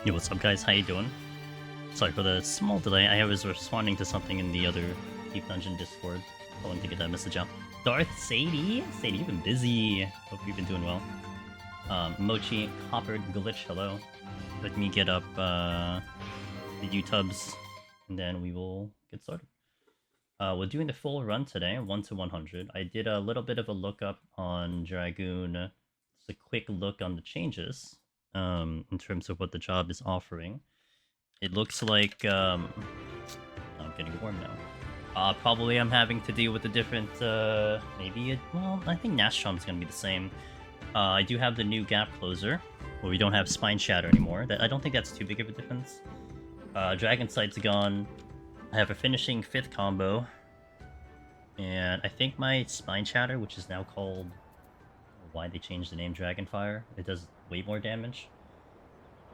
Yo, what's up guys, how you doing? Sorry for the small delay, I was responding to something in the other Deep Dungeon Discord. I wanted to get that message out. Darth Sadie? Sadie, you've been busy. Hope you've been doing well. Mochi, Hopper, Glitch, hello. Let me get up the YouTubes, and then we will get started. We're doing the full run today, 1 to 100. I did a little bit of a lookup on Dragoon, just a quick look on the changes. In terms of what the job is offering. It looks like, I'm getting warm now. Probably I'm having to deal with a different, well, I think Nastrod's gonna be the same. I do have the new gap closer, where we don't have spine shatter anymore. I don't think that's too big of a difference. Dragon Sight's gone. I have a finishing 5th combo. And I think my spine shatter, which is now called... why they changed the name Dragonfire. It does way more damage.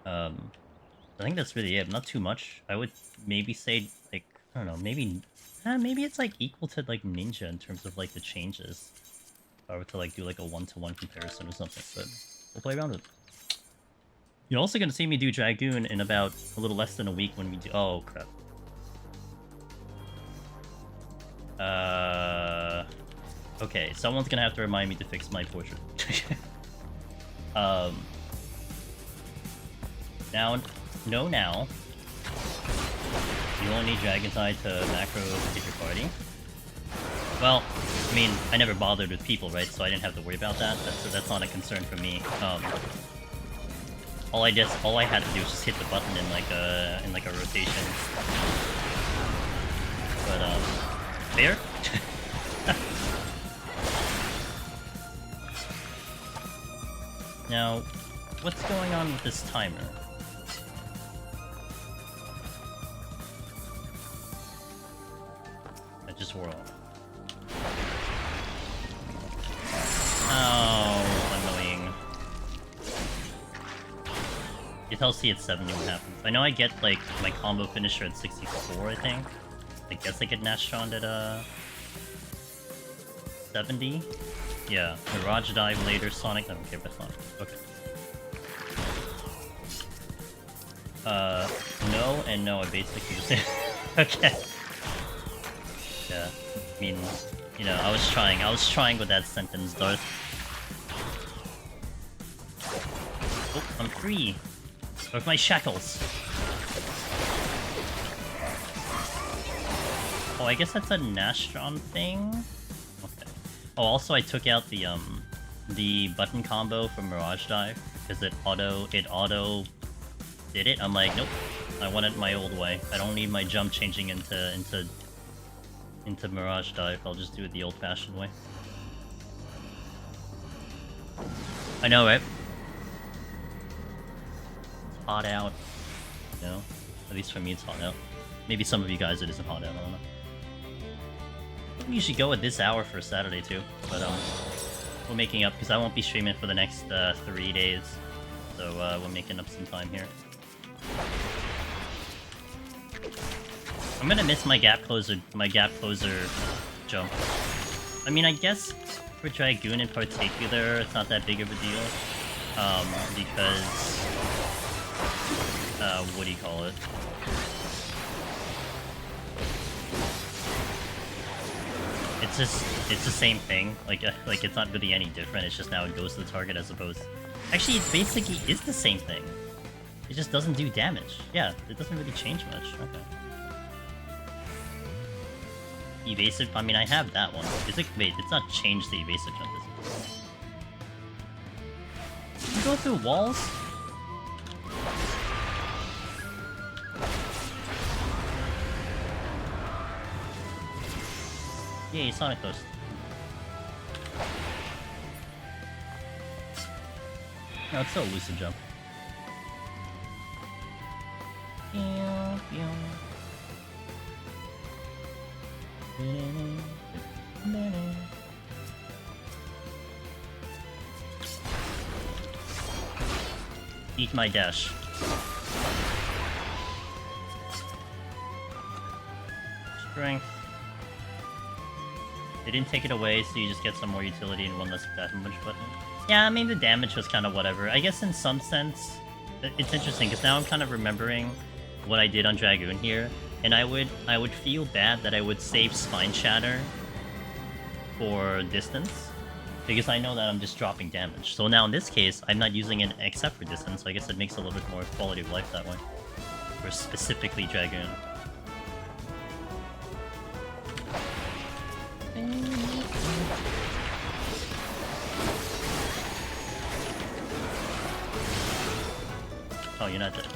I think that's really it. Not too much. I would maybe say, like, I don't know, maybe it's like equal to like Ninja in terms of like the changes. If I were to like do like a 1-to-1 comparison or something, but we'll play around with it. You're also gonna see me do Dragoon in about a little less than a week when we do. Oh crap. Okay, someone's gonna have to remind me to fix my portrait. Now. You only need Dragon's Eye to macro hit your party. Well, I mean, I never bothered with people, right? So I didn't have to worry about that. That's not a concern for me. All I had to do was just hit the button in like a rotation. But fair. Now, what's going on with this timer? I just wore off. Oh, annoying. You tell C at 70 what happens. I know I get, like, my combo finisher at 64, I think. I guess I get Nastrod at, 70? Yeah, Mirage Dive later, Sonic, I don't care about Sonic. Okay. No and no, I basically just okay. Yeah, I mean, you know, I was trying with that sentence, Darth. Oh, I'm free! With my shackles! Oh, I guess that's a Nastrod thing? Okay. Oh, also I took out the button combo from Mirage Dive, because it auto did it. I'm like, nope, I want it my old way. I don't need my jump changing into Mirage Dive. I'll just do it the old-fashioned way. I know, right? It's hot out. You know? At least for me, it's hot out. Maybe some of you guys it isn't hot out. I don't know. We usually go at this hour for a Saturday too, but we're making up because I won't be streaming for the next 3 days, so we're making up some time here. I'm gonna miss my gap closer jump. I mean, I guess for Dragoon in particular, it's not that big of a deal, because what do you call it? It's the same thing. Like it's not really any different. It's just now it goes to the target as opposed. Actually, it basically is the same thing. It just doesn't do damage. Yeah, it doesn't really change much. Okay. Evasive. I mean, I have that one. Is it? Wait, it's not changed the evasive jump, is it? You go through walls? Yay, Sonic Ghost. No, it's still a lucid jump. Eat my dash. Strength. They didn't take it away, so you just get some more utility and one less damage button. Yeah, I mean, the damage was kind of whatever. I guess in some sense, It's interesting because now I'm kind of remembering what I did on Dragoon here, and I would feel bad that I would save Spine Shatter for distance, because I know that I'm just dropping damage. So now in this case, I'm not using it except for distance, so I guess it makes a little bit more quality of life that way. For specifically Dragoon. Oh, you're not dead.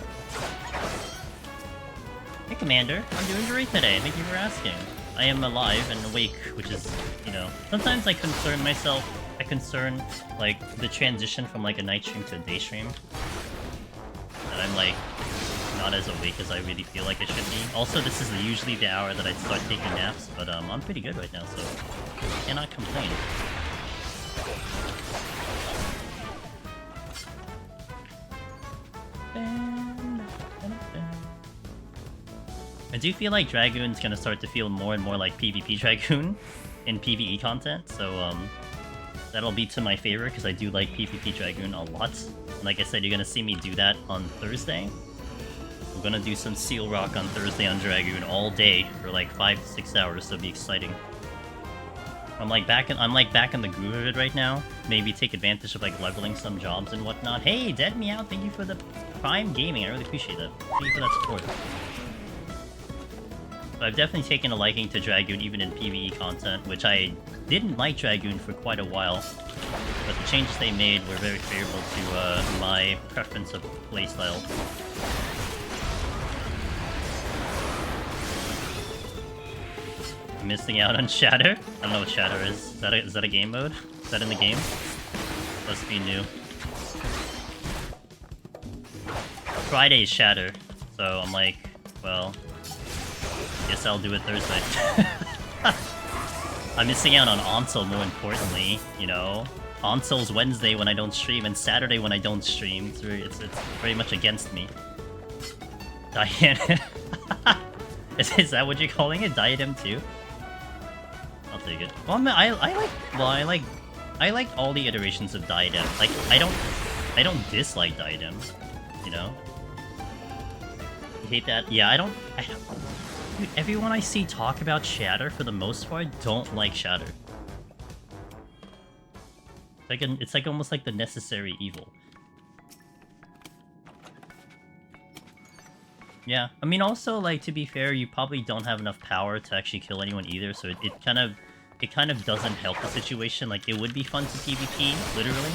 Hey, Commander. I'm doing great today. Thank you for asking. I am alive and awake, which is, you know... Sometimes I concern myself. I concern, like, the transition from, like, a night stream to a day stream. And I'm, like, not as awake as I really feel like I should be. Also, this is usually the hour that I start taking naps, but, I'm pretty good right now, so... cannot complain. I do feel like Dragoon's gonna start to feel more and more like PvP Dragoon in PvE content, so that'll be to my favor because I do like PvP Dragoon a lot. Like I said, you're gonna see me do that on Thursday. I'm gonna do some Seal Rock on Thursday on Dragoon all day for like 5 to 6 hours, so it'll be exciting. I'm back in the groove of it right now. Maybe take advantage of like leveling some jobs and whatnot. Hey, Dead Me Out, thank you for the Prime Gaming. I really appreciate that. Thank you for that support. But I've definitely taken a liking to Dragoon even in PvE content, which I didn't like Dragoon for quite a while. But the changes they made were very favorable to my preference of playstyle. Missing out on Shatter? I don't know what Shatter is. Is that a game mode? Is that in the game? Must be new. Friday's Shatter. So I'm like, well... guess I'll do it Thursday. I'm missing out on Onsel, more importantly, you know? Onsel's Wednesday when I don't stream, and Saturday when I don't stream. It's very much against me. Diadem. Is that what you're calling it? Diadem 2? I'll take it. Well, I like all the iterations of Diadem. Like, I don't dislike Diadem, you know? You hate that? Yeah, I don't... Dude, everyone I see talk about Shatter, for the most part, don't like Shatter. It's like almost like the necessary evil. Yeah, I mean, also, like, to be fair, you probably don't have enough power to actually kill anyone either, so it kind of doesn't help the situation. Like, it would be fun to PvP, literally,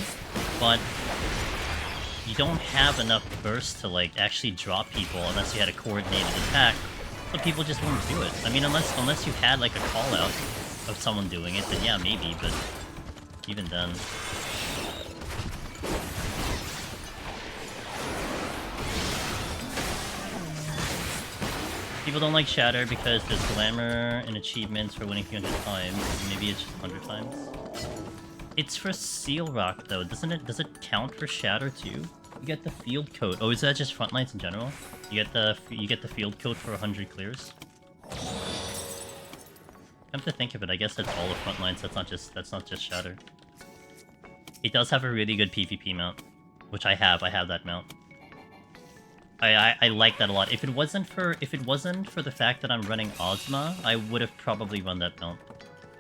but you don't have enough burst to, like, actually drop people unless you had a coordinated attack. So people just won't do it. I mean, unless you had, like, a call-out of someone doing it, then yeah, maybe, but even then... People don't like Shatter because there's glamour and achievements for winning 300 times. Maybe it's just 100 times. It's for Seal Rock, though. Does it count for Shatter, too? You get the field coat. Oh, is that just frontlines in general? You get the field coat for 100 clears. Come to think of it, I guess that's all of frontlines. That's not just Shatter. It does have a really good PvP mount, which I have. I have that mount. I like that a lot. If it wasn't for the fact that I'm running Ozma, I would have probably run that mount.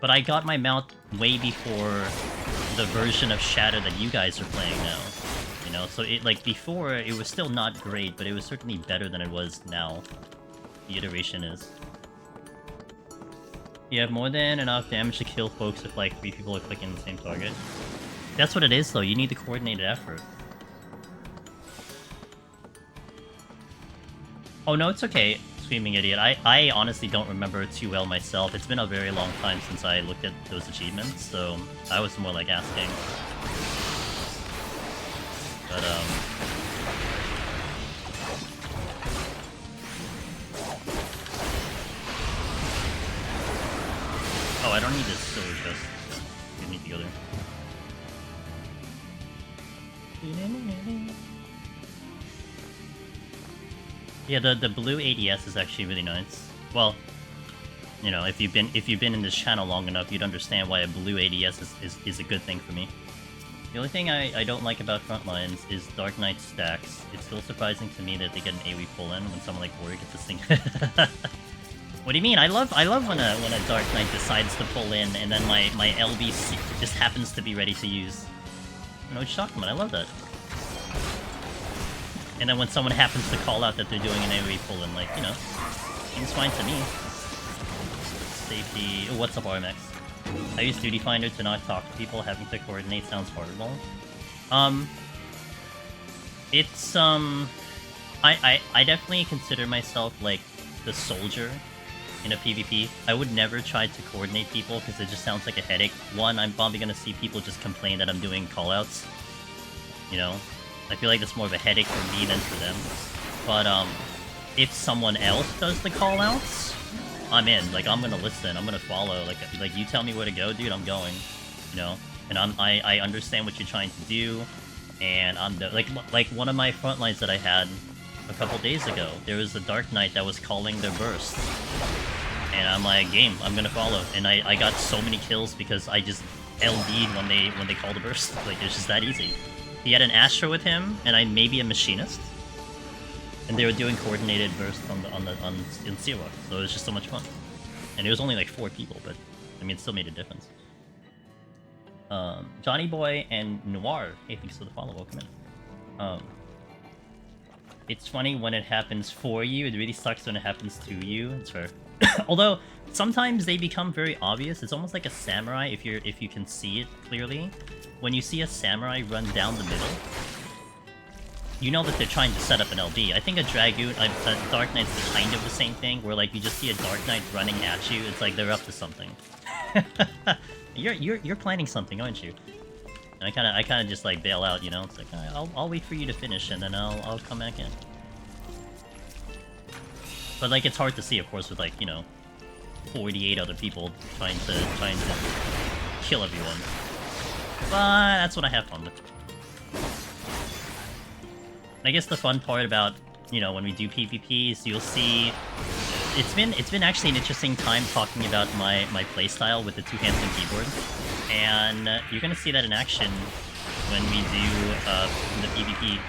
But I got my mount way before the version of Shatter that you guys are playing now. You know, so before, it was still not great, but it was certainly better than it was now. The iteration is. You have more than enough damage to kill folks if, like, 3 people are clicking the same target. That's what it is, though. You need the coordinated effort. Oh, no, it's okay, Screaming Idiot. I honestly don't remember too well myself. It's been a very long time since I looked at those achievements, so I was more, like, asking. But, oh, I don't need this silver chest. I need the other. Yeah, the blue ADS is actually really nice. Well, you know, if you've been in this channel long enough, you'd understand why a blue ADS is a good thing for me. The only thing I don't like about Frontlines is Dark Knight stacks. It's still surprising to me that they get an AoE pull-in when someone like Warrior gets a single. What do you mean? I love when a Dark Knight decides to pull in and then my LB just happens to be ready to use. I know what you're talking about. I love that. And then when someone happens to call out that they're doing an AoE pull-in, like, you know, seems fine to me. Safety. Oh, what's up, RMX? I use Duty Finder to not talk to people. Having to coordinate sounds horrible. It's I definitely consider myself like the soldier in a PvP. I would never try to coordinate people because it just sounds like a headache. One, I'm probably gonna see people just complain that I'm doing callouts. You know, I feel like that's more of a headache for me than for them. But if someone else does the callouts, I'm in. Like, I'm gonna listen. I'm gonna follow. Like you tell me where to go, dude. I'm going. You know, and I understand what you're trying to do, and like one of my front lines that I had a couple days ago. There was a Dark Knight that was calling their burst, and I'm like, game. I'm gonna follow. And I got so many kills because I just LD'd when they called the burst. Like, it's just that easy. He had an Astra with him, and I maybe a machinist. And they were doing coordinated bursts in Zero, so it was just so much fun. And it was only like 4 people, but I mean, it still made a difference. Johnny Boy and Noir, hey, thanks for the follow, welcome in. It's funny when it happens for you, it really sucks when it happens to you, it's fair. Although, sometimes they become very obvious, it's almost like a samurai if you can see it clearly. When you see a samurai run down the middle, you know that they're trying to set up an LB. I think a Dragoon, a Dark Knight's kind of the same thing, where like you just see a Dark Knight running at you, it's like they're up to something. You're planning something, aren't you? And I kinda just like bail out, you know? It's like, I'll wait for you to finish and then I'll come back in. But like it's hard to see, of course, with like, you know, 48 other people trying to kill everyone. But that's what I have fun with. I guess the fun part about, you know, when we do PvPs, you'll see it's been actually an interesting time talking about my playstyle with the two-hands and keyboard, and you're gonna see that in action when we do the PvP,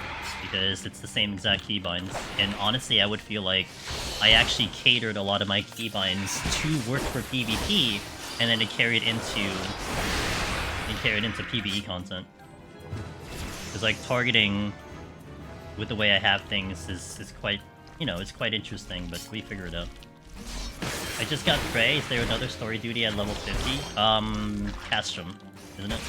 because it's the same exact keybinds. And honestly, I would feel like I actually catered a lot of my keybinds to work for PvP, and then it carried into PvE content. Because like targeting with the way I have things is quite, you know, it's quite interesting, but we figure it out. I just got Prey. Is there another story duty at level 50? Castrum, isn't it?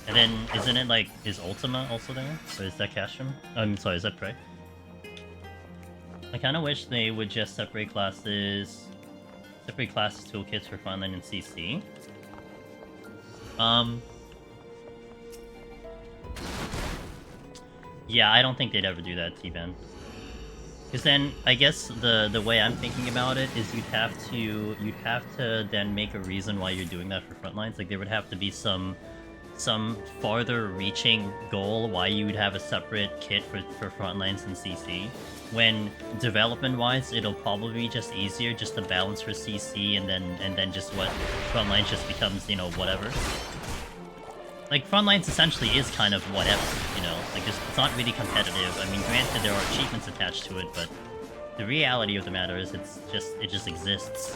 And then, isn't it like, is Ultima also there? Or is that Castrum? I'm sorry, is that Prey? I kinda wish they would just separate classes toolkits for Frontline and CC. Yeah, I don't think they'd ever do that, T-Ban. Because then, I guess the way I'm thinking about it is you'd have to then make a reason why you're doing that for Frontlines. Like, there would have to be some farther-reaching goal why you would have a separate kit for Frontlines and CC. When development-wise, it'll probably be just easier just to balance for CC and then just what Frontlines just becomes, you know, whatever. Like, Frontlines essentially is kind of whatever, you know? Like, it's not really competitive. I mean, granted, there are achievements attached to it, but the reality of the matter is it just exists.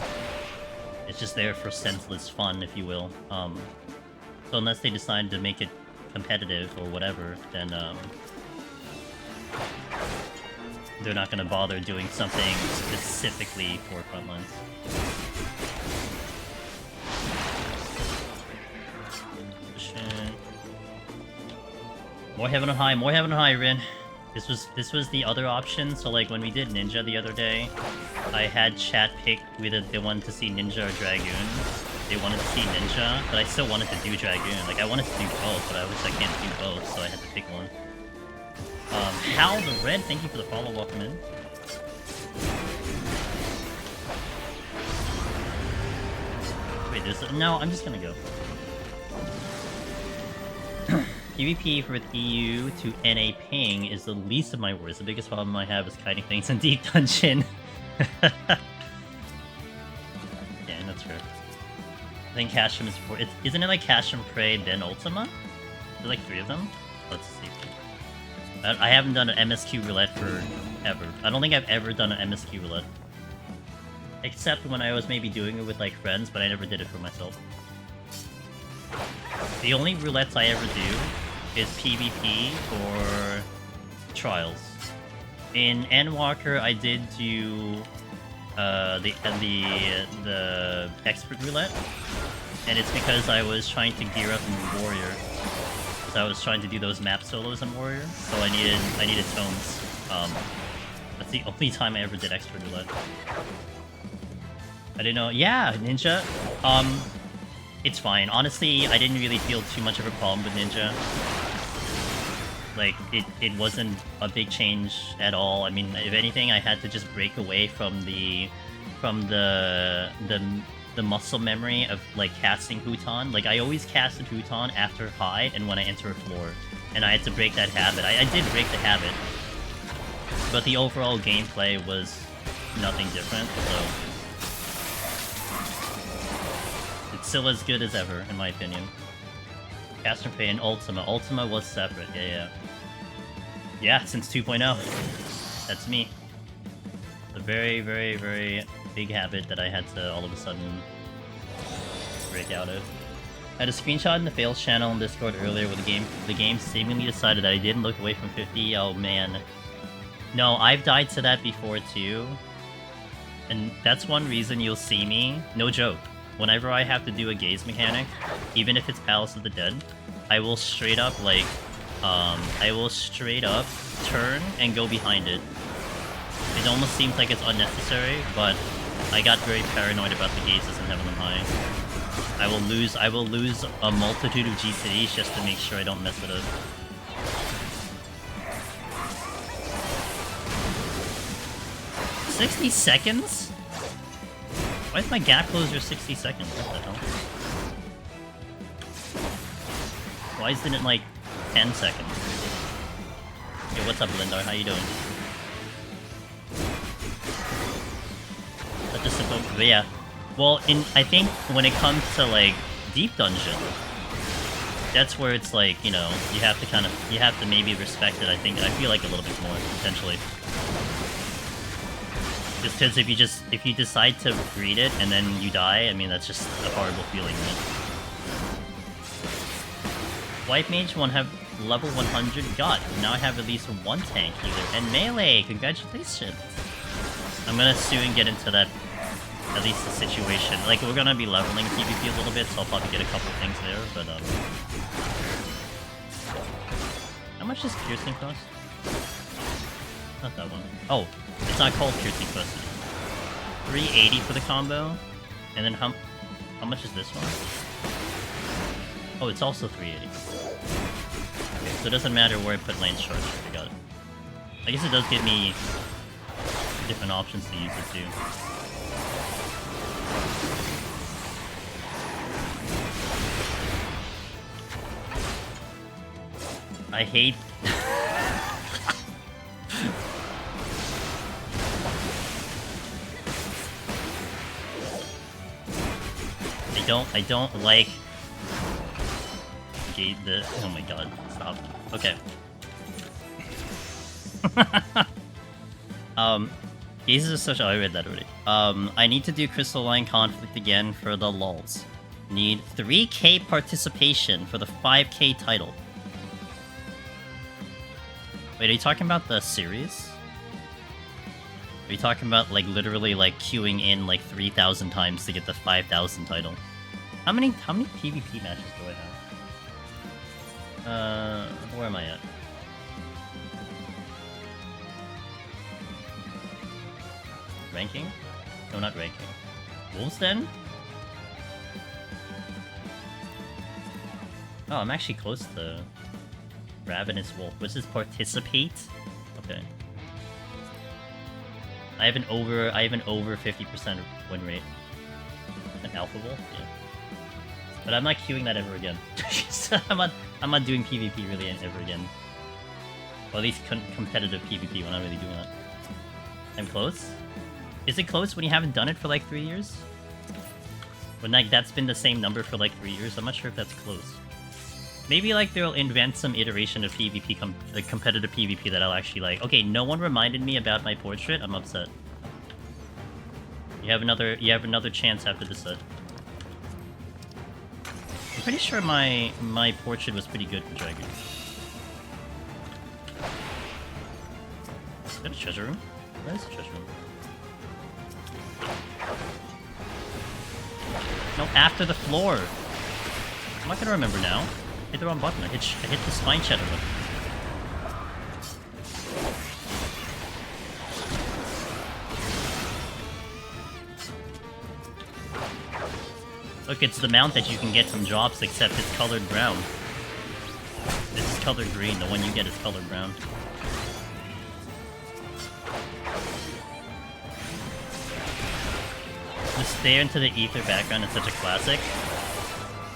It's just there for senseless fun, if you will. So unless they decide to make it competitive or whatever, then, they're not gonna bother doing something specifically for Frontlines. More Heaven on High, Rin. This was the other option, so like when we did Ninja the other day, I had chat pick whether they wanted to see Ninja or Dragoon. They wanted to see Ninja, but I still wanted to do Dragoon. Like, I wanted to do both, but I can't do both, so I had to pick one. Hal the Red, thank you for the follow, welcome in. Wait, no, I'm just gonna go. PvP with EU to NA ping is the least of my worries. The biggest problem I have is kiting things in Deep Dungeon. Yeah, that's fair. I think Casham is 4. Isn't it like Casham, Prey, then Ultima? Is there like 3 of them? Let's see. I haven't done an MSQ roulette forever. I don't think I've ever done an MSQ roulette. Except when I was maybe doing it with like friends, but I never did it for myself. The only roulettes I ever do is PvP or trials. In Endwalker, I did do the expert roulette, and it's because I was trying to gear up in Warrior. So I was trying to do those map solos in Warrior, so I needed tomes. That's the only time I ever did expert roulette. I didn't know. Yeah, Ninja. It's fine. Honestly, I didn't really feel too much of a problem with Ninja. Like, it wasn't a big change at all. I mean, if anything, I had to just break away from the muscle memory of, like, casting Huton. Like, I always casted Huton after Hide and when I enter a floor. And I had to break that habit. I did break the habit. But the overall gameplay was nothing different, so... It's still as good as ever, in my opinion. Cast and Pay and Ultima. Ultima was separate, yeah. Yeah, since 2.0. That's me. A very, very, very big habit that I had to all of a sudden break out of. I had a screenshot in the fails channel on Discord earlier where the game seemingly decided that I didn't look away from 50. Oh man. No, I've died to that before too. And that's one reason you'll see me, no joke. Whenever I have to do a gaze mechanic, even if it's Palace of the Dead, I will straight up, like, turn and go behind it. It almost seems like it's unnecessary, but I got very paranoid about the gazes in Heaven and High. I will lose a multitude of GCDs just to make sure I don't mess it up. $60 seconds? Why is my gap closer 60 seconds? What the hell? Why isn't it like 10 seconds? Yo, what's up, Lindar? How you doing? That's just simple. But yeah. Well, I think when it comes to like deep dungeon, that's where it's like, you know, you have to maybe respect it. I feel like a little bit more potentially. Just because if you decide to read it and then you die, I mean, that's just a horrible feeling, right? White Mage won't have level 100 got. Now I have at least one tank healer. And melee! Congratulations! I'm gonna soon get into that, at least the situation. Like, we're gonna be leveling PvP a little bit, so I'll probably get a couple things there, but, how much does piercing cost? Not that one. Oh, it's not called piercing cost. 380 for the combo, and then how much is this one? Oh, it's also 380. Okay, so it doesn't matter where I put lance charge. I got it. I guess it does give me different options to use it too. I hate... I don't like the oh my god, stop. Okay. Gazes are such I read that already. I need to do Crystalline Conflict again for the lulz. Need 3k participation for the 5k title. Wait, are you talking about the series? Are you talking about like literally like queuing in like 3,000 times to get the 5,000 title? How many PvP matches do I have? Where am I at? Ranking? No, not ranking. Wolves Den? Oh, I'm actually close to Ravenous Wolf. What's this? Participate? Okay. I have an over 50% win rate. An Alpha Wolf? Yeah. But I'm not queuing that ever again. I'm not doing PvP really ever again. Or at least competitive PvP, we're not really doing that. I'm close? Is it close when you haven't done it for like 3 years? When like that's been the same number for like 3 years, I'm not sure if that's close. Maybe like they'll invent some iteration of PvP, like competitive PvP that I'll actually like. Okay, no one reminded me about my portrait. I'm upset. You have another chance after this set. I'm pretty sure my portrait was pretty good for Dragoon. Is that a treasure room? Where is the treasure room? No, after the floor. I'm not gonna remember now. I hit the wrong button. I hit the spine shadow button. Look, it's the mount that you can get from drops, except it's colored brown. This is colored green. The one you get is colored brown. The stare into the ether background is such a classic.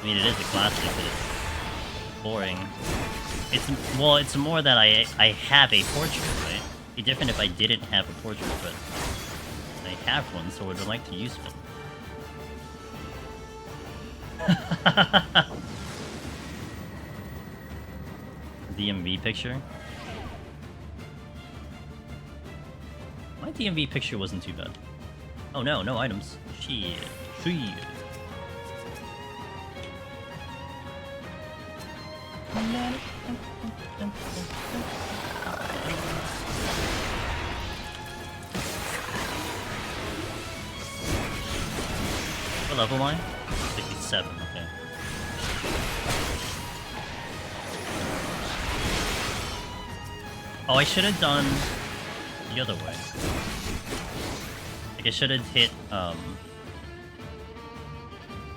I mean, it is a classic, but it's boring. It's more that I have a portrait, right? It'd be different if I didn't have a portrait, but I have one, so I would like to use one. DMV picture? My DMV picture wasn't too bad. Oh no, no items. Shit. Shit. What level am I? 67, okay. Oh, I should have done the other way. Like, I should have hit,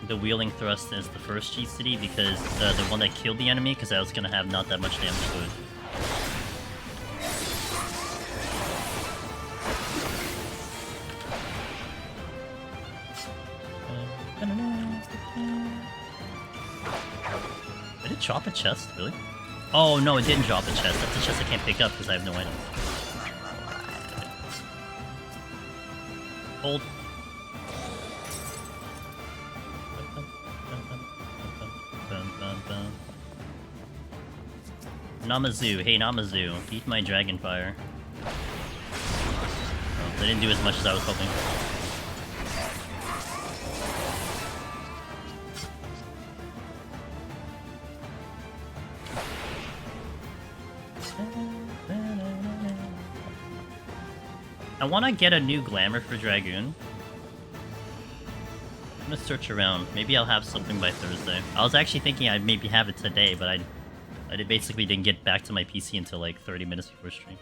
the wheeling thrust as the first cheat city, because the one that killed the enemy, because I was gonna have not that much damage to it. Did it drop a chest, really? Oh no, it didn't drop a chest. That's a chest I can't pick up because I have no items. Hold. Namazu, hey Namazu, eat my dragon fire. Oh, they didn't do as much as I was hoping. I want to get a new glamour for Dragoon. I'm gonna search around. Maybe I'll have something by Thursday. I was actually thinking I'd maybe have it today, but I basically didn't get back to my PC until like 30 minutes before stream.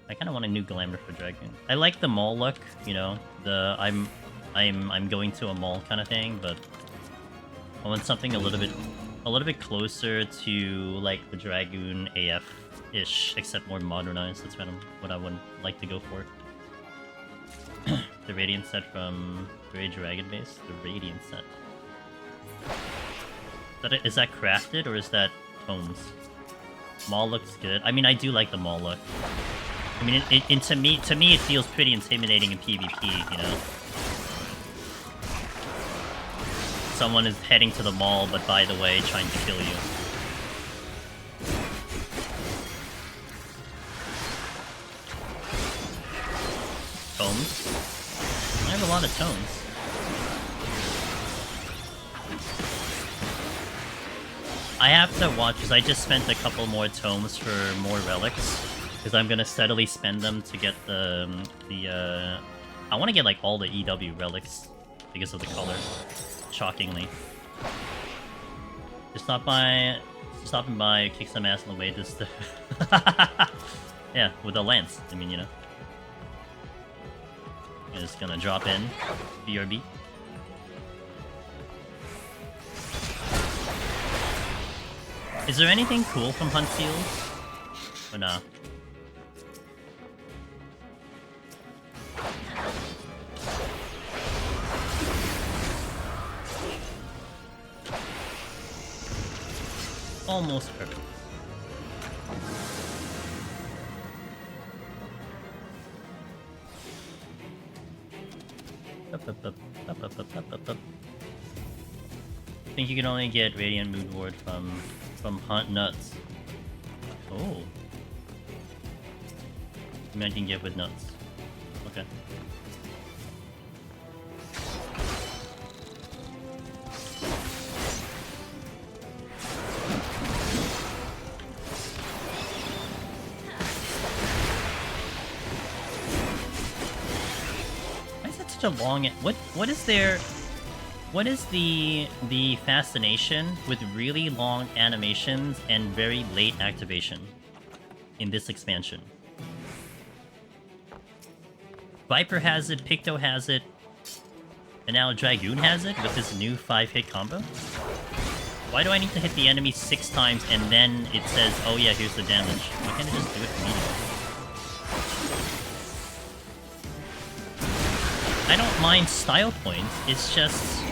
I kind of want a new glamour for Dragoon. I like the mall look, you know, the I'm going to a mall kind of thing, but I want something a little bit closer to like the Dragoon AF-ish, except more modernized. That's kind of what I would like to go for. The Radiant set from Grey Dragon Base? The Radiant set. Is that crafted or is that tomes? Mall looks good. I mean, I do like the mall look. I mean, to me it feels pretty intimidating in PvP, you know? Someone is heading to the mall, but by the way, trying to kill you. Tomes? I have a lot of tomes. I have to watch, because I just spent a couple more tomes for more relics. Because I'm gonna steadily spend them to get the I want to get like all the EW relics because of the color. Shockingly. Just stopping by, kick some ass on the way, just to yeah, with a lance. I mean, you know. I'm just gonna drop in, BRB. Is there anything cool from Hunt Seals? Or nah? Almost perfect. think you can only get Radiant Mood Ward from Hunt Nuts. Oh. You meant you can get with nuts. Okay. Why is that such a long... What is there... What is the fascination with really long animations and very late activation in this expansion? Viper has it, Picto has it, and now Dragoon has it with this new 5-hit combo? Why do I need to hit the enemy 6 times and then it says, oh yeah, here's the damage? Why can't I just do it immediately? I don't mind style points, it's just...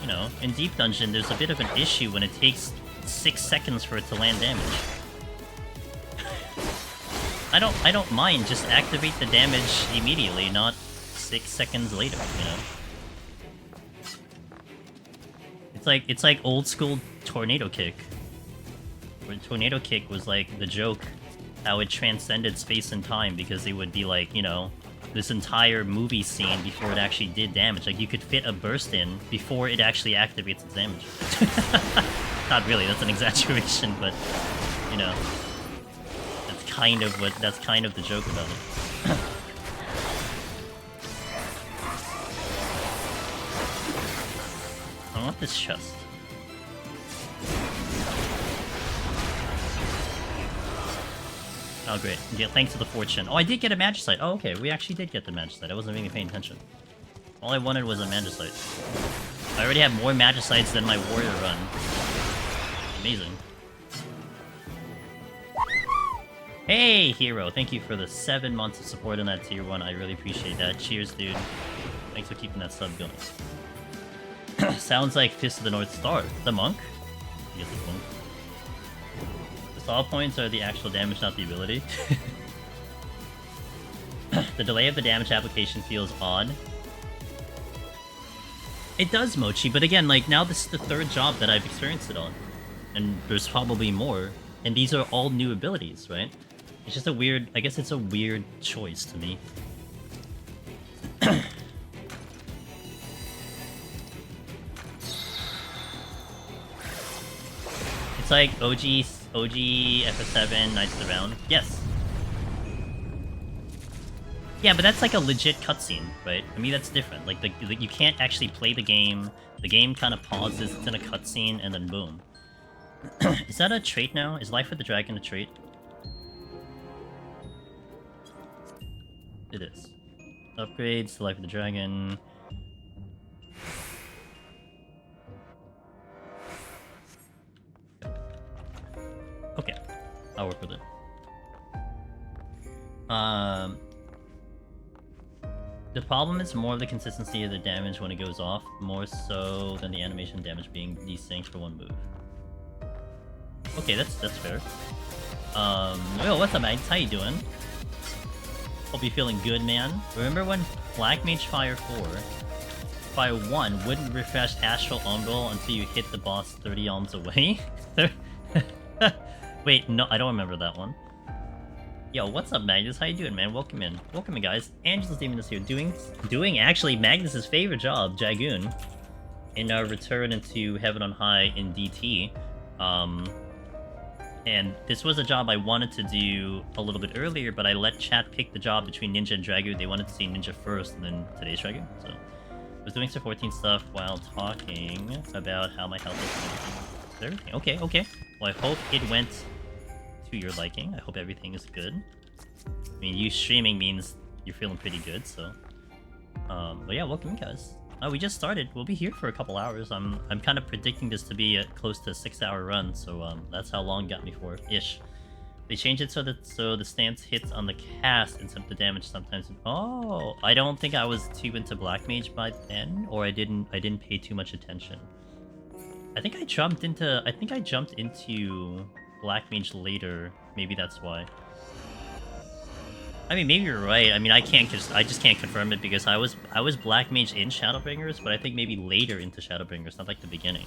You know, in Deep Dungeon, there's a bit of an issue when it takes 6 seconds for it to land damage. I don't mind, just activate the damage immediately, not 6 seconds later, you know? It's like old school Tornado Kick. Where Tornado Kick was like the joke, how it transcended space and time because it would be like, you know, this entire movie scene before it actually did damage. Like, you could fit a burst in before it actually activates its damage. Not really, that's an exaggeration, but, you know, that's kind of the joke about it. I want this chest. Oh, great. Yeah, thanks to the fortune. Oh, I did get a Magicite. Oh, okay. We actually did get the Magicite. I wasn't really paying attention. All I wanted was a Magicite. I already have more Magicites than my Warrior run. Amazing. Hey, Hero. Thank you for the 7 months of support on that tier 1. I really appreciate that. Cheers, dude. Thanks for keeping that sub going. Sounds like Fist of the North Star. The monk? I guess it's monk. The stall points are the actual damage, not the ability. The delay of the damage application feels odd. It does, Mochi, but again, like, now this is the 3rd job that I've experienced it on. And there's probably more. And these are all new abilities, right? It's just a weird... I guess it's a weird choice to me. It's like OG FF7 Knights of the Round. Yes. Yeah, but that's like a legit cutscene, right? I mean, that's different. Like, you can't actually play the game. The game kind of pauses, it's in a cutscene, and then boom. Is that a trait now? Is Life of the Dragon a trait? It is. Upgrades to Life of the Dragon. Okay. I'll work with it. The problem is more of the consistency of the damage when it goes off, more so than the animation damage being desynced for one move. Okay, that's fair. Yo, what's up, Mags? How you doing? Hope you're feeling good, man. Remember when Black Mage Fire 4, Fire 1 wouldn't refresh Astral Umbral until you hit the boss 30 alms away? Wait, no, I don't remember that one. Yo, what's up, Magnus? How you doing, man? Welcome in. Welcome in, guys. Angela's Demon is here. Doing actually Magnus's favorite job, Dragoon, in our return into Heaven on High in DT. And this was a job I wanted to do a little bit earlier, but I let chat pick the job between Ninja and Dragoon. They wanted to see Ninja first, and then today's Dragoon. So, I was doing some 14 stuff while talking about how my health is and everything. Okay, okay. Well, I hope it went to your liking. I hope everything is good. I mean, you streaming means you're feeling pretty good, so... but yeah, welcome, guys. We just started. We'll be here for a couple hours. I'm kind of predicting this to be a close to a 6-hour run, so that's how long it got me for ish. They changed it so the stance hits on the cast instead of the damage sometimes. Oh, I don't think I was too into Black Mage by then, or I didn't pay too much attention. I think I jumped into Black Mage later. Maybe that's why. I mean, maybe you're right. I mean, I just can't confirm it because I was Black Mage in Shadowbringers, but I think maybe later into Shadowbringers, not like the beginning.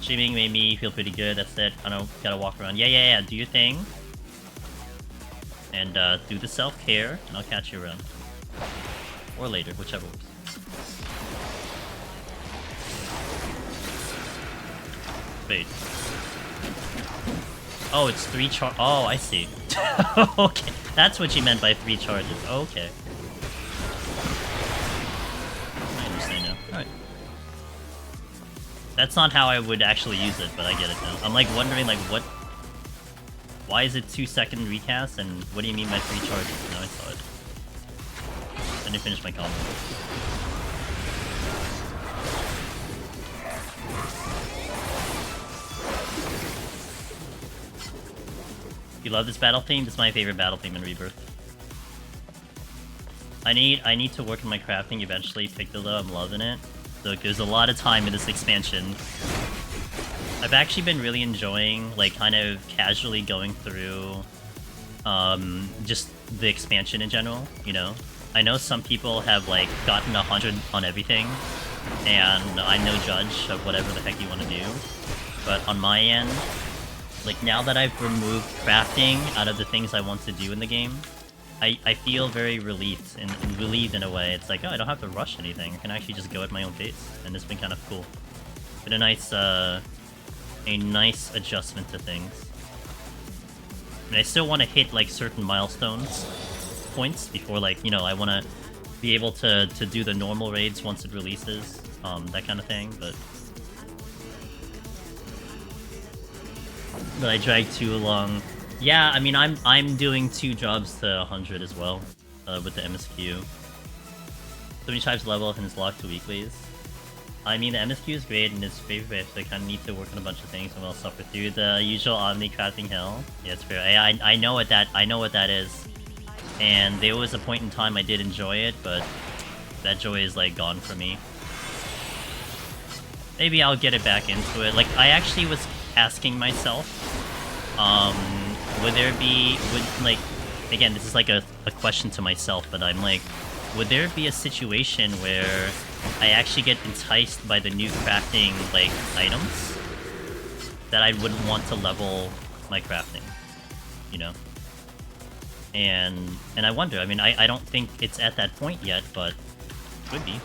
Streaming made me feel pretty good. That's it. I don't gotta walk around. Yeah. Do your thing, and do the self-care, and I'll catch you around, or later, whichever works. Wait. Oh, it's 3 charge. Oh, I see. Okay, that's what you meant by 3 charges. Okay. I understand now. Alright. That's not how I would actually use it, but I get it now. I'm like wondering, like, what... Why is it 2-second recast, and what do you mean by 3 charges? Now I saw it. I didn't finish my combo. You love this battle theme? This is my favorite battle theme in Rebirth. I need to work on my crafting eventually. Picked though, I'm loving it. So there's a lot of time in this expansion. I've actually been really enjoying, like, kind of casually going through just the expansion in general, you know? I know some people have, like, gotten 100 on everything, and I'm no judge of whatever the heck you want to do. But on my end, like, now that I've removed crafting out of the things I want to do in the game, I feel very relieved and relieved in a way. It's like, oh, I don't have to rush anything. I can actually just go at my own pace, and it's been kind of cool. Been a nice adjustment to things. I mean, I still want to hit, like, certain points before, like, you know, I want to be able to do the normal raids once it releases, that kind of thing, but I dragged too long. Yeah, I mean, I'm doing 2 jobs to 100 as well, with the MSQ. 75's level up and it's locked to weeklies. I mean, the MSQ is great and it's favorite, so I kind of need to work on a bunch of things and I'll suffer through the usual Omni crafting hell. Yeah, it's fair. I know what that is. And there was a point in time I did enjoy it, but that joy is, like, gone for me. Maybe I'll get it back into it. Like, I actually was asking myself, like, again, this is like a question to myself, but I'm like, would there be a situation where I actually get enticed by the new crafting, like, items that I wouldn't want to level my crafting, you know? And I wonder, I mean, I don't think it's at that point yet, but it could be.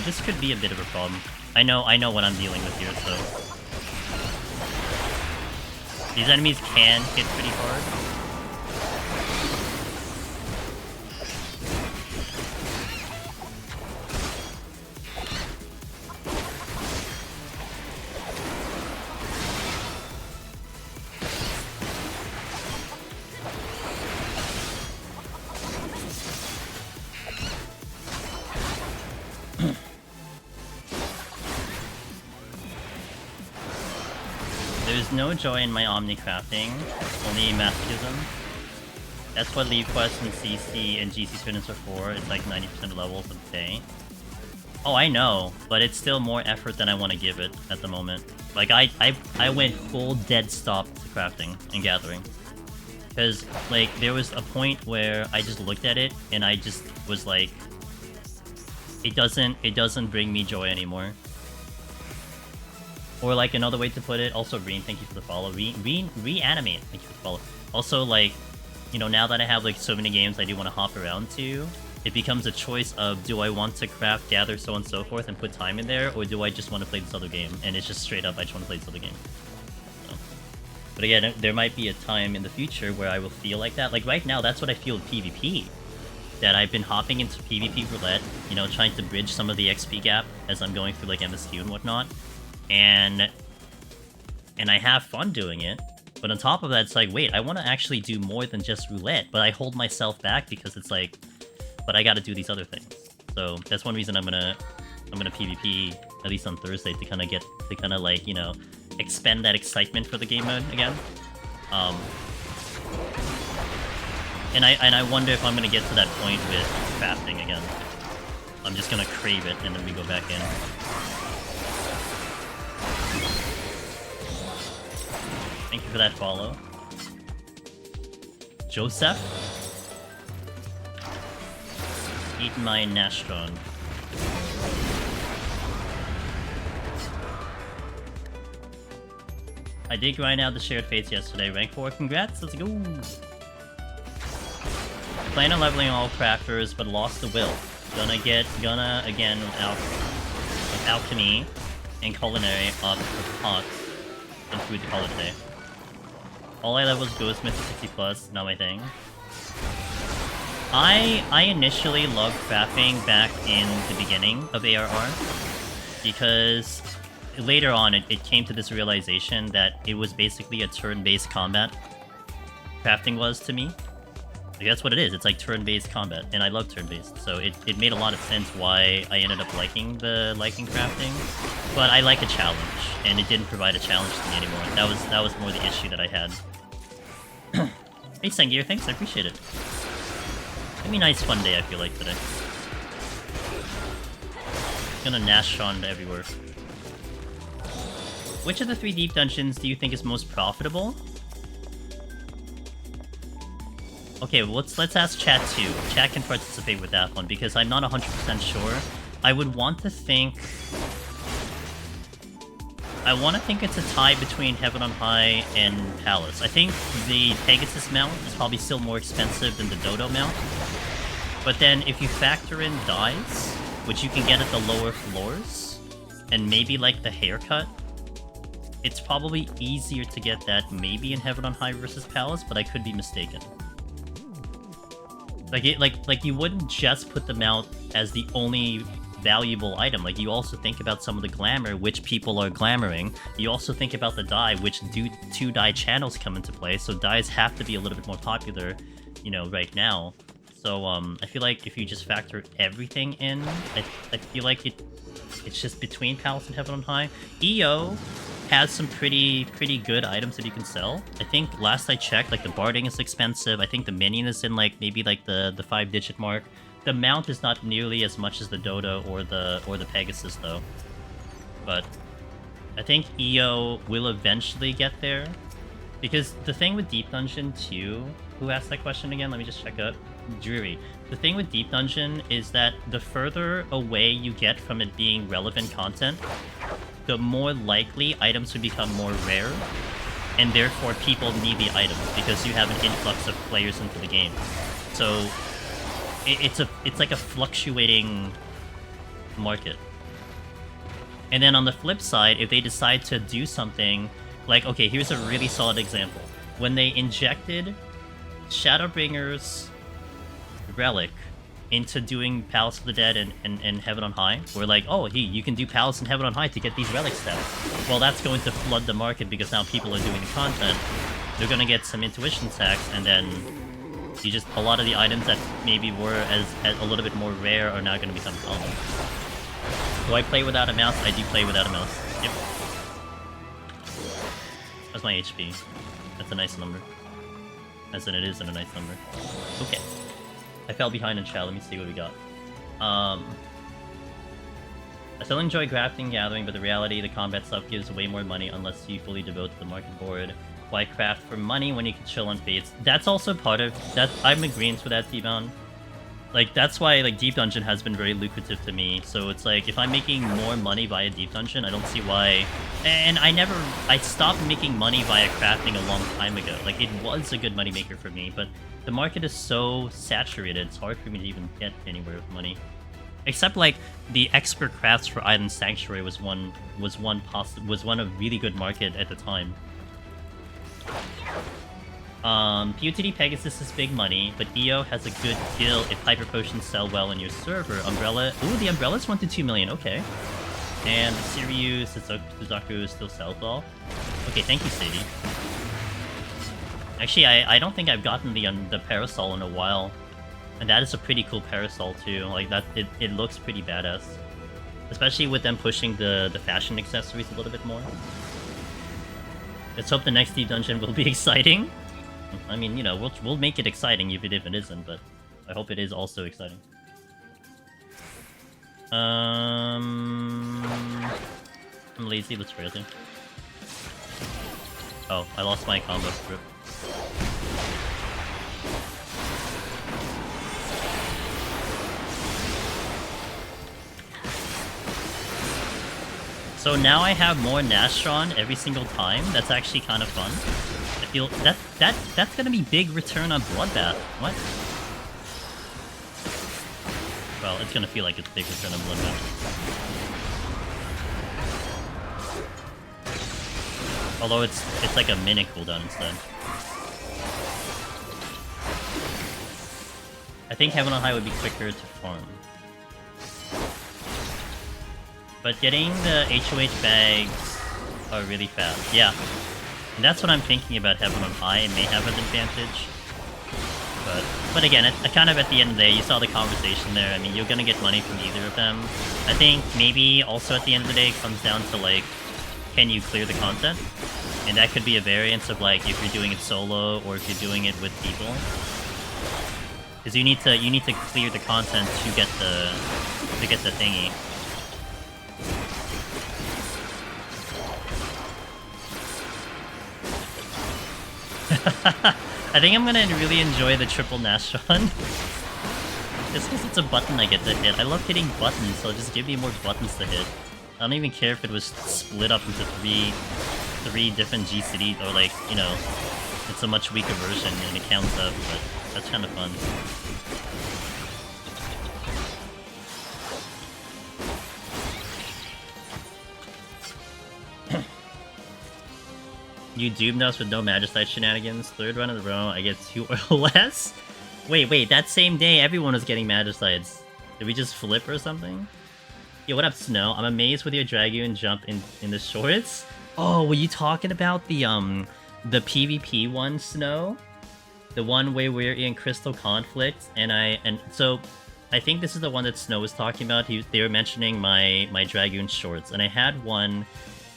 This could be a bit of a problem. I know what I'm dealing with here, so... These enemies can hit pretty hard. There's no joy in my Omni crafting, only masochism. That's what Leave Quest and CC and GC Students are for. It's like 90% levels of the day. Oh, I know, but it's still more effort than I want to give it at the moment. Like, I went full dead stop to crafting and gathering. Because, like, there was a point where I just looked at it and I just was like, it doesn't bring me joy anymore. Or, like, another way to put it, also, Reen, thank you for the follow. Reanimate, thank you for the follow. Also, like, you know, now that I have, like, so many games I do want to hop around to, it becomes a choice of, do I want to craft, gather, so on and so forth, and put time in there, or do I just want to play this other game? And it's just straight up, I just want to play this other game. So. But again, there might be a time in the future where I will feel like that. Like, right now, that's what I feel with PvP. That I've been hopping into PvP roulette, you know, trying to bridge some of the XP gap as I'm going through, like, MSQ and whatnot. And I have fun doing it, but on top of that, it's like, wait, I want to actually do more than just roulette, but I hold myself back because it's like, but I got to do these other things. So that's one reason I'm gonna PvP at least on Thursday to kind of like, you know, expend that excitement for the game mode again. And I wonder if I'm gonna get to that point with crafting again. I'm just gonna crave it and then we go back in. Thank you for that follow. Joseph? Eat my Nastrod. I did grind out the shared fates yesterday. Rank 4, congrats, let's go! Plan on leveling all crafters, but lost the will. Gonna again with alchemy and culinary up with pot and food to call it a day. All I levels goes Smith to 60 plus, not my thing. I initially loved crafting back in the beginning of ARR because later on it came to this realization that it was basically a turn-based combat. Crafting was to me. Like, that's what it is. It's like turn-based combat, and I love turn-based, so it made a lot of sense why I ended up liking crafting. But I like a challenge, and it didn't provide a challenge to me anymore. That was more the issue that I had. Hey Sengir, thanks, I appreciate it. It'll be a nice fun day, I feel like, today. Gonna Nastrod everywhere. Which of the 3 deep dungeons do you think is most profitable? Okay, well, let's ask chat too. Chat can participate with that one, because I'm not 100% sure. I would want to think... I want to think it's a tie between Heaven on High and Palace. I think the Pegasus mount is probably still more expensive than the Dodo mount. But then if you factor in dyes, which you can get at the lower floors, and maybe like the haircut, it's probably easier to get that maybe in Heaven on High versus Palace, but I could be mistaken. Like you wouldn't just put them out as the only valuable item. Like, you also think about some of the glamour, which people are glamoring. You also think about the dye, which 2 dye channels come into play, so dyes have to be a little bit more popular, you know, right now. So, I feel like if you just factor everything in, I feel like it's just between Palace and Heaven on High. EO has some pretty good items that you can sell. I think last I checked, like, the barding is expensive. I think the minion is in, like, maybe like the 5-digit mark. The mount is not nearly as much as the Dodo or the Pegasus though. But I think EO will eventually get there. Because the thing with Deep Dungeon 2, who asked that question again? Let me just check out. Drury. The thing with Deep Dungeon is that the further away you get from it being relevant content, the more likely items will become more rare, and therefore people need the items because you have an influx of players into the game. So it's like a fluctuating market. And then on the flip side, if they decide to do something like, okay, here's a really solid example. When they injected Shadowbringer's relic into doing Palace of the Dead and Heaven on High, we're like, oh, hey, you can do Palace and Heaven on High to get these relic stats. Well, that's going to flood the market because now people are doing the content. They're going to get some intuition tax, and then you just, a lot of the items that maybe were as a little bit more rare are now going to become common. Do I play without a mouse? I do play without a mouse. Yep. That's my HP. That's a nice number. As in, it isn't a nice number. Okay. I fell behind in chat. Let me see what we got. I still enjoy crafting and gathering, but the reality, the combat stuff gives way more money unless you fully devote to the market board. Why craft for money when you can chill on fates? That's also part of that. I'm agreeing with that, T-Bound. Like, that's why, like, Deep Dungeon has been very lucrative to me. So it's like, if I'm making more money via Deep Dungeon, I don't see why. And I stopped making money via crafting a long time ago. Like, it was a good moneymaker for me, but the market is so saturated, it's hard for me to even get anywhere with money. Except, like, the expert crafts for Island Sanctuary was one a really good market at the time. POTD Pegasus is big money, but EO has a good deal if Hyper Potions sell well in your server. Umbrella... Ooh, the Umbrella's 1 to 2 million, okay. And the Sirius, Suzaku still sells well. Okay, thank you, Sadie. Actually, I don't think I've gotten the Parasol in a while. And that is a pretty cool Parasol, too. Like, that, it looks pretty badass. Especially with them pushing the fashion accessories a little bit more. Let's hope the next Deep Dungeon will be exciting. I mean, you know, we'll make it exciting even if it isn't, but I hope it is also exciting. I'm lazy, let's try it. Oh, I lost my combo. Rip. So now I have more Nastrod every single time. That's actually kind of fun. I feel that's gonna be big return on Bloodbath. What? Well, it's gonna feel like it's big return on Bloodbath. Although it's like a minute cooldown instead. I think Heaven on High would be quicker to farm. But getting the HoH bags are really fast. Yeah. And that's what I'm thinking about Heaven on High. It may have an advantage. But again, kind of at the end of the day, you saw the conversation there. I mean, you're gonna get money from either of them. I think maybe also at the end of the day, it comes down to, like, can you clear the content? And that could be a variance of, like, if you're doing it solo or if you're doing it with people. Because you need to clear the content to get the thingy. I think I'm gonna really enjoy the triple Nastrod. Just because it's a button I get to hit. I love hitting buttons, so just give me more buttons to hit. I don't even care if it was split up into three different GCD, or, like, you know, it's a much weaker version and it counts up, but that's kind of fun. You doomed us with no Magicite shenanigans. Third run in a row, I get 2 or less? Wait, that same day everyone was getting Magicites. Did we just flip or something? Yo, what up, Snow? I'm amazed with your Dragoon jump in the shorts. Oh, were you talking about the PvP one, Snow? The one where we're in Crystal Conflict, so I think this is the one that Snow was talking about. They were mentioning my Dragoon shorts, and I had one.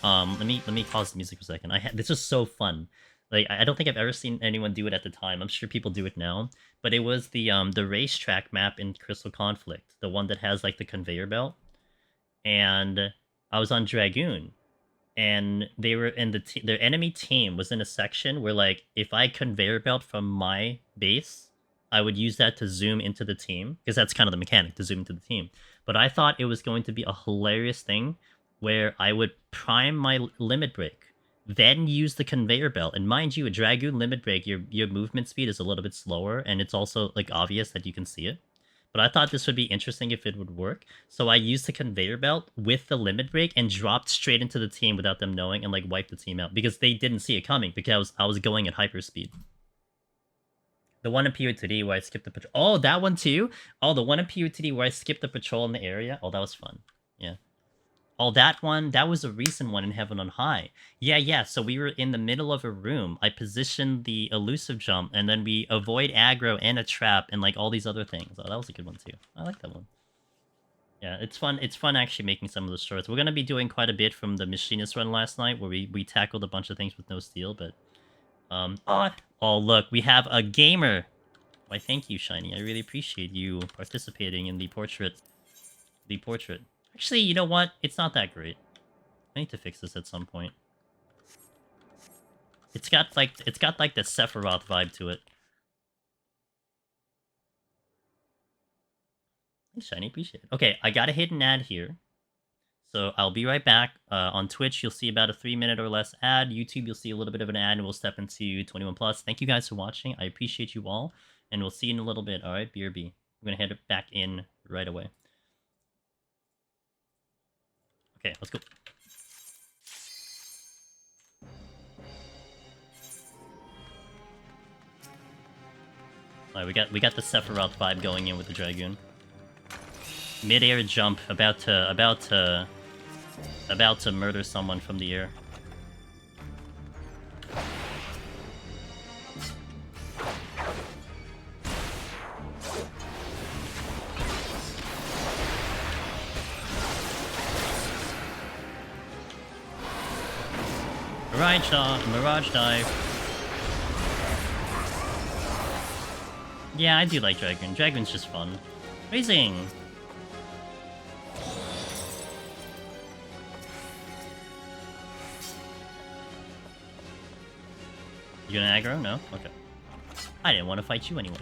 Let me pause the music for a second. This was so fun. Like, I don't think I've ever seen anyone do it at the time. I'm sure people do it now. But it was the racetrack map in Crystal Conflict, the one that has, like, the conveyor belt. And I was on Dragoon, and they were in their enemy team was in a section where, like, if I conveyor belt from my base, I would use that to zoom into the team, because that's kind of the mechanic, to zoom into the team. But I thought it was going to be a hilarious thing where I would prime my limit break, then use the conveyor belt. And mind you, a Dragoon limit break, your movement speed is a little bit slower, and it's also, like, obvious that you can see it. But I thought this would be interesting if it would work. So I used the conveyor belt with the limit break and dropped straight into the team without them knowing, and, like, wiped the team out. Because they didn't see it coming, because I was going at hyperspeed. The one in POTD where I skipped the patrol. Oh, that one too? Oh, the one in POTD where I skipped the patrol in the area? Oh, that was fun. Yeah. Oh, that one? That was a recent one in Heaven on High. Yeah, so we were in the middle of a room. I positioned the elusive jump, and then we avoid aggro and a trap and, like, all these other things. Oh, that was a good one too. I like that one. Yeah, it's fun. It's fun actually making some of the shorts. We're going to be doing quite a bit from the Machinist run last night, where we tackled a bunch of things with no steel, but... Oh, look, we have a gamer! Why, thank you, Shiny. I really appreciate you participating in the portrait. Actually, you know what? It's not that great. I need to fix this at some point. It's got like the Sephiroth vibe to it. Thanks, Shiny. Appreciate it. Okay, I got a hidden ad here. So I'll be right back. On Twitch, you'll see about a 3-minute or less ad. YouTube, you'll see a little bit of an ad, and we'll step into 21+. Thank you guys for watching. I appreciate you all, and we'll see you in a little bit. All right, BRB. We're going to head back in right away. Okay, let's go. Alright, we got the Sephiroth vibe going in with the Dragoon. Mid-air jump, about to murder someone from the air. Mirage dive. Yeah, I do like Dragoon. Dragoon's just fun. Amazing! You gonna aggro? No? Okay. I didn't want to fight you anyway.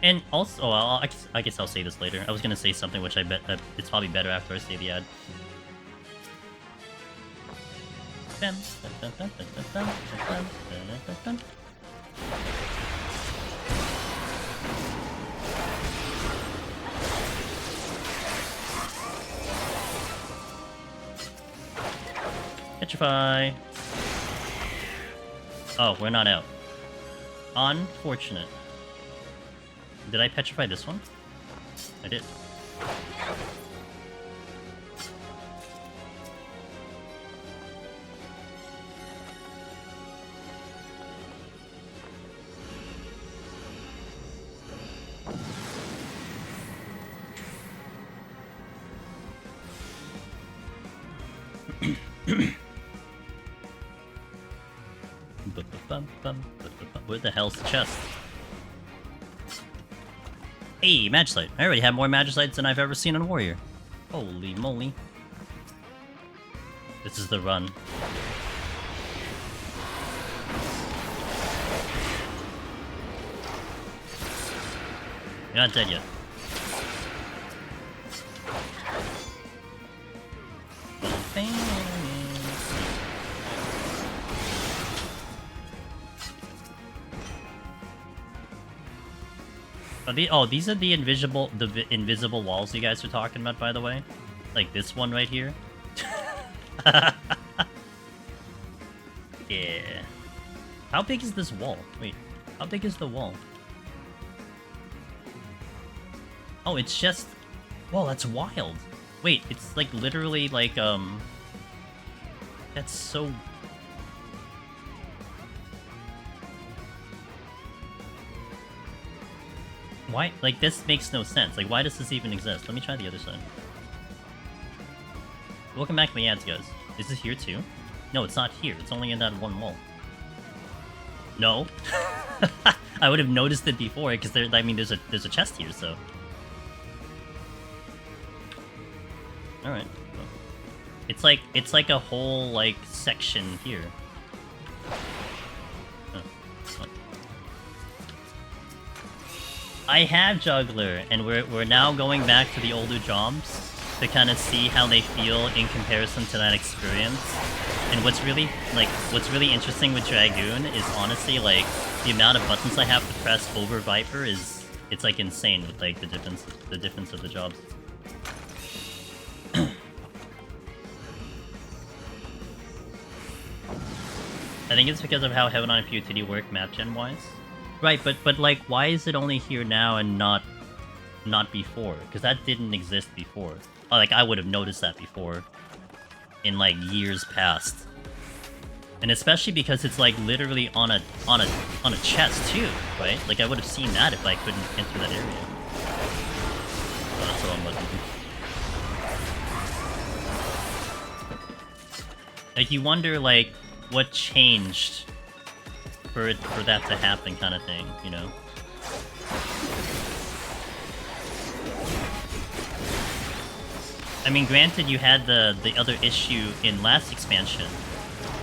And also, I guess I'll say this later. I was gonna say something which I bet it's probably better after I say the ad. Petrify. Oh, we're not out. Unfortunate. Did I petrify this one? I did. Where the hell's the chest? Hey, Magicite. I already have more Magicites than I've ever seen on a warrior. Holy moly. This is the run. You're not dead yet. These are the invisible walls you guys were talking about, by the way. Like this one right here. Yeah. How big is this wall? Wait, how big is the wall? Oh, it's just... Whoa, that's wild. Wait, it's like literally like, that's so... Why? Like, this makes no sense. Like, why does this even exist? Let me try the other side. Welcome back to the ads, guys. Is this here too? No, it's not here. It's only in that one wall. No. I would have noticed it before, because there's a chest here, so... Alright. Well, it's like a whole, like, section here. I have Juggler, and we're now going back to the older jobs to kind of see how they feel in comparison to that experience. And what's really interesting with Dragoon is honestly like the amount of buttons I have to press over Viper it's like insane with like the difference of the jobs. I think it's because of how Heaven on PUTD work map gen wise. Right, but like, why is it only here now and not before? Because that didn't exist before. Oh, like, I would have noticed that before, in like years past. And especially because it's like literally on a chest too, right? Like, I would have seen that if I couldn't enter that area. Oh, that's what I'm looking for. Like, you wonder like what changed for that to happen, kind of thing, you know? I mean, granted, you had the other issue in last expansion,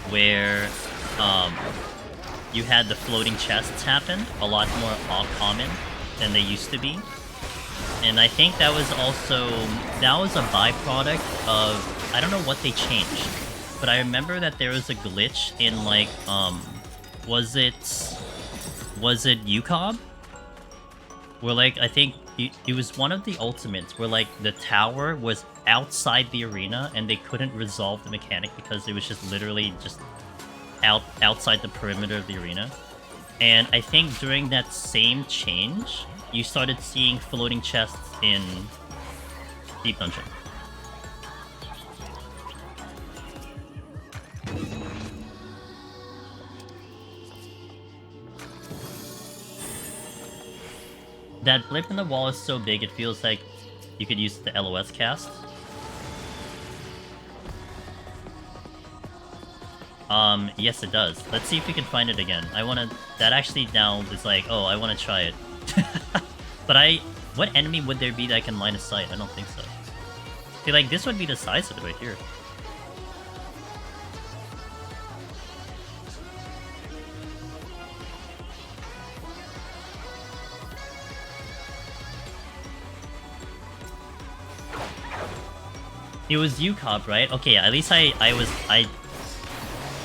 where you had the floating chests happen a lot more common than they used to be, and I think that was a byproduct of, I don't know what they changed, but I remember that there was a glitch in like was it UCOB? Where like, I think it was one of the ultimates where like the tower was outside the arena and they couldn't resolve the mechanic because it was just literally just outside the perimeter of the arena. And I think during that same change, you started seeing floating chests in Deep Dungeon. That blip in the wall is so big, it feels like you could use the LOS cast. Yes it does. Let's see if we can find it again. That actually now is like, oh, I wanna try it. But what enemy would there be that can line of sight? I don't think so. See, like, this would be the size of it right here. It was you, Cobb, right? Okay, at least I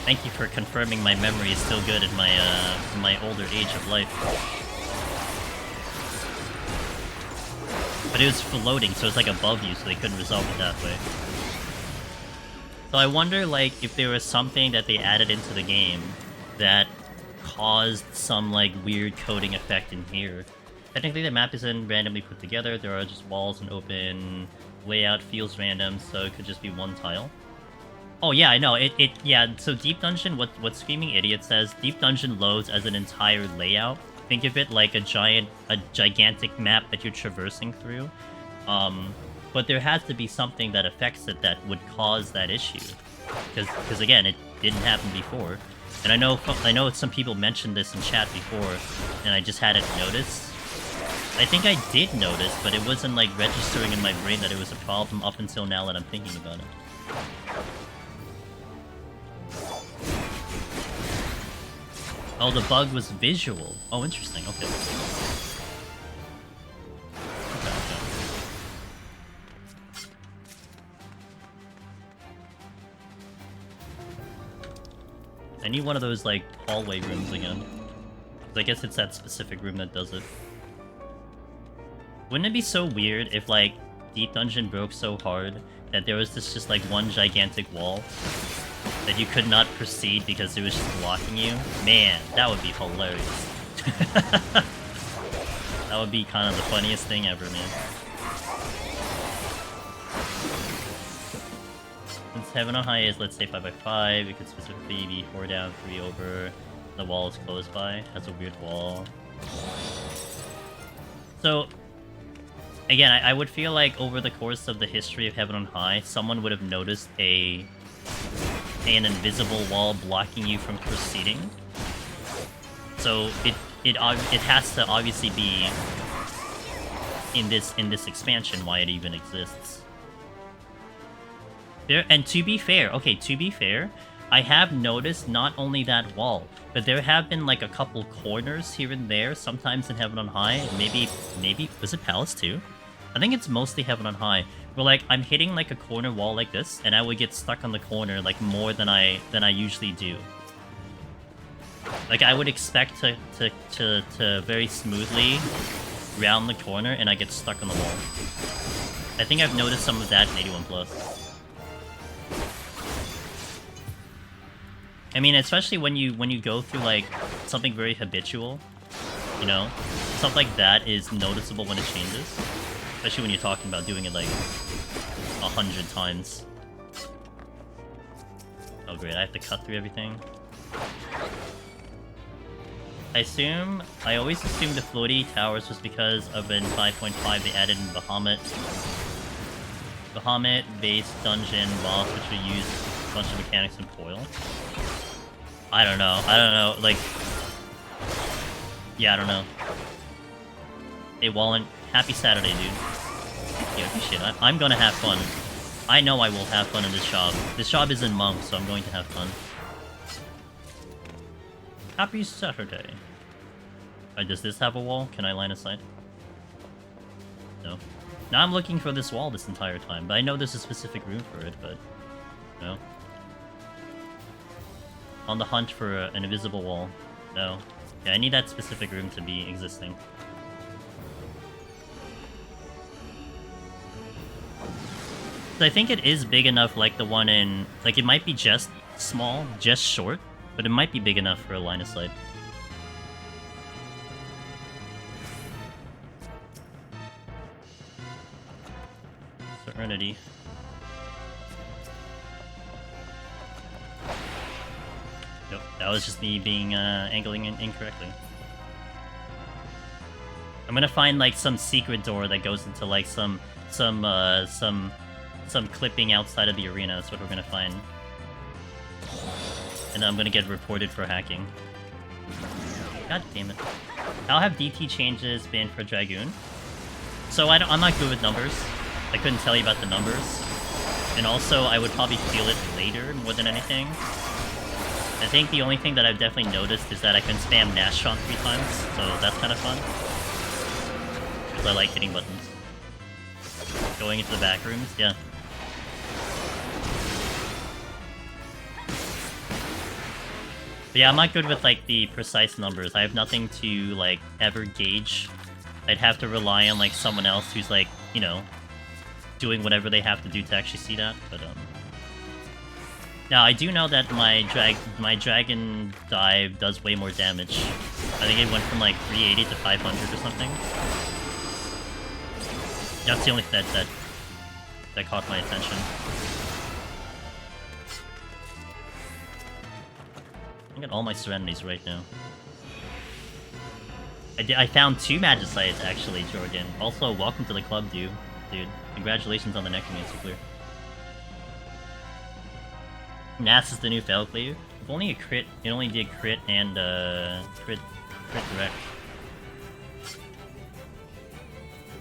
thank you for confirming my memory is still good in my older age of life. But it was floating, so it's like above you, so they couldn't resolve it that way. So I wonder, like, if there was something that they added into the game that caused some, like, weird coding effect in here. Technically, the map isn't randomly put together. There are just walls and open. Layout feels random, so it could just be one tile. Oh, yeah, I know. Yeah, so Deep Dungeon, what Screaming Idiot says, Deep Dungeon loads as an entire layout. Think of it like a gigantic map that you're traversing through. But there has to be something that affects it that would cause that issue. Because again, it didn't happen before. And I know some people mentioned this in chat before, and I just hadn't noticed. I think I did notice, but it wasn't like registering in my brain that it was a problem up until now that I'm thinking about it. Oh, the bug was visual. Oh, interesting. Okay. Okay. I need one of those, like, hallway rooms again. I guess it's that specific room that does it. Wouldn't it be so weird if, like, Deep Dungeon broke so hard that there was this just, like, one gigantic wall that you could not proceed because it was just blocking you? Man, that would be hilarious. That would be kind of the funniest thing ever, man. Since Heaven on High is, let's say, 5x5, it could specifically be 4 down, 3 over. The wall is close by. Has a weird wall. So, again, I would feel like over the course of the history of Heaven on High, someone would have noticed an invisible wall blocking you from proceeding. So it has to obviously be in this expansion why it even exists. And to be fair, I have noticed not only that wall, but there have been like a couple corners here and there, sometimes in Heaven on High, maybe was it Palace too? I think it's mostly Heaven on High, where like I'm hitting like a corner wall like this, and I would get stuck on the corner like more than I usually do. Like I would expect to very smoothly round the corner, and I get stuck on the wall. I think I've noticed some of that in 81+. I mean, especially when you go through like something very habitual, you know, stuff like that is noticeable when it changes. Especially when you're talking about doing it like 100 times. Oh great, I have to cut through everything. I always assumed the floaty towers was because of in 5.5 they added in Bahamut-based dungeon boss, which would use a bunch of mechanics and foil. I don't know, like... Yeah, I don't know. Hey, Wallen, happy Saturday, dude. Yeah, shit, I'm gonna have fun. I know I will have fun in this job. This job is in Monk, so I'm going to have fun. Happy Saturday. Does this have a wall? Can I line of sight? No. Now I'm looking for this wall this entire time, but I know there's a specific room for it, but... No. On the hunt for an invisible wall. No. Yeah, I need that specific room to be existing. So I think it is big enough like the one in... Like, it might be just small, just short, but it might be big enough for a line of sight. Serenity. Nope, that was just me being angling incorrectly. I'm gonna find like some secret door that goes into like some clipping outside of the arena. That's what we're gonna find. And I'm gonna get reported for hacking. God damn it. How have DT changes been for Dragoon? So I'm not good with numbers. I couldn't tell you about the numbers. And also, I would probably feel it later more than anything. I think the only thing that I've definitely noticed is that I can spam Nastrod 3 times, so that's kind of fun. Because I like hitting buttons. Going into the back rooms, yeah. But yeah, I'm not good with like the precise numbers. I have nothing to like ever gauge. I'd have to rely on like someone else who's like, you know, doing whatever they have to do to actually see that. But now I do know that my dragon dive does way more damage. I think it went from like 380 to 500 or something. That's the only that caught my attention. I got all my serenities right now. I found 2 Magicites actually, Jordan. Also, welcome to the club, dude. Congratulations on the Necromancer clear. Nas is the new fail clear. If only a crit, it only did crit and crit direct.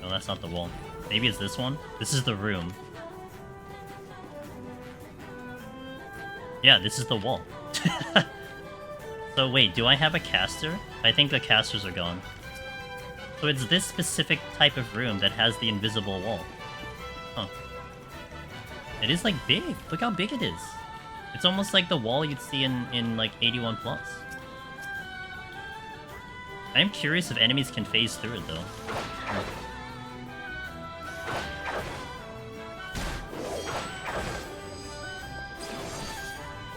No, that's not the wall. Maybe it's this one? This is the room. Yeah, this is the wall. So wait, do I have a caster? I think the casters are gone. So it's this specific type of room that has the invisible wall. Huh. It is like big. Look how big it is. It's almost like the wall you'd see in like 81 plus. I am curious if enemies can phase through it though.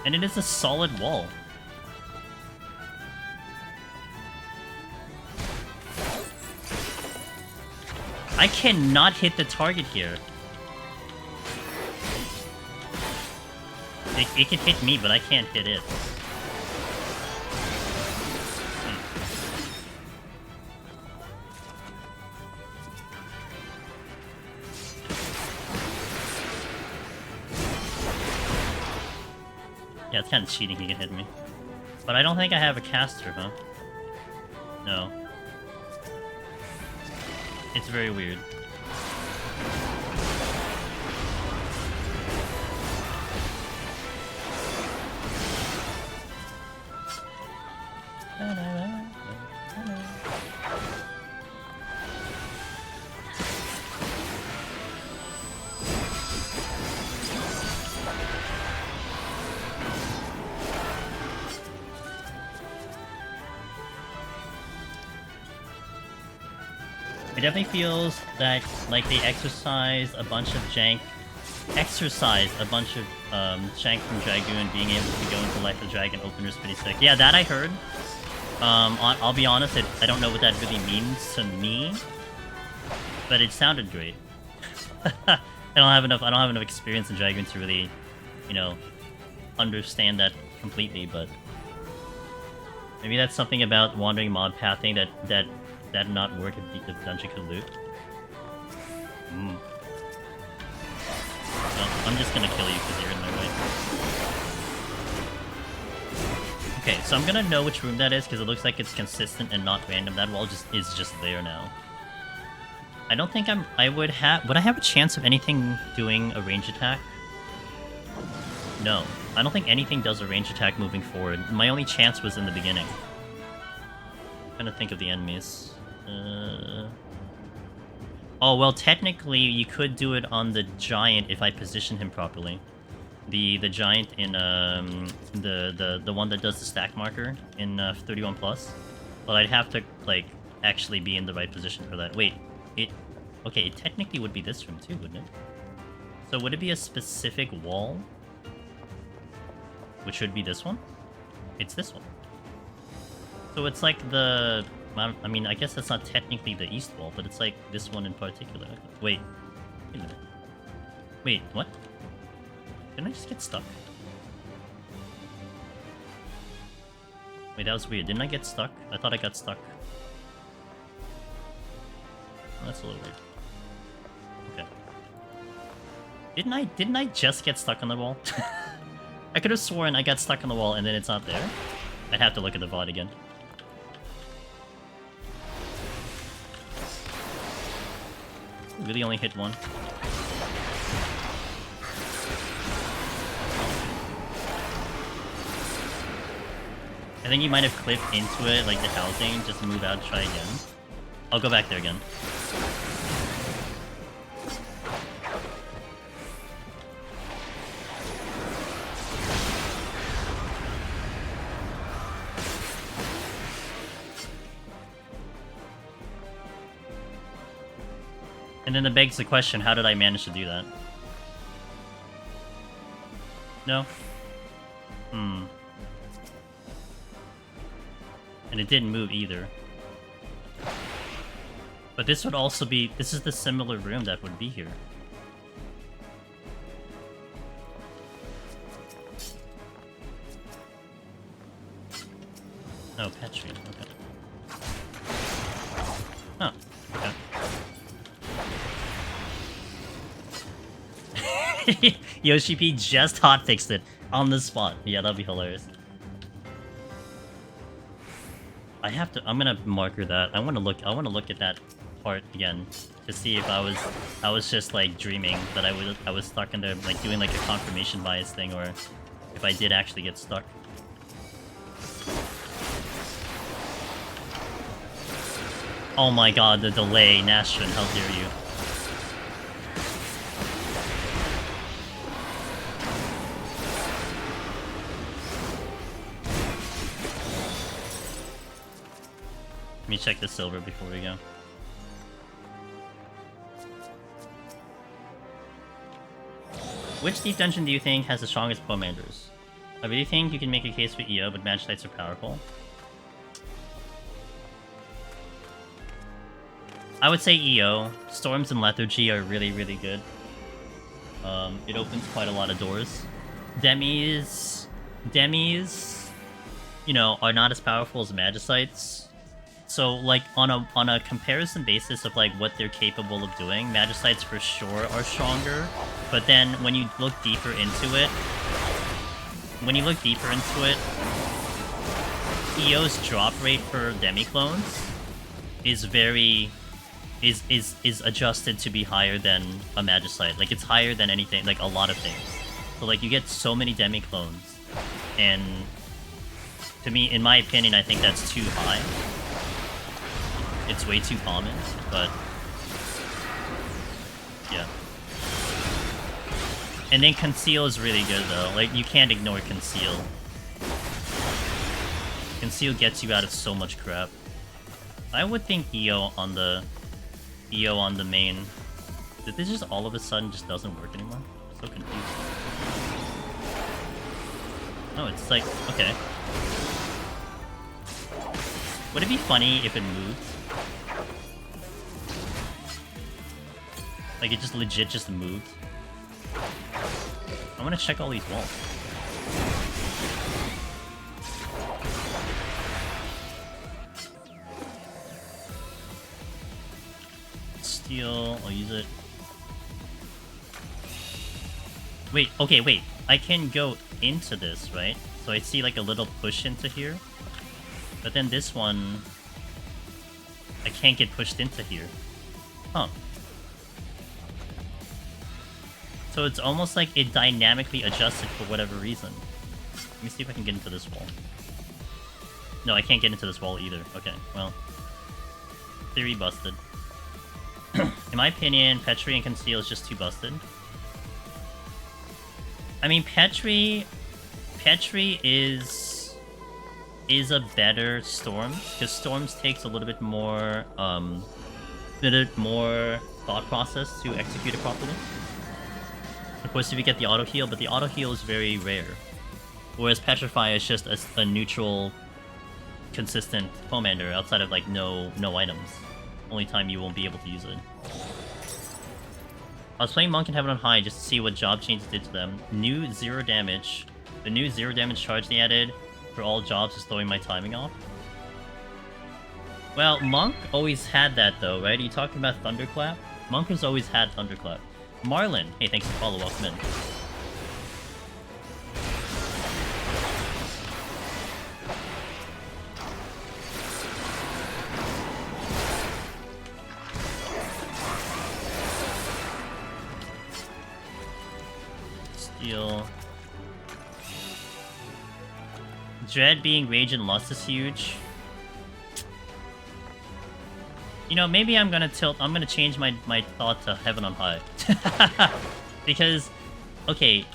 And it is a solid wall. I cannot hit the target here. It can hit me, but I can't hit it. Yeah, it's kind of cheating he can hit me. But I don't think I have a caster, huh? No. It's very weird. It definitely feels that like they exercise a bunch of jank from Dragoon being able to go into Life of Dragon openers pretty sick. Yeah, that I heard. I'll be honest, I don't know what that really means to me, but it sounded great. I don't have enough experience in Dragoon to really, you know, understand that completely, but maybe that's something about wandering mob pathing that not work if the dungeon could loot. No, I'm just gonna kill you because you're in my way. Okay, so I'm gonna know which room that is because it looks like it's consistent and not random. That wall is just there now. I don't think would I have a chance of anything doing a range attack? No. I don't think anything does a range attack moving forward. My only chance was in the beginning. I'm trying to think of the enemies. Oh, well, technically, you could do it on the giant if I position him properly. The giant in the one that does the stack marker in 31 plus. But I'd have to like actually be in the right position for that. Wait, it technically would be this room too, wouldn't it? So would it be a specific wall? Which would be this one? It's this one. So it's like the... I mean, I guess that's not technically the east wall, but it's like this one in particular. Wait. Wait a minute. Wait, what? Didn't I just get stuck? Wait, that was weird. Didn't I get stuck? I thought I got stuck. Oh, that's a little weird. Okay. Didn't I just get stuck on the wall? I could have sworn I got stuck on the wall and then it's not there. I'd have to look at the VOD again. Really only hit one. I think you might have clipped into it, like the housing, just move out and try again. I'll go back there again. And then it begs the question, how did I manage to do that? No? Hmm. And it didn't move either. But this would also be... This is the similar room that would be here. Oh, Petri. Okay. Huh. Okay. Yoshi P just hotfixed it on the spot. Yeah, that'd be hilarious. I'm gonna marker that. I wanna look at that part again to see if I was just like dreaming that I was stuck in there, like doing like a confirmation bias thing, or if I did actually get stuck. Oh my god, the delay, Nastrod, how dare you. Let me check the silver before we go. Which deep dungeon do you think has the strongest commanders? I really think you can make a case for EO, but Magites are powerful. I would say EO. Storms and Lethargy are really, really good. It opens quite a lot of doors. Demis, you know, are not as powerful as Magicites. So, like, on a comparison basis of, like, what they're capable of doing, Magicites for sure are stronger. But then, when you look deeper into it... EO's drop rate for demi-clones is very... is adjusted to be higher than a Magicite. Like, it's higher than anything, like, a lot of things. So, like, you get so many demi-clones. And... to me, in my opinion, I think that's too high. It's way too common, but... yeah. And then Conceal is really good, though. Like, you can't ignore Conceal. Conceal gets you out of so much crap. I would think EO on the main... Did this just all of a sudden just doesn't work anymore? I'm so confused. Oh, it's like... okay. Would it be funny if it moved? Like, it just legit just moved. I want to check all these walls. Steel, I'll use it. Wait, okay, wait. I can go into this, right? So I see like a little push into here. But then this one... I can't get pushed into here. Huh. So it's almost like it dynamically adjusted for whatever reason. Let me see if I can get into this wall. No, I can't get into this wall either. Okay, well. Theory busted. In my opinion, Petri and Conceal is just too busted. I mean, Petri is a better Storm, because Storms takes a little bit more thought process to execute it properly. Of course, if you get the auto heal, but the auto heal is very rare. Whereas Petrify is just a neutral, consistent commander outside of like no items. Only time you won't be able to use it. I was playing Monk in Heaven on High just to see what job changes did to them. New 0 damage. The new 0 damage charge they added for all jobs is throwing my timing off. Well, Monk always had that though, right? Are you talking about Thunderclap? Monk has always had Thunderclap. Marlin, hey, thanks for the follow, welcome in. Steel. Dread being Rage and Lust is huge. You know, maybe I'm gonna change my thought to Heaven on High. Because, okay,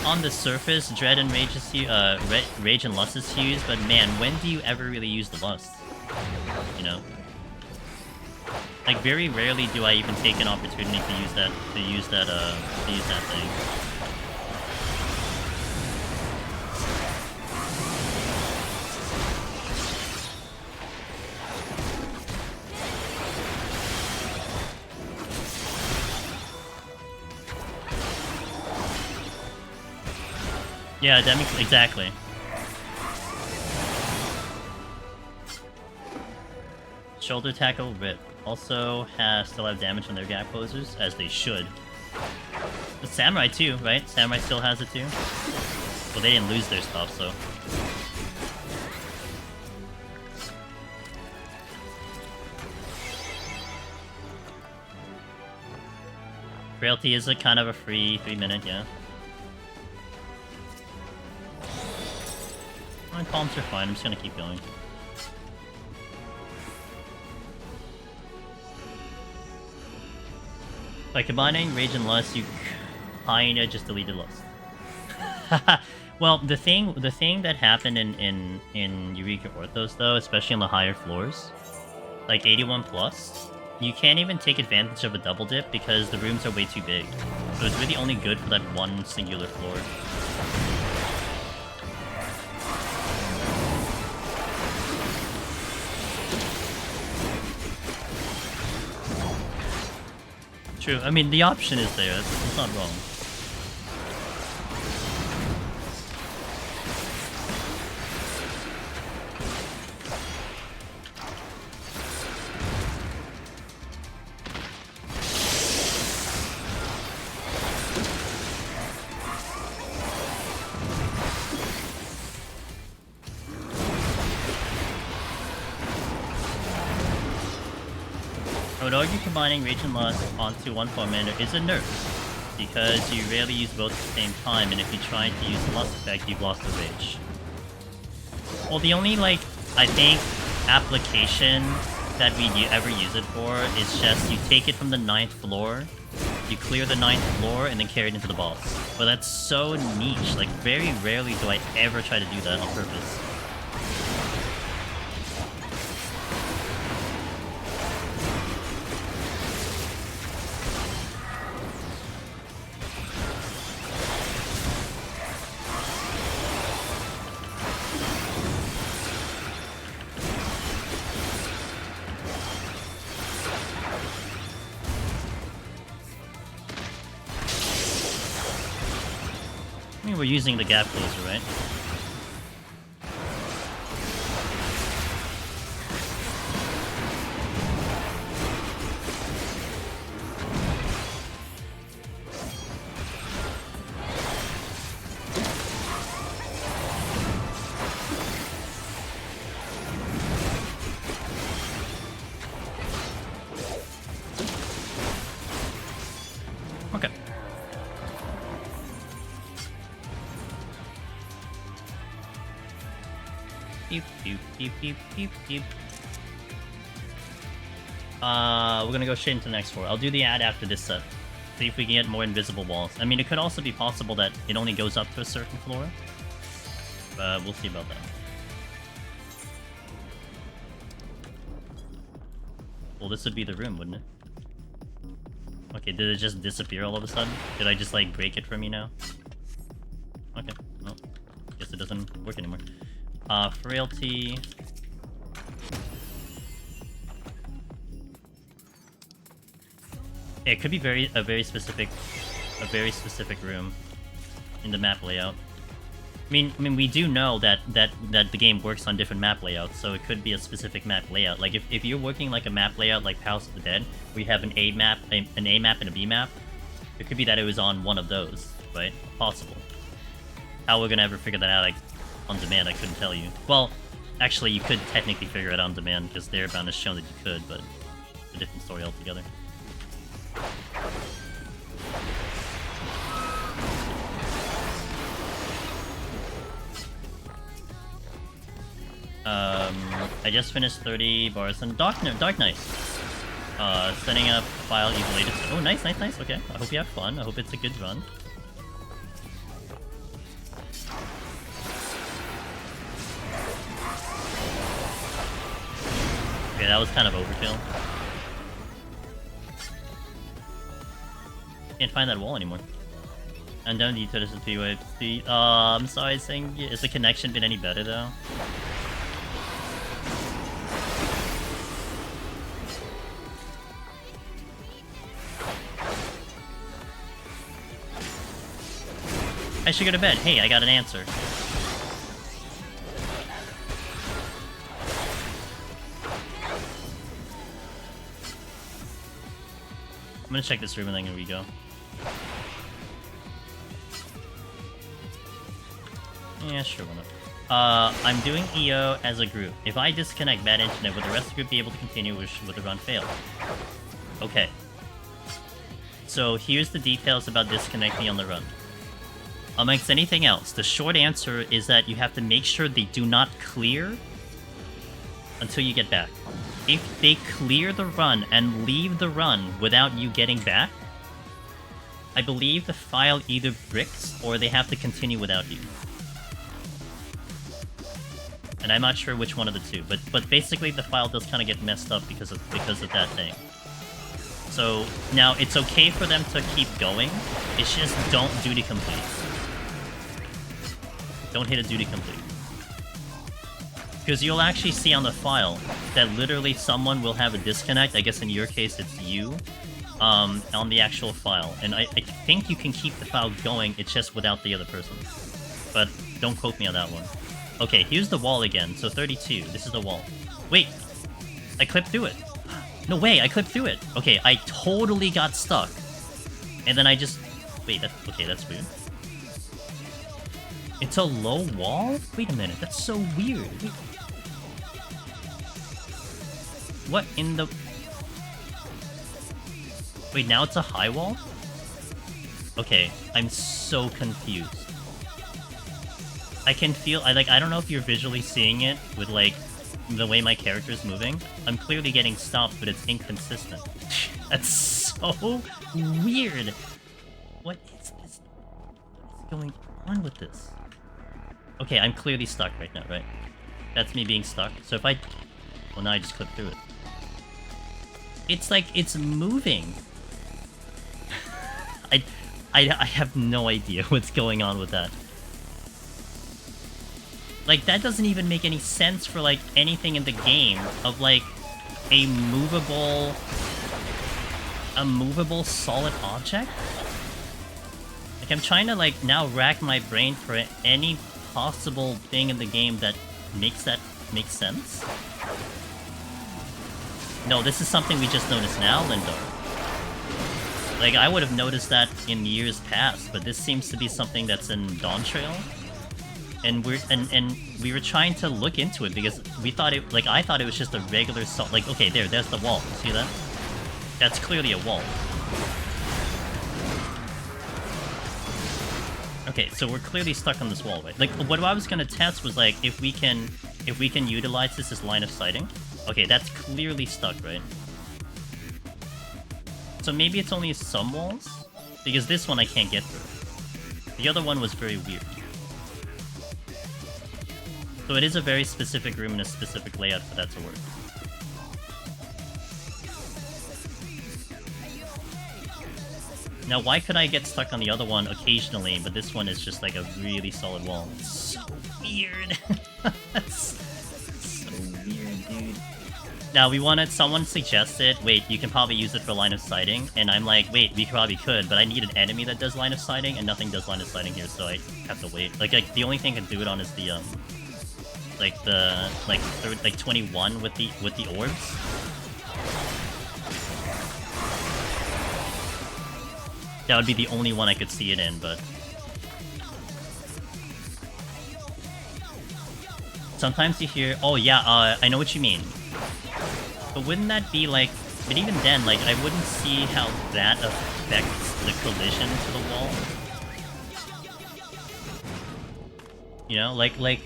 on the surface, Dread and Rage is Rage and Lust is huge, but man, when do you ever really use the Lust? You know? Like, very rarely do I even take an opportunity to use that thing. Yeah, that makes exactly. Shoulder tackle rip. Also still have damage on their gap closers, as they should. The samurai too, right? Samurai still has it too. Well, they didn't lose their stuff, so. Frailty is a kind of a free 3-minute, yeah. My palms are fine. I'm just gonna keep going. By combining Rage and Lust, you kinda just deleted Lust. Well, the thing that happened in Eureka Orthos, though, especially on the higher floors, like 81 plus, you can't even take advantage of a double dip because the rooms are way too big. So it's really only good for that one singular floor. True. I mean, the option is there. It's not wrong. I would argue combining Rage and Lust onto one commander is a nerf, because you rarely use both at the same time, and if you try to use the Lust effect, you've lost the Rage. Well, the only, like, I think, application that we ever use it for is just you take it from the 9th floor, you clear the 9th floor, and then carry it into the boss. But that's so niche, like, very rarely do I ever try to do that on purpose. I mean, we're using the gap closer, right? Okay. Beep, beep, beep, beep, beep, beep. We're gonna go straight into the next floor. I'll do the ad after this set. See if we can get more invisible walls. I mean, it could also be possible that it only goes up to a certain floor. But we'll see about that. Well, this would be the room, wouldn't it? Okay, did it just disappear all of a sudden? Did I just, like, break it from you now? Okay, well, guess it doesn't work anymore. Frailty. Yeah, it could be a very specific room in the map layout. I mean, we do know that the game works on different map layouts, so it could be a specific map layout. Like if you're working like a map layout like House of the Dead, where you have an A map and a B map, it could be that it was on one of those, right? Possible. How we're gonna ever figure that out, like, on demand, I couldn't tell you. Well, actually, you could technically figure it out on demand, because Darebound has shown that you could, but it's a different story altogether. I just finished 30 bars on Dark Knight. Setting up file evelated. Oh, nice. Okay, I hope you have fun. I hope it's a good run. Okay, that was kind of overkill. Can't find that wall anymore. And down the to 3 way. I'm sorry, saying, is the connection been any better though? I should go to bed. Hey, I got an answer. I'm gonna check this room and then we go. Yeah, sure, why not? I'm doing EO as a group. If I disconnect bad internet, will the rest of the group be able to continue with the run fail? Okay. So here's the details about disconnecting on the run. Amongst anything else, the short answer is that you have to make sure they do not clear until you get back. If they clear the run and leave the run without you getting back, I believe the file either bricks or they have to continue without you. And I'm not sure which one of the two, but basically the file does kind of get messed up because of that thing. So now it's okay for them to keep going. It's just don't duty complete. Don't hit a duty complete. Because you'll actually see on the file that literally someone will have a disconnect. I guess in your case it's you. On the actual file. And I think you can keep the file going, it's just without the other person. But don't quote me on that one. Okay, here's the wall again. So 32. This is the wall. Wait! I clipped through it. No way, I clipped through it. Okay, I totally got stuck. And then I just... Wait, that's weird. It's a low wall? Wait a minute, that's so weird. Wait. What in the... Wait, now it's a high wall? Okay, I'm so confused. I can feel... I don't know if you're visually seeing it with, like, the way my character is moving. I'm clearly getting stopped, but it's inconsistent. That's so weird. What is going on with this? Okay, I'm clearly stuck right now, right? That's me being stuck. So if I... Well, now I just clipped through it. It's like, it's moving. I have no idea what's going on with that. Like, that doesn't even make any sense for, like, anything in the game of, like, a movable solid object? Like, I'm trying to, like, now rack my brain for any possible thing in the game that makes sense. No, this is something we just noticed now, Lindo. Like, I would have noticed that in years past, but this seems to be something that's in Dawntrail. And we were trying to look into it because we thought it, like, I thought it was just a regular like, okay, there's the wall. See that? That's clearly a wall. Okay, so we're clearly stuck on this wall, right? Like, what I was gonna test was, like, if we can utilize this as line of sighting. Okay, that's clearly stuck, right? So maybe it's only some walls? Because this one I can't get through. The other one was very weird. So it is a very specific room and a specific layout for that to work. Now, why could I get stuck on the other one occasionally, but this one is just like a really solid wall? It's so weird. That's so weird, dude. Now, someone suggested, wait, you can probably use it for line of sighting, and I'm like, wait, we probably could, but I need an enemy that does line of sighting, and nothing does line of sighting here, so I have to wait. Like the only thing I can do it on is the, like 21 with the orbs. That would be the only one I could see it in, but... Sometimes you hear, oh yeah, I know what you mean. But wouldn't that be like... But even then, like, I wouldn't see how that affects the collision to the wall. You know, like...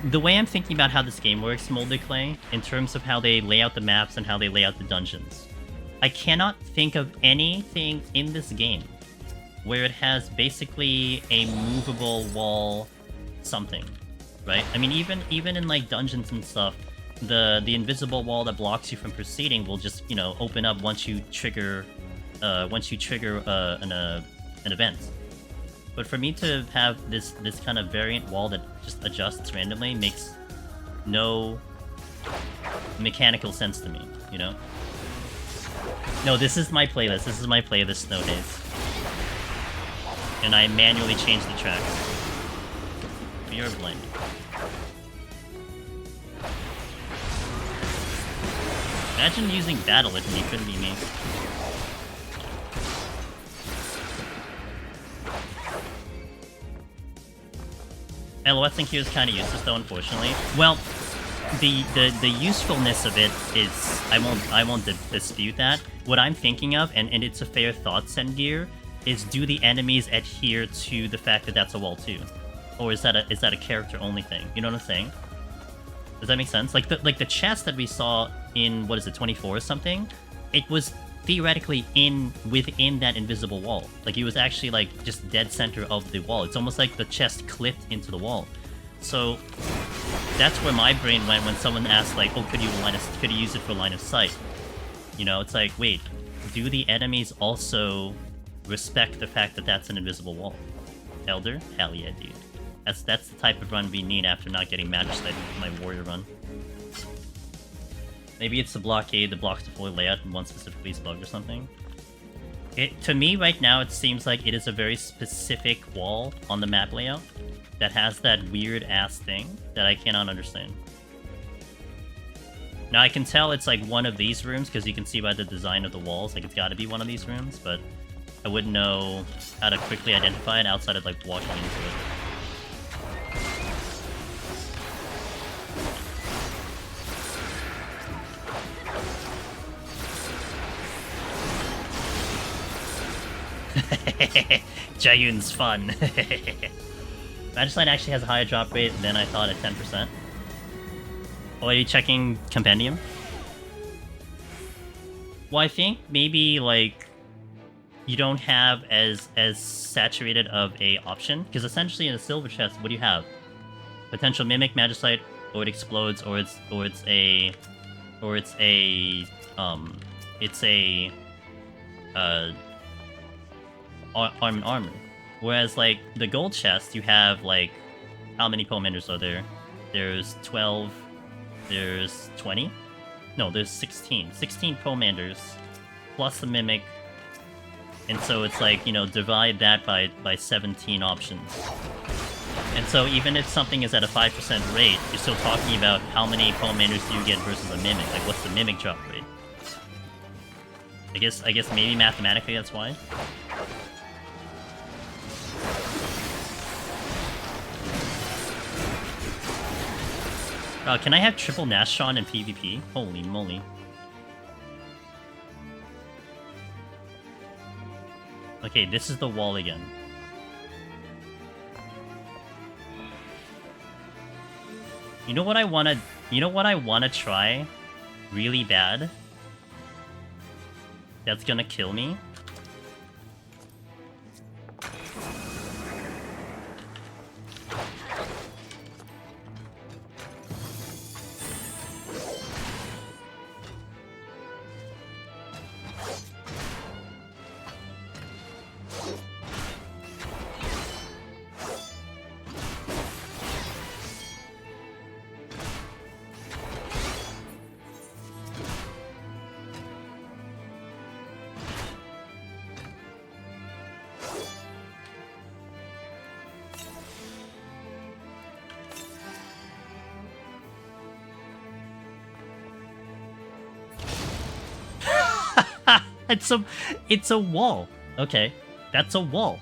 The way I'm thinking about how this game works, Molded Clay, in terms of how they lay out the maps and how they lay out the dungeons, I cannot think of anything in this game where it has basically a movable wall something, right? I mean, even in like dungeons and stuff, the invisible wall that blocks you from proceeding will just, you know, open up once you trigger an event. But for me to have this kind of variant wall that just adjusts randomly makes no mechanical sense to me, you know? No, this is my playlist. This is my playlist, Snow Days. And I manually change the tracks. You're blind. Imagine using Battle It and you couldn't be me. LOSing here is kind of useless though, unfortunately. Well, the usefulness of it is I won't dispute that. What I'm thinking of, and it's a fair thought, Sengear, is do the enemies adhere to the fact that that's a wall too, or is that a character only thing? You know what I'm saying? Does that make sense? Like the chest that we saw in, what is it, 24 or something? It was theoretically within that invisible wall. Like it was actually like just dead center of the wall. It's almost like the chest clipped into the wall. So that's where my brain went when someone asked like, oh, could you use it for line of sight? You know, it's like, wait, do the enemies also respect the fact that that's an invisible wall? Elder? Hell yeah, dude. That's the type of run we need after not getting Magistrate with my warrior run. Maybe it's the blockade that blocks the full layout and one specifically is bugged or something. To me right now, it seems like it is a very specific wall on the map layout that has that weird ass thing that I cannot understand. Now I can tell it's like one of these rooms because you can see by the design of the walls, like it's got to be one of these rooms, but I wouldn't know how to quickly identify it outside of like walking into it. Dragoon's fun. Magistrate actually has a higher drop rate than I thought at 10%. Oh, are you checking Compendium? Well, I think maybe, like, you don't have as saturated of a option, because essentially in a silver chest, what do you have? Potential Mimic, Magistrate, or it explodes, or it's armor. Whereas, like, the gold chest, you have, like, how many Poemanders are there? There's 12, there's 20? No, there's 16. 16 Poemanders, plus the Mimic, and so it's like, you know, divide that by 17 options. And so even if something is at a 5% rate, you're still talking about how many Poemanders do you get versus a Mimic. Like, what's the Mimic drop rate? I guess maybe mathematically that's why. Can I have triple Nastrod in PvP? Holy moly. Okay, this is the wall again. You know what I wanna try really bad? That's gonna kill me? It's a wall. Okay, that's a wall.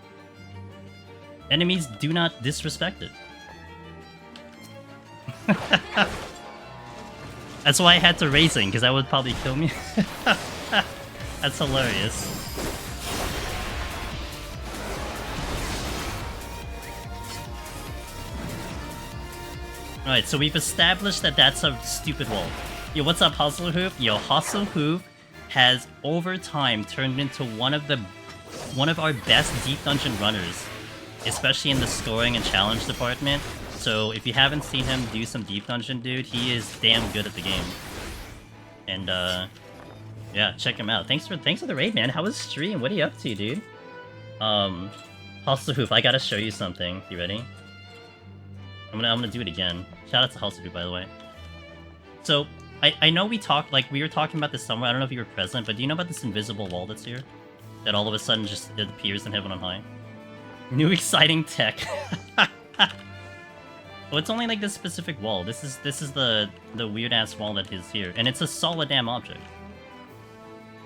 Enemies do not disrespect it. That's why I had to racing, because that would probably kill me. That's hilarious. Alright, so we've established that that's a stupid wall. Yo, what's up, Hustle Hoop? Yo, Hustle Hoop has over time turned into one of our best deep dungeon runners, especially in the scoring and challenge department. So if you haven't seen him do some Deep Dungeon, dude, he is damn good at the game. And yeah, check him out. Thanks for the raid, man. How was stream? What are you up to, dude? Hoof, I gotta show you something. You ready? I'm gonna do it again. Shout out to Hoof, by the way. So I know we were talking about this somewhere. I don't know if you were present, but do you know about this invisible wall that's here? That all of a sudden just it appears in Heaven on High. New exciting tech. Well, it's only like this specific wall. This is the weird ass wall that is here, and it's a solid damn object.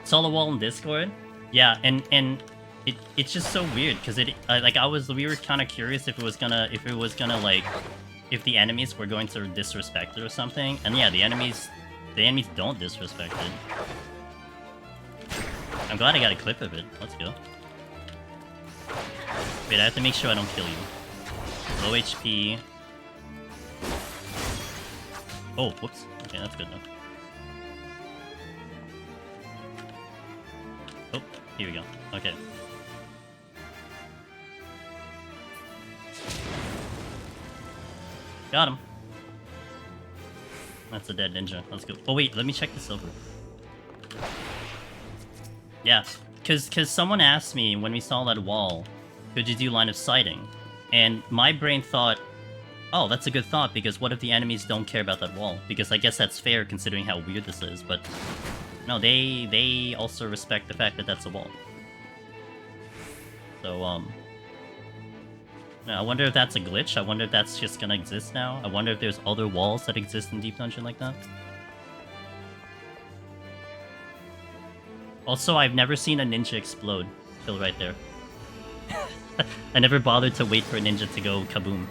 Solid wall in Discord. Yeah, and it's just so weird because we were kind of curious if the enemies were going to disrespect it or something, and yeah, the enemies don't disrespect it. I'm glad I got a clip of it. Let's go. Wait, I have to make sure I don't kill you. Low HP. Oh, whoops. Okay, that's good though. Oh, here we go. Okay. Got him. That's a dead ninja. Let's go. Oh wait, let me check the silver. Yeah, cause someone asked me when we saw that wall, could you do line of sighting? And my brain thought, oh, that's a good thought, because what if the enemies don't care about that wall? Because I guess that's fair considering how weird this is, but no, they also respect the fact that that's a wall. So, I wonder if that's a glitch. I wonder if that's just gonna exist now. I wonder if there's other walls that exist in Deep Dungeon like that. Also, I've never seen a ninja explode. Still right there. I never bothered to wait for a ninja to go kaboom.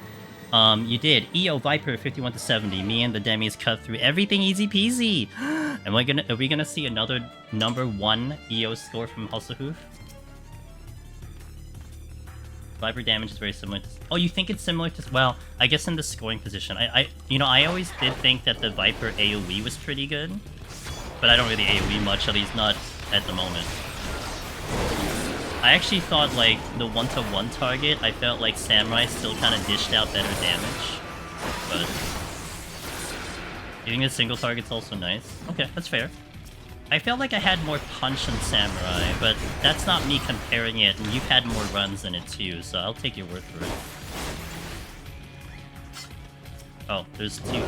You did. EO Viper 51 to 70. Me and the Demis cut through everything easy peasy. Are we gonna see another #1 EO score from Hoof? Viper damage is very similar to... Oh, you think it's similar to... Well, I guess in the scoring position. I always did think that the Viper AoE was pretty good. But I don't really AoE much, at least not at the moment. I actually thought, like, the 1-to-1 target, I felt like Samurai still kind of dished out better damage. But... Getting a single target's also nice. Okay, that's fair. I felt like I had more punch than Samurai, but that's not me comparing it, and you've had more runs in it too, so I'll take your word for it. Oh, there's two.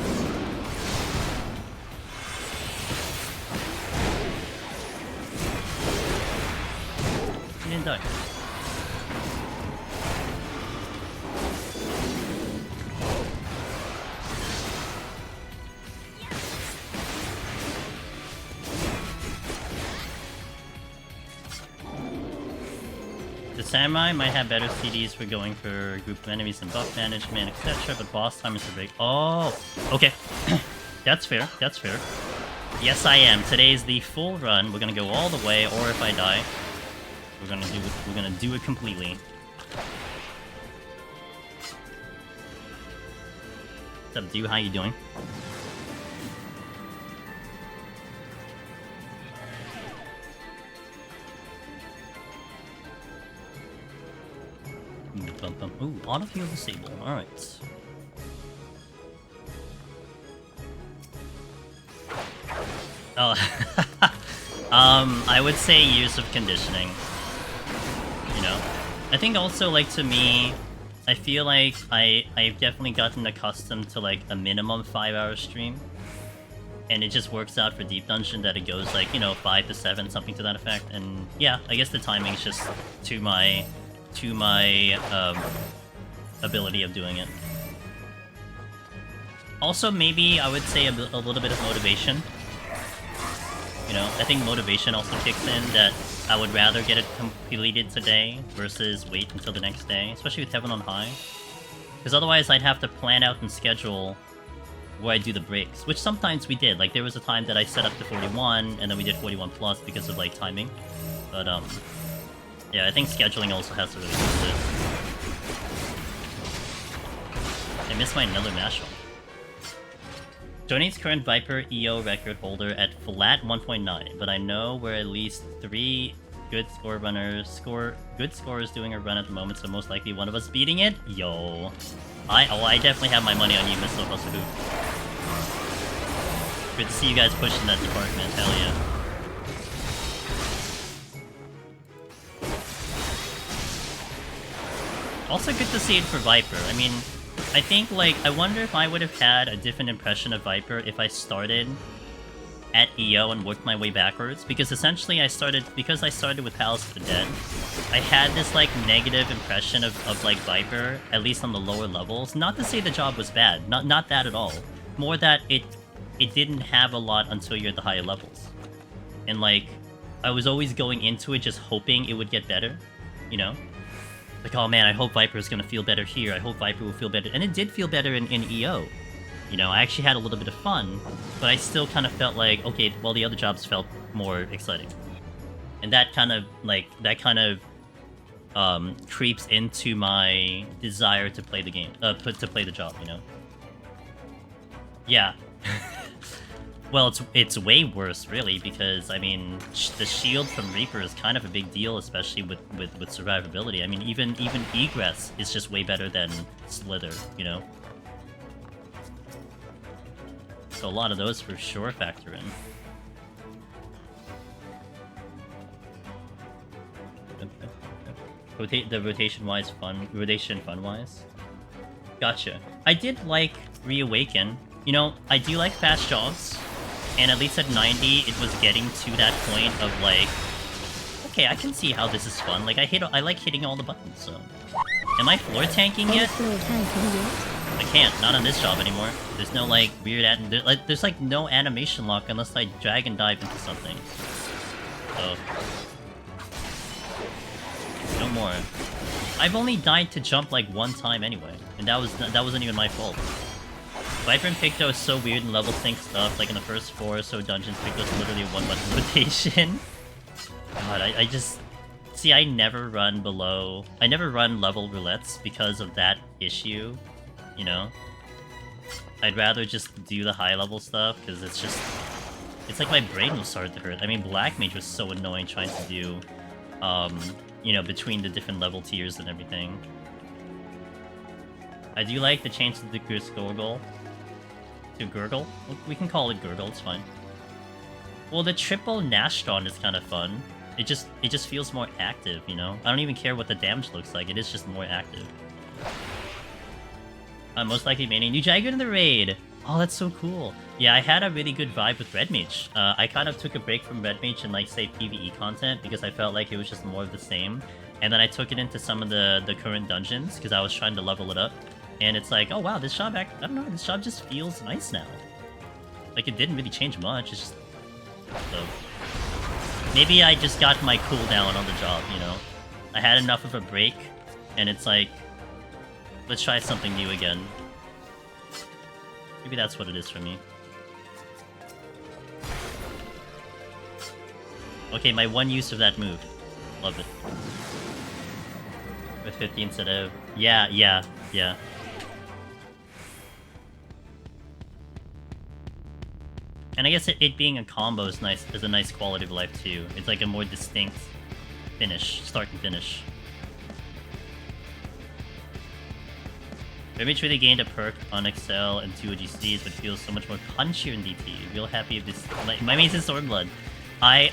He didn't die. The Samurai might have better CDs for going for a group of enemies and buff management, etc., but boss time is a big... Oh! Okay. That's fair, that's fair. Yes, I am. Today's the full run. We're gonna go all the way, or if I die, we're gonna do it completely. What's up, dude? How you doing? Ooh, auto heal disabled. Alright. Oh, I would say years of conditioning. You know? I think also, like, to me, I feel like I've definitely gotten accustomed to, like, a minimum 5-hour stream. And it just works out for Deep Dungeon that it goes, like, you know, 5 to 7, something to that effect. And, yeah, I guess the timing's just to my ability of doing it. Also, maybe I would say a little bit of motivation. You know, I think motivation also kicks in, that I would rather get it completed today versus wait until the next day, especially with Heaven on High. Because otherwise I'd have to plan out and schedule where I do the breaks, which sometimes we did. Like, there was a time that I set up to 41, and then we did 41 plus because of, like, timing. But, yeah, I think scheduling also has to really do with it. I missed my another mashup. Johnny's current Viper EO record holder at flat 1.9, but I know we're at least 3 good scorers doing a run at the moment, so most likely one of us beating it. Yo. I definitely have my money on you, Mr. Hosubu. Good to see you guys pushing that department, hell yeah. Also good to see it for Viper. I mean, I think, like, I wonder if I would have had a different impression of Viper if I started at EO and worked my way backwards, because essentially because I started with Palace of the Dead, I had this, like, negative impression of like, Viper, at least on the lower levels. Not to say the job was bad, not that at all. More that it didn't have a lot until you're at the higher levels. And, like, I was always going into it just hoping it would get better, you know? Like, oh man, I hope Viper is gonna feel better here, I hope Viper will feel better. And it did feel better in EO. You know, I actually had a little bit of fun, but I still kind of felt like, okay, well, the other jobs felt more exciting. And that kind of, creeps into my desire to play the game, to play the job, you know? Yeah. Well, it's way worse, really, because, I mean, the shield from Reaper is kind of a big deal, especially with survivability. I mean, even Egress is just way better than Slither, you know? So a lot of those for sure factor in. The rotation-wise fun-wise? Gotcha. I did like Reawaken. You know, I do like fast jobs, and at least at 90, it was getting to that point of like, okay, I can see how this is fun. Like, I like hitting all the buttons, so... Am I floor tanking yet? I can't, not on this job anymore. There's no, like, weird there's like no animation lock unless I drag and dive into something. So... no more. I've only died to jump like one time anyway, and that wasn't even my fault. Viper and Picto is so weird in level sync stuff, like in the first 4 or so dungeons, Picto's literally a one-button rotation. God, I just... See, I never run level roulettes because of that issue, you know? I'd rather just do the high-level stuff, because it's just... It's like my brain will start to hurt. I mean, Black Mage was so annoying trying to do, you know, between the different level tiers and everything. I do like the change to the Gurgle. To Gurgle? We can call it Gurgle, it's fine. Well, the triple Nastrod is kind of fun. It just feels more active, you know? I don't even care what the damage looks like, it is just more active. Most likely maining new Dragoon in the raid! Oh, that's so cool. Yeah, I had a really good vibe with Red Mage. I kind of took a break from Red Mage and, like, say, PvE content, because I felt like it was just more of the same. And then I took it into some of the current dungeons, because I was trying to level it up. And it's like, oh wow, this job I don't know, this job just feels nice now. Like, it didn't really change much, it's just... So... Maybe I just got my cooldown on the job, you know? I had enough of a break, and it's like... Let's try something new again. Maybe that's what it is for me. Okay, my one use of that move. Love it. With 50 instead of... Yeah. And I guess it being a combo is nice, is a nice quality of life too. It's like a more distinct finish, start and finish. Red Mage really gained a perk on Excel and 2 OGCs, but feels so much more punchier in DT. Real happy if this... Like, my main's in Stormblood. I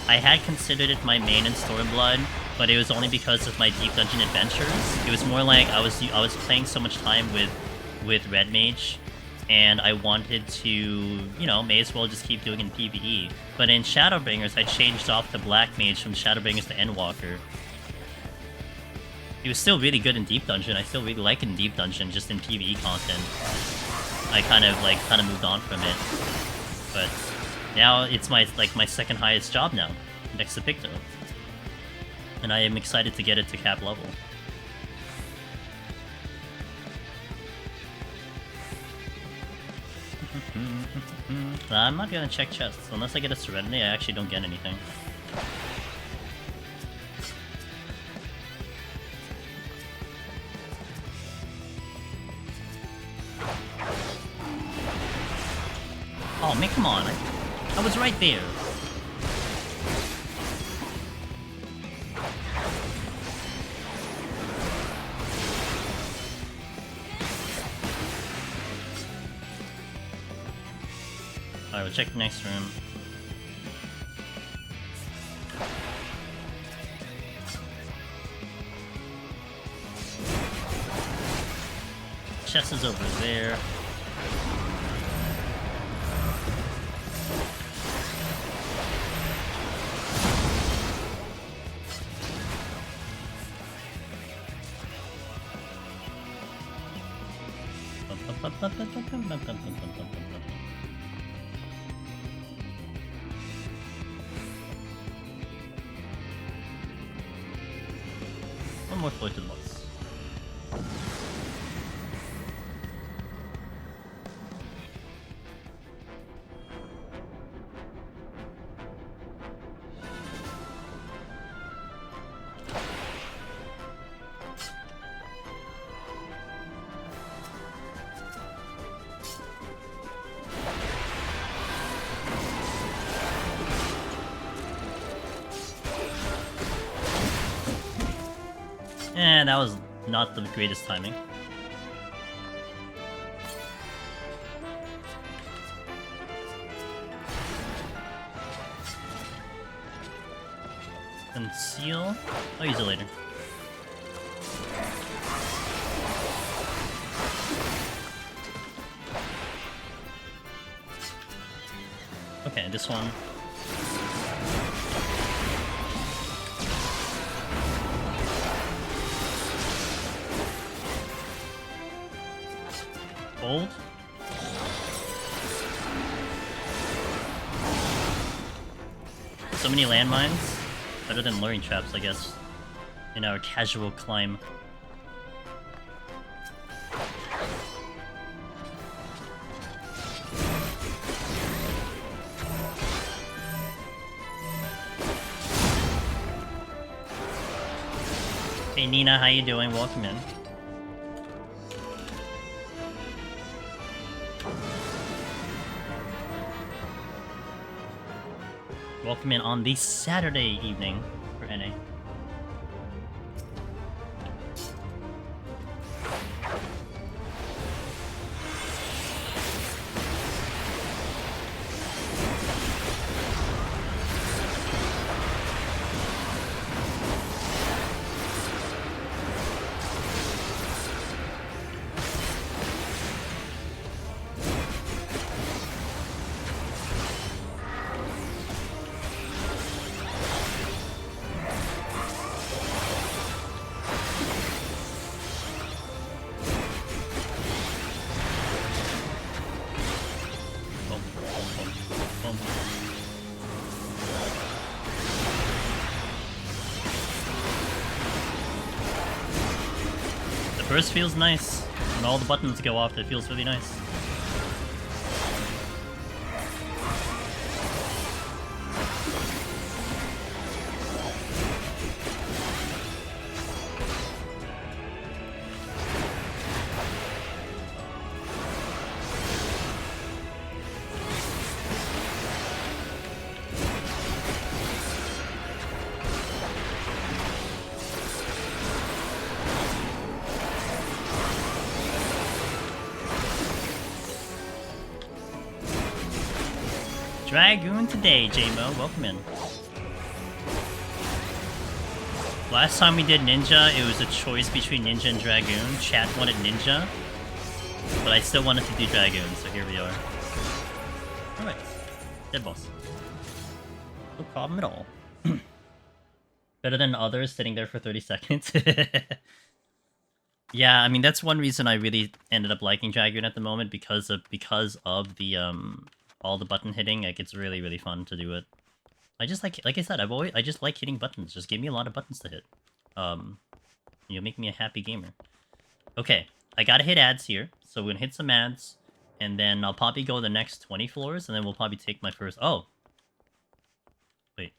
had considered it my main in Stormblood, but it was only because of my Deep Dungeon adventures. It was more like I was playing so much time with Red Mage, and I wanted to, you know, may as well just keep doing it in PvE. But in Shadowbringers, I changed off to Black Mage from Shadowbringers to Endwalker. It was still really good in Deep Dungeon. I still really like it in Deep Dungeon, just in PvE content. I kind of moved on from it. But now it's my second highest job now, next to Picto. And I am excited to get it to cap level. I'm not gonna check chests. Unless I get a Serenity, I actually don't get anything. Oh man, come on. I was right there. check the next room. Chest is over there. One more floor to the boss. And that was not the greatest timing. Conceal? I'll use it later. Okay, this one. Hold. So many landmines. Better than luring traps, I guess. In our casual climb. Hey Nina, how you doing? Welcome in. Welcome in on the Saturday evening for NA. Burst feels nice. When all the buttons go off, it feels really nice. Dragoon today, JMO. Welcome in. Last time we did Ninja, it was a choice between Ninja and Dragoon. Chat wanted Ninja, but I still wanted to do Dragoon, so here we are. Alright. Dead boss. No problem at all. Better than others sitting there for 30 seconds. Yeah, I mean, that's one reason I really ended up liking Dragoon at the moment, because of the, all the button hitting. Like, it's really, really fun to do it. I just like I said, I just like hitting buttons. Just give me a lot of buttons to hit. You'll make me a happy gamer. Okay, I gotta hit ads here. So we're gonna hit some ads, and then I'll probably go the next 20 floors, and then we'll probably take my first... Oh! Wait.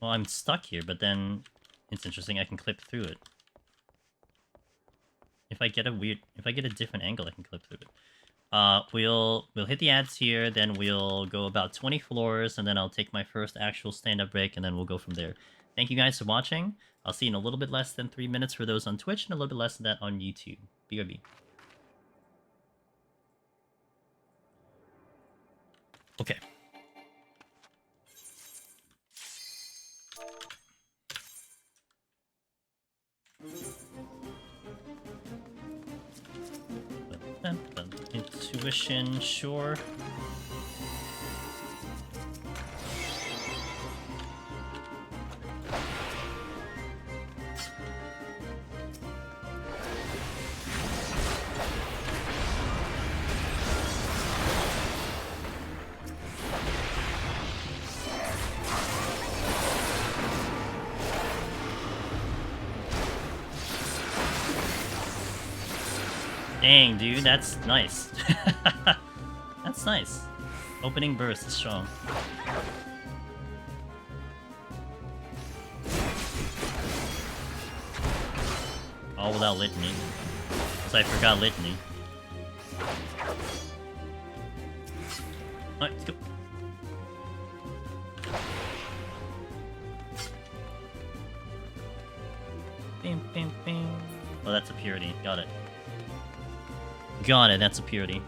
Well, I'm stuck here, but then it's interesting, I can clip through it. If I get a different angle, I can clip through it. We'll hit the ads here, then we'll go about 20 floors, and then I'll take my first actual stand-up break, and then we'll go from there. Thank you guys for watching. I'll see you in a little bit less than 3 minutes for those on Twitch, and a little bit less than that on YouTube. BRB. Okay. Intuition, sure. Dang, dude, that's nice. That's nice. Opening burst is strong. All without litany. Because I forgot litany. Alright, let's go. Bing, bing, bing. Oh, that's a purity. Got it. Got it, that's a purity.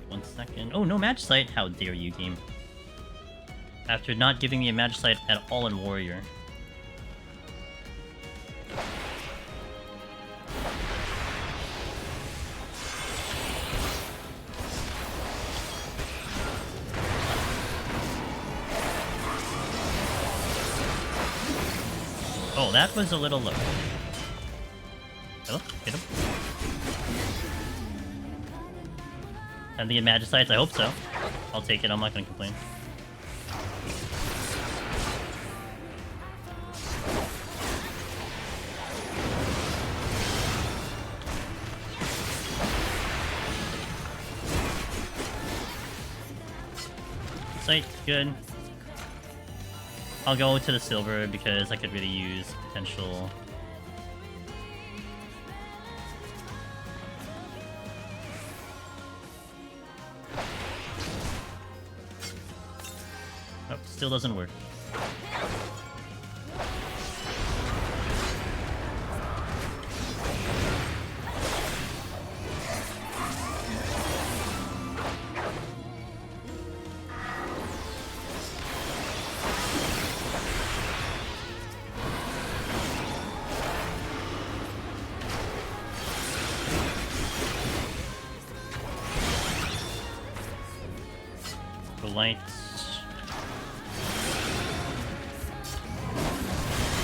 One second. Oh, no Magicite? How dare you, game. After not giving me a Magicite at all in Warrior. Oh, that was a little low. Hello? Hit him. And the Magicites? I hope so. I'll take it, I'm not gonna complain. Sight, good. I'll go to the silver because I could really use potential. Oh, still doesn't work. Lights.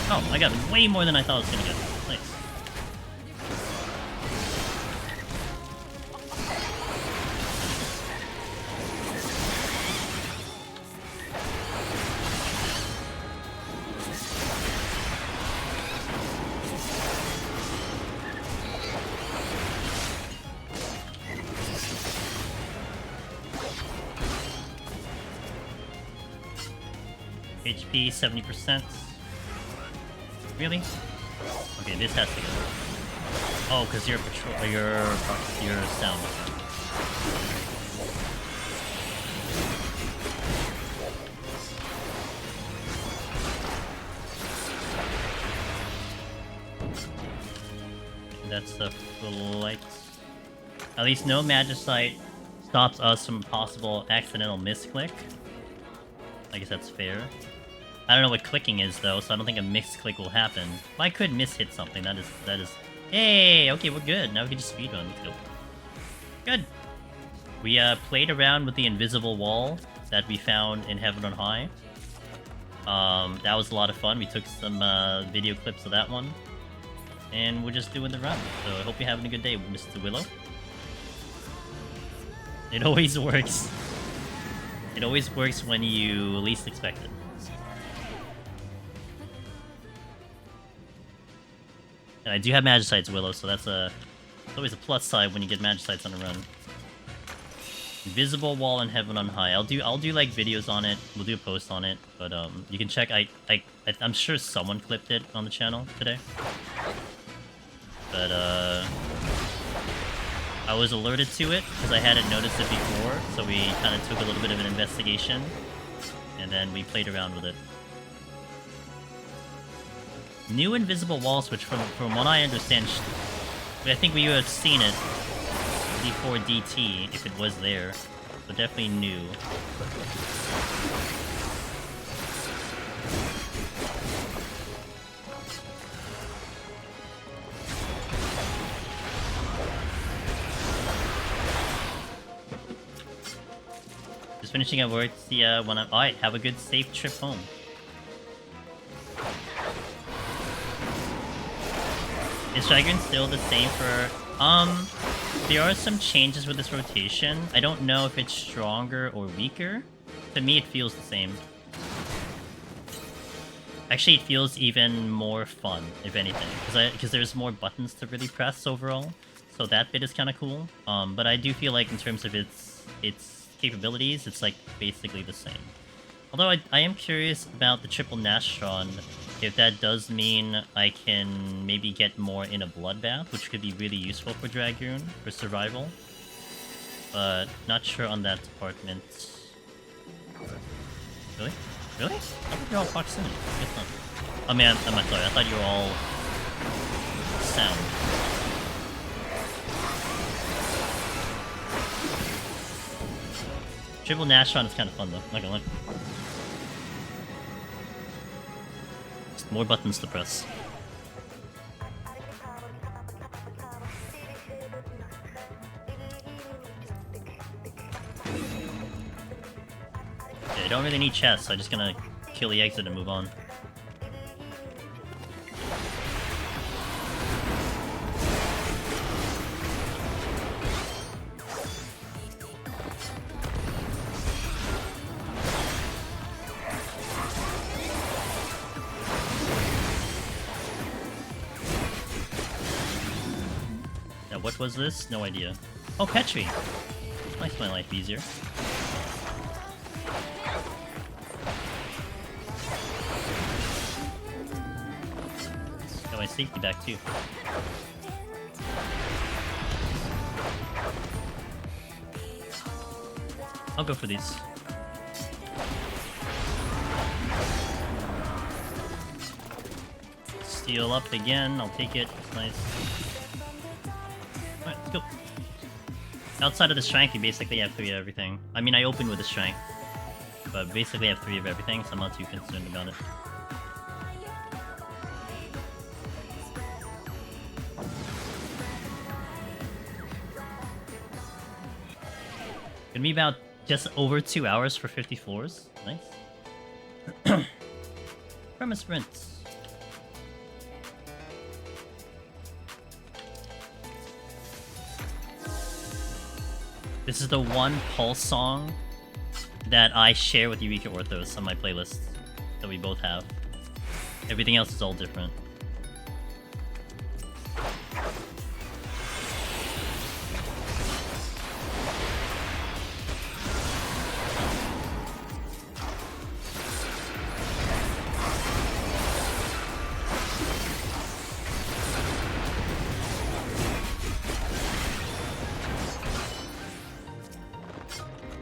Oh, I got way more than I thought I was gonna get. Nice. HP 70%. Really? Okay, this has to go. Oh, because you're patrol. You're sound. That's the lights. At least no Magicite stops us from possible accidental misclick. I guess that's fair. I don't know what clicking is though, so I don't think a mixed click will happen. Well, I could mishit something. That is. Hey, okay, we're good. Now we can just speedrun. Let's go. Good. We played around with the invisible wall that we found in Heaven on High. That was a lot of fun. We took some video clips of that one, and we're just doing the run. So I hope you're having a good day, Mr. Willow. It always works. It always works when you least expect it. And I do have Magicites, Willow, so that's it's always a plus side when you get Magicites on a run. Invisible wall in Heaven on High. I'll do like videos on it. We'll do a post on it, but you can check. I'm sure someone clipped it on the channel today. But I was alerted to it because I hadn't noticed it before, so we kind of took a little bit of an investigation, and then we played around with it. New invisible wall switch, from what I understand, I think we would have seen it before DT if it was there. So definitely new. Just finishing up work. See ya when I'm. Alright, have a good safe trip home. Is Dragoon still the same for... there are some changes with this rotation. I don't know if it's stronger or weaker. To me, it feels the same. Actually, it feels even more fun, if anything. Because there's more buttons to really press overall. So that bit is kind of cool. But I do feel like in terms of its capabilities, it's like basically the same. Although I am curious about the triple Nastrod. If that does mean I can maybe get more in a Bloodbath, which could be really useful for Dragoon, for survival. But not sure on that department. Really? Really? I thought you were all proximity. I guess not. I mean, I'm sorry, I thought you were all sound. Triple Nastrod is kind of fun though, not gonna lie. More buttons to press. Okay, I don't really need chests, so I'm just gonna kill the exit and move on. What was this? No idea. Oh, Petri! Makes my life easier. Got my safety back too. I'll go for these. Steal up again, I'll take it. It's nice. Alright, let's go. Outside of the strength, you basically have 3 of everything. I mean, I opened with the strength, but basically I have 3 of everything, so I'm not too concerned about it. Gonna be about just over 2 hours for 50 floors. Nice. Premise sprints. This is the one Pulse song that I share with Eureka Orthos on my playlist that we both have. Everything else is all different.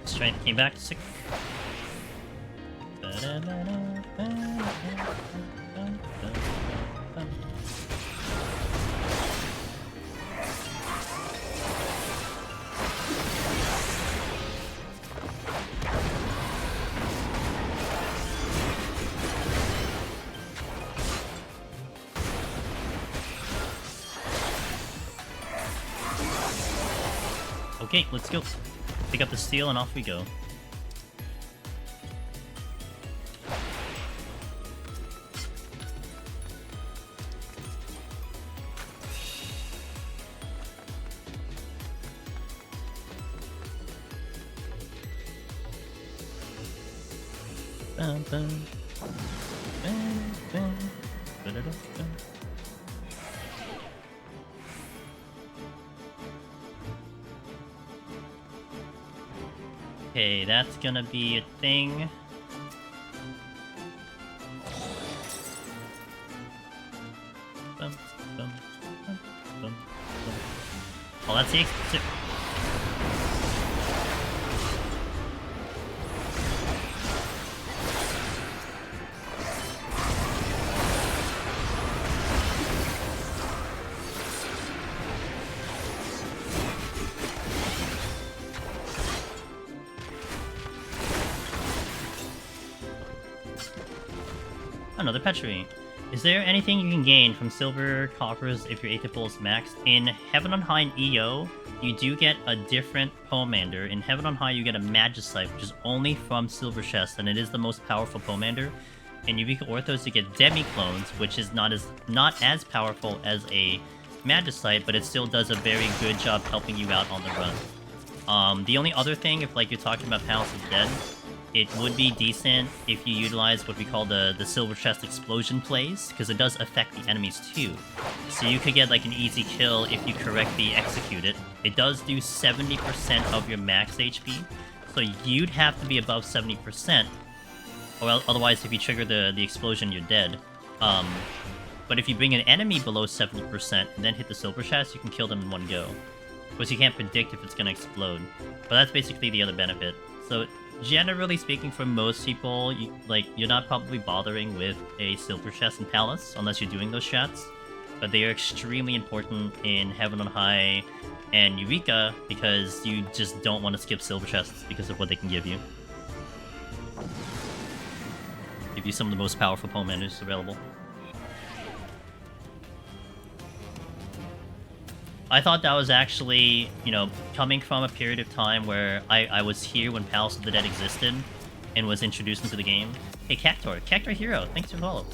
Strength came back to 6. Okay, let's go. Pick up the steel and off we go. Bum, bum. Bum, bum. Ba-da-da-bum. Okay, that's gonna be a thing. Bum, bum, bum, bum, bum. Oh, that's the exit. Another Petri. Is there anything you can gain from silver coppers if your atypical is maxed? In Heaven on High and EO, you do get a different Pomander. In Heaven on High, you get a Magicite, which is only from silver chests, and it is the most powerful Pomander. In Eureka Orthos, you get Demi-Clones, which is not as powerful as a Magicite, but it still does a very good job helping you out on the run. The only other thing, if like you're talking about Palace of Dead, it would be decent if you utilize what we call the silver chest explosion plays, because it does affect the enemies too. So you could get like an easy kill if you correctly execute it. It does do 70% of your max HP, so you'd have to be above 70%, or otherwise if you trigger the explosion, you're dead. But if you bring an enemy below 70% and then hit the silver chest, you can kill them in one go. Because you can't predict if it's going to explode. But that's basically the other benefit. So generally speaking, for most people, you're not probably bothering with a silver chest in Palace unless you're doing those strats. But they are extremely important in Heaven on High and Eureka because you just don't want to skip silver chests because of what they can give you. Give you some of the most powerful Pomanders available. I thought that was actually, you know, coming from a period of time where I was here when Palace of the Dead existed and was introduced into the game. Hey, Cactor Hero, thanks for the follow.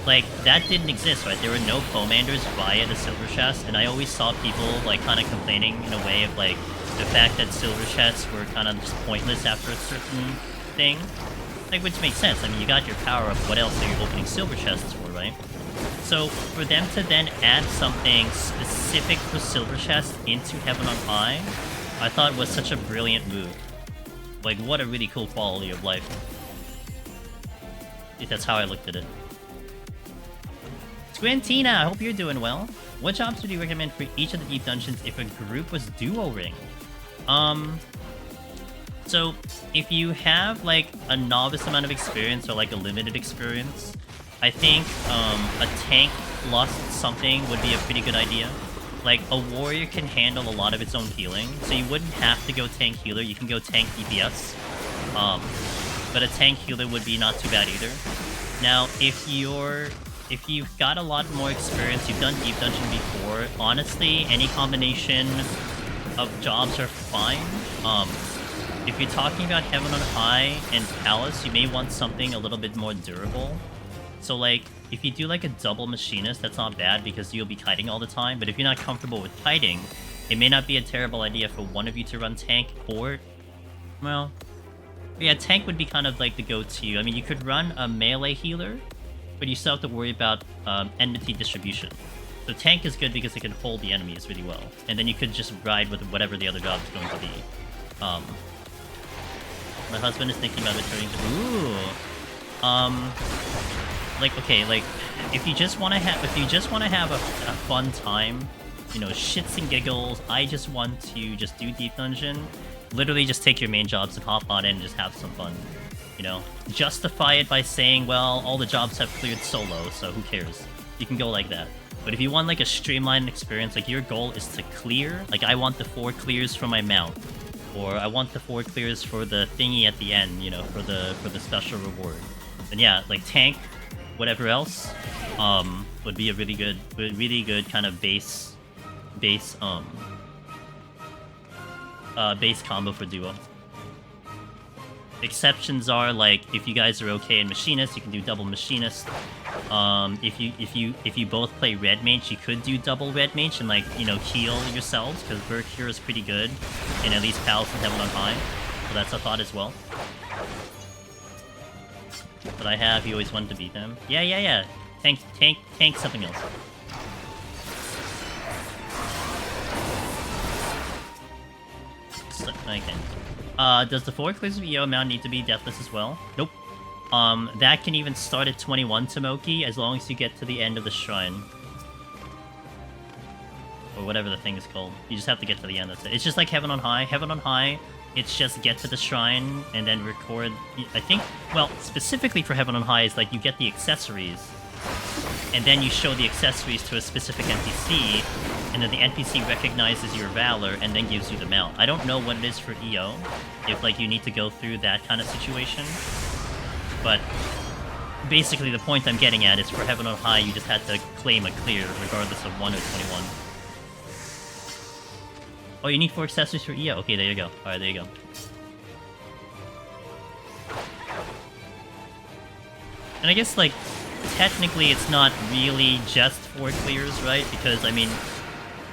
Like, that didn't exist, right? There were no Pomanders via the silver chest, and I always saw people, like, kind of complaining in a way of, like, the fact that silver chests were kind of just pointless after a certain thing. Like, which makes sense. I mean, you got your power-up, what else are you opening silver chests for, right? So, for them to then add something specific for silver chest into Heaven on High, I thought was such a brilliant move. Like, what a really cool quality of life. That's how I looked at it. Squintina, I hope you're doing well. What jobs would you recommend for each of the deep dungeons if a group was duo-ring? So, if you have, like, a novice amount of experience or, like, a limited experience, I think a tank plus something would be a pretty good idea. Like, a warrior can handle a lot of its own healing, so you wouldn't have to go tank healer, you can go tank DPS. But a tank healer would be not too bad either. Now, if you've got a lot more experience, you've done Deep Dungeon before, honestly, any combination of jobs are fine. If you're talking about Heaven on High and Palace, you may want something a little bit more durable. So, like, if you do, like, a double machinist, that's not bad because you'll be kiting all the time. But if you're not comfortable with kiting, it may not be a terrible idea for one of you to run tank or... Well... Yeah, tank would be kind of, like, the go-to. I mean, you could run a melee healer, but you still have to worry about enmity distribution. So tank is good because it can hold the enemies really well. And then you could just ride with whatever the other job is going to be. My husband is thinking about returning to... Ooh! Like, okay, like, if you just want to have a fun time, you know, shits and giggles, I just want to just do Deep Dungeon, literally just take your main jobs and hop on in and just have some fun, you know? Justify it by saying, well, all the jobs have cleared solo, so who cares? You can go like that. But if you want, like, a streamlined experience, like, your goal is to clear, like, I want the 4 clears for my mount, or I want the 4 clears for the thingy at the end, you know, for the special reward. And yeah, like, tank... whatever else, would be a really good kind of base combo for duo. Exceptions are, like, if you guys are okay in machinist, you can do double machinist. If you both play red mage, you could do double red mage and, like, you know, heal yourselves, because Berk here is pretty good in at least Palace and Heaven on High, so that's a thought as well. But I have, you always wanted to beat them. Yeah. Tank something else. Okay. Does the 4 clears of EO mount need to be deathless as well? Nope. That can even start at 21 Tomoki as long as you get to the end of the shrine. Or whatever the thing is called. You just have to get to the end, that's it. It's just like Heaven on High. Heaven on High, it's just get to the shrine and then record... I think, well, specifically for Heaven on High is like you get the accessories and then you show the accessories to a specific NPC and then the NPC recognizes your valor and then gives you the mount. I don't know what it is for EO, if like you need to go through that kind of situation, but basically the point I'm getting at is for Heaven on High, you just had to claim a clear regardless of 1 or 21. Oh, you need 4 accessories for EO. Okay, there you go. Alright, there you go. And I guess, like, technically it's not really just 4 clears, right? Because, I mean,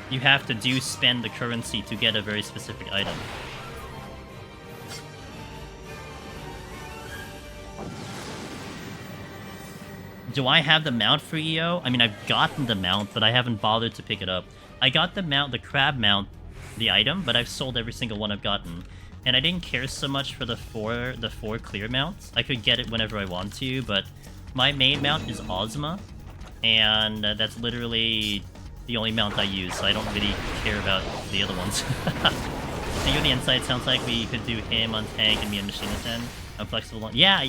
you have to spend the currency to get a very specific item. Do I have the mount for EO? I mean, I've gotten the mount, but I haven't bothered to pick it up. I got the mount, the crab mount, the item, but I've sold every single one I've gotten. And I didn't care so much for the four clear mounts. I could get it whenever I want to, but my main mount is Ozma, and that's literally the only mount I use, so I don't really care about the other ones. Thank you for the insight. Sounds like we could do him on tank and me on Machinist end. I'm flexible on... Yeah.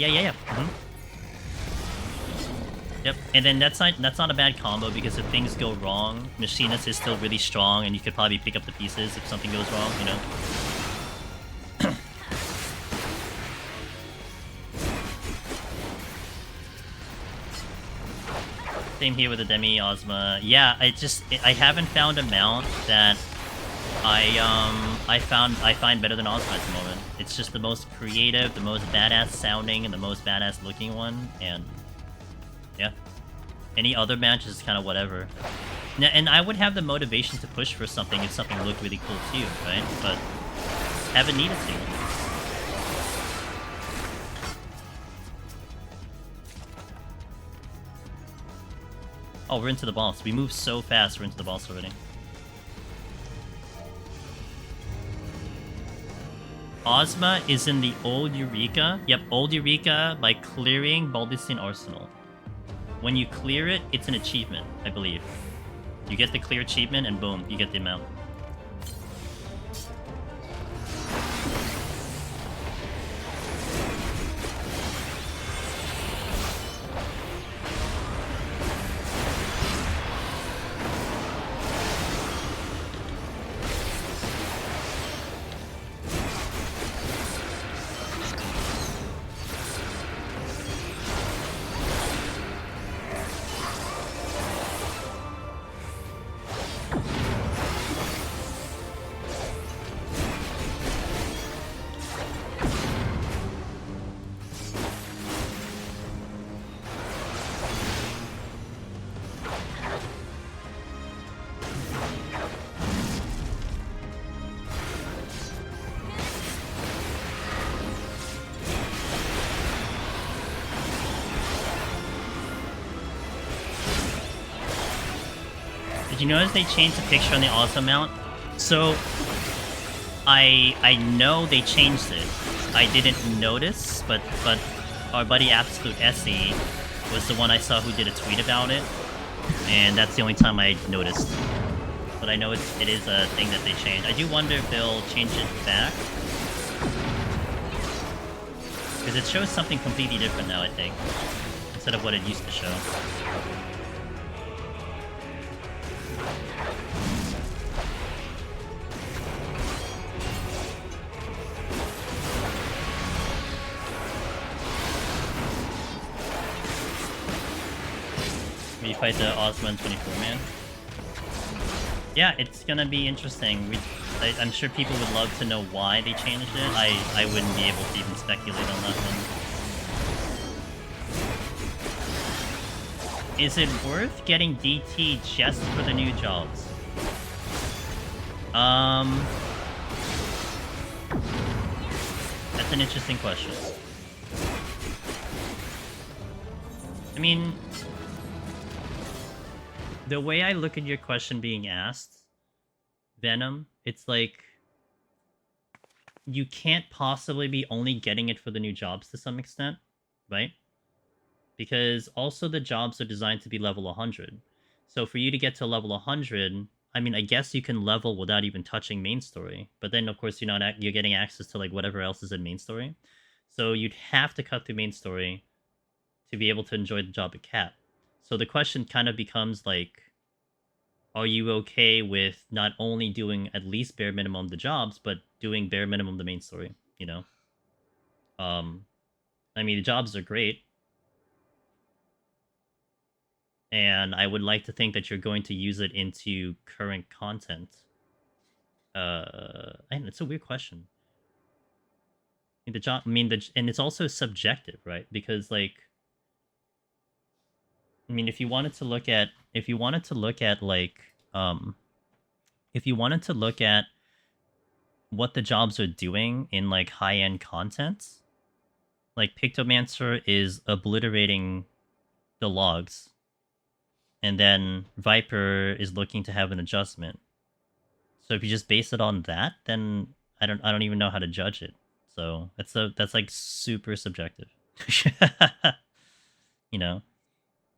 Yep, and then that's not a bad combo, because if things go wrong, Machinist is still really strong, and you could probably pick up the pieces if something goes wrong, you know? Same here with the Demi Ozma. Yeah, I haven't found a mount that I find better than Ozma at the moment. It's just the most creative, the most badass sounding, and the most badass looking one, and yeah. Any other match is kind of whatever. Now, and I would have the motivation to push for something if something looked really cool too, right? But haven't needed to. Oh, we're into the boss. We move so fast, we're into the boss already. Ozma is in the Old Eureka. Yep, Old Eureka by clearing Baldistine Arsenal. When you clear it, it's an achievement, I believe. You get the clear achievement, and boom, you get the amount. Did you notice they changed the picture on the Ozma mount? So, I know they changed it. I didn't notice, but our buddy Absolute Essie was the one I saw who did a tweet about it, and that's the only time I noticed. But I know it is a thing that they changed. I do wonder if they'll change it back, because it shows something completely different now, I think, instead of what it used to show. We fight the Ozma 24-man. Yeah, it's gonna be interesting. I'm sure people would love to know why they changed it. I wouldn't be able to even speculate on that one. Is it worth getting DT just for the new jobs? That's an interesting question. I mean, the way I look at your question being asked, Venom, it's like you can't possibly be only getting it for the new jobs to some extent, right? Because also the jobs are designed to be level 100. So for you to get to level 100, I mean, I guess you can level without even touching main story, but then of course you're getting access to like whatever else is in main story. So you'd have to cut through main story to be able to enjoy the job at cap. So the question kind of becomes like, are you okay with not only doing at least bare minimum the jobs, but doing bare minimum the main story, you know? I mean, the jobs are great. and I would like to think that you're going to use it into current content. And it's a weird question. The job, I mean, and it's also subjective, right? Because like, I mean, if you wanted to look at, if you wanted to look at like, if you wanted to look at what the jobs are doing in like high-end content, like Pictomancer is obliterating the logs, and then Viper is looking to have an adjustment. So if you just base it on that, then I don't even know how to judge it. So that's like super subjective. You know?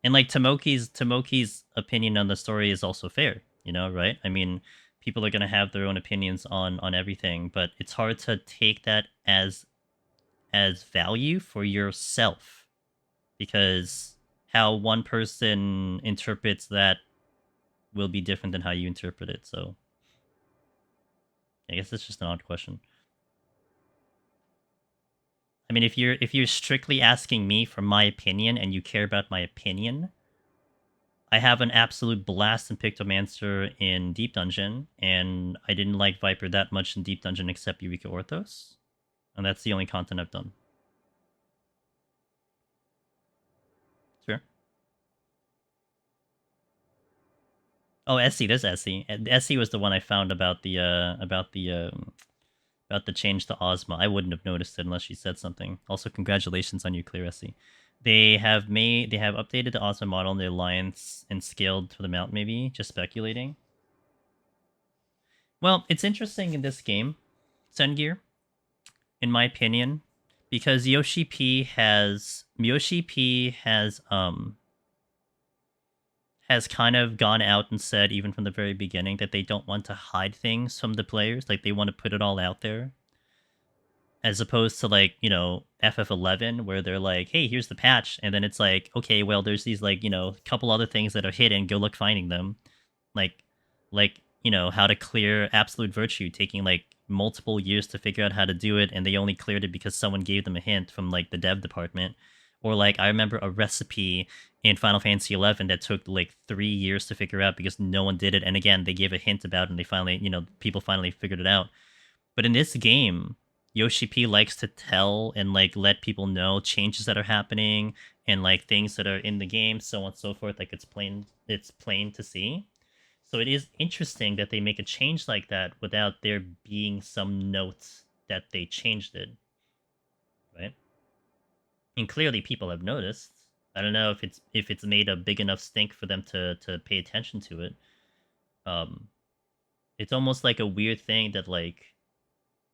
And like Tomoki's opinion on the story is also fair, you know, right? I mean, people are gonna have their own opinions on everything, but it's hard to take that as value for yourself, because how one person interprets that will be different than how you interpret it. So I guess it's just an odd question. I mean, if you're strictly asking me for my opinion and you care about my opinion, I have an absolute blast in Pictomancer in Deep Dungeon, and I didn't like Viper that much in Deep Dungeon except Eureka Orthos, and that's the only content I've done. Sure. Oh, Essie, there's Essie. Essie was the one I found about the change to Ozma. I wouldn't have noticed it unless she said something. Also, congratulations on your clear SE. They have updated the Ozma model in the alliance and scaled to the mount. Maybe just speculating. Well, it's interesting in this game, Sungear, in my opinion, because Yoshi P has has kind of gone out and said, even from the very beginning, that they don't want to hide things from the players. Like, they want to put it all out there. As opposed to, like, you know, FF11, where they're like, hey, here's the patch. And then it's like, okay, well, there's these, like, you know, couple other things that are hidden. Go look finding them. Like, you know, how to clear Absolute Virtue, taking, like, multiple years to figure out how to do it. And they only cleared it because someone gave them a hint from, like, the dev department. Or, like, I remember a recipe in Final Fantasy 11 that took like 3 years to figure out because no one did it. And again, they gave a hint about it and they finally, you know, people finally figured it out. But in this game, Yoshi P likes to tell and like let people know changes that are happening and like things that are in the game, so on and so forth. Like, it's plain to see. So it is interesting that they make a change like that without there being some notes that they changed it. Right? And clearly people have noticed. I don't know if it's made a big enough stink for them to pay attention to it. Um, it's almost like a weird thing that like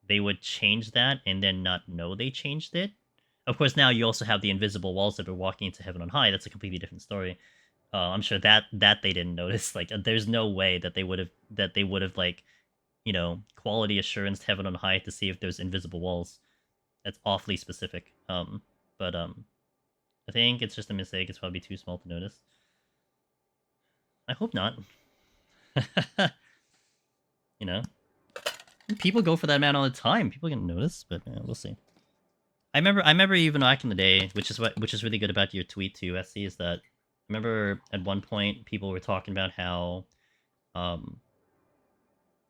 they would change that and then not know they changed it. Of course, now you also have the invisible walls that are walking into Heaven on High. That's a completely different story. I'm sure that they didn't notice. Like, there's no way that they would have like, you know, quality assurance Heaven on High to see if there's invisible walls. That's awfully specific. But I think it's just a mistake. It's probably too small to notice. I hope not. You know, people go for that man all the time. People can notice, but we'll see. I remember even back in the day, which is really good about your tweet too, SC, is that I remember at one point people were talking about how, and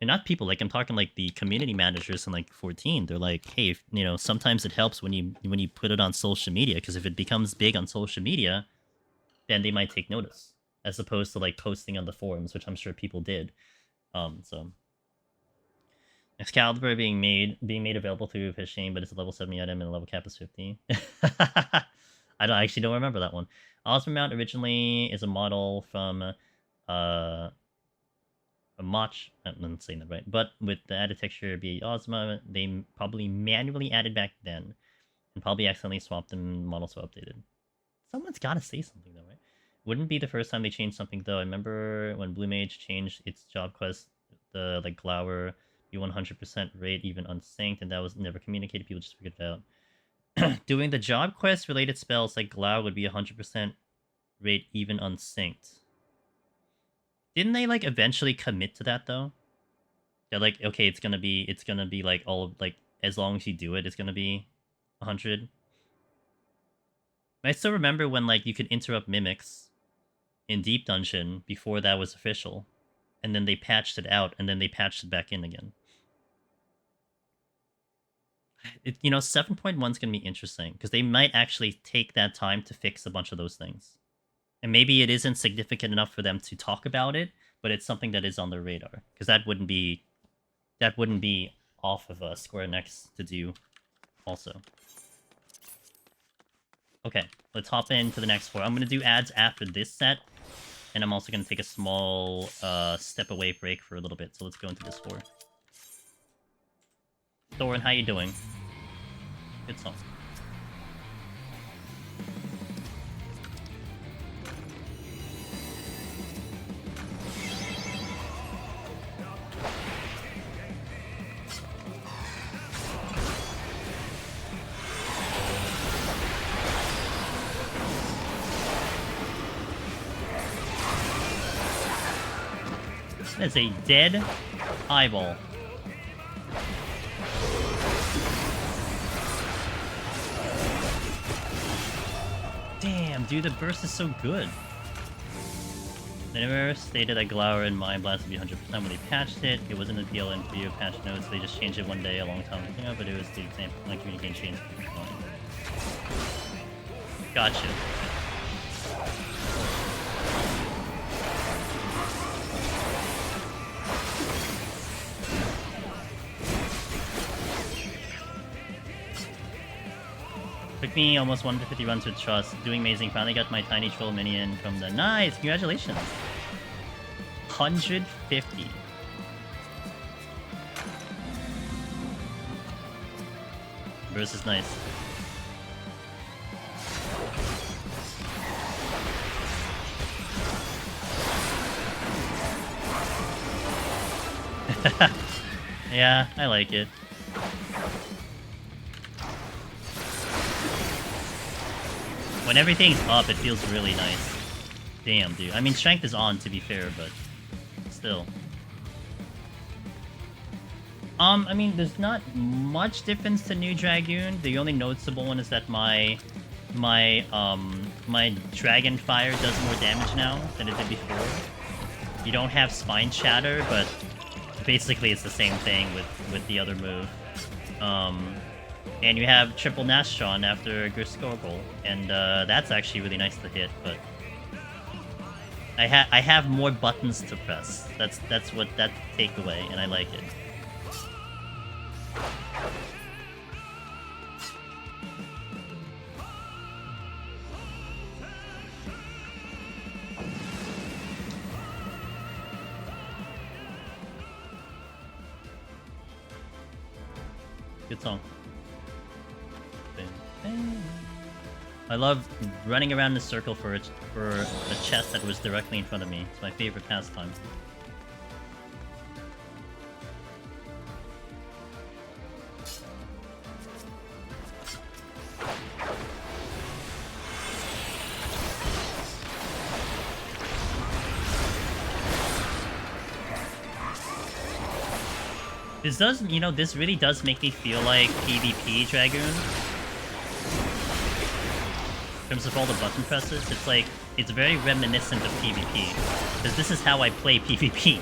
not people, like I'm talking like the community managers in like 14. They're like, hey, you know, sometimes it helps when you put it on social media, because if it becomes big on social media, then they might take notice, as opposed to like posting on the forums, which I'm sure people did. So Excalibur being made available through fishing, but it's a level 70 item and the level cap is 50. I actually don't remember that one. Ozma Mount originally is a model from a Mach. I'm not saying that right, but with the added texture be Ozma, they probably manually added back then, and probably accidentally swapped them. Models so updated. Someone's got to say something though, right? Wouldn't be the first time they changed something though. I remember when Blue Mage changed its job quest, the like Glower be 100% rate even unsynced, and that was never communicated. People just figured it out. Doing the job quest related spells like Glower would be 100% rate even unsynced. Didn't they like eventually commit to that though? They're like, okay, it's gonna be like all like, as long as you do it, it's gonna be 100. I still remember when like you could interrupt mimics, in Deep Dungeon before that was official. And then they patched it out, and then they patched it back in again. You know, 7.1 is going to be interesting, because they might actually take that time to fix a bunch of those things. And maybe it isn't significant enough for them to talk about it, but it's something that is on their radar. Because that wouldn't be off of Square Enix to do also. Okay, let's hop into the next floor. I'm going to do ads after this set, and I'm also going to take a small step away break for a little bit, so let's go into this floor. Thorin, how you doing? Good song. That's a dead eyeball. Damn, dude, the burst is so good. They never stated that Glower and Mind Blast would be 100% when they patched it. It wasn't a DLN video patch notes. They just changed it one day a long time ago, but it was the example like communication change. Gotcha. Took me almost 150 runs with Trust. Doing amazing. Finally got my tiny troll minion from the... Nice! Congratulations! 150. Burst is nice. Yeah, I like it. When everything's up, it feels really nice. Damn, dude. I mean, strength is on, to be fair, but still. I mean, there's not much difference to New Dragoon. The only noticeable one is that my Dragon Fire does more damage now than it did before. You don't have Spine Shatter, but basically it's the same thing with the other move. And you have triple Nastrod after Griskorgel, and that's actually really nice to hit, but I have more buttons to press. That's what that takeaway, and I like it. Good song. I love running around the circle for a chest that was directly in front of me. It's my favorite pastime. This does, you know, this really does make me feel like PvP Dragoon. In terms of all the button presses, it's like, it's very reminiscent of PvP. Because this is how I play PvP.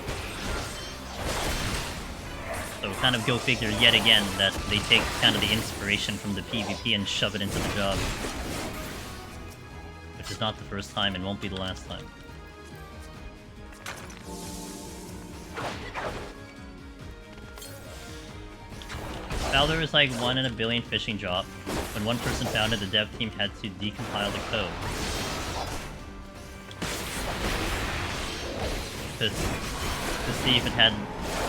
So kind of go figure yet again that they take kind of the inspiration from the PvP and shove it into the job. Which is not the first time and won't be the last time. Fowler is like 1 in a billion fishing drop. When one person found it, the dev team had to decompile the code. To see if it had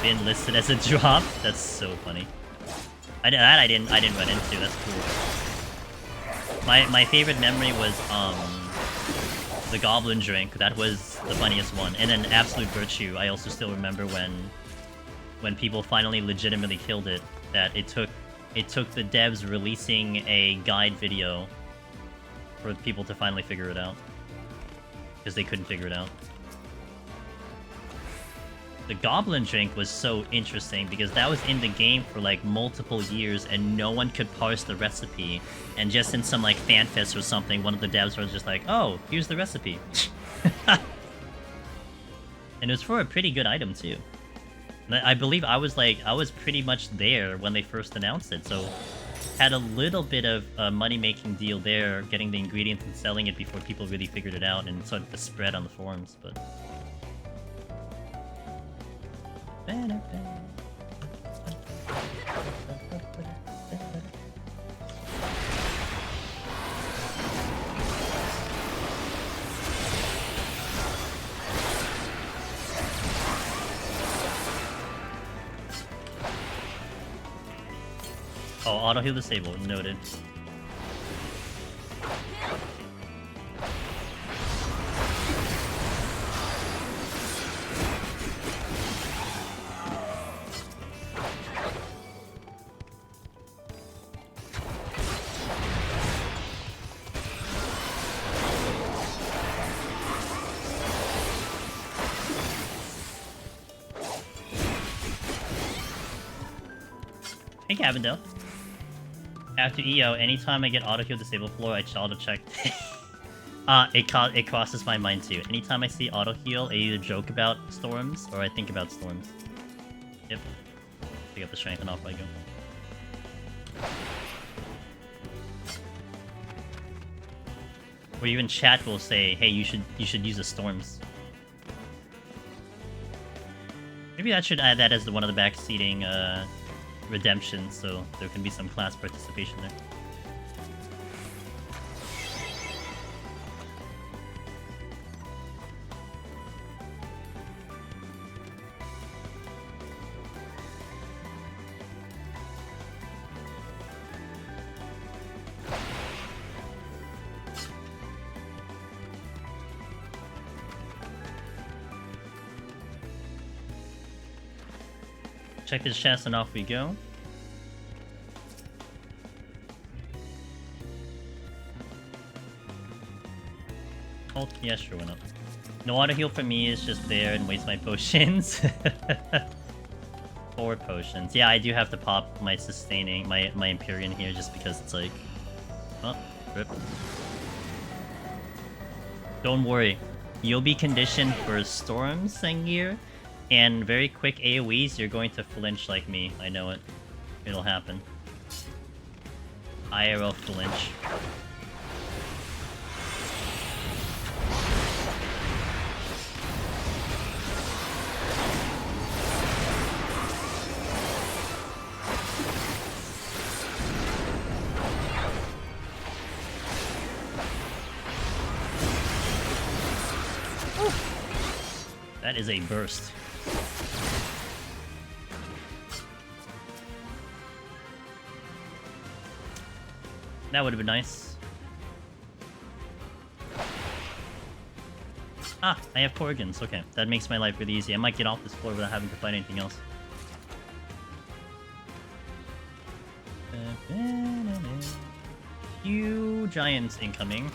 been listed as a drop. That's so funny. I didn't run into. That's cool. My favorite memory was the Goblin Drink. That was the funniest one. And then Absolute Virtue. I also still remember when people finally legitimately killed it. That it took the devs releasing a guide video for people to finally figure it out. Because they couldn't figure it out. The Goblin Drink was so interesting because that was in the game for like multiple years and no one could parse the recipe. And just in some like fan fest or something, one of the devs was just like, oh, here's the recipe. And it was for a pretty good item too. I believe I was pretty much there when they first announced it, so had a little bit of a money-making deal there, getting the ingredients and selling it before people really figured it out and started to spread on the forums, but... Oh, auto heal disabled. Noted. Hey, Cavendale. After EO, anytime I get auto heal disabled floor, I auto check. It crosses my mind too. Anytime I see auto heal, I either joke about storms or I think about storms. Yep. Pick up the strength and off I go. Or even chat will say, "Hey, you should use the storms." Maybe that should add that as one of the backseating redemption, so there can be some class participation there. Check his chest and off we go. Ult, yeah, sure, why not? No auto heal for me is just there and waste my potions. 4 potions. Yeah, I do have to pop my sustaining, my Empyrean here just because it's like... Oh, rip. Don't worry. You'll be conditioned for storms, Sengir, and very quick AoEs, you're going to flinch like me. I know it. It'll happen. IRL flinch. That is a burst. That would have been nice. Ah, I have Corrigans. Okay, that makes my life really easy. I might get off this floor without having to fight anything else. Few giants incoming.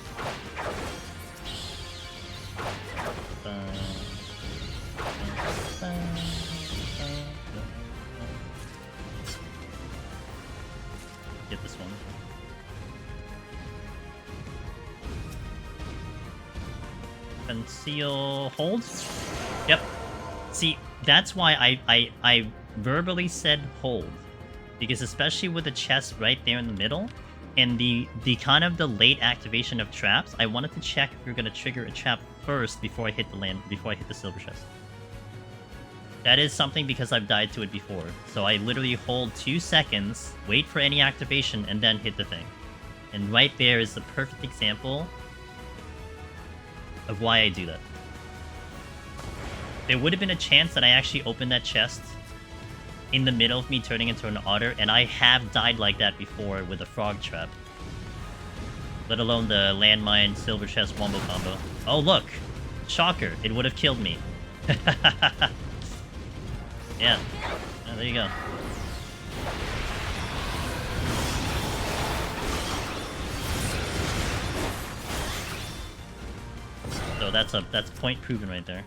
Get this one. Conceal, hold. Yep. See, that's why I verbally said hold, because especially with the chest right there in the middle, and the kind of the late activation of traps, I wanted to check if you're gonna trigger a trap first before I hit the silver chest. That is something because I've died to it before. So I literally hold 2 seconds, wait for any activation, and then hit the thing. And right there is the perfect example of why I do that. There would have been a chance that I actually opened that chest in the middle of me turning into an otter, and I have died like that before with a frog trap. Let alone the landmine silver chest wombo combo. Oh look! Shocker, it would have killed me. Yeah. Oh, there you go. So that's point proven right there.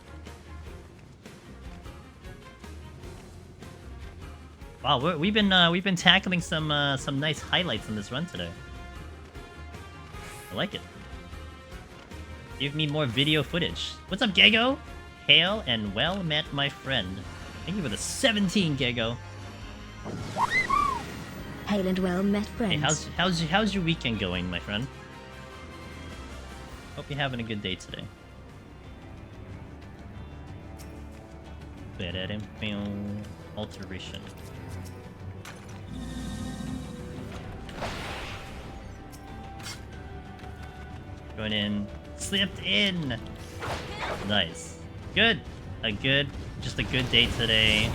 Wow, we've been tackling some nice highlights in this run today. I like it. Give me more video footage. What's up, Gego? Hail and well met, my friend. Thank you for the 17, Gego. Hail and well met, friends. Hey, how's your weekend going, my friend? Hope you're having a good day today. Alteration. Going in. Slipped in! Nice. Good! Just a good day today.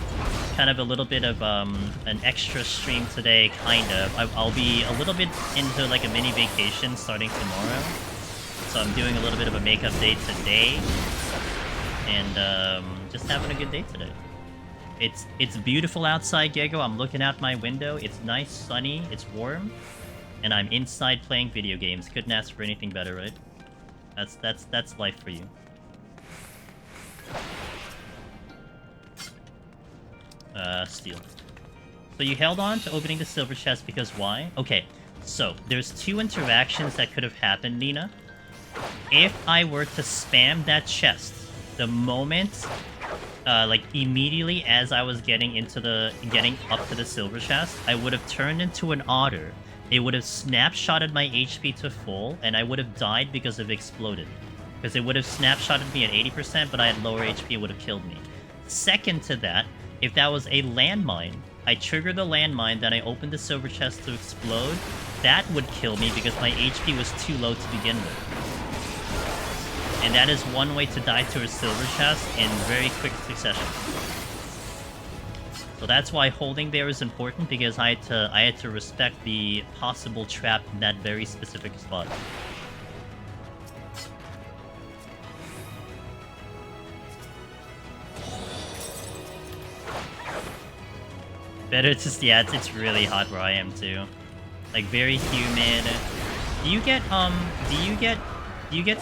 Kind of a little bit of an extra stream today, kind of. I'll be a little bit into like a mini vacation starting tomorrow. So I'm doing a little bit of a makeup day today. And just having a good day today. It's beautiful outside, Gego. I'm looking out my window. It's nice, sunny, it's warm. And I'm inside playing video games. Couldn't ask for anything better, right? That's life for you. Steal. So you held on to opening the silver chest because why? Okay, so there's two interactions that could have happened, Nina. If I were to spam that chest, the moment, like immediately as I was getting up to the silver chest, I would have turned into an otter. It would have snapshotted my HP to full, and I would have died because it exploded. Because it would have snapshotted me at 80%, but I had lower HP, it would have killed me. Second to that, if that was a landmine, I triggered the landmine, then I opened the silver chest to explode, that would kill me because my HP was too low to begin with. And that is one way to die to a silver chest in very quick succession. So that's why holding there is important, because I had to respect the possible trap in that very specific spot. Better to yeah, it's really hot where I am too. Like very humid. Do you get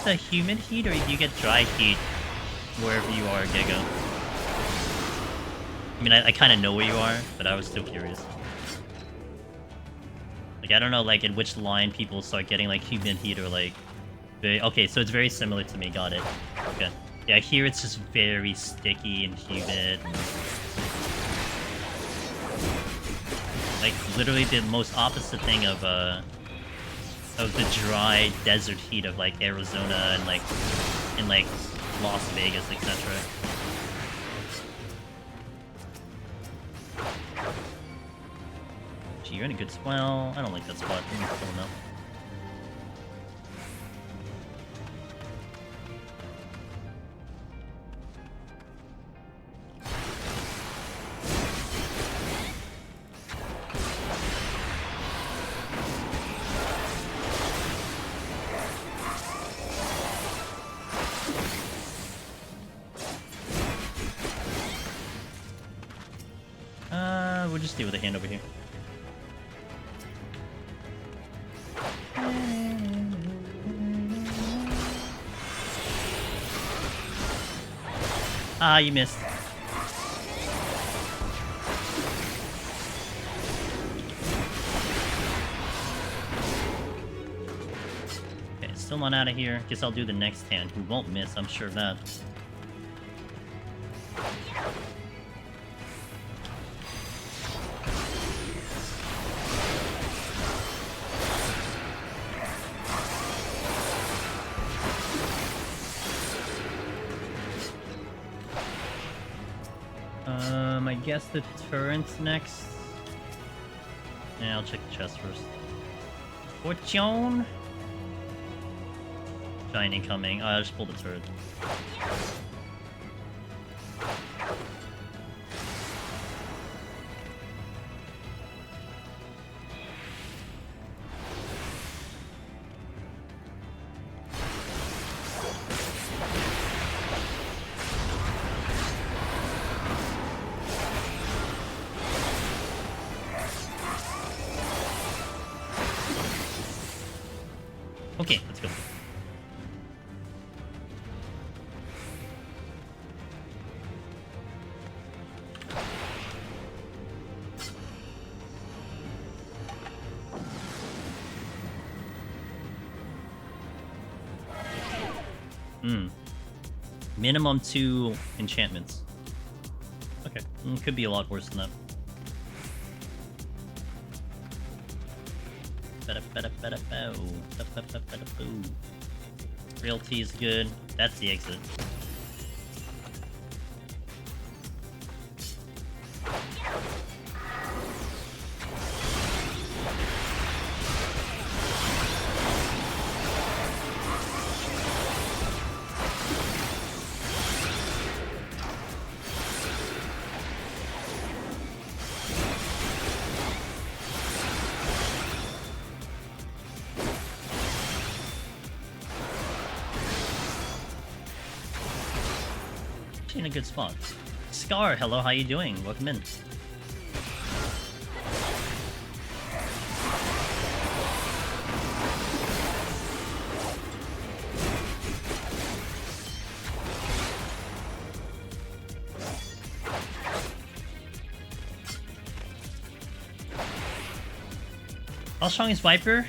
the humid heat or do you get dry heat wherever you are, Gego? I mean, I kind of know where you are, but I was still curious. Like, I don't know, like, in which line people start getting, like, humid heat or, like... Okay, so it's very similar to me, got it. Okay. Yeah, here it's just very sticky and humid. And... like, literally the most opposite thing of the dry desert heat of, like, Arizona and, like, Las Vegas, etc. You're in a good spot. Well, I don't like that spot. I'm gonna pull him out. We'll just deal with a hand over here. Ah, you missed. Okay, still not out of here. Guess I'll do the next hand. Who won't miss, I'm sure of that. I guess the turret's next. Yeah, I'll check the chest first. Fortune! Giant incoming. Oh, I'll just pull the turret. Okay, let's go. Minimum 2 enchantments. Okay, could be a lot worse than that. Realty is good. That's the exit. In a good spot. Scar, hello, how you doing? Welcome in. How strong is Viper?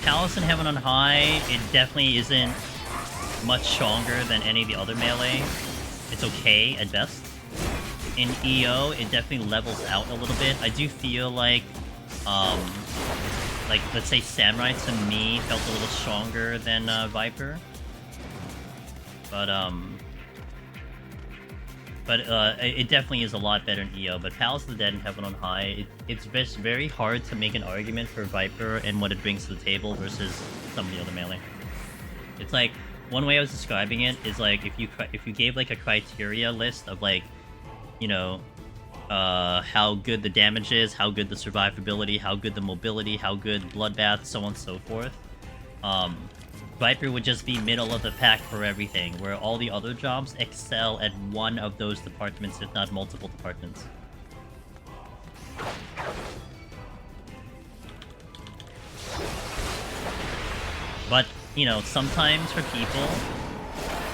Palace in Heaven on High, it definitely isn't much stronger than any of the other melee. It's okay at best. In EO, it definitely levels out a little bit. I do feel like let's say Samurai to me felt a little stronger than Viper. But it definitely is a lot better in EO. But Palace of the Dead and Heaven on High, it's just very hard to make an argument for Viper and what it brings to the table versus some of the other melee. It's like, one way I was describing it is like if you gave like a criteria list of like, you know, how good the damage is, how good the survivability, how good the mobility, how good Bloodbath, so on and so forth. Viper would just be middle of the pack for everything, where all the other jobs excel at one of those departments, if not multiple departments. But, you know, sometimes for people,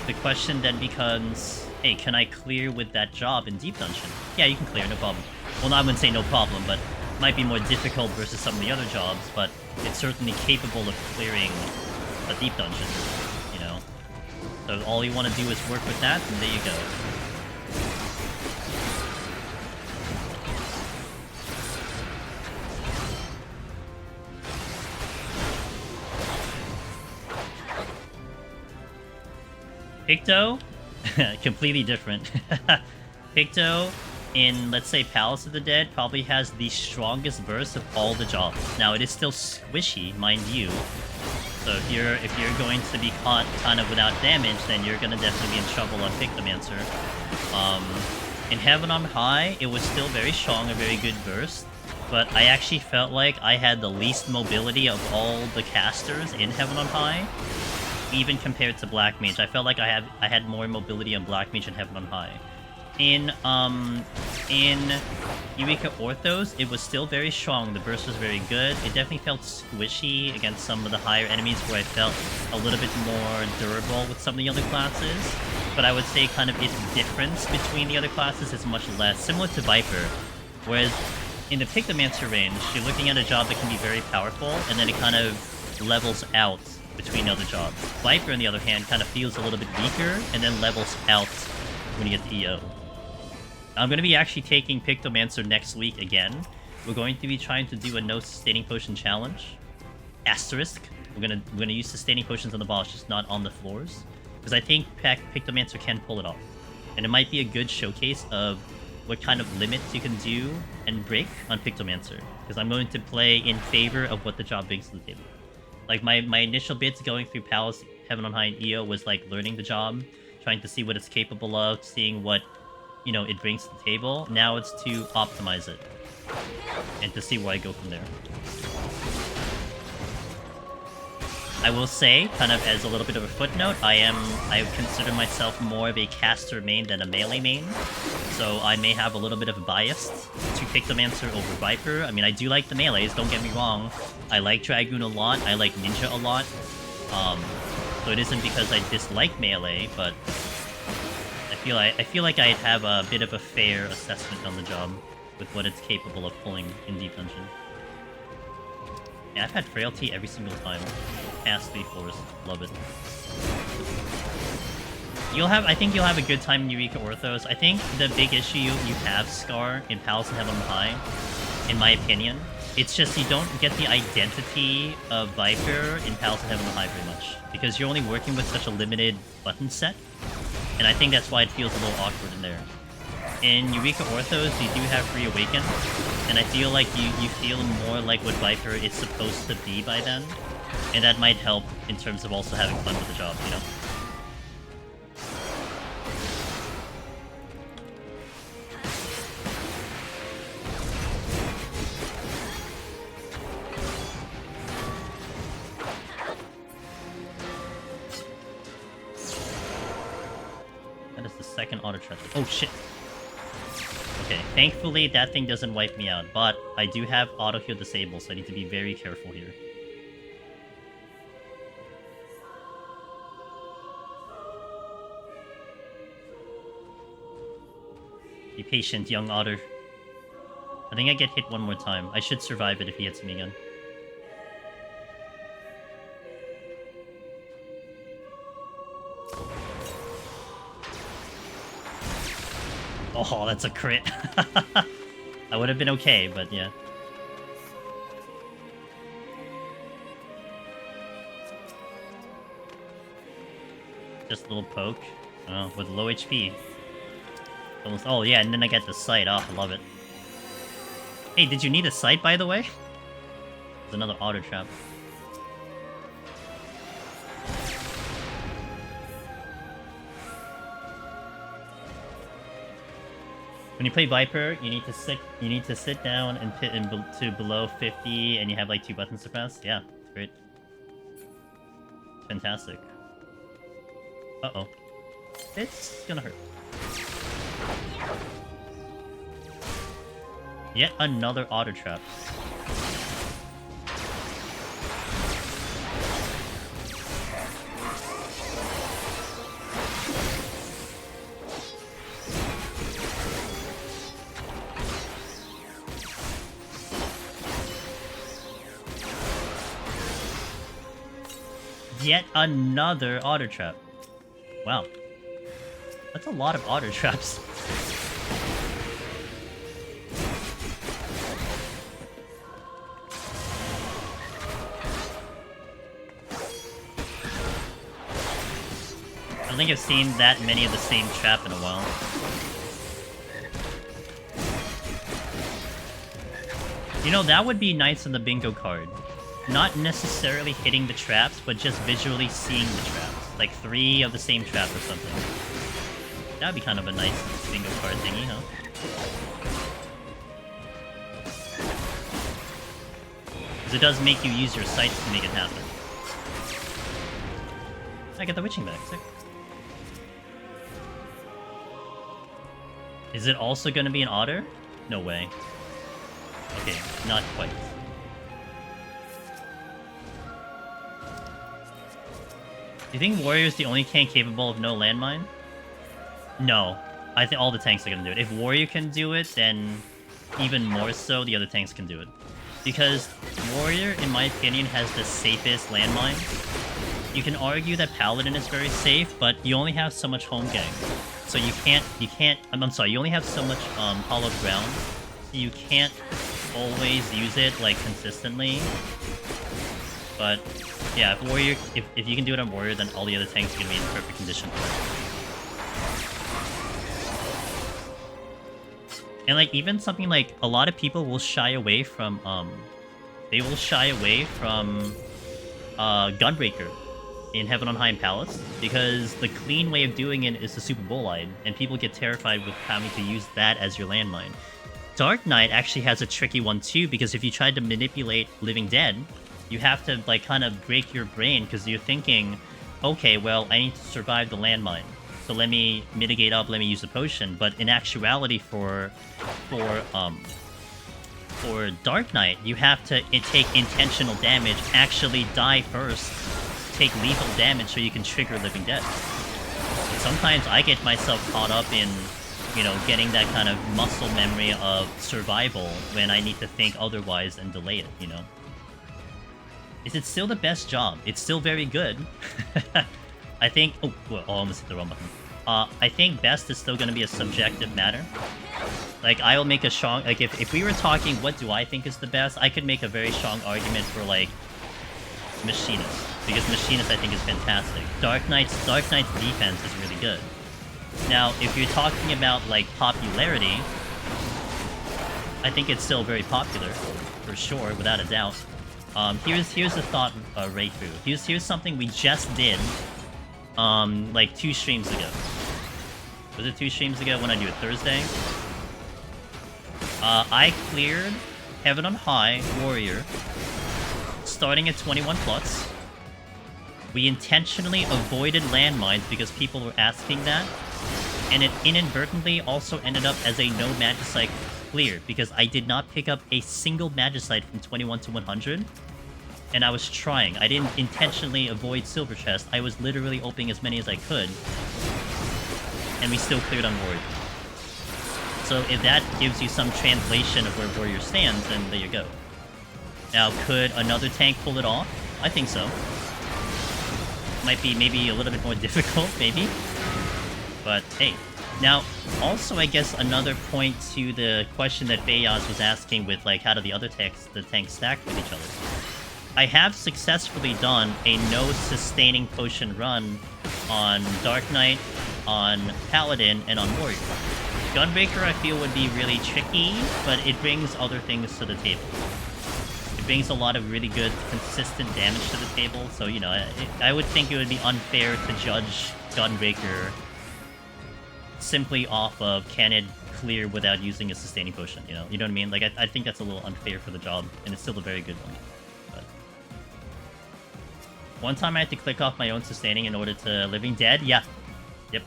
the question then becomes, hey, can I clear with that job in Deep Dungeon? Yeah, you can clear, no problem. Well, I wouldn't say no problem, but it might be more difficult versus some of the other jobs, but it's certainly capable of clearing a Deep Dungeon, you know? So all you want to do is work with that, and there you go. Picto, completely different. Picto, in, let's say, Palace of the Dead, probably has the strongest burst of all the jobs. Now, it is still squishy, mind you. So if you're going to be caught kind of without damage, then you're gonna definitely be in trouble on Pictomancer. In Heaven on High, it was still very strong, a very good burst. But I actually felt like I had the least mobility of all the casters in Heaven on High. Even compared to Black Mage, I felt like I had more mobility on Black Mage and Heaven on High. In Eureka Orthos, it was still very strong. The burst was very good. It definitely felt squishy against some of the higher enemies where I felt a little bit more durable with some of the other classes. But I would say kind of its difference between the other classes is much less, similar to Viper. Whereas in the Pictomancer range, you're looking at a job that can be very powerful, and then it kind of levels out between other jobs. Viper, on the other hand, kind of feels a little bit weaker, and then levels out when you get to EO. I'm going to be actually taking Pictomancer next week again. We're going to be trying to do a no sustaining potion challenge. Asterisk. We're gonna use sustaining potions on the boss, just not on the floors. Because I think Pictomancer can pull it off. And it might be a good showcase of what kind of limits you can do and break on Pictomancer. Because I'm going to play in favor of what the job brings to the table. Like, my initial bits going through Palace, Heaven on High, and EO was, like, learning the job, trying to see what it's capable of, seeing what, you know, it brings to the table. Now it's to optimize it, and to see where I go from there. I will say, kind of as a little bit of a footnote, I consider myself more of a caster main than a melee main, so I may have a little bit of a bias to Pictomancer over Viper. I mean, I do like the melees, don't get me wrong. I like Dragoon a lot, I like Ninja a lot. So it isn't because I dislike melee, but I feel like I'd have a bit of a fair assessment on the job with what it's capable of pulling in Deep Dungeon. Yeah, I've had Frailty every single time. past 3 floors. Love it. I think you'll have a good time in Eureka Orthos. I think the big issue you have, Scar, in Palace and Heaven on High, in my opinion, it's just you don't get the identity of Viper in Palace and Heaven on High very much. Because you're only working with such a limited button set. And I think that's why it feels a little awkward in there. In Eureka Orthos, you do have Reawaken, and I feel like you feel more like what Viper is supposed to be by then. And that might help in terms of also having fun with the job, you know? That is the second auto trap. Oh shit! Okay, thankfully that thing doesn't wipe me out, but I do have auto heal disabled, so I need to be very careful here. Be patient, young otter. I think I get hit one more time. I should survive it if he hits me again. Oh, that's a crit. I would have been okay, but yeah. Just a little poke. Oh, with low HP. Almost. Oh yeah, and then I get the sight. Oh, I love it. Hey, did you need a sight, by the way? There's another auto trap. When you play Viper, you need to sit down and pit to below 50, and you have like 2 buttons to press. Yeah, it's great. Fantastic. Uh-oh. It's gonna hurt. Yet another auto trap. Yet another auto trap. Wow. That's a lot of auto traps. I don't think I've seen that many of the same trap in a while. You know, that would be nice on the bingo card. Not necessarily hitting the traps, but just visually seeing the traps. Like 3 of the same trap or something. That'd be kind of a nice bingo card thingy, huh? Because it does make you use your sights to make it happen. I get the witching back, sick. Is it also gonna be an otter? No way. Okay, not quite. Do you think Warrior's the only tank capable of no landmine? No. I think all the tanks are gonna do it. If Warrior can do it, then even more so the other tanks can do it. Because Warrior, in my opinion, has the safest landmine. You can argue that Paladin is very safe, but you only have so much home gang. So you can't, I'm sorry, you only have so much hollowed ground. So you can't always use it, like, consistently. But, yeah, if Warrior, if you can do it on Warrior, then all the other tanks are gonna be in perfect condition. And, like, even something like, a lot of people will shy away from, Gunbreaker in Heaven on High and Palace, because the clean way of doing it is the Super Bolide, and people get terrified with having to use that as your landmine. Dark Knight actually has a tricky one too, because if you tried to manipulate Living Dead, you have to, like, kind of break your brain, because you're thinking, okay, well, I need to survive the landmine, so let me mitigate up, let me use the potion. But in actuality, for Dark Knight, you have to take intentional damage, actually die first, take lethal damage so you can trigger Living Dead. Sometimes I get myself caught up in, you know, getting that kind of muscle memory of survival when I need to think otherwise and delay it, you know? Is it still the best job? It's still very good. I think... Oh, well, I almost hit the wrong button. I think best is still going to be a subjective matter. Like, I'll make a strong... Like, if we were talking what do I think is the best, I could make a very strong argument for, like, Machinist. Because Machinist, I think, is fantastic. Dark Knight's defense is really good. Now, if you're talking about, like, popularity, I think it's still very popular, for sure, without a doubt. Here's a thought right through. Here's something we just did, like 2 streams ago. Was it 2 streams ago? When I do it Thursday? I cleared Heaven on High Warrior, starting at 21 plus. We intentionally avoided landmines because people were asking that, and it inadvertently also ended up as a no Magicite clear, because I did not pick up a single Magicite from 21 to 100, and I was trying. I didn't intentionally avoid Silver Chest, I was literally opening as many as I could, and we still cleared on Warrior. So if that gives you some translation of where Warrior stands, then there you go. Now, could another tank pull it off? I think so. Might be maybe a little bit more difficult, maybe. But hey. Now, also, I guess another point to the question that Bayaz was asking with, like, how do the other tanks stack with each other? I have successfully done a no sustaining potion run on Dark Knight, on Paladin, and on Warrior. Gunbreaker, I feel, would be really tricky, but it brings other things to the table. It brings a lot of really good, consistent damage to the table, so, you know, I would think it would be unfair to judge Gunbreaker simply off of can it clear without using a sustaining potion, you know? You know what I mean? Like, I think that's a little unfair for the job, and it's still a very good one. But one time I had to click off my own sustaining in order to Living Dead. Yeah. Yep.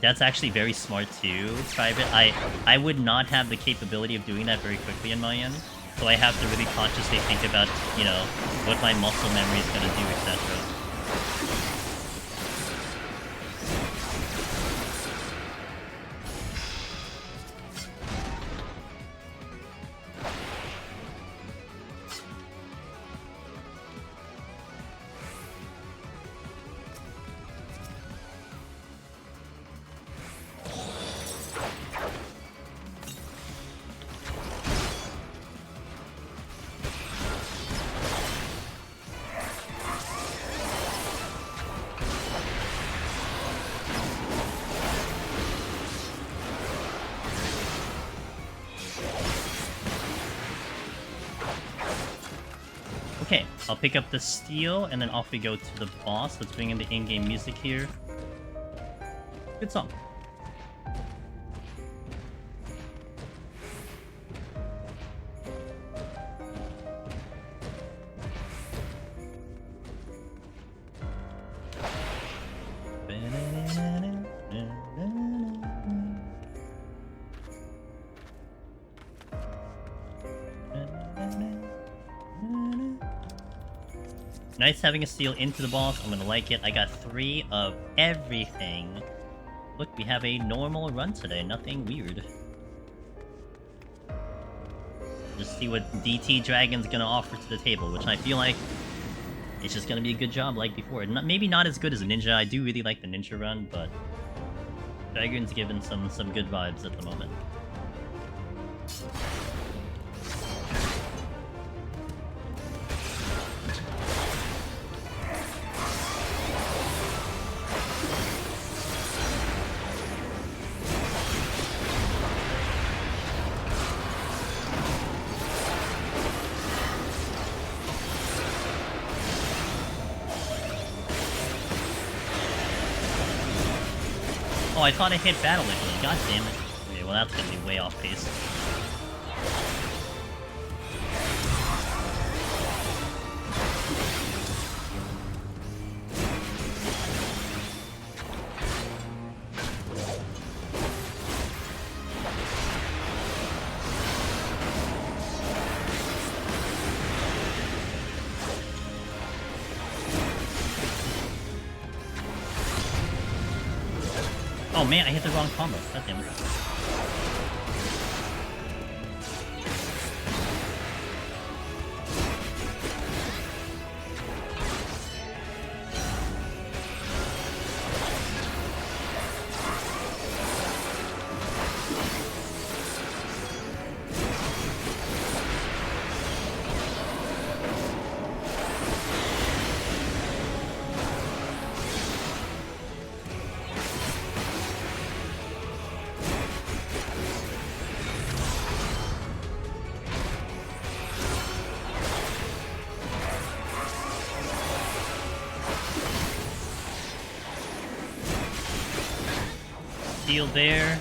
That's actually very smart too, Private. I would not have the capability of doing that very quickly in my end, so I have to really consciously think about, you know, what my muscle memory is going to do, etc. Okay, I'll pick up the steel, and then off we go to the boss. Let's bring in the in-game music here. Good song. Nice having a steal into the boss. I'm gonna like it. I got 3 of everything. Look, we have a normal run today. Nothing weird. Just see what DT Dragon's gonna offer to the table, which I feel like it's just gonna be a good job like before. Maybe not as good as a Ninja. I do really like the Ninja run, but Dragon's given some good vibes at the moment. Oh, I thought I hit battle liquid. God damn it. Okay, well that's gonna be way off pace. Oh man, I hit the wrong combo. God damn it. Steal there.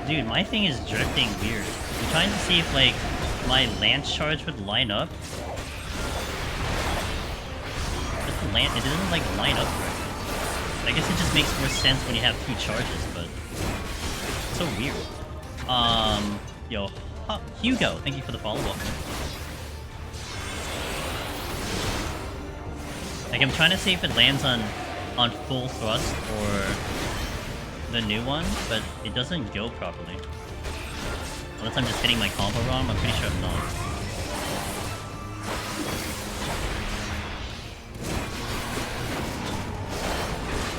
Dude, my thing is drifting weird. I'm trying to see if, like, my lance charge would line up. It doesn't, like, line up correctly. I guess it just makes more sense when you have 2 charges, but... it's so weird. Yo, Hugo, thank you for the follow-up. Like, I'm trying to see if it lands on full thrust or the new one, but it doesn't go properly. Unless I'm just hitting my combo wrong, I'm pretty sure I'm not.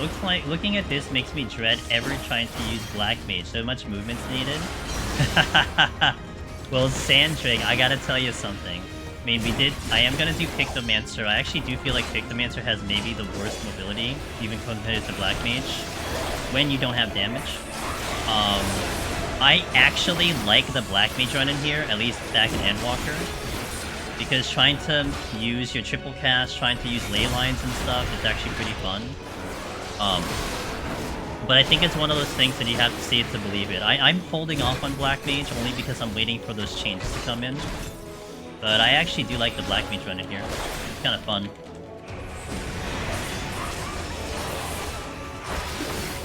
Looks like, looking at this makes me dread ever trying to use Black Mage. So much movement's needed. Well, Sandrake, I gotta tell you something. I mean, I am gonna do Pictomancer. I actually do feel like Pictomancer has maybe the worst mobility, even compared to Black Mage, when you don't have damage. I actually like the Black Mage run in here, at least back in Endwalker, because trying to use your triple cast, trying to use ley lines and stuff is actually pretty fun. But I think it's one of those things that you have to see it to believe it. I'm holding off on Black Mage only because I'm waiting for those changes to come in. But I actually do like the Black Mage run in here. It's kind of fun.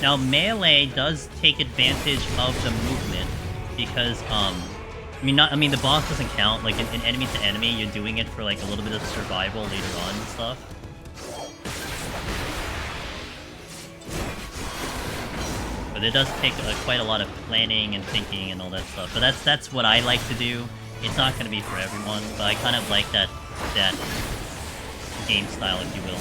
Now, melee does take advantage of the movement because, I mean, the boss doesn't count. Like, in enemy to enemy, you're doing it for, like, a little bit of survival later on and stuff. But it does take quite a lot of planning and thinking and all that stuff. But that's what I like to do. It's not going to be for everyone, but I kind of like that game style, if you will.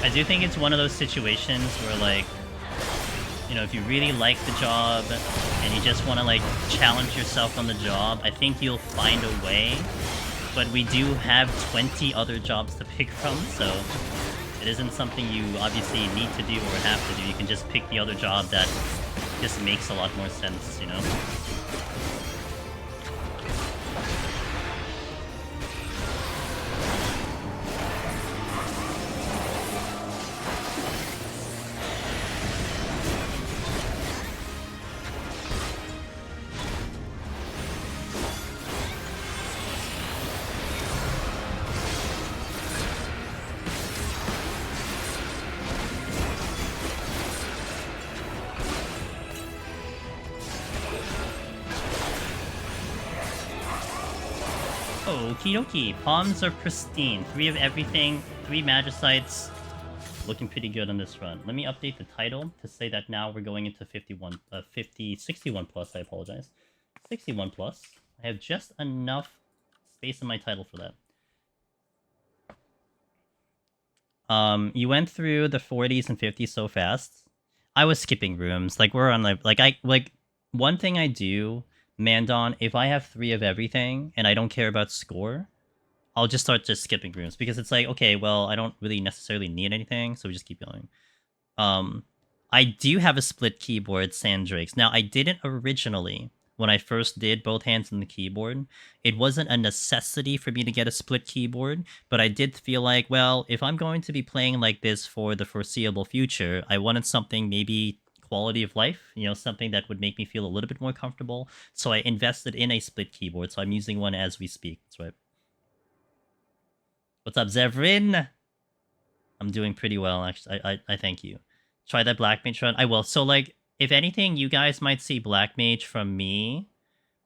I do think it's one of those situations where, like, you know, if you really like the job and you just want to, like, challenge yourself on the job, I think you'll find a way. But we do have 20 other jobs to pick from, so it isn't something you obviously need to do or have to do. You can just pick the other job that just makes a lot more sense, you know? Okie dokie. Palms are pristine. 3 of everything, 3 Magicites. Looking pretty good on this run. Let me update the title to say that now we're going into 61 plus, I apologize. 61 plus. I have just enough space in my title for that. You went through the 40s and 50s so fast. I was skipping rooms. Like, we're on, like, one thing I do, Mandon, if I have 3 of everything and I don't care about score, I'll just start skipping rooms because it's like, okay, well, I don't really necessarily need anything, so we just keep going. I do have a split keyboard, Sandrakes. Now, I didn't originally when I first did both hands on the keyboard. It wasn't a necessity for me to get a split keyboard, but I did feel like, well, if I'm going to be playing like this for the foreseeable future, I wanted something maybe quality of life, you know, something that would make me feel a little bit more comfortable. So I invested in a split keyboard, so I'm using one as we speak. That's right. What's up, Zevrin? I'm doing pretty well, actually. I thank you. Try that Black Mage run. I will. So, like, if anything, you guys might see Black Mage from me.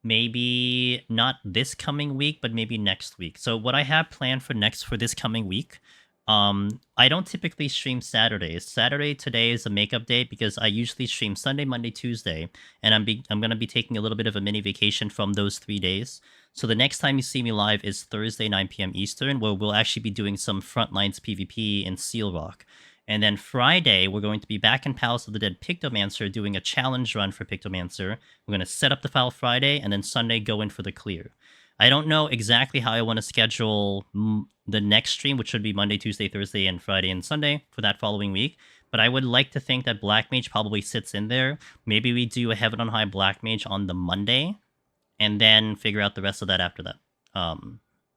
Maybe not this coming week, but maybe next week. So what I have planned for this coming week, I don't typically stream Saturdays. Saturday today is a makeup day because I usually stream Sunday, Monday, Tuesday, and I'm gonna be taking a little bit of a mini vacation from those 3 days. So the next time you see me live is Thursday, 9 p.m. Eastern, where we'll actually be doing some Frontlines PvP in Seal Rock. And then Friday, we're going to be back in Palace of the Dead Pictomancer doing a challenge run for Pictomancer. We're going to set up the file Friday, and then Sunday go in for the clear. I don't know exactly how I want to schedule the next stream, which should be Monday, Tuesday, Thursday, and Friday and Sunday for that following week. But I would like to think that Black Mage probably sits in there. Maybe we do a Heaven on High Black Mage on the Monday, and then figure out the rest of that after that.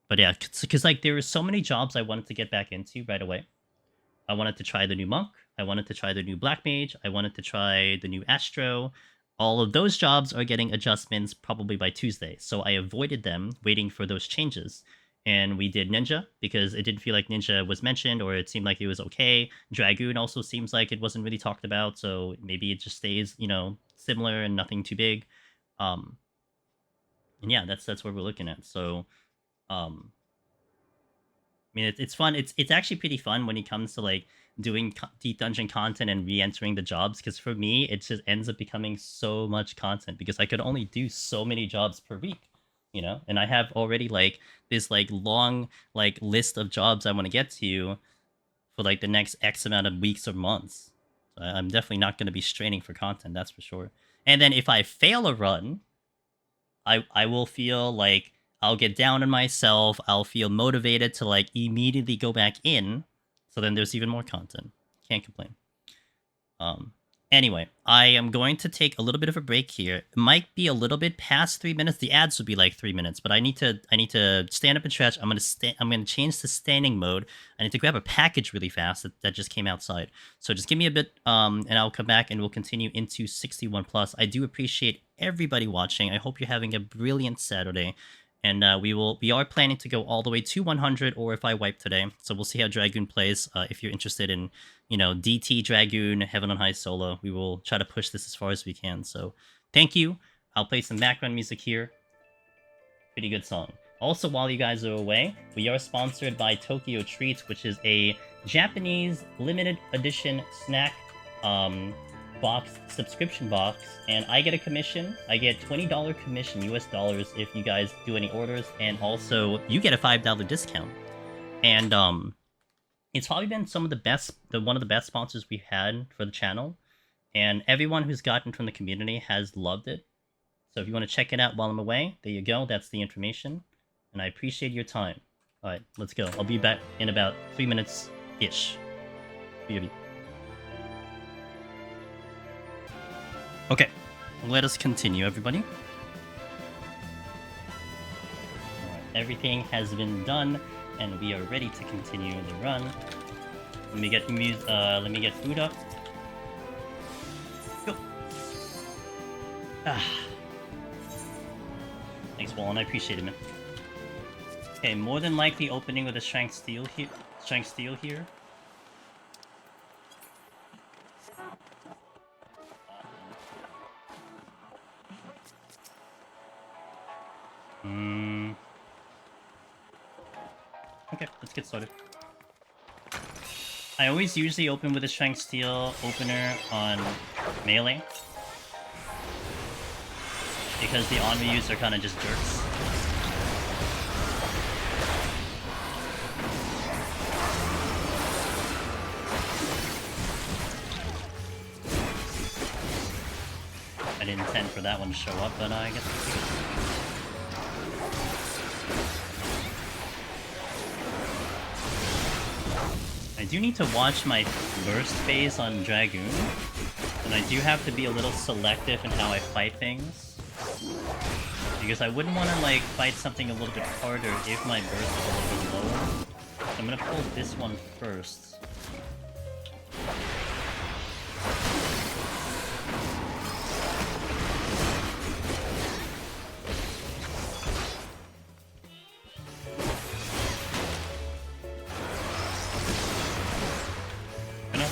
But yeah, because like there were so many jobs I wanted to get back into right away. I wanted to try the new Monk. I wanted to try the new Black Mage. I wanted to try the new Astro. All of those jobs are getting adjustments probably by Tuesday. So I avoided them waiting for those changes. And we did Ninja because it didn't feel like Ninja was mentioned or it seemed like it was okay. Dragoon also seems like it wasn't really talked about. So maybe it just stays, you know, similar and nothing too big. And yeah, that's what we're looking at. So, I mean, it's fun. It's actually pretty fun when it comes to like doing deep dungeon content and re-entering the jobs. Because for me, it just ends up becoming so much content because I could only do so many jobs per week, you know. And I have already like this like long like list of jobs I want to get to for like the next X amount of weeks or months. So I'm definitely not going to be straining for content, that's for sure. And then if I fail a run, I will feel like I'll get down on myself. I'll feel motivated to like immediately go back in. So then there's even more content. Can't complain. Anyway, I am going to take a little bit of a break here. It might be a little bit past 3 minutes. The ads would be like 3 minutes, but I need to stand up and stretch. I'm gonna change to standing mode. I need to grab a package really fast that just came outside. So just give me a bit, and I'll come back and we'll continue into 61 plus. I do appreciate everybody watching. I hope you're having a brilliant Saturday. And we are planning to go all the way to 100, or if I wipe today. So we'll see how Dragoon plays. If you're interested in, you know, DT Dragoon, Heaven on High solo, we will try to push this as far as we can. So thank you. I'll play some background music here. Pretty good song. Also, while you guys are away, we are sponsored by Tokyo Treats, which is a Japanese limited edition snack box, subscription box, and I get a commission. I get $20 commission US dollars if you guys do any orders, and also you get a $5 discount. And it's probably been one of the best sponsors we've had for the channel, and everyone who's gotten from the community has loved it. So if you want to check it out while I'm away, there you go. That's the information, and I appreciate your time. All right, let's go. I'll be back in about 3 minutes ish. Okay, let us continue, everybody. Alright, everything has been done, and we are ready to continue the run. Let me get food up. Go. Thanks, Wallen. I appreciate it, man. Okay, more than likely opening with a strength steel here. Okay, let's get started. I always usually open with a strength steel opener on melee, because the Onryus are kind of just jerks. I didn't intend for that one to show up, but I guess it's good. I do need to watch my burst phase on Dragoon, and I do have to be a little selective in how I fight things, because I wouldn't want to like fight something a little bit harder if my burst is a little bit lower. So I'm gonna pull this one first.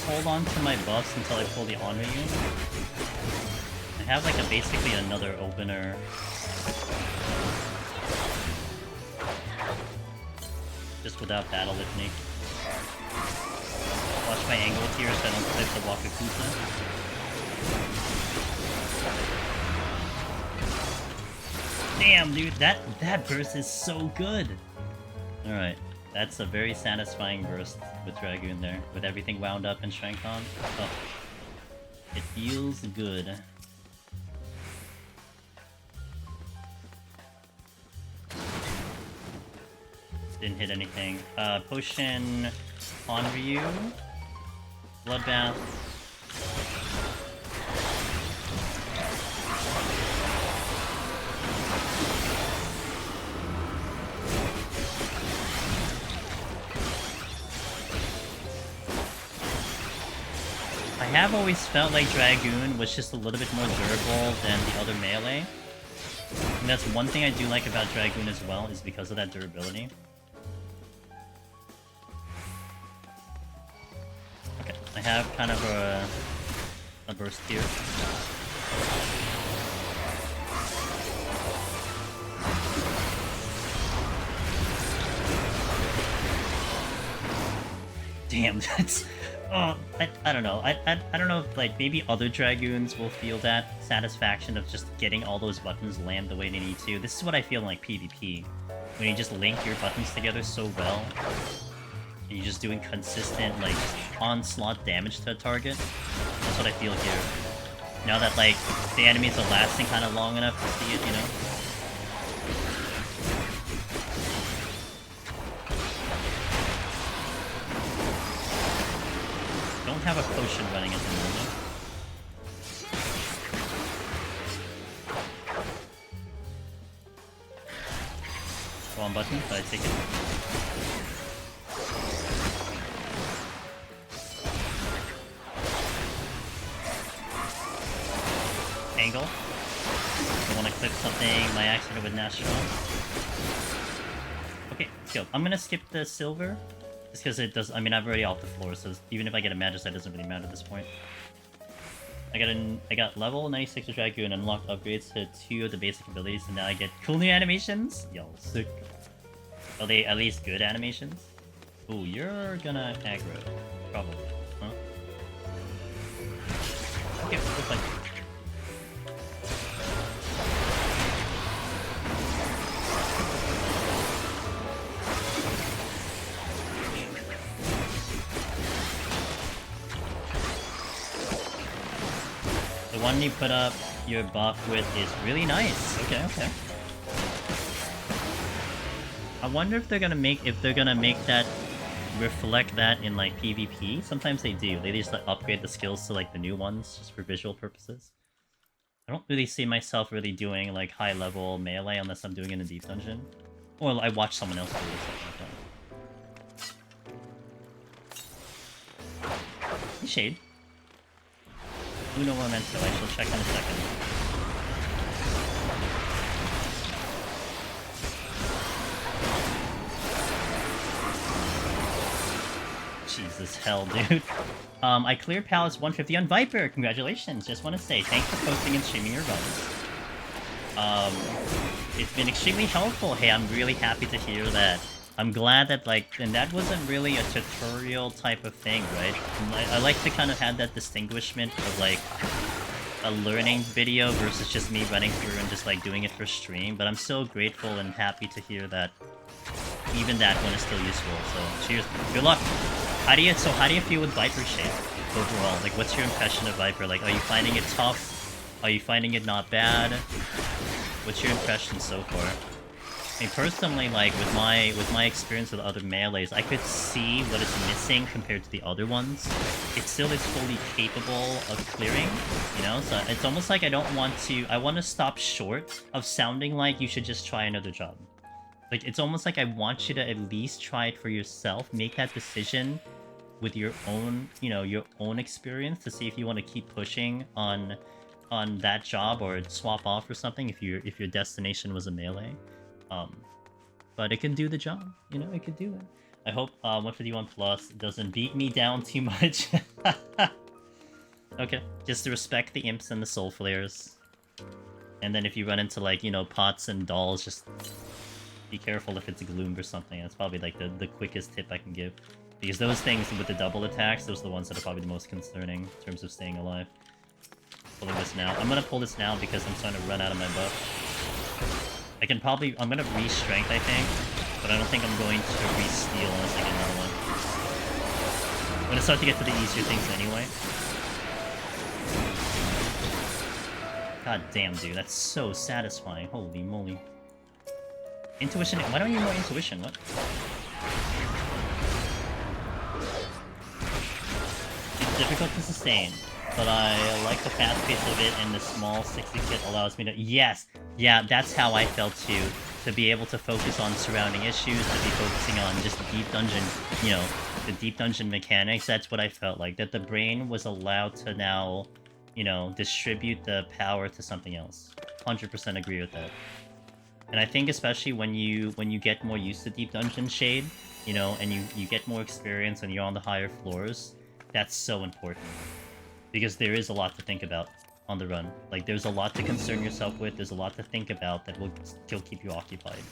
Hold on to my buffs until I pull the Onra unit. have like basically another opener. Just without battle technique. Watch my angle here so I don't clip the Wakakusa. Damn, dude, that burst is so good! Alright, that's a very satisfying burst with Dragoon there, with everything wound up and strength on. Oh, it feels good. Didn't hit anything. Potion on Ryu. Bloodbath. I have always felt like Dragoon was just a little bit more durable than the other melee. And that's one thing I do like about Dragoon as well, is because of that durability. I have kind of a burst here. Damn, that's... Oh, I don't know. I don't know if, like, maybe other Dragoons will feel that satisfaction of just getting all those buttons land the way they need to. This is what I feel in, like, PvP. When you just link your buttons together so well. And you're just doing consistent, like, onslaught damage to a target. That's what I feel here. Now that, like, the enemies are lasting kind of long enough to see it, you know? Don't have a potion running at the moment. Wrong button, but I take it. Angle. I want to clip something by accident with Nastrod. Okay, let's go. I'm gonna skip the silver. Just because it does. I mean, I've already off the floor, so even if I get a Magicite, it doesn't really matter at this point. I got level 96 of Dragoon, unlocked upgrades to 2 of the basic abilities, and now I get cool new animations? Yo, sick. Are they at least good animations? Ooh, you're gonna aggro. Probably. Huh? Okay, go fight. The one you put up your buff with is really nice. Okay, okay. I wonder if they're gonna make that reflect that in like PvP. Sometimes they do. They just like upgrade the skills to like the new ones just for visual purposes. I don't really see myself really doing like high level melee unless I'm doing it in a deep dungeon. Or I watch someone else do it or something like that. Shade. Uno Memento, I shall check in a second. Jesus hell, dude. I cleared Palace 150 on Viper! Congratulations! Just want to say, thanks for posting and streaming your runs. It's been extremely helpful. Hey, I'm really happy to hear that. I'm glad that, like, and that wasn't really a tutorial type of thing, right? I like to kind of have that distinguishment of, like, a learning video versus just me running through and just, like, doing it for stream, but I'm so grateful and happy to hear that even that one is still useful, so cheers. Good luck! How do you feel with Viper shape overall? Like, what's your impression of Viper? Like, are you finding it tough? Are you finding it not bad? What's your impression so far? I mean, personally, like, with my experience with other melees, I could see what it's missing compared to the other ones. It still is fully capable of clearing, you know? So it's almost like I want to stop short of sounding like you should just try another job. Like, it's almost like I want you to at least try it for yourself, make that decision with your own, you know, your own experience to see if you want to keep pushing on that job or swap off or something if your destination was a melee. But it can do the job, you know, it could do it. I hope 151 Plus doesn't beat me down too much. Okay, just to respect the imps and the soul flares. And then if you run into like, you know, pots and dolls, just be careful if it's a gloom or something. That's probably like the quickest tip I can give. Because those things with the double attacks, those are the ones that are probably the most concerning in terms of staying alive. Pulling this now. I'm gonna pull this now because I'm starting to run out of my buff. I'm gonna re-strength, I think. But I don't think I'm going to re-steal unless I get another one. I'm gonna start to get to the easier things anyway. God damn, dude, that's so satisfying. Holy moly. Intuition, why don't you more intuition? What? It's difficult to sustain, but I like the fast pace of it, and the small 60 kit allows me to... Yes! Yeah, that's how I felt too. To be able to focus on surrounding issues, to be focusing on just deep dungeon, you know, the deep dungeon mechanics, that's what I felt like. That the brain was allowed to now, you know, distribute the power to something else. 100% agree with that. And I think especially when you get more used to deep dungeon shade, you know, and you get more experience and you're on the higher floors, that's so important. Because there is a lot to think about on the run. Like, there's a lot to concern yourself with, there's a lot to think about that will still keep you occupied.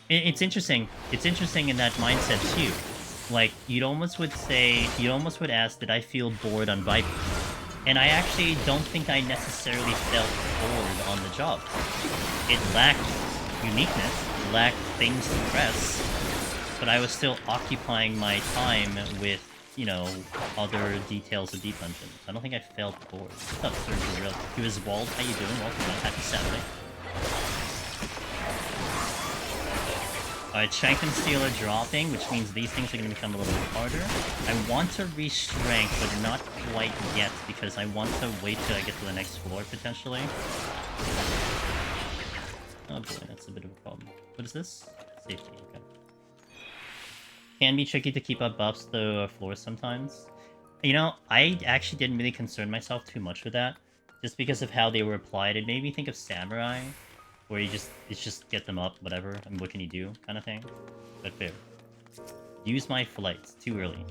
It's interesting. It's interesting in that mindset too. Like, you'd almost would ask, did I feel bored on Viper? And I actually don't think I necessarily felt bored on the job. It lacked uniqueness, it lacked things to press, but I was still occupying my time with, you know, other details of deep dungeons. I don't think I felt bored. What's up, Surgery Real? He was Wald, how you doing? Welcome back. Happy Saturday. Alright, Strength and Steel are dropping, which means these things are going to become a little bit harder. I want to re-strength, but not quite yet, because I want to wait till I get to the next floor, potentially. Oh boy, that's a bit of a problem. What is this? Safety, okay. Can be tricky to keep up buffs to floors sometimes. You know, I actually didn't really concern myself too much with that, just because of how they were applied. It made me think of Samurai, where it's just get them up, whatever, and what can you do, kind of thing. But fair. Use my flights. Too early.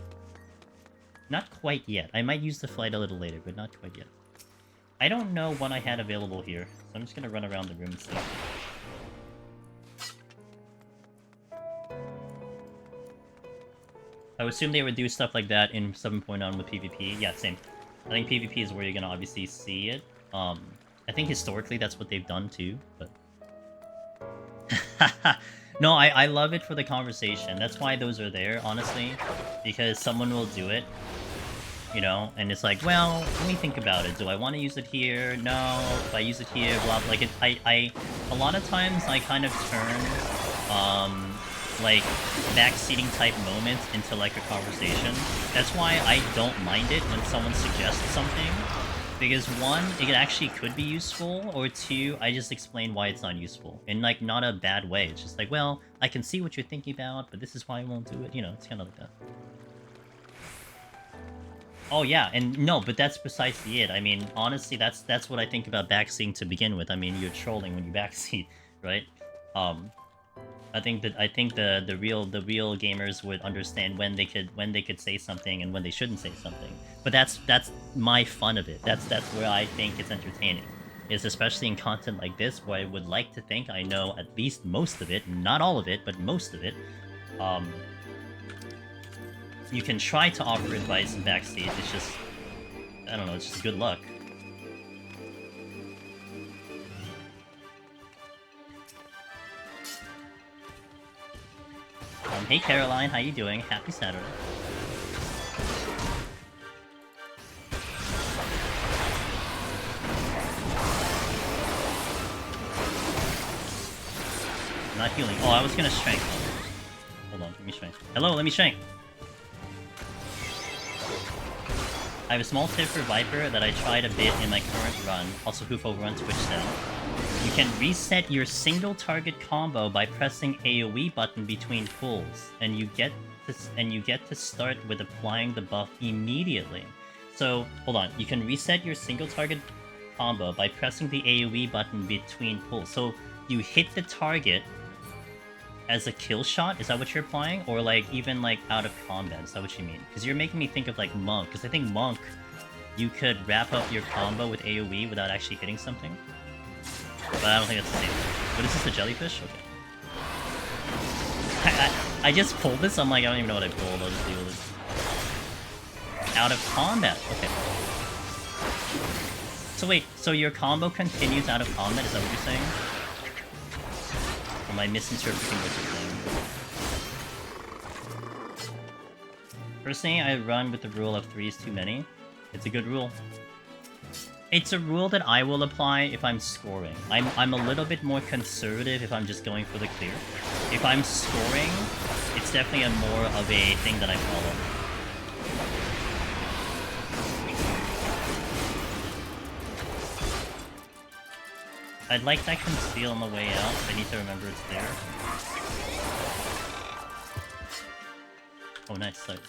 Not quite yet. I might use the flight a little later, but not quite yet. I don't know what I had available here, so I'm just gonna run around the room and see. I would assume they would do stuff like that in 7.0 with PvP. Yeah, same. I think PvP is where you're gonna obviously see it. I think historically that's what they've done too, but... No, I love it for the conversation. That's why those are there, honestly. Because someone will do it, you know, and it's like, well, let me think about it. Do I want to use it here? No. If I use it here, blah, blah. Like, a lot of times I kind of turn, like, backseating type moments into, like, a conversation. That's why I don't mind it when someone suggests something. Because one, it actually could be useful, or two, I just explain why it's not useful. In, like, not a bad way. It's just like, well, I can see what you're thinking about, but this is why I won't do it. You know, it's kind of like that. Oh, yeah, and no, but that's precisely it. I mean, honestly, that's what I think about backseating to begin with. I mean, you're trolling when you backseat, right? I think the real gamers would understand when they could say something and when they shouldn't say something. But that's my fun of it. That's where I think it's entertaining. Is especially in content like this, where I would like to think I know at least most of it, not all of it, but most of it. You can try to offer advice in backseat. It's just, I don't know. It's just good luck. Hey Caroline, how you doing? Happy Saturday. I'm not healing. Oh, I was gonna strength. Hold on, let me strength. Hello, let me strength. I have a small tip for Viper that I tried a bit in my current run. Also, HoH run Twitch style. You can reset your single target combo by pressing AoE button between pulls, and you get to start with applying the buff immediately. So, hold on. You can reset your single target combo by pressing the AoE button between pulls. So you hit the target as a kill shot? Is that what you're applying? Or like even like out of combat? Is that what you mean? Because you're making me think of like Monk. Because I think Monk you could wrap up your combo with AoE without actually hitting something. But I don't think that's the same. What is this, a jellyfish? Okay. I just pulled this, I'm like, I don't even know what I pulled, I'll just deal with it. Out of combat, okay. So wait, so your combo continues out of combat, is that what you're saying? Or am I misinterpreting what you're saying? Personally, I run with the rule of 3 is too many. It's a good rule. It's a rule that I will apply if I'm scoring. I'm a little bit more conservative if I'm just going for the clear. If I'm scoring, it's definitely a more of a thing that I follow. I'd like that conceal on the way out, so I need to remember it's there. Oh, nice sight.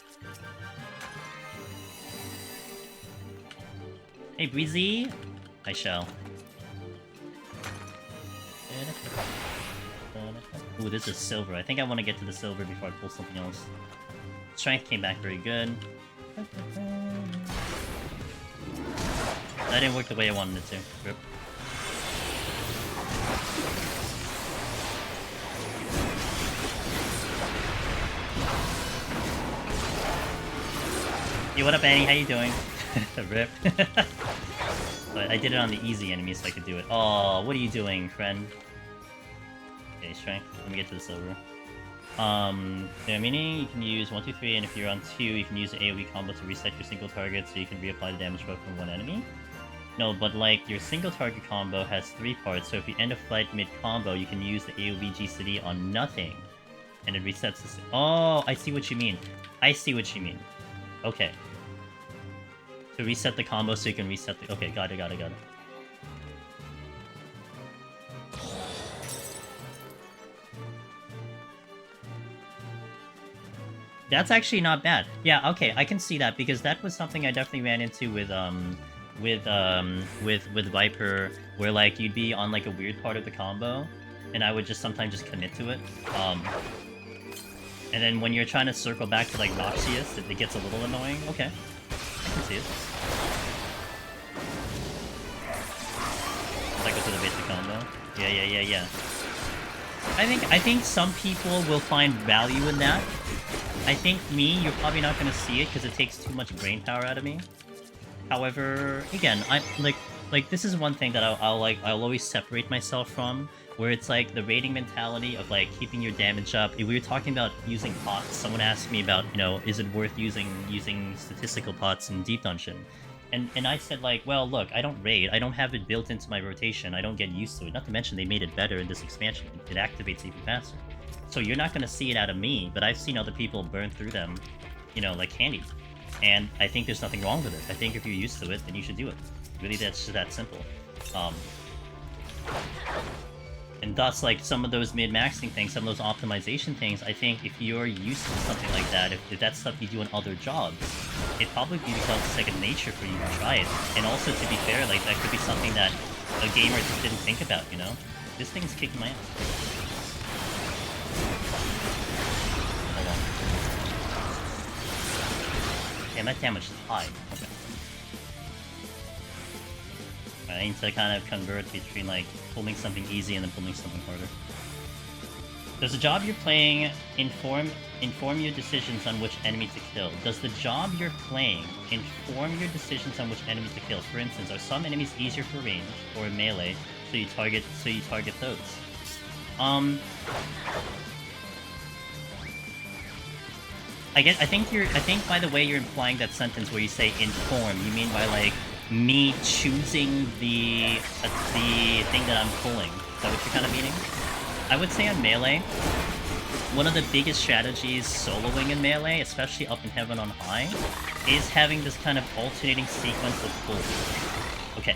Hey, Breezy! I shall. Ooh, this is silver. I think I want to get to the silver before I pull something else. Strength came back very good. That didn't work the way I wanted it to. Rip. Hey, what up, Annie? How you doing? Rip. But I did it on the easy enemy so I could do it. Oh, what are you doing, friend? Okay, strength. Let me get to the silver. Meaning you can use 1, 2, 3, and if you're on 2, you can use the AoE combo to reset your single target so you can reapply the damage buff from one enemy. No, but like, your single target combo has 3 parts, so if you end a fight mid-combo, you can use the AoE GCD on nothing. And it resets the... Oh, I see what you mean. I see what you mean. Okay. To reset the combo so you can reset the... Okay, got it. That's actually not bad. Yeah, okay, I can see that, because that was something I definitely ran into with Viper, where, like, you'd be on, like, a weird part of the combo, and I would just sometimes just commit to it. And then when you're trying to circle back to, like, Noxious, it gets a little annoying. Okay, I can see it. Like go to the basic combo. Yeah. I think some people will find value in that. I think me, you're probably not gonna see it because it takes too much brain power out of me. However, again, I'm like this is one thing that I'll always separate myself from, where it's like the raiding mentality of like keeping your damage up. If we were talking about using pots, someone asked me about, you know, is it worth using statistical pots in Deep Dungeon? And I said, like, well, look, I don't raid. I don't have it built into my rotation. I don't get used to it. Not to mention they made it better in this expansion. It activates even faster. So you're not going to see it out of me, but I've seen other people burn through them, you know, like candy. And I think there's nothing wrong with it. I think if you're used to it, then you should do it. Really, that's just that simple. And thus, like, some of those mid-maxing things, some of those optimization things, I think if you're used to something like that, if that's stuff you do in other jobs, it probably becomes second nature for you to try it. And also, to be fair, like, that could be something that a gamer just didn't think about, you know? This thing's kicking my ass. Hold on. Okay, my damage is high. Okay. I need to kind of convert between, like, pulling something easy and then pulling something harder. Does the job you're playing inform your decisions on which enemy to kill? Does the job you're playing inform your decisions on which enemy to kill? For instance, are some enemies easier for range or melee, so you target those? I think by the way you're implying that sentence where you say inform, you mean by like me choosing the thing that I'm pulling. Is that what you're kind of meaning? I would say on melee, one of the biggest strategies soloing in melee, especially up in Heaven on High, is having this kind of alternating sequence of pulls. Okay,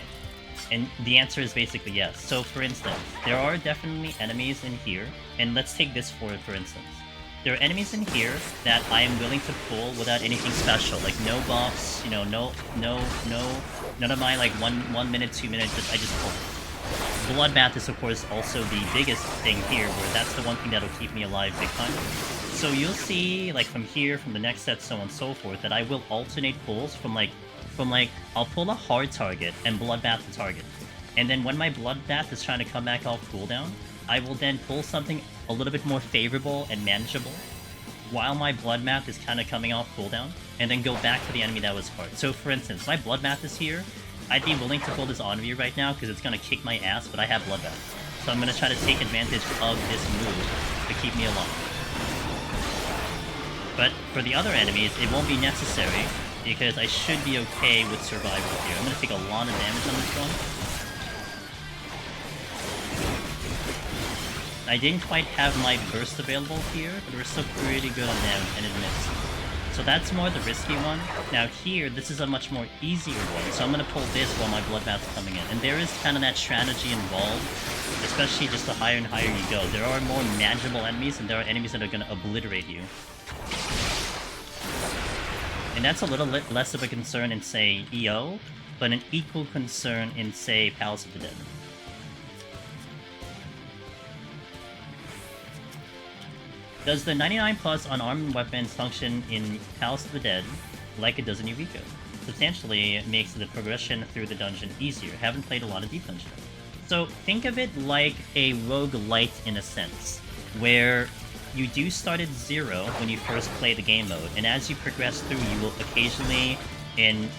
and the answer is basically yes. So for instance, there are definitely enemies in here, and let's take this for instance. There are enemies in here that I am willing to pull without anything special, like no buffs, you know, none of my like 1 minute, 2 minutes, I just pull. Bloodbath is of course also the biggest thing here, where that's the one thing that'll keep me alive big time. So you'll see, like from here, from the next set, so on and so forth, that I will alternate pulls from like from like, I'll pull a hard target and Bloodbath the target. And then when my Bloodbath is trying to come back off cooldown, I will then pull something a little bit more favorable and manageable while my Bloodbath is kind of coming off cooldown, and then go back to the enemy that was hard. So for instance, my Bloodbath is here, I'd be willing to pull this Onra right now because it's going to kick my ass, but I have Bloodbath. So I'm going to try to take advantage of this move to keep me alive. But for the other enemies, it won't be necessary, because I should be okay with survival here. I'm going to take a lot of damage on this one. I didn't quite have my burst available here, but we're still pretty good on damage, and it missed. So that's more the risky one. Now here, this is a much more easier one, so I'm going to pull this while my Bloodbath's coming in. And there is kind of that strategy involved, especially just the higher and higher you go. There are more manageable enemies, and there are enemies that are going to obliterate you. And that's a little bit less of a concern in, say, EO, but an equal concern in, say, Palace of the Dead. Does the 99 plus on armed weapons function in Palace of the Dead like it does in Hiruko? Substantially makes the progression through the dungeon easier. Haven't played a lot of Deep Dungeon. So think of it like a roguelite in a sense, where you do start at 0 when you first play the game mode, and as you progress through, you will occasionally and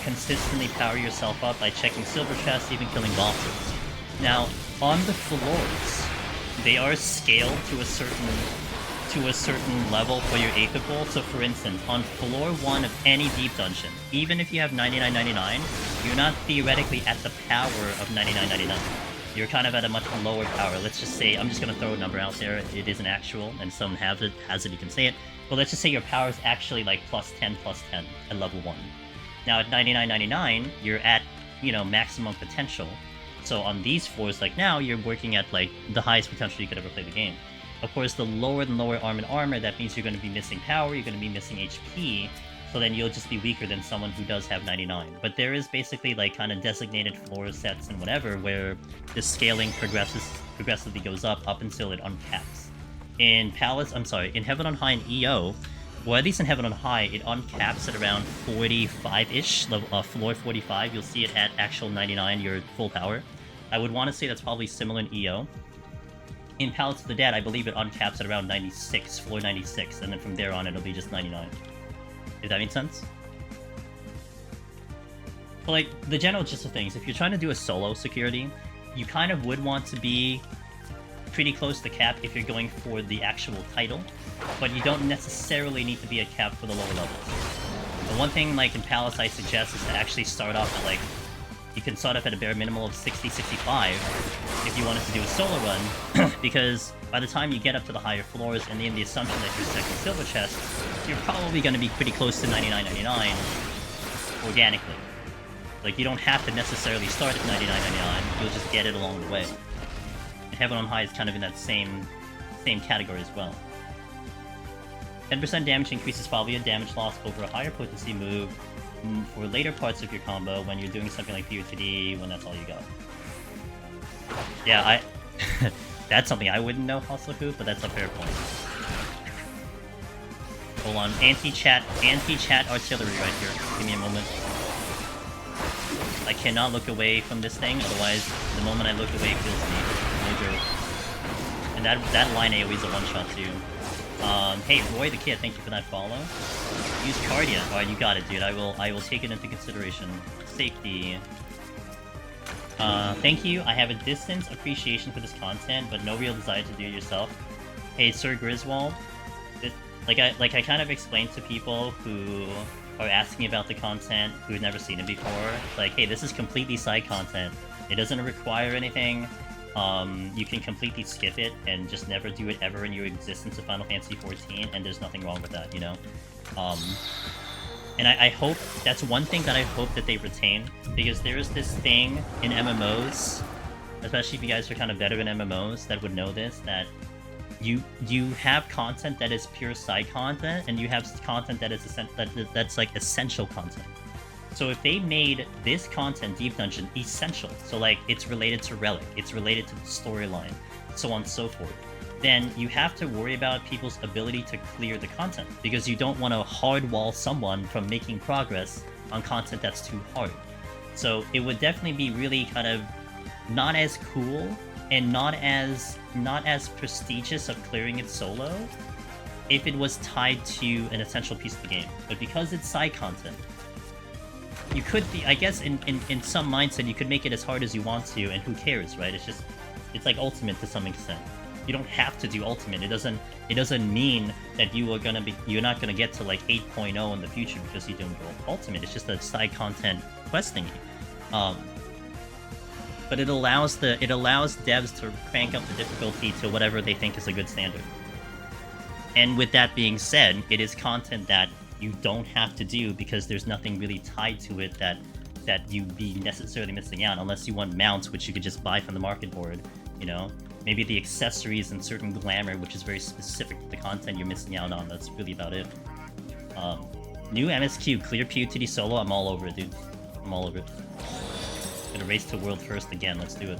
consistently power yourself up by checking silver chests, even killing bosses. Now, on the floors, they are scaled to a certain level for your capable. So for instance, on floor 1 of any deep dungeon, even if you have 99.99, you're not theoretically at the power of 99.99. You're kind of at a much lower power. Let's just say, I'm just going to throw a number out there, it isn't actual, and someone has it, you can say it. But let's just say your power is actually like plus 10 at level 1. Now at 99.99, you're at, you know, maximum potential. So on these floors, like now, you're working at like the highest potential you could ever play the game. Of course, the lower and lower armor, that means you're going to be missing power, you're going to be missing HP, so then you'll just be weaker than someone who does have 99. But there is basically like kind of designated floor sets and whatever where the scaling progressively goes up until it uncaps. In Heaven on High and EO, well, at least in Heaven on High, it uncaps at around 45-ish, floor 45. You'll see it at actual 99, your full power. I would want to say that's probably similar in EO. In Palace of the Dead, I believe it uncaps at around 96, floor 96, and then from there on it'll be just 99. If that makes sense? But like, the general gist of things, if you're trying to do a solo security, you kind of would want to be pretty close to cap if you're going for the actual title, but you don't necessarily need to be at cap for the lower levels. The one thing, like, in Palace I suggest is to actually start off at, like, you can start off at a bare minimum of 60, 65 if you wanted to do a solo run, because by the time you get up to the higher floors, and in the assumption that you're second silver chest, you're probably going to be pretty close to 99.99 organically. Like, you don't have to necessarily start at 99.99, you'll just get it along the way. And Heaven on High is kind of in that same category as well. 10% damage increase is probably a damage loss over a higher potency move for later parts of your combo when you're doing something like POTD, when that's all you got. Yeah, that's something I wouldn't know, Hustle Hoop, but that's a fair point. Hold on, anti-chat artillery right here. Give me a moment. I cannot look away from this thing, otherwise the moment I look away it kills me. No joke. And that line AoE is a one-shot too. Hey, Roy the Kid, thank you for that follow. Use Cardia. Alright, you got it, dude. I will take it into consideration. Safety. Thank you. I have a distant appreciation for this content, but no real desire to do it yourself. Hey, Sir Griswold. Like I kind of explained to people who are asking about the content who've never seen it before. Like, hey, this is completely side content. It doesn't require anything. You can completely skip it and just never do it ever in your existence of Final Fantasy XIV, and there's nothing wrong with that, you know? And I hope, that's one thing that I hope that they retain, because there is this thing in MMOs, especially if you guys are kind of better in MMOs that would know this, that you have content that is pure side content, and you have content that is that's like essential content. So if they made this content, Deep Dungeon, essential, so like it's related to Relic, it's related to the storyline, so on and so forth, then you have to worry about people's ability to clear the content, because you don't want to hardwall someone from making progress on content that's too hard. So it would definitely be really kind of not as cool and not as prestigious of clearing it solo if it was tied to an essential piece of the game. But because it's side content, you could be, I guess, in some mindset, you could make it as hard as you want to, and who cares, right? It's like Ultimate to some extent. You don't have to do Ultimate. It doesn't mean that you're not gonna get to like 8.0 in the future because you don't go Ultimate. It's just a side content quest thingy. But it allows devs to crank up the difficulty to whatever they think is a good standard. And with that being said, it is content that you don't have to do because there's nothing really tied to it that you'd be necessarily missing out, unless you want mounts, which you could just buy from the market board, you know? Maybe the accessories and certain glamour, which is very specific to the content you're missing out on. That's really about it. New MSQ, clear PUTD solo, I'm all over it, dude. I'm all over it. Gonna race to world first again, let's do it.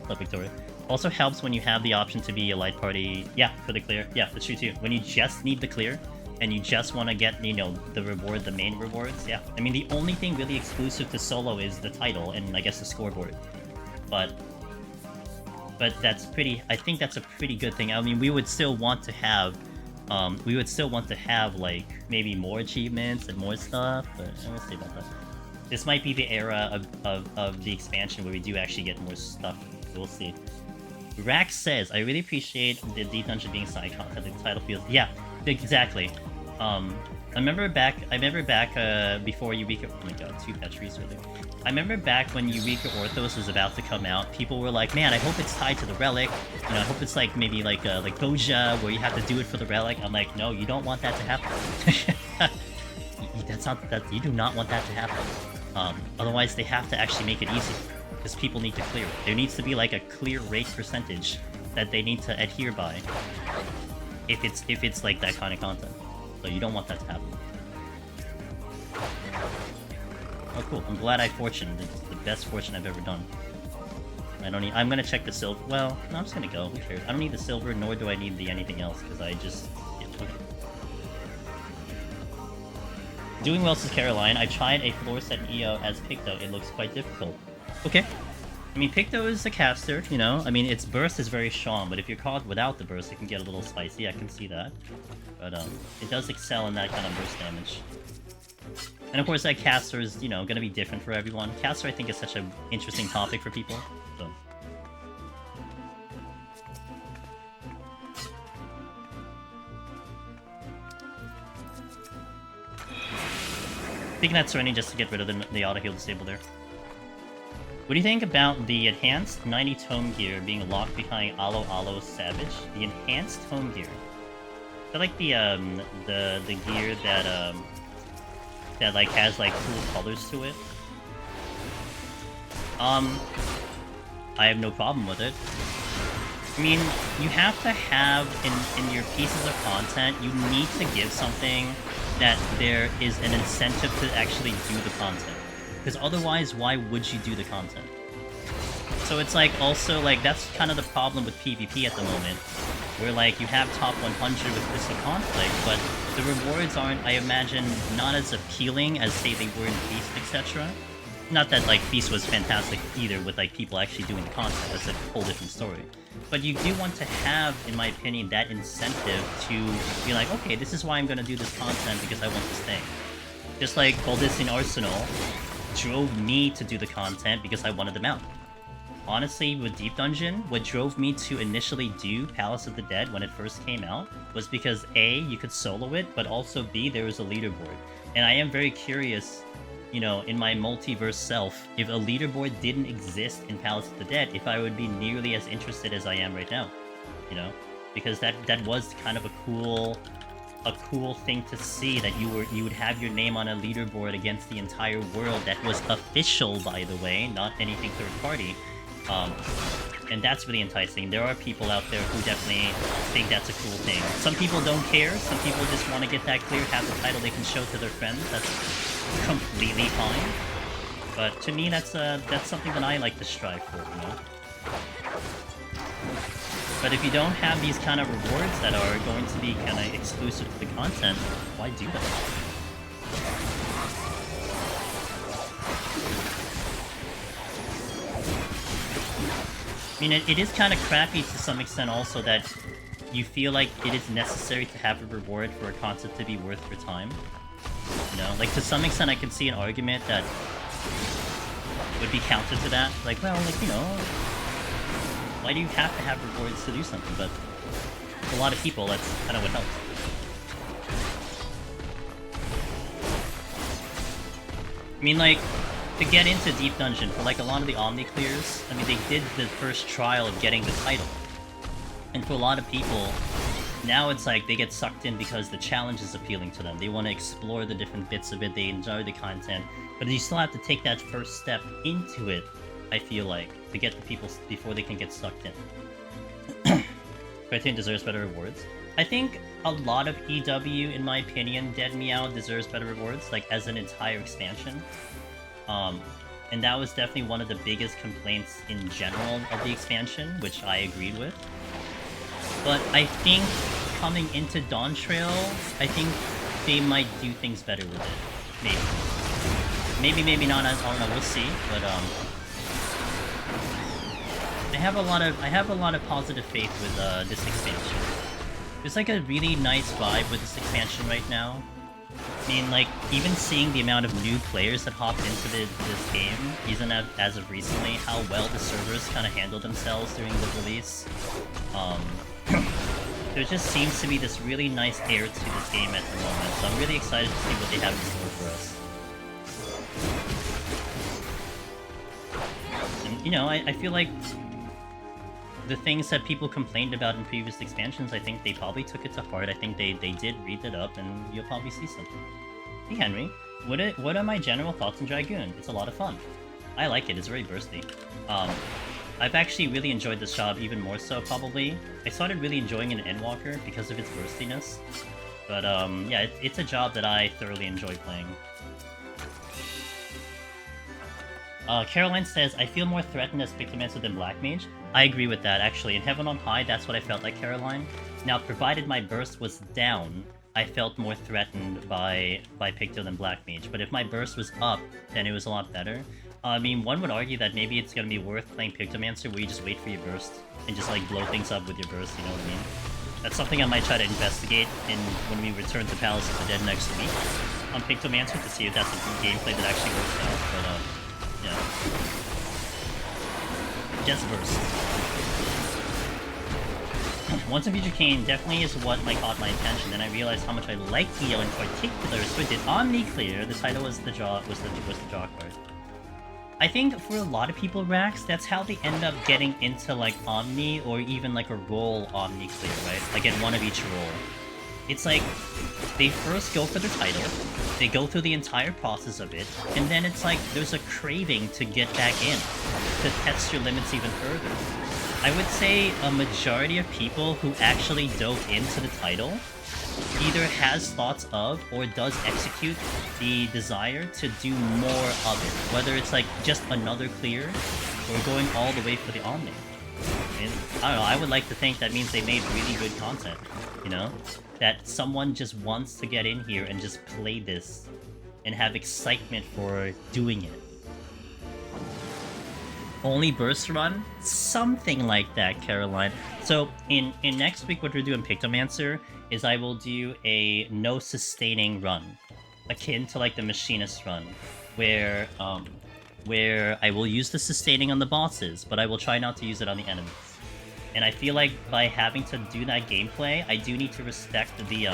Love Victoria. Also helps when you have the option to be a light party. Yeah, for the clear. Yeah, that's true too. When you just need the clear, and you just want to get, you know, the reward, the main rewards, yeah. I mean, the only thing really exclusive to solo is the title, and I guess the scoreboard. But that's pretty, I think that's a pretty good thing. I mean, we would still want to have, like, maybe more achievements and more stuff, but we'll see about that. This might be the era of the expansion where we do actually get more stuff. We'll see. Rax says, I really appreciate the Deep Dungeon being side content. The title feels... Yeah, exactly. I remember back before Eureka... Oh my god, 2 Petries really. I remember back when Eureka Orthos was about to come out, people were like, man, I hope it's tied to the relic. You know, I hope it's like maybe like Goja, where you have to do it for the relic. I'm like, no, you don't want that to happen. You do not want that to happen. Otherwise, they have to actually make it easy, because people need to clear it. There needs to be like a clear rate percentage that they need to adhere by if it's like that kind of content. So you don't want that to happen. Oh cool, I'm glad I fortuned. It's the best fortune I've ever done. I'm gonna check the silver. Well, no, I'm just gonna go. Who cares? I don't need the silver, nor do I need the anything else, because I just... Yeah, okay. Doing well, says Caroline. I tried a floor set in EO as Picto. It looks quite difficult. Okay. I mean, Picto is a caster, you know? I mean, its burst is very strong, but if you're caught without the burst, it can get a little spicy. I can see that. But, it does excel in that kind of burst damage. And of course, that caster is, you know, gonna be different for everyone. Caster, I think, is such an interesting topic for people, so... Picking that Serenity just to get rid of the auto-heal disable there. What do you think about the enhanced 90 tome gear being locked behind Alo Alo Savage? The enhanced tome gear. I like the gear that that like has like cool colors to it. I have no problem with it. I mean, you have to have in your pieces of content, you need to give something that there is an incentive to actually do the content. Because otherwise, why would you do the content? So it's like, also, like, that's kind of the problem with PvP at the moment. Where, like, you have top 100 with Crystal Conflict, but the rewards aren't, I imagine, not as appealing as, say, they were in Feast, etc. Not that, like, Feast was fantastic either, with, like, people actually doing the content. That's a whole different story. But you do want to have, in my opinion, that incentive to be like, okay, this is why I'm gonna do this content, because I want this thing. Just like Baldissing Arsenal drove me to do the content because I wanted them out. Honestly, with Deep Dungeon, what drove me to initially do Palace of the Dead when it first came out was because A, you could solo it, but also B, there was a leaderboard. And I am very curious, you know, in my multiverse self, if a leaderboard didn't exist in Palace of the Dead, if I would be nearly as interested as I am right now, you know? Because that was kind of a cool thing to see, that you would have your name on a leaderboard against the entire world that was official, by the way, not anything third party. And that's really enticing. There are people out there who definitely think that's a cool thing. Some people don't care. Some people just want to get that clear, have the title they can show to their friends. That's completely fine. But to me, that's something that I like to strive for, you know? But if you don't have these kind of rewards that are going to be kind of exclusive to the content, why do that? I mean, it is kind of crappy to some extent also that you feel like it is necessary to have a reward for a concept to be worth your time. You know, like to some extent I can see an argument that would be counter to that. Like, well, like, you know, why do you have to have rewards to do something? But for a lot of people, that's kind of what helps. I mean, like, to get into Deep Dungeon, for like a lot of the Omni clears, I mean, they did the first trial of getting the title. And for a lot of people, now it's like they get sucked in because the challenge is appealing to them. They want to explore the different bits of it, they enjoy the content, but you still have to take that first step into it, I feel like, to get the people before they can get sucked in. Criterion deserves better rewards. I think a lot of EW, in my opinion, Dead Meow deserves better rewards, like as an entire expansion. And that was definitely one of the biggest complaints in general of the expansion, which I agreed with. But I think coming into Dawntrail, I think they might do things better with it. Maybe. Maybe not. I don't know. We'll see. But I have a lot of positive faith with this expansion. There's like a really nice vibe with this expansion right now. I mean, like, even seeing the amount of new players that hopped into this game, even as of recently, how well the servers kind of handled themselves during the release. There just seems to be this really nice air to this game at the moment, so I'm really excited to see what they have in store for us. And, you know, I feel like the things that people complained about in previous expansions, I think they probably took it to heart. I think they did read it up, and you'll probably see something. Hey Henry, what are my general thoughts on Dragoon? It's a lot of fun. I like it, it's very bursty. I've actually really enjoyed this job even more so, probably. I started really enjoying an Endwalker because of its burstiness. But yeah, it's a job that I thoroughly enjoy playing. Caroline says, I feel more threatened as Pictomancer than Black Mage. I agree with that, actually. In Heaven on High, that's what I felt like, Caroline. Now, provided my burst was down, I felt more threatened by Picto than Black Mage. But if my burst was up, then it was a lot better. I mean, one would argue that maybe it's gonna be worth playing Pictomancer where you just wait for your burst and just, like, blow things up with your burst, you know what I mean? That's something I might try to investigate when we return to Palace of the Dead next week on Pictomancer to see if that's a gameplay that actually works out, but, yeah. Just burst. Once a Future Kane definitely is what caught my attention, and I realized how much I liked Eo in particular, so it did Omni Clear. The title was the draw card. I think for a lot of people, Rax, that's how they end up getting into, like, Omni, or even, like, a roll Omni Clear, right? Like, at one of each roll. It's like, they first go for the title, they go through the entire process of it, and then it's like, there's a craving to get back in, to test your limits even further. I would say a majority of people who actually dove into the title either has thoughts of or does execute the desire to do more of it, whether it's like just another clear or going all the way for the Omni. And, I don't know, I would like to think that means they made really good content, you know? That someone just wants to get in here and just play this and have excitement for doing it. Only burst run? Something like that, Caroline. So, in next week, what we're doing Pictomancer is I will do a no sustaining run, akin to like the Machinist run, where I will use the sustaining on the bosses, but I will try not to use it on the enemies. And I feel like by having to do that gameplay, I do need to respect the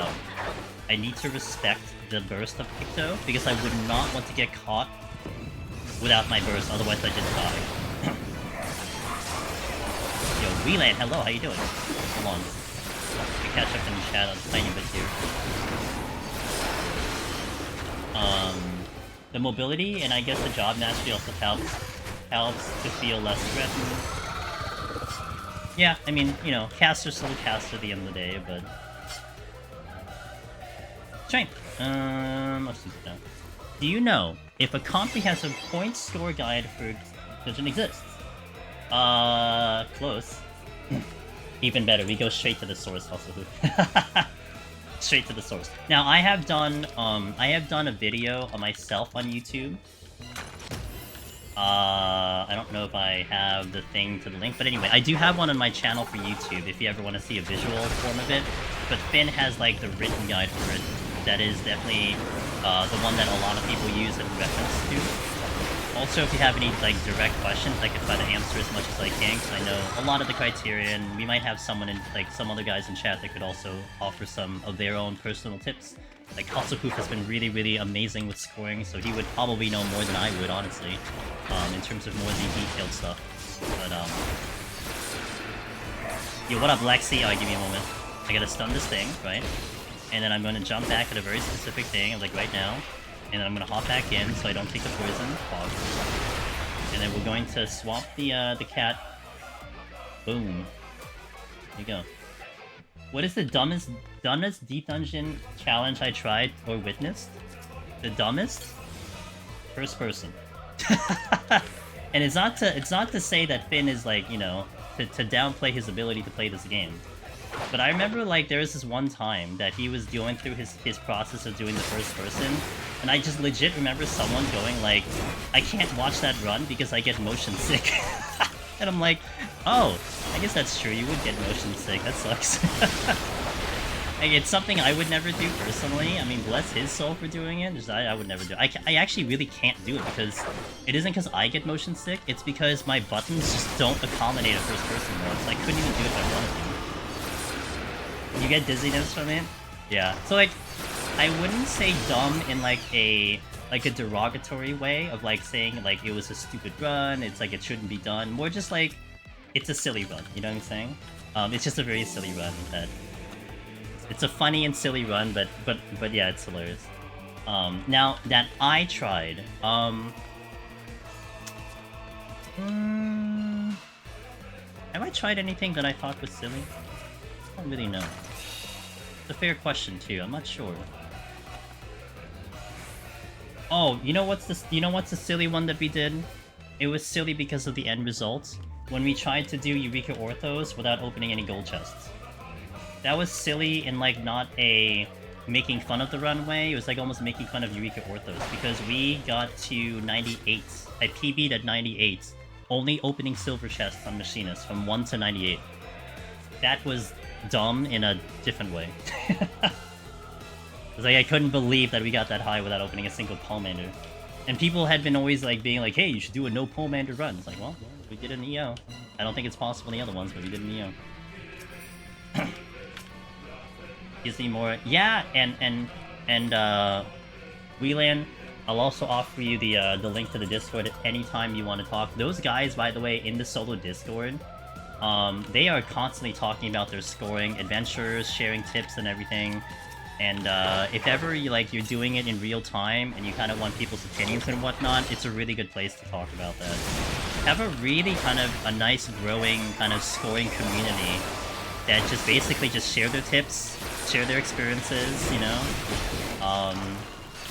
burst of Picto, because I would not want to get caught without my burst, otherwise I just die. Yo, Wheeland, hello, how you doing? Hold on. We catch up in the chat a tiny bit here. The mobility, and I guess the job mastery also helps to feel less threatened. Yeah, I mean, you know, caster's still a caster at the end of the day, but... Train! Let's do that. Do you know if a comprehensive point store guide for Dungeon exists? Close. Even better, we go straight to the source, also. Straight to the source. Now, I have done a video of myself on YouTube. I don't know if I have the thing to the link, but anyway, I do have one on my channel for YouTube if you ever want to see a visual form of it. But Finn has, like, the written guide for it. That is definitely the one that a lot of people use as a reference to. Also, if you have any, like, direct questions, I can try to answer as much as I can, because I know a lot of the criteria, and we might have someone in, like, some other guys in chat that could also offer some of their own personal tips. Like, HoH has been really, really amazing with scoring, so he would probably know more than I would, honestly, in terms of more of the detailed stuff. But, yo, what up, Lexi? Alright, give me a moment. I gotta stun this thing, right? And then I'm gonna jump back at a very specific thing, like right now. And then I'm gonna hop back in so I don't take the poison. Pause. And then we're going to swap the cat. Boom. There you go. What is the dumbest deep dungeon challenge I tried or witnessed? The dumbest? First person. And it's not to say that Finn is, like, you know, to downplay his ability to play this game. But I remember, like, there was this one time that he was going through his process of doing the first person, and I just legit remember someone going, like, I can't watch that run because I get motion sick. And I'm like, oh, I guess that's true, you would get motion sick, that sucks. Like, it's something I would never do personally. I mean, bless his soul for doing it, just I would never do it. I actually really can't do it because it isn't because I get motion sick, it's because my buttons just don't accommodate a first person mode, so I couldn't even do it if I wanted to. You get dizziness from it? Yeah. So, like, I wouldn't say dumb in, like a derogatory way of, like, saying, like, it was a stupid run, it's like it shouldn't be done. More just like, it's a silly run, you know what I'm saying? It's just a very silly run that... It's a funny and silly run, but yeah, it's hilarious. Now, that I tried, have I tried anything that I thought was silly? I don't really know. It's a fair question too. I'm not sure. Oh, you know what's the silly one that we did? It was silly because of the end result. When we tried to do Eureka Orthos without opening any gold chests. That was silly in, like, not a making fun of the runway. It was like almost making fun of Eureka Orthos because we got to 98. I PB'd at 98, only opening silver chests on Machinists from 1 to 98. That was dumb in a different way. It's like I couldn't believe that we got that high without opening a single Pomander. And people had been always, like, being like, hey, you should do a no Pomander run. It's like, well, we did an EO. I don't think it's possible in the other ones, but we did an EO. Gives me more... Yeah, and Wheelan, I'll also offer you the link to the Discord at any time you want to talk. Those guys, by the way, in the solo Discord, they are constantly talking about their scoring adventures, sharing tips and everything. And if ever you're doing it in real time and you kind of want people's opinions and whatnot, it's a really good place to talk about that. Have a really kind of a nice growing kind of scoring community that just basically just share their tips, share their experiences, you know?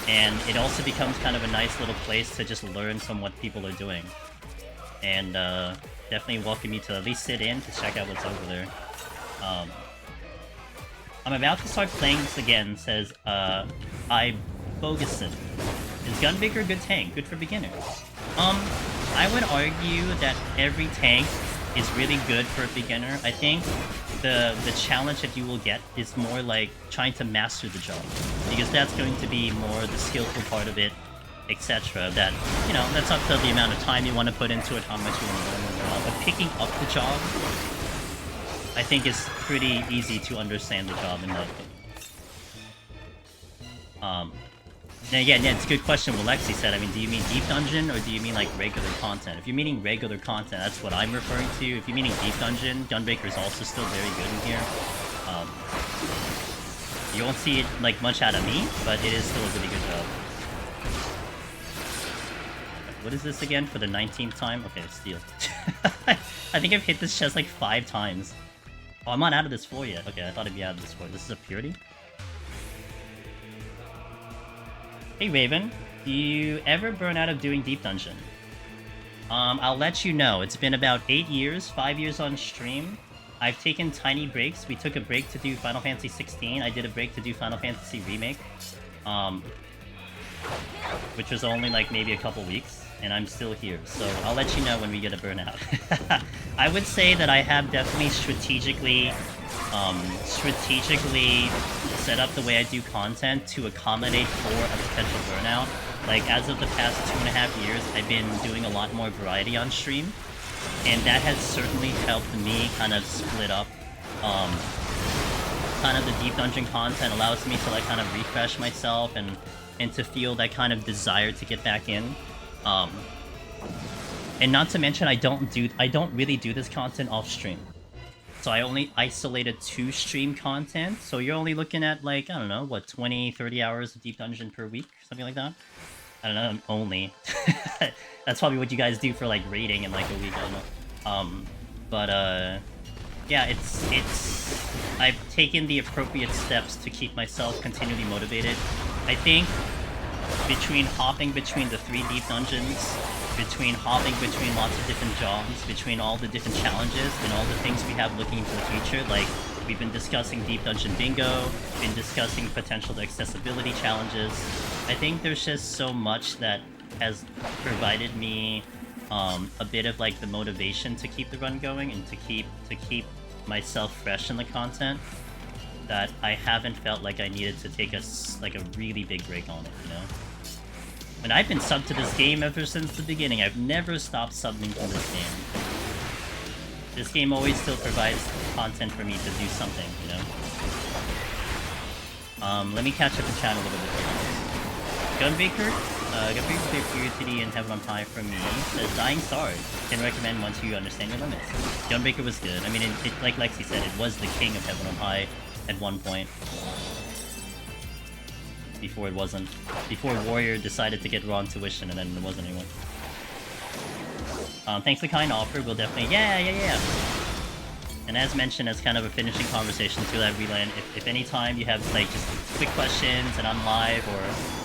And it also becomes kind of a nice little place to just learn from what people are doing. And definitely welcome you to at least sit in to check out what's over there. I'm about to start playing this again, says, I Boguson. Is Gunbreaker a good tank? Good for beginners. I would argue that every tank is really good for a beginner. I think the challenge that you will get is more like trying to master the job. Because that's going to be more the skillful part of it, etc. That, you know, that's up to the amount of time you want to put into it, how much you want to learn the job. But picking up the job, I think is pretty easy to understand the job in my opinion. And again, yeah, it's a good question what Lexi said. I mean, do you mean deep dungeon or do you mean like regular content? If you're meaning regular content, that's what I'm referring to. If you're meaning deep dungeon, Gunbreaker is also still very good in here. You won't see it like much out of me, but it is still a really good job. What is this again for the 19th time? Okay, steal. I think I've hit this chest like 5 times. Oh, I'm not out of this floor yet. Okay, I thought I'd be out of this floor. This is a purity? Hey Raven, do you ever burn out of doing Deep Dungeon? I'll let you know. It's been about 8 years, 5 years on stream. I've taken tiny breaks. We took a break to do Final Fantasy 16. I did a break to do Final Fantasy Remake. Which was only like maybe a couple weeks, and I'm still here, so I'll let you know when we get a burnout. I would say that I have definitely strategically set up the way I do content to accommodate for a potential burnout. Like, as of the past 2.5 years, I've been doing a lot more variety on stream, and that has certainly helped me kind of split up kind of the deep dungeon content. Allows me to like kind of refresh myself and to feel that kind of desire to get back in. And not to mention, I don't really do this content off stream. So I only isolated 2 stream content, so you're only looking at like, I don't know, what, 20-30 hours of deep dungeon per week, something like that? I don't know, only. That's probably what you guys do for like rating in like a week, I don't know. Yeah, I've taken the appropriate steps to keep myself continually motivated. I think between hopping between the 3 deep dungeons, between hopping between lots of different jobs, between all the different challenges and all the things we have looking into the future, like we've been discussing Deep Dungeon Bingo, been discussing potential accessibility challenges. I think there's just so much that has provided me a bit of like the motivation to keep the run going and to keep myself fresh in the content, that I haven't felt like I needed to take a really big break on it, you know? And I've been subbed to this game ever since the beginning. I've never stopped subbing to this game. This game always still provides content for me to do something, you know? Let me catch up the chat a little bit. Gunbaker played Purity and Heaven on High from me. Says Dying Star. Can recommend once you understand your limits. Gunbaker was good. I mean, it like Lexi said, it was the king of Heaven on High at one point. Before it wasn't. Before Warrior decided to get raw on tuition and then there wasn't anyone. Thanks for the kind offer, we'll definitely... Yeah! And as mentioned, as kind of a finishing conversation to that reland, if any time you have like just quick questions and I'm live, or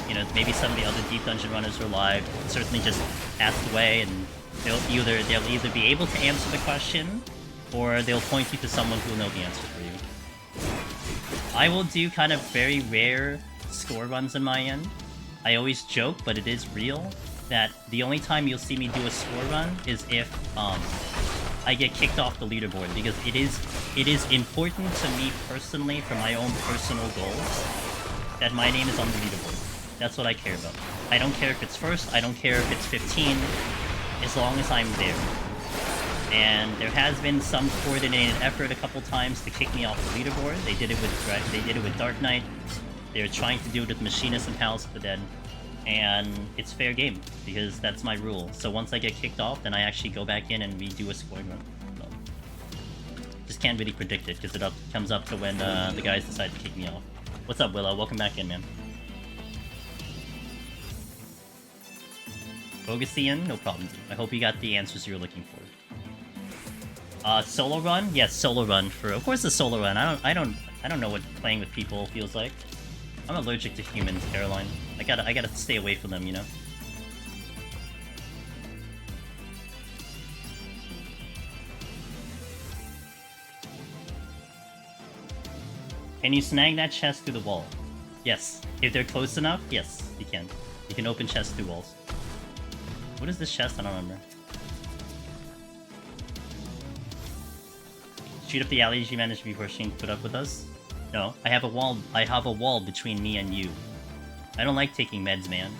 you know, maybe some of the other deep dungeon runners are live, certainly just ask away and they'll either be able to answer the question or they'll point you to someone who will know the answer for you. I will do kind of very rare score runs on my end. I always joke, but it is real, that the only time you'll see me do a score run is if I get kicked off the leaderboard, because it is important to me personally, for my own personal goals, that my name is on the leaderboard. That's what I care about. I don't care if it's first, I don't care if it's 15, as long as I'm there. And there has been some coordinated effort a couple times to kick me off the leaderboard. They did it with Dark Knight. They're trying to do it with Machinist and Palace of the Dead. And it's fair game, because that's my rule. So once I get kicked off, then I actually go back in and redo a scoring run. So, just can't really predict it, because it comes up to when the guys decide to kick me off. What's up, Willow? Welcome back in, man. Bogusian? No problem, dude. I hope you got the answers you were looking for. Solo run? Yes, solo run. Of course, the solo run. I don't know what playing with people feels like. I'm allergic to humans, Caroline. I gotta stay away from them, you know? Can you snag that chest through the wall? Yes. If they're close enough, yes, you can. You can open chests through walls. What is this chest? I don't remember. Shoot up the alleys you managed before she put up with us? No, I have a wall between me and you. I don't like taking meds, man.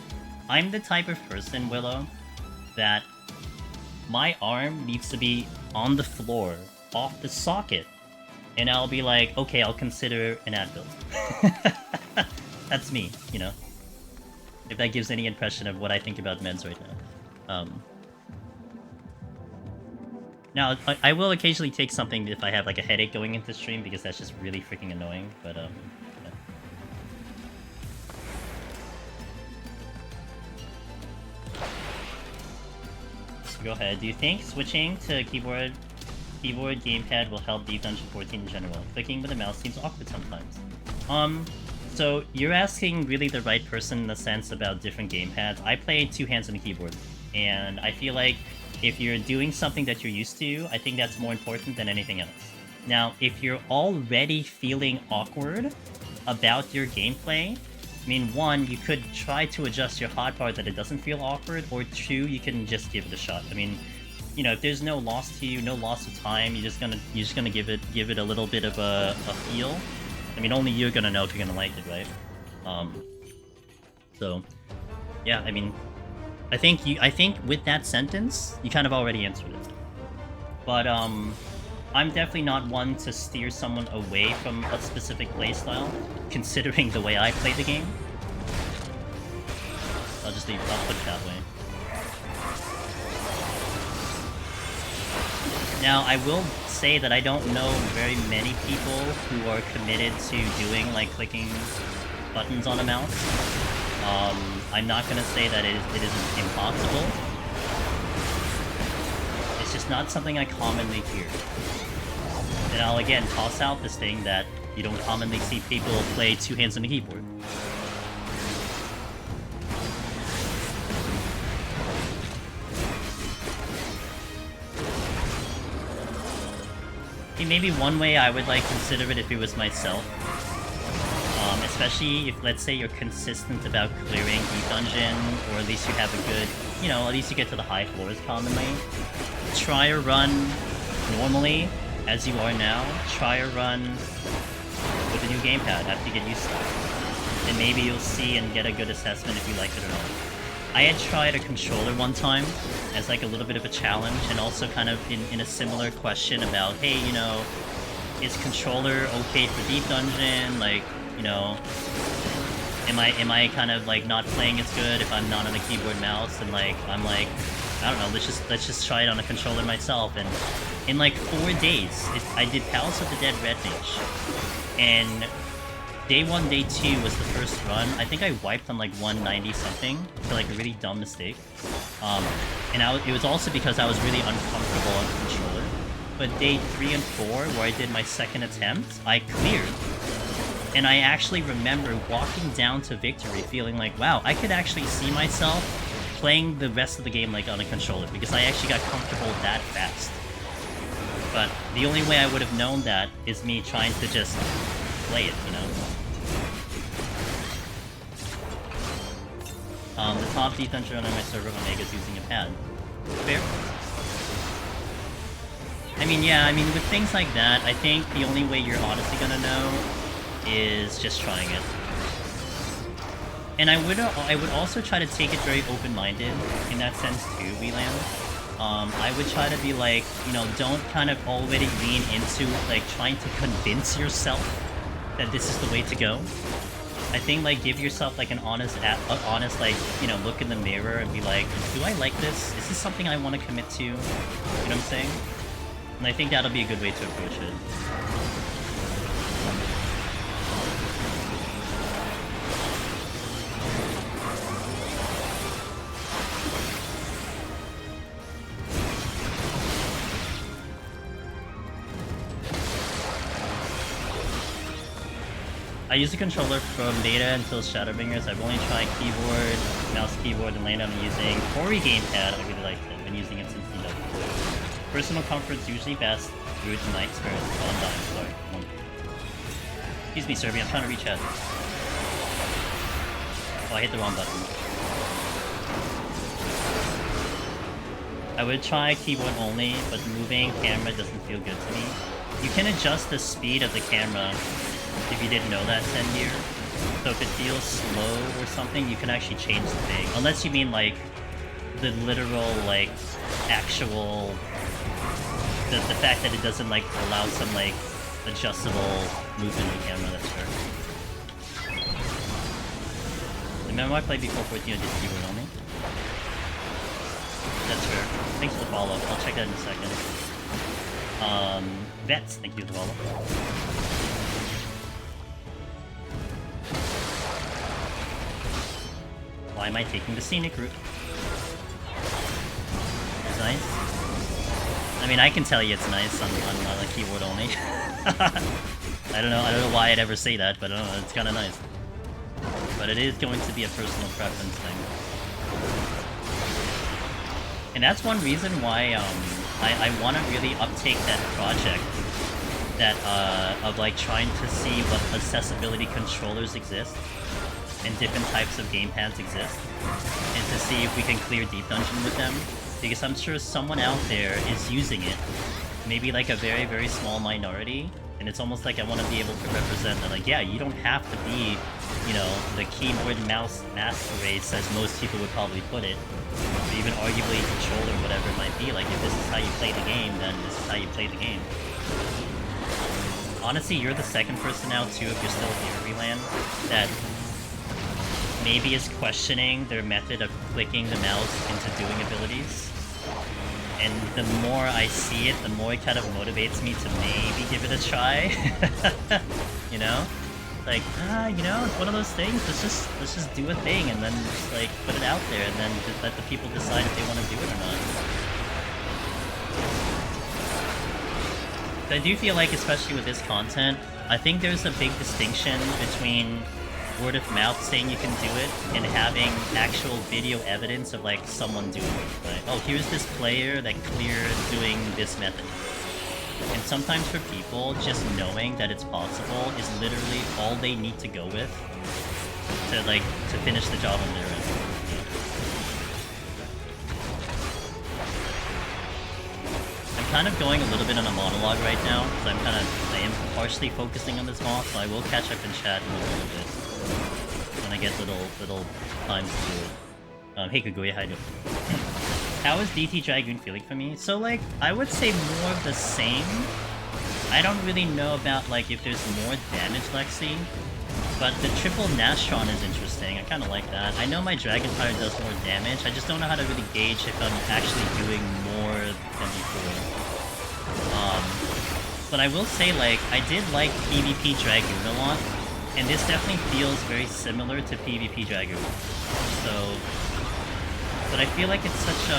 I'm the type of person, Willow, that my arm needs to be on the floor, off the socket, and I'll be like, okay, I'll consider an Advil. That's me, you know? If that gives any impression of what I think about meds right now. Now, I will occasionally take something if I have like a headache going into stream, because that's just really freaking annoying, but yeah. Go ahead. Do you think switching to keyboard gamepad will help Deep Dungeon 14 in general? Clicking with the mouse seems awkward sometimes. So you're asking really the right person in the sense about different gamepads. I play 2 hands on the keyboard, and I feel like if you're doing something that you're used to, I think that's more important than anything else. Now, if you're already feeling awkward about your gameplay, I mean, one, you could try to adjust your hotbar that it doesn't feel awkward, or two, you can just give it a shot. I mean, you know, if there's no loss to you, no loss of time, you're just gonna give it a little bit of a feel. I mean, only you're gonna know if you're gonna like it, right? So, yeah, I mean, I think with that sentence, you kind of already answered it. But I'm definitely not one to steer someone away from a specific playstyle, considering the way I play the game. I'll put it that way. Now, I will say that I don't know very many people who are committed to doing, like, clicking buttons on a mouse. I'm not gonna say that it isn't impossible. It's just not something I commonly hear. And I'll again toss out this thing that you don't commonly see people play two hands on the keyboard. Maybe one way I would like consider it if it was myself. Especially if, let's say, you're consistent about clearing the dungeon, or at least you have a good, you know, at least you get to the high floors commonly. Try a run normally, as you are now. Try a run with a new gamepad after you get used to it. And maybe you'll see and get a good assessment if you like it or not. I had tried a controller one time as like a little bit of a challenge, and also kind of in a similar question about, hey, you know, is controller okay for deep dungeon? Like, you know, am I kind of like not playing as good if I'm not on a keyboard mouse? And like, I'm like, I don't know, let's just try it on a controller myself. And in like 4 days, I did Palace of the Dead Red Mage, and day 1, day 2 was the first run. I think I wiped on like 190 something for like a really dumb mistake. And it was also because I was really uncomfortable on the controller. But day 3 and 4, where I did my second attempt, I cleared. And I actually remember walking down to victory feeling like, wow, I could actually see myself playing the rest of the game like on a controller, because I actually got comfortable that fast. But the only way I would have known that is me trying to just play it, you know? The top defense runner on my server Omega is using a pad. Fair? I mean, yeah, I mean, with things like that, I think the only way you're honestly gonna know is just trying it. And I would also try to take it very open-minded in that sense too, Wheeland. I would try to be like, you know, don't kind of already lean into like trying to convince yourself that this is the way to go. I think like give yourself like an honest like, you know, look in the mirror and be like, do I like this? Is this something I want to commit to? You know what I'm saying? And I think that'll be a good way to approach it. I use a controller from beta until Shadowbringers. I've only tried keyboard, mouse keyboard, and landed on using Ori gamepad. I really liked it. I've been using it since the personal comfort's usually best through to my experience. Oh, I'm dying. Sorry. Excuse me, Serby. I'm trying to reach out. Oh, I hit the wrong button. I would try keyboard only, but moving camera doesn't feel good to me. You can adjust the speed of the camera if you didn't know that, Sendir. So if it feels slow or something, you can actually change the thing. Unless you mean like the literal, like, actual... The fact that it doesn't like allow some like adjustable movement of the camera, that's fair. Remember I played before 14 and did keyboard only? That's fair. Thanks for the follow. I'll check that in a second. Vets, thank you for the follow. Why am I taking the scenic route? It's nice. I mean, I can tell you it's nice on a keyboard only. I don't know why I'd ever say that, but I don't know, it's kind of nice. But it is going to be a personal preference thing. And that's one reason why I want to really uptake that project that of like trying to see what accessibility controllers exist and different types of gamepads exist, and to see if we can clear Deep Dungeon with them, because I'm sure someone out there is using it, maybe like a very, very small minority, and it's almost like I want to be able to represent that, like, yeah, you don't have to be, you know, the keyboard mouse master race as most people would probably put it, or even arguably controller, whatever it might be. Like, if this is how you play the game, then this is how you play the game. Honestly, you're the second person now, too, if you're still here, Reland, that maybe is questioning their method of clicking the mouse into doing abilities. And the more I see it, the more it kind of motivates me to maybe give it a try. You know? Like, you know, it's one of those things. Let's just do a thing and then just like put it out there and then just let the people decide if they want to do it or not. So I do feel like, especially with this content, I think there's a big distinction between word of mouth saying you can do it and having actual video evidence of like someone doing it, right? Oh, here's this player that cleared doing this method. And sometimes for people, just knowing that it's possible is literally all they need to go with to finish the job on their end. I'm kind of going a little bit on a monologue right now, because I am partially focusing on this boss, so I will catch up in chat in a little bit when I get little times to do it. Hey Kaguya, how you doing? How is DT Dragoon feeling for me? So like, I would say more of the same. I don't really know about like if there's more damage Lexi, but the triple Nastrod is interesting. I kind of like that. I know my Dragon Fire does more damage. I just don't know how to really gauge if I'm actually doing more than before. But I will say, like, I did like PvP Dragoon a lot, and this definitely feels very similar to PvP Dragoon. So, but I feel like it's such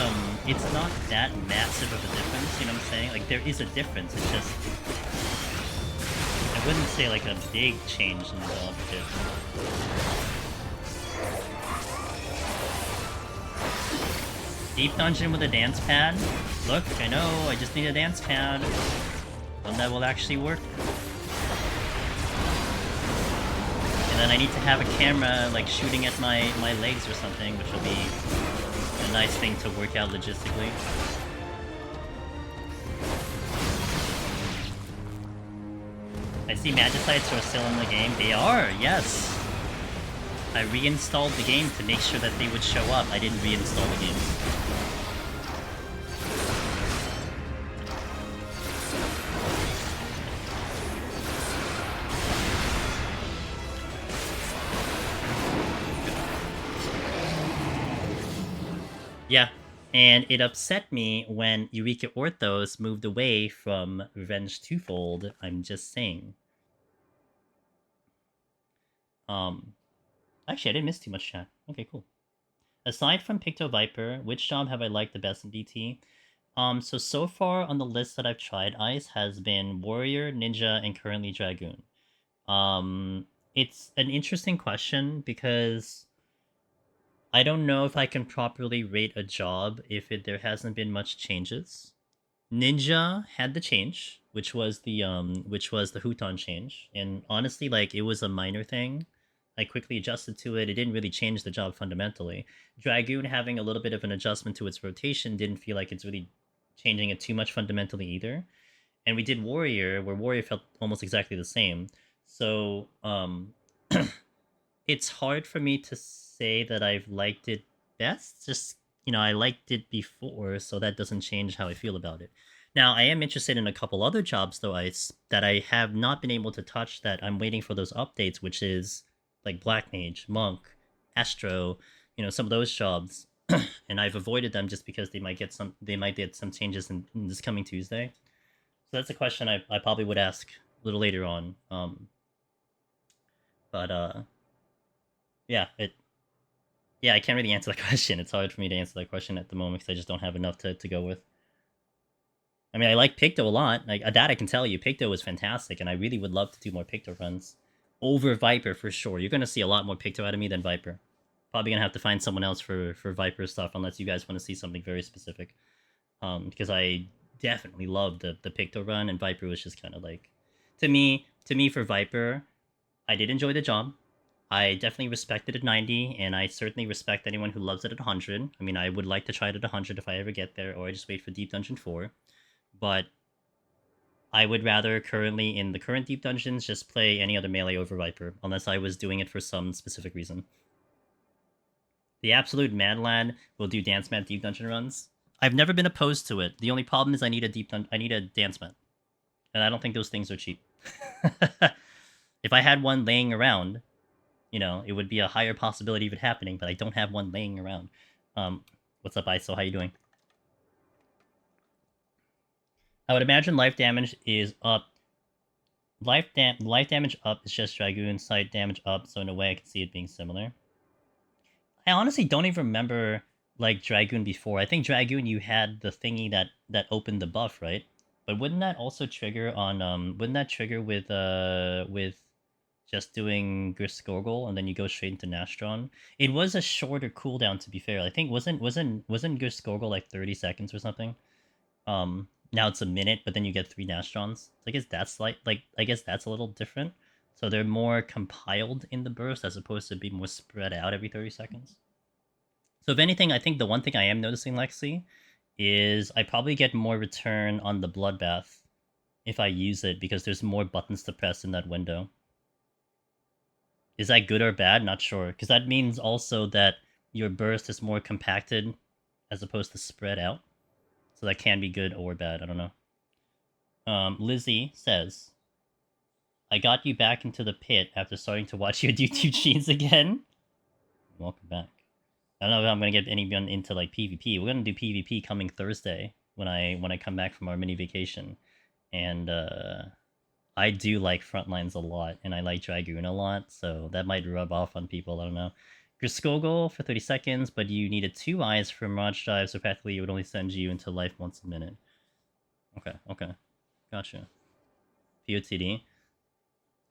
it's not that massive of a difference, you know what I'm saying? Like, there is a difference, it's just, I wouldn't say like a big change in the outfit. Deep Dungeon with a dance pad? Look, I know, I just need a dance pad. One that will actually work. And then I need to have a camera, like, shooting at my legs or something, which will be a nice thing to work out logistically. I see Magicites are still in the game. They are, yes! I reinstalled the game to make sure that they would show up. I didn't reinstall the game. Yeah, and it upset me when Eureka Orthos moved away from Revenge Twofold, I'm just saying. Actually, I didn't miss too much chat. Okay, cool. Aside from Picto Viper, which job have I liked the best in DT? So far on the list that I've tried, Ice has been Warrior, Ninja, and currently Dragoon. It's an interesting question because I don't know if I can properly rate a job if there hasn't been much changes. Ninja had the change, which was the Huton change, and honestly, like, it was a minor thing. I quickly adjusted to it. It didn't really change the job fundamentally. Dragoon having a little bit of an adjustment to its rotation didn't feel like it's really changing it too much fundamentally either. And we did Warrior, where Warrior felt almost exactly the same. So, it's hard for me to say that I've liked it best. Just, you know, I liked it before, so that doesn't change how I feel about it. Now, I am interested in a couple other jobs, though, that I have not been able to touch that I'm waiting for those updates, which is like Black Mage, Monk, Astro, you know, some of those jobs. And I've avoided them just because they might get some changes in this coming Tuesday. So that's a question I probably would ask a little later on. Yeah, I can't really answer that question. It's hard for me to answer that question at the moment because I just don't have enough to go with. I mean, I like Picto a lot. Like, that I can tell you, Picto was fantastic, and I really would love to do more Picto runs. Over Viper, for sure. You're going to see a lot more Picto out of me than Viper. Probably going to have to find someone else for Viper stuff, unless you guys want to see something very specific. Because I definitely loved the Picto run, and Viper was just kind of like... To me for Viper, I did enjoy the job. I definitely respect it at 90, and I certainly respect anyone who loves it at 100. I mean, I would like to try it at 100 if I ever get there, or I just wait for Deep Dungeon 4. But I would rather currently, in the current Deep Dungeons, just play any other melee over Viper, unless I was doing it for some specific reason. The absolute mad lad will do dance mat Deep Dungeon runs. I've never been opposed to it. The only problem is I need a dance mat. And I don't think those things are cheap. If I had one laying around, you know, it would be a higher possibility of it happening, but I don't have one laying around. What's up, ISO? How you doing? I would imagine life damage is up. Life damage up is just Dragoon, sight damage up, so in a way I can see it being similar. I honestly don't even remember, like, Dragoon before. I think Dragoon, you had the thingy that opened the buff, right? But wouldn't that also trigger on, wouldn't that trigger with just doing Grisgorgel, and then you go straight into Nastrod? It was a shorter cooldown, to be fair. I think wasn't Grisgorgel like 30 seconds or something? Now it's a minute, but then you get 3 Nastrons. So I guess that's I guess that's a little different. So they're more compiled in the burst as opposed to being more spread out every 30 seconds. So if anything, I think the one thing I am noticing, Lexi, is I probably get more return on the Bloodbath if I use it, because there's more buttons to press in that window. Is that good or bad? Not sure, because that means also that your burst is more compacted as opposed to spread out. So that can be good or bad, I don't know. Lizzie says, I got you back into the pit after starting to watch your YouTube streams again. Welcome back. I don't know if I'm gonna get anyone into like PvP. We're gonna do PvP coming Thursday when I come back from our mini vacation. And I do like Frontlines a lot, and I like Dragoon a lot, so that might rub off on people, I don't know. Grisgorgel for 30 seconds, but you needed 2 eyes for Mirage Drive, so practically it would only send you into life once a minute. Okay. Gotcha. POTD.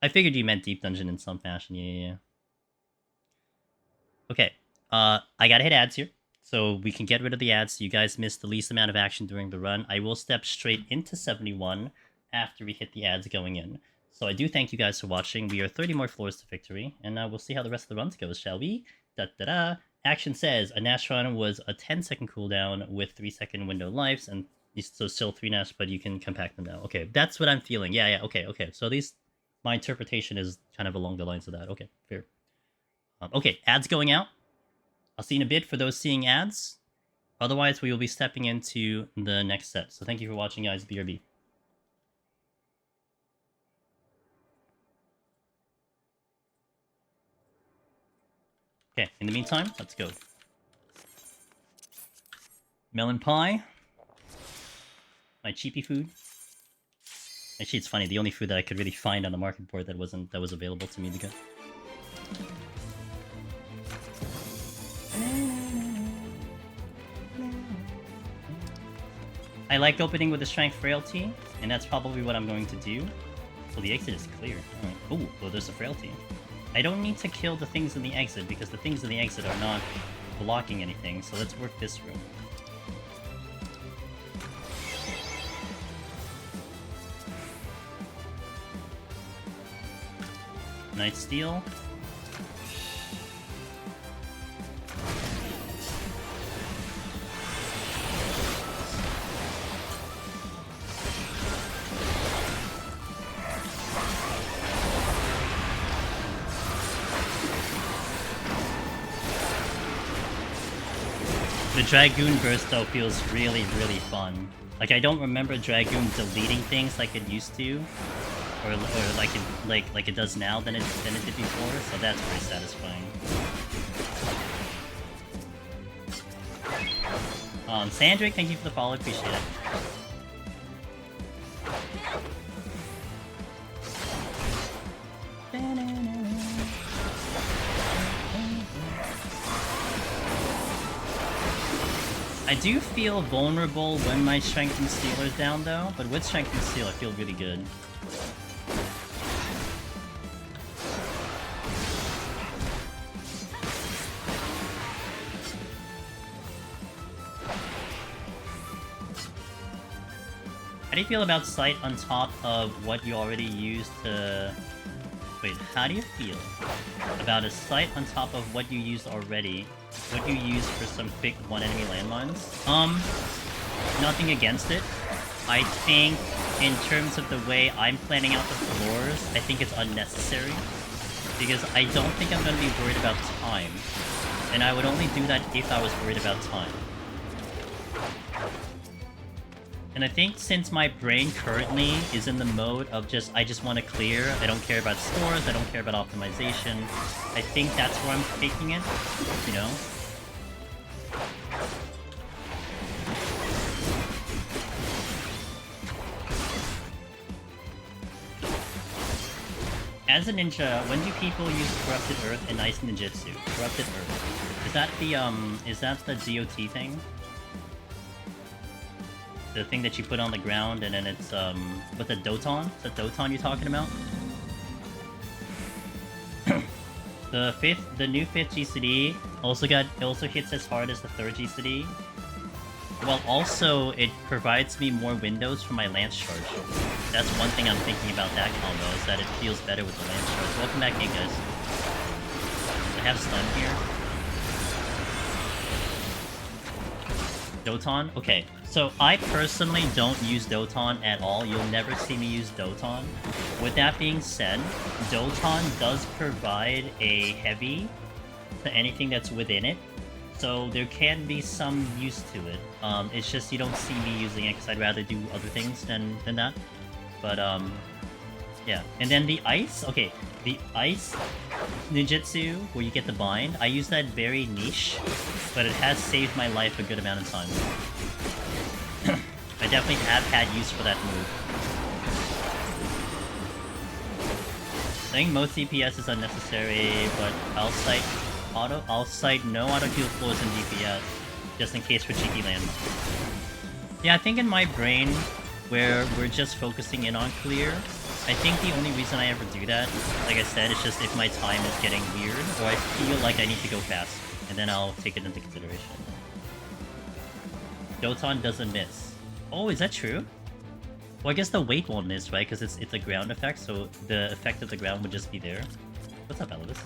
I figured you meant Deep Dungeon in some fashion, yeah. Okay, I gotta hit ads here, so we can get rid of the ads so you guys miss the least amount of action during the run. I will step straight into 71 after we hit the ads going in. So I do thank you guys for watching. We are 30 more floors to victory, and we'll see how the rest of the runs goes, shall we? Da-da-da. Action says, a Nastrod was a 10-second cooldown with 3-second window lives, and so still 3 Nash, but you can compact them now. Okay, that's what I'm feeling. Yeah, okay. So these, my interpretation is kind of along the lines of that. Okay, fair. Okay, ads going out. I'll see you in a bit for those seeing ads. Otherwise, we will be stepping into the next set. So thank you for watching, guys. BRB. Okay, in the meantime, let's go. Melon pie. My cheapy food. Actually, it's funny, the only food that I could really find on the market board that was available to me to get. I like opening with the Strength Frailty, and that's probably what I'm going to do. So the exit is clear. Right. Oh, well, there's a Frailty. I don't need to kill the things in the exit, because the things in the exit are not blocking anything, so let's work this room. Night Steal. The Dragoon burst though feels really fun. Like, I don't remember Dragoon deleting things like it used to, or like it does now than it did before. So that's very satisfying. Sandrick, thank you for the follow, appreciate it. I do feel vulnerable when my Strength and Steel is down though, but with Strength and Steel I feel really good. How do you feel about sight on top of what you already used to... Wait, how do you feel about a sight on top of what you used already? What you used for some quick one-enemy landmines? Nothing against it. I think, in terms of the way I'm planning out the floors, I think it's unnecessary. Because I don't think I'm going to be worried about time. And I would only do that if I was worried about time. And I think since my brain currently is in the mode of I just want to clear, I don't care about scores, I don't care about optimization, I think that's where I'm taking it, you know? As a ninja, when do people use Corrupted Earth and Ice Ninjutsu? Corrupted Earth. Is that the DOT thing? The thing that you put on the ground and then it's, with the Doton? Is that Doton you're talking about? The new 5th GCD also hits as hard as the 3rd GCD. Well, also, it provides me more windows for my Lance Charge. That's one thing I'm thinking about that combo, is that it feels better with the Lance Charge. Welcome back in, guys. I have stun here. Doton? Okay, so I personally don't use Doton at all. You'll never see me use Doton. With that being said, Doton does provide a heavy to anything that's within it. So there can be some use to it. It's just you don't see me using it because I'd rather do other things than that. But, yeah. And then the ice, okay, the ice ninjutsu, where you get the bind, I use that very niche, but it has saved my life a good amount of time. I definitely have had use for that move. I think most CPS is unnecessary, but I'll cite no auto heal floors in DPS, just in case for cheeky landmines. Yeah, I think in my brain, where we're just focusing in on clear, I think the only reason I ever do that, like I said, is just if my time is getting weird, or I feel like I need to go fast, and then I'll take it into consideration. Doton doesn't miss. Oh, is that true? Well, I guess the weight won't miss, right? Because it's a ground effect, so the effect of the ground would just be there. What's up, Elvis?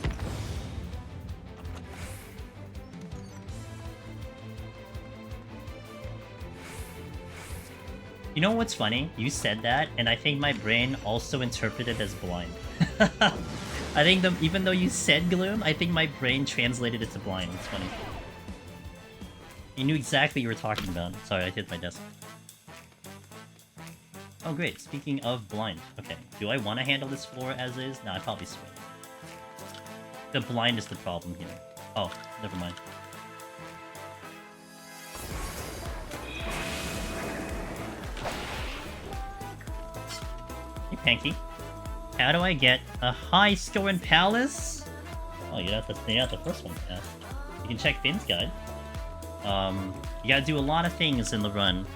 You know what's funny? You said that, and I think my brain also interpreted it as blind. I think even though you said gloom, I think my brain translated it to blind. It's funny. You knew exactly what you were talking about. Sorry, I hit my desk. Oh great, speaking of blind. Okay, do I want to handle this floor as is? No, I'd probably switch. The blind is the problem here. Oh, never mind. Hey, Panky. How do I get a high score in Palace? Oh, you're not the first one. Yeah. You can check Finn's guide. You gotta do a lot of things in the run.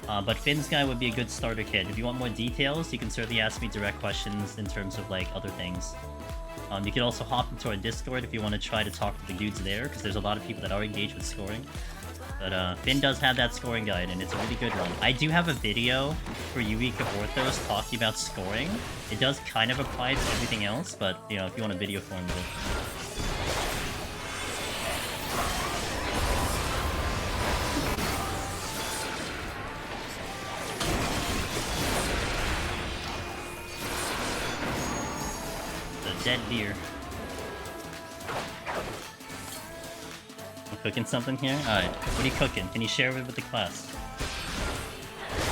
But Finn's guide would be a good starter kit. If you want more details, you can certainly ask me direct questions in terms of, like, other things. You can also hop into our Discord if you want to try to talk to the dudes there, because there's a lot of people that are engaged with scoring. But Finn does have that scoring guide, and it's a really good one. I do have a video for Eureka Orthos talking about scoring. It does kind of apply to everything else, but, you know, if you want a video form of it. Dead deer. You cooking something here? Alright, what are you cooking? Can you share it with the class?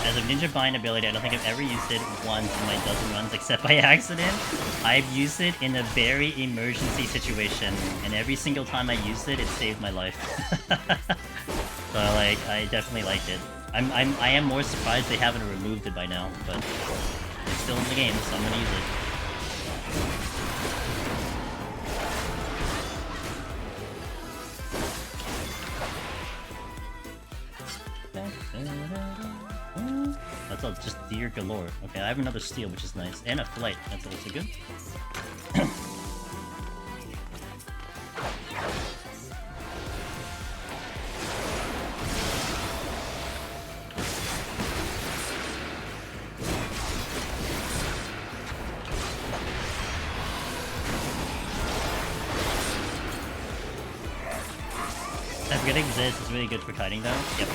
As a ninja bind ability, I don't think I've ever used it once in my dozen runs except by accident. I've used it in a very emergency situation, and every single time I used it, it saved my life. So, like, I definitely liked it. I am more surprised they haven't removed it by now, but it's still in the game, so I'm gonna use it. That's all just deer galore. Okay, I have another steel, which is nice. And a flight. That's also good. I forget it exists. It's really good for kiting though. Yep.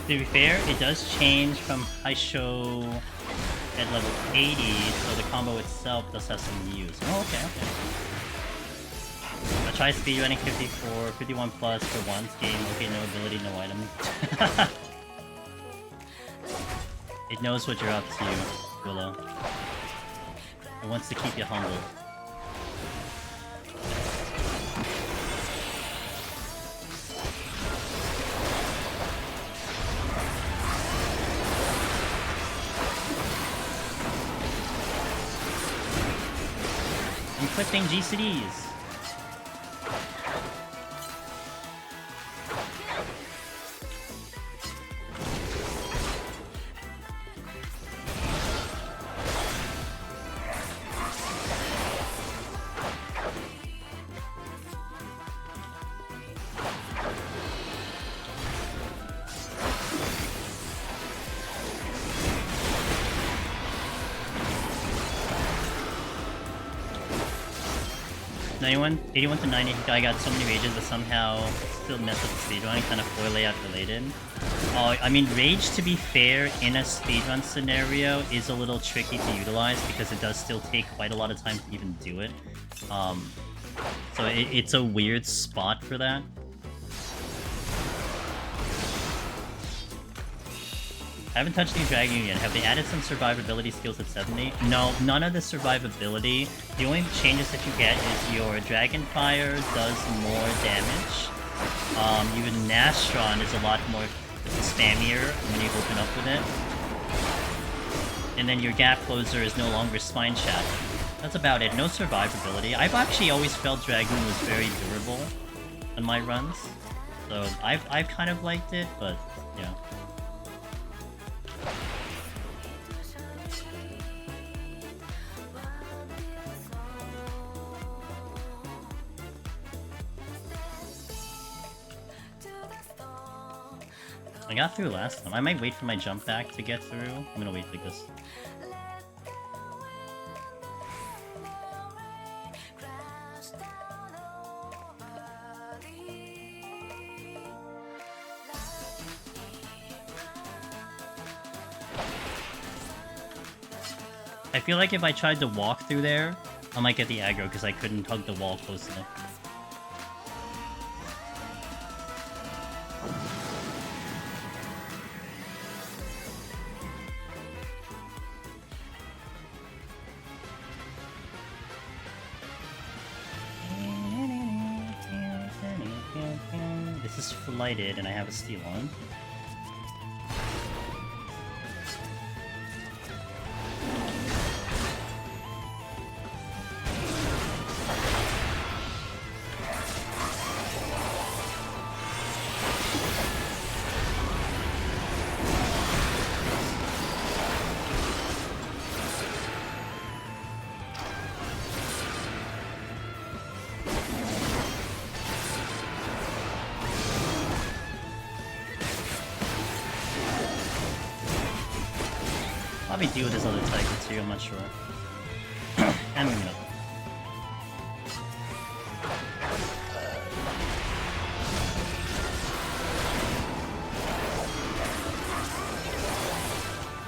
To be fair, it does change from HoH at level 80, so the combo itself does have some use. Oh, okay, okay. I tried speedrunning 54, 51 plus for once, game, okay, no ability, no item. It knows what you're up to, Willow. It wants to keep you humble. Equipping GCDs. Anyone? 81 to 90, I got so many rages but somehow still messed up the speedrun, kind of foil layout related. I mean, rage, to be fair, in a speedrun scenario is a little tricky to utilize because it does still take quite a lot of time to even do it. So it's a weird spot for that. I haven't touched the Dragoon yet. Have they added some survivability skills at 70? No, none of the survivability. The only changes that you get is your Dragon Fire does more damage. Even Nastrod is a lot more spammier when you open up with it. And then your Gap Closer is no longer Spine Shatter. That's about it. No survivability. I've actually always felt Dragoon was very durable on my runs. So I've kind of liked it, but yeah. I got through last time. I might wait for my jump back to get through. I'm gonna wait like this. I feel like if I tried to walk through there, I might get the aggro because I couldn't hug the wall close enough. This is flighted and I have a steal on. Probably deal with this other tiger too, I'm not sure. And maybe not.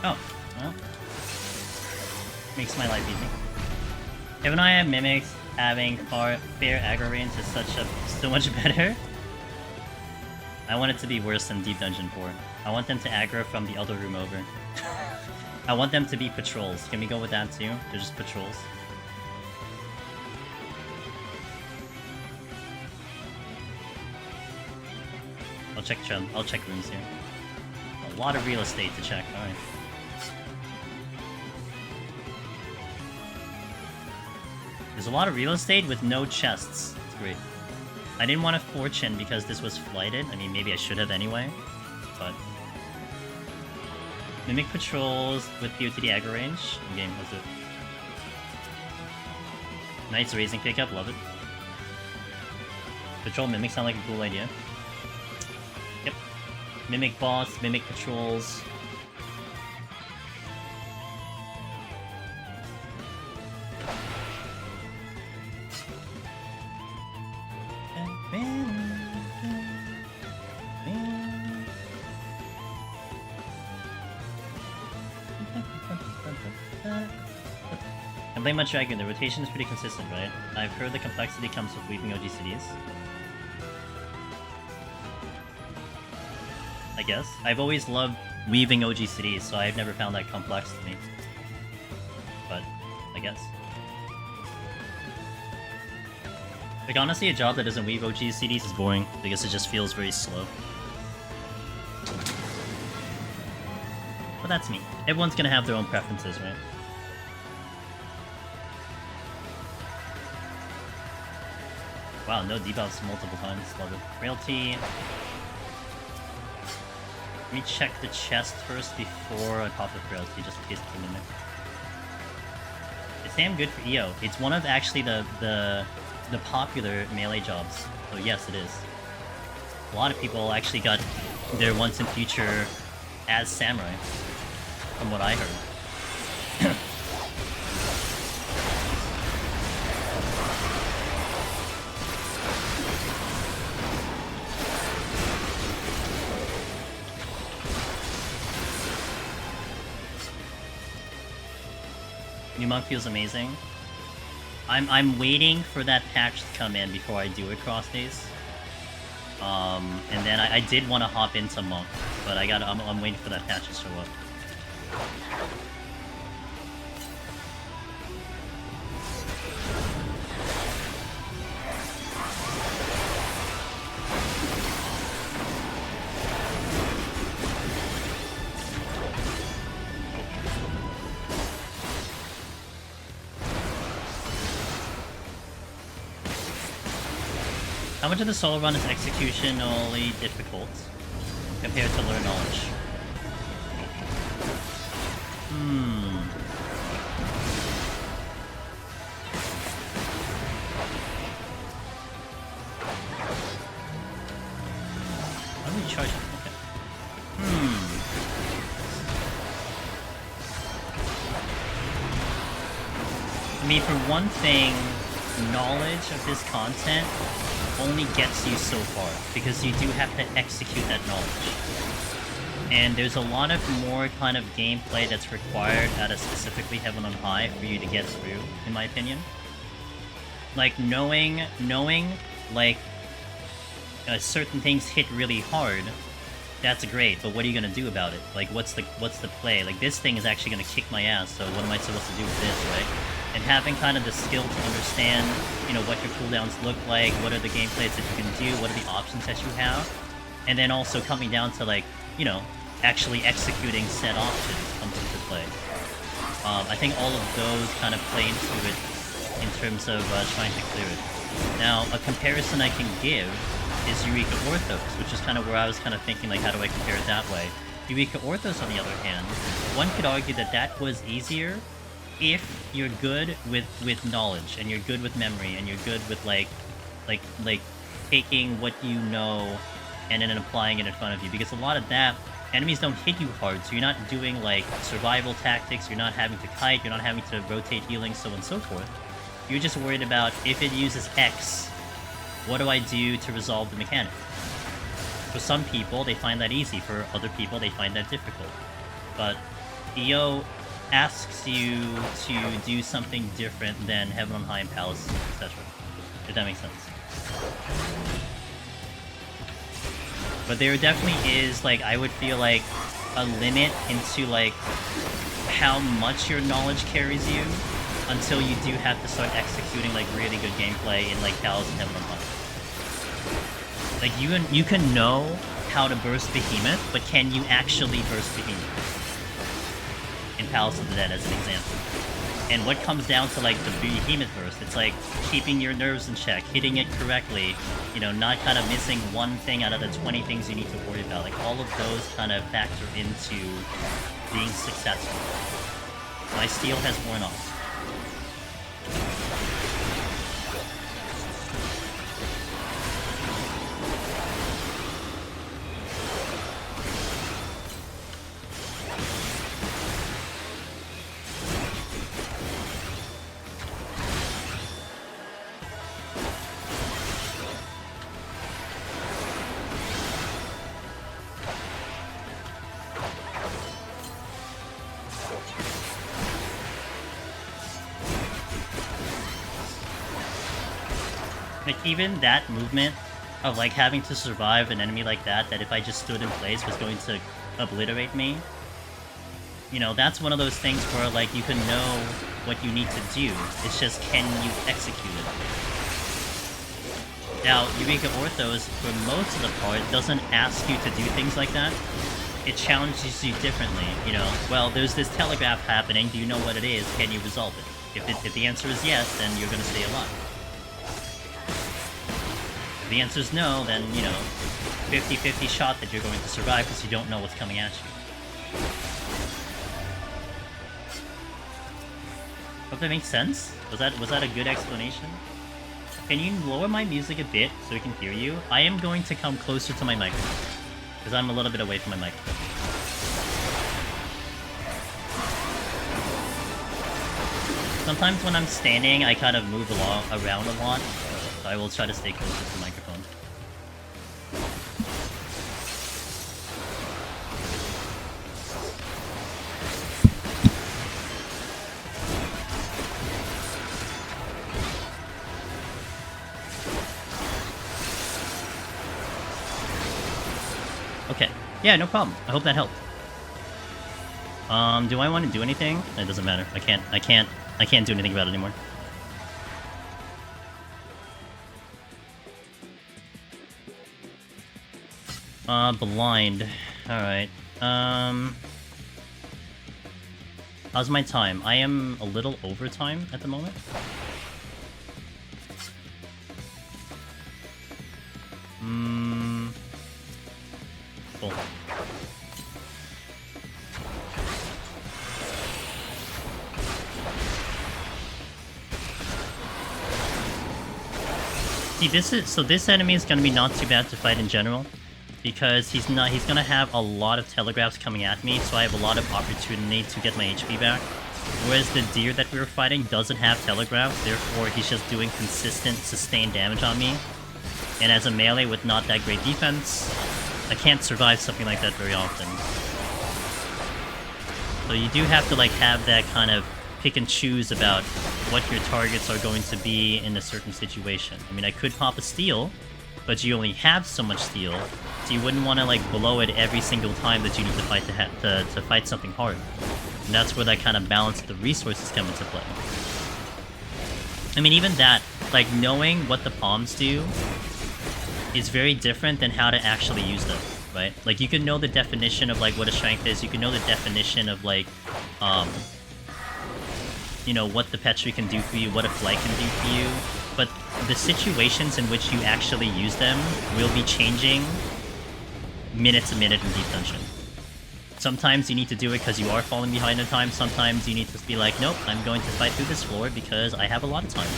Oh, well. Makes my life easy. If and I have mimics, having fair aggro range is so much better. I want it to be worse than Deep Dungeon 4. I want them to aggro from the other room over. I want them to be patrols. Can we go with that too? They're just patrols. I'll check rooms here. A lot of real estate to check. Alright. There's a lot of real estate with no chests. It's great. I didn't want a fortune because this was flighted. I mean, maybe I should have anyway, but Mimic patrols with POTD aggro range. In-game, that's it. Knight's raising pickup, love it. Patrol Mimic sound like a cool idea. Yep. Mimic boss, Mimic patrols. I'm playing much Dragoon. The rotation is pretty consistent, right? I've heard the complexity comes with weaving OGCDs. I guess. I've always loved weaving OGCDs, so I've never found that complex to me. But, I guess. Like, honestly, a job that doesn't weave OGCDs is boring, because it just feels very slow. But that's me. Everyone's gonna have their own preferences, right? Wow, no debuffs multiple times. Love it. Frailty. Let me check the chest first before I pop the Frailty, just in case it's a limit. It's damn good for EO. It's one of actually the popular melee jobs. So yes, it is. A lot of people actually got their once and future as samurai, from what I heard. New Monk feels amazing. I'm waiting for that patch to come in before I do it cross days. And then I did want to hop into Monk, but I'm waiting for that patch to show up. How much of the solo run is executionally difficult compared to learn knowledge? How do we charge it? Okay. I mean, for one thing, knowledge of this content only gets you so far, because you do have to execute that knowledge. And there's a lot of more kind of gameplay that's required at a specifically Heaven on High for you to get through, in my opinion. Like, knowing like, certain things hit really hard, that's great, but what are you gonna do about it? Like, what's the play? Like, this thing is actually gonna kick my ass, so what am I supposed to do with this, right? And having kind of the skill to understand, you know, what your cooldowns look like, what are the gameplays that you can do, what are the options that you have, and then also coming down to, like, you know, actually executing said options comes into play. I think all of those kind of play into it in terms of trying to clear it. Now, a comparison I can give is Eureka Orthos, which is kind of where I was kind of thinking, like, how do I compare it that way? Eureka Orthos, on the other hand, one could argue that that was easier if you're good with knowledge, and you're good with memory, and you're good with like taking what you know and then applying it in front of you, because a lot of that, enemies don't hit you hard, so you're not doing like survival tactics, you're not having to kite, you're not having to rotate healing, so on and so forth. You're just worried about, if it uses X, what do I do to resolve the mechanic? For some people, they find that easy, for other people, they find that difficult. But EO asks you to do something different than Heaven on High and Palace, etc. If that makes sense. But there definitely is, like, I would feel like a limit into, like, how much your knowledge carries you until you do have to start executing, like, really good gameplay in, like, Palace and Heaven on High. Like, you can know how to burst Behemoth, but can you actually burst Behemoth? In Palace of the Dead, as an example. And what comes down to, like, the behemoth burst, it's like keeping your nerves in check, hitting it correctly, you know, not kind of missing one thing out of the 20 things you need to worry about. Like, all of those kind of factor into being successful. My steel has worn off. Like, even that movement of, like, having to survive an enemy like that if I just stood in place was going to obliterate me, you know, that's one of those things where, like, you can know what you need to do. It's just, can you execute it? Now, Eureka Orthos, for most of the part, doesn't ask you to do things like that. It challenges you differently, you know. Well, there's this telegraph happening, do you know what it is? Can you resolve it? If the answer is yes, then you're gonna stay alive. If the answer is no, then, you know, 50-50 shot that you're going to survive because you don't know what's coming at you. Hope that makes sense? Was that a good explanation? Can you lower my music a bit so we can hear you? I am going to come closer to my microphone, because I'm a little bit away from my microphone. Sometimes when I'm standing, I kind of move around a lot, so I will try to stay closer to the microphone. Okay. Yeah, no problem. I hope that helped. Do I want to do anything? It doesn't matter. I can't do anything about it anymore. Blind. Alright. How's my time? I am a little over time at the moment. Cool. See, this enemy is gonna be not too bad to fight in general, because he's gonna have a lot of telegraphs coming at me, so I have a lot of opportunity to get my HP back. Whereas the deer that we were fighting doesn't have telegraphs, therefore he's just doing consistent, sustained damage on me. And as a melee with not that great defense, I can't survive something like that very often. So you do have to, like, have that kind of pick and choose about what your targets are going to be in a certain situation. I mean, I could pop a steal, but you only have so much steal, so you wouldn't want to, like, blow it every single time that you need to fight to fight something hard. And that's where that kind of balance of the resources come into play. I mean, even that, like, knowing what the palms do is very different than how to actually use them, right? Like, you can know the definition of, like, what a strength is, you can know the definition of, like, you know, what the Petri can do for you, what a flight can do for you, but the situations in which you actually use them will be changing minute to minute in Deep Dungeon. Sometimes you need to do it because you are falling behind in time, sometimes you need to be like, nope, I'm going to fight through this floor because I have a lot of time.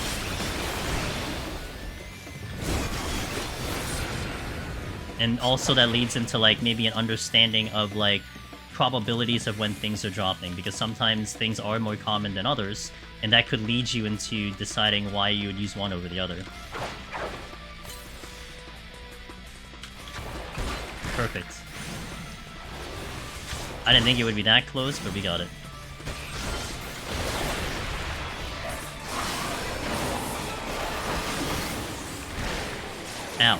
And also that leads into, like, maybe an understanding of, like, probabilities of when things are dropping, because sometimes things are more common than others, and that could lead you into deciding why you would use one over the other. Perfect. I didn't think it would be that close, but we got it. Ow.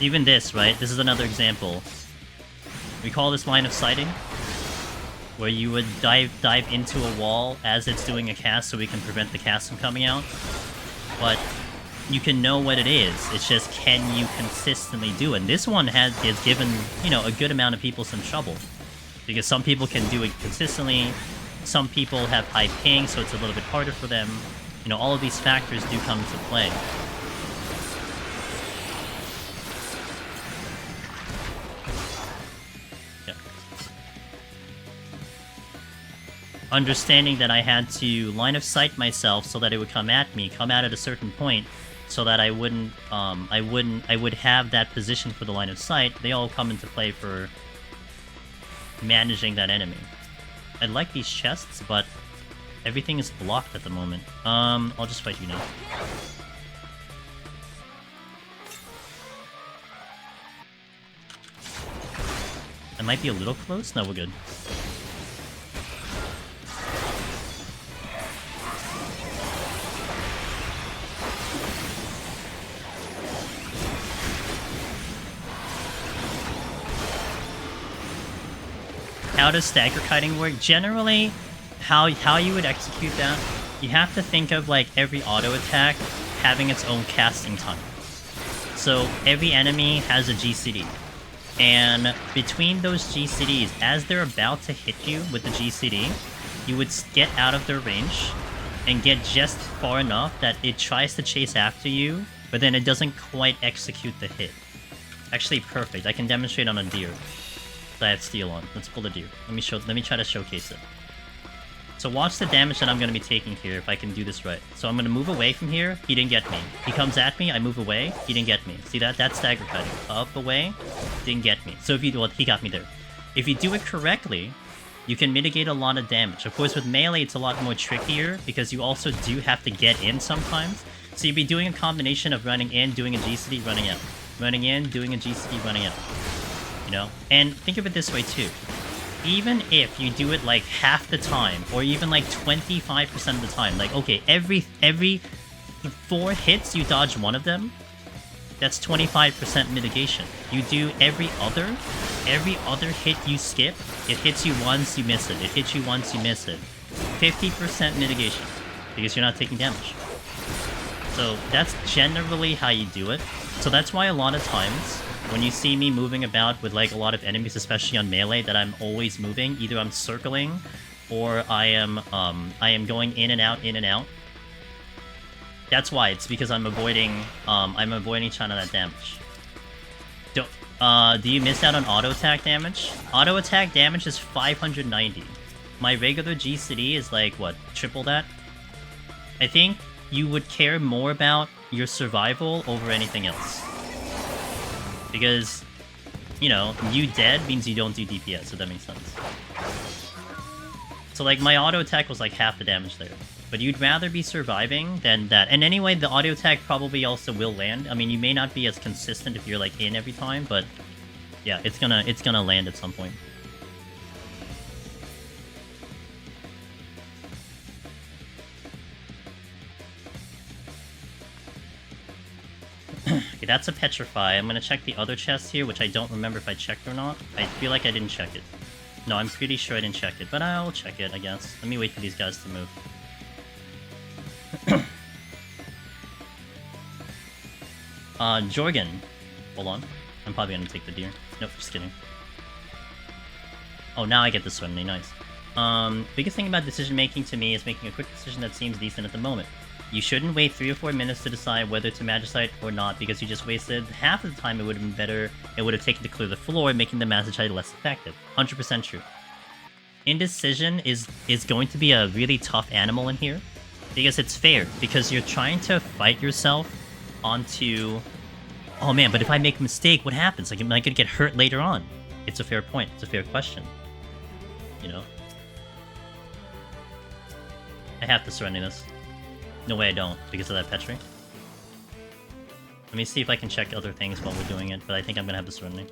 Even this, right? This is another example. We call this line of sighting, where you would dive into a wall as it's doing a cast so we can prevent the cast from coming out. But you can know what it is. It's just, can you consistently do it? And this one has given, you know, a good amount of people some trouble. Because some people can do it consistently, some people have high ping, so it's a little bit harder for them. You know, all of these factors do come into play. Yeah. Understanding that I had to line of sight myself so that it would come at me, come out at a certain point, so that I would have that position for the line of sight. They all come into play for managing that enemy. I like these chests, but everything is blocked at the moment. I'll just fight you now. I might be a little close. No, we're good. How does stagger kiting work? Generally, how you would execute that, you have to think of like every auto attack having its own casting time. So every enemy has a GCD. And between those GCDs, as they're about to hit you with the GCD, you would get out of their range and get just far enough that it tries to chase after you, but then it doesn't quite execute the hit. Actually, perfect. I can demonstrate on a deer. I have steel on. Let's pull the deer. Let me try to showcase it. So watch the damage that I'm going to be taking here if I can do this right. So I'm going to move away from here. He didn't get me. He comes at me. I move away. He didn't get me. See that? That's stagger cutting. Up, away. Didn't get me. So if you... Well, he got me there. If you do it correctly, you can mitigate a lot of damage. Of course, with melee, it's a lot more trickier because you also do have to get in sometimes. So you'd be doing a combination of running in, doing a GCD, running out. Running in, doing a GCD, running out. You know? And think of it this way too. Even if you do it like half the time, or even like 25% of the time, like okay, every 4 hits you dodge one of them, that's 25% mitigation. You do every other hit you skip, it hits you once, you miss it. It hits you once, you miss it. 50% mitigation, because you're not taking damage. So that's generally how you do it. So that's why a lot of times, when you see me moving about with like a lot of enemies, especially on melee, that I'm always moving, either I'm circling or I am going in and out, in and out. That's why. It's because I'm avoiding China that damage. Do you miss out on auto attack damage? Auto attack damage is 590. My regular GCD is like what, triple that? I think you would care more about your survival over anything else. Because, you know, you dead means you don't do DPS, so that makes sense. So, like, my auto attack was like half the damage there. But you'd rather be surviving than that. And anyway, the auto attack probably also will land. I mean, you may not be as consistent if you're, like, in every time, but yeah, it's gonna land at some point. Okay, that's a petrify. I'm gonna check the other chest here, which I don't remember if I checked or not. I feel like I didn't check it. No, I'm pretty sure I didn't check it, but I'll check it, I guess. Let me wait for these guys to move. Jorgen. Hold on. I'm probably gonna take the deer. Nope, just kidding. Oh, now I get the serenity, nice. Biggest thing about decision making to me is making a quick decision that seems decent at the moment. You shouldn't wait 3 or 4 minutes to decide whether to Magicite or not, because you just wasted half of the time. It would have been better. It would have taken to clear the floor, making the Magicite less effective. 100% true. Indecision is going to be a really tough animal in here, because it's fair, because you're trying to fight yourself onto... Oh man, but if I make a mistake, what happens? Like, am I going to get hurt later on? It's a fair point. It's a fair question. You know? I have to surrender this. No way I don't, because of that Petri. Let me see if I can check other things while we're doing it, but I think I'm gonna have the Serenity.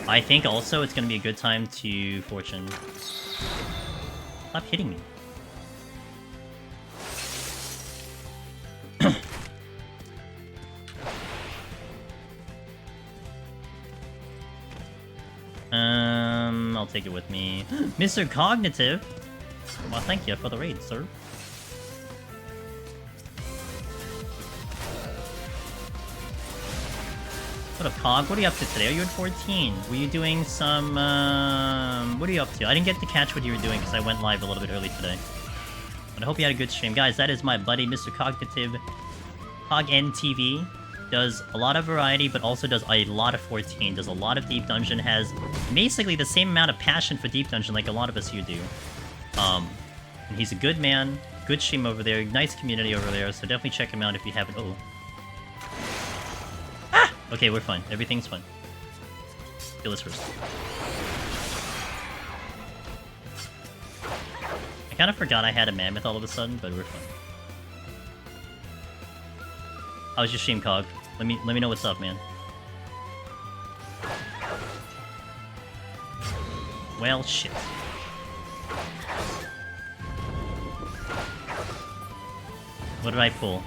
I think also it's gonna be a good time to Fortune. Stop hitting me. I'll take it with me. Mr. Cognitive! Well, thank you for the raid, sir. What up, Cog? What are you up to today? Are you at 14? Were you doing some, what are you up to? I didn't get to catch what you were doing because I went live a little bit early today. But I hope you had a good stream. Guys, that is my buddy, Mr. Cognitive. CogNTV. Does a lot of variety, but also does a lot of 14. Does a lot of Deep Dungeon. Has basically the same amount of passion for Deep Dungeon like a lot of us here do. And he's a good man. Good stream over there. Nice community over there. So definitely check him out if you haven't. Oh. Ah! Okay, we're fine. Everything's fine. Kill this first. I kind of forgot I had a mammoth all of a sudden, but we're fine. How was your stream, Cog? Let me know what's up, man. Well, shit. What did I pull?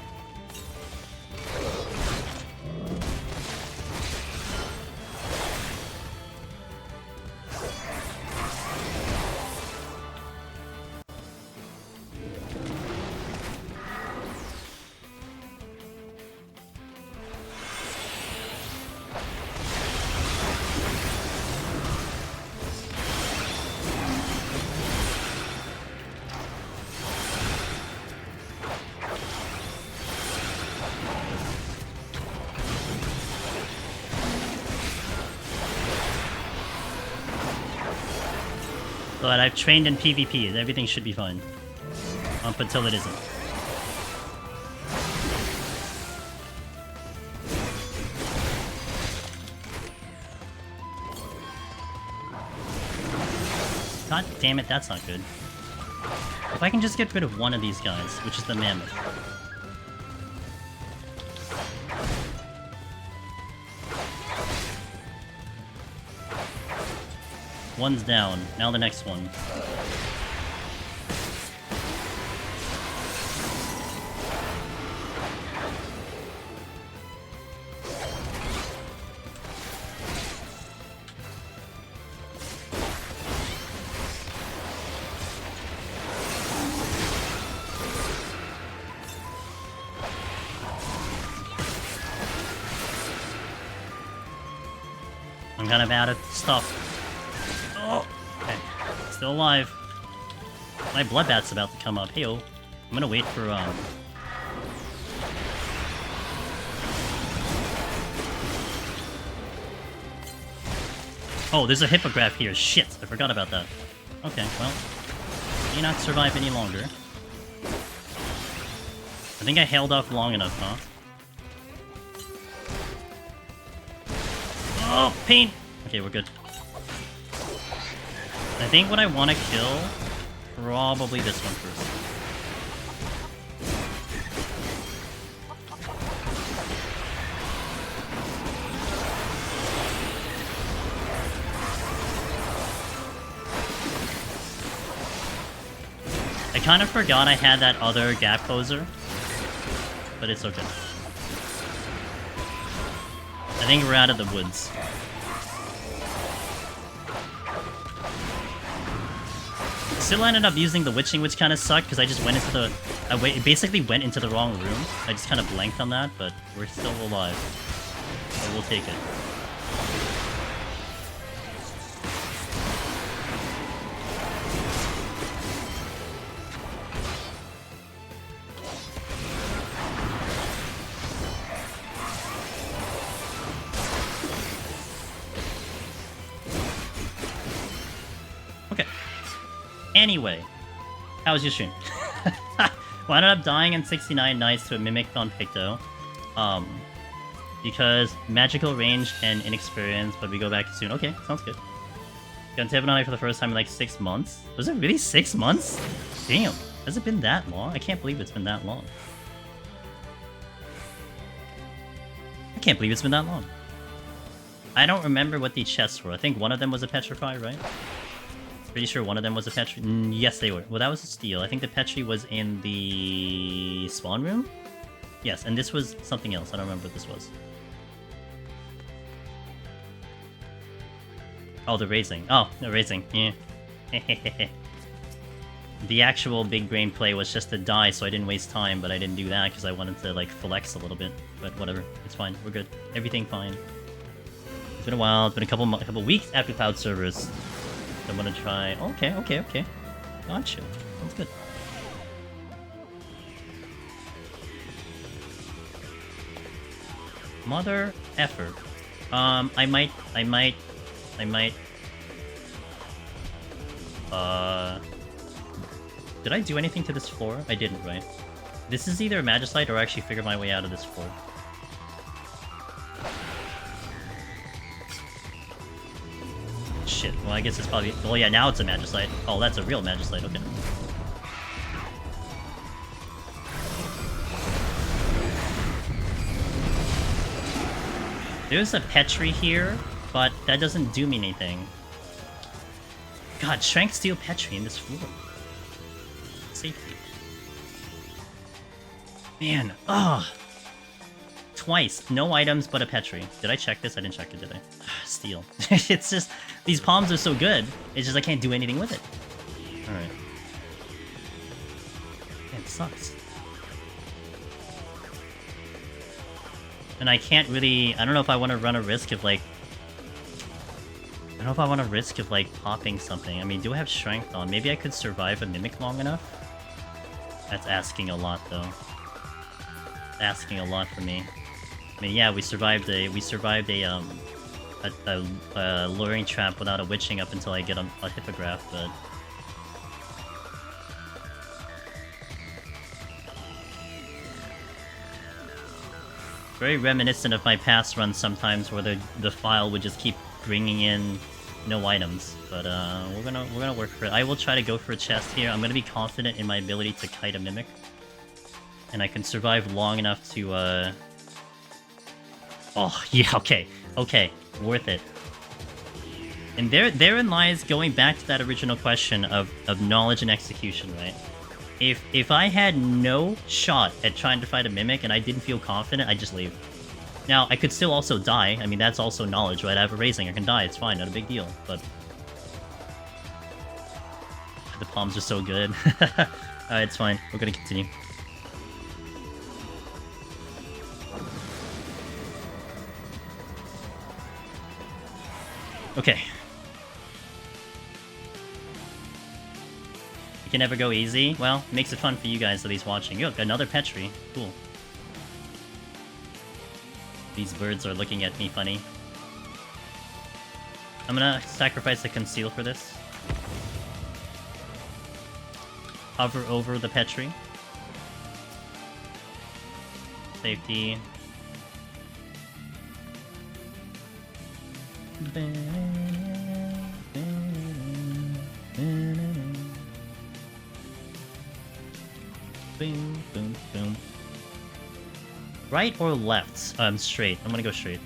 But I've trained in PvP, and everything should be fine. Up until it isn't. God damn it, that's not good. If I can just get rid of one of these guys, which is the mammoth. One's down. Now the next one. I'm kind of out of stuff. Oh, okay. Still alive. My Bloodbath's about to come up. Heyo. I'm gonna wait for, Oh, there's a hippogriff here. Shit, I forgot about that. Okay, well. May not survive any longer. I think I held off long enough, huh? Oh, pain! Okay, we're good. I think what I want to kill, probably this one first. I kind of forgot I had that other gap closer, but it's okay. I think we're out of the woods. Still ended up using the witching, which kind of sucked because I just went into the... basically went into the wrong room. I just kind of blanked on that, but we're still alive. So we'll take it. Anyway, how was your stream? Well, I ended up dying in 69 nights to a Mimic on Picto. Because magical range and inexperience, but we go back soon. Okay, sounds good. Got Tibonai for the first time in like 6 months. Was it really 6 months? Damn, has it been that long? I can't believe it's been that long. I can't believe it's been that long. I don't remember what the chests were. I think one of them was a Petrify, right? Pretty sure one of them was a Petri. Yes, they were. Well, that was a steal. I think the Petri was in the spawn room? Yes, and this was something else. I don't remember what this was. Oh, the raising. Oh, the raising. Yeah. The actual big brain play was just to die, so I didn't waste time, but I didn't do that because I wanted to, like, flex a little bit. But whatever. It's fine. We're good. Everything fine. It's been a while. It's been a couple weeks after Cloud servers. I'm gonna try. Okay. Gotcha. Sounds good. Mother effort. I might. Did I do anything to this floor? I didn't, right? This is either a Magicite or actually figure my way out of this floor. Shit. Well, I guess it's probably... Well, yeah, now it's a Magicite. Oh, that's a real Magicite. Okay. There's a Petri here, but that doesn't do me anything. God, Strength Steel Petri in this floor. Safety. Man, twice. No items, but a Petri. Did I check this? I didn't check it, did I? Steel. It's just... These palms are so good. It's just I can't do anything with it. Alright. Man, it sucks. And I can't really... I don't know if I want to run a risk of, like... I don't know if I want to risk of, like, popping something. I mean, do I have strength on? Maybe I could survive a Mimic long enough? That's asking a lot, though. Asking a lot for me. I mean, yeah, we survived a luring trap without a witching up until I get a hippogriff, but... Very reminiscent of my past runs sometimes, where the file would just keep bringing in no items. But we're gonna work for it. I will try to go for a chest here. I'm gonna be confident in my ability to kite a mimic, and I can survive long enough to. Oh yeah, okay, worth it. And therein lies going back to that original question of knowledge and execution, right? If I had no shot at trying to fight a mimic and I didn't feel confident, I'd just leave. Now, I could still also die. I mean, that's also knowledge, right? I have a raising, I can die, it's fine, not a big deal, but... The palms are so good. Alright, it's fine. We're gonna continue. Okay. Can never go easy. Well, it makes it fun for you guys at least watching. Look, another Petri. Cool. These birds are looking at me funny. I'm gonna sacrifice a conceal for this. Hover over the Petri. Safety. Boom, boom, boom. Right or left? Straight. I'm gonna go straight.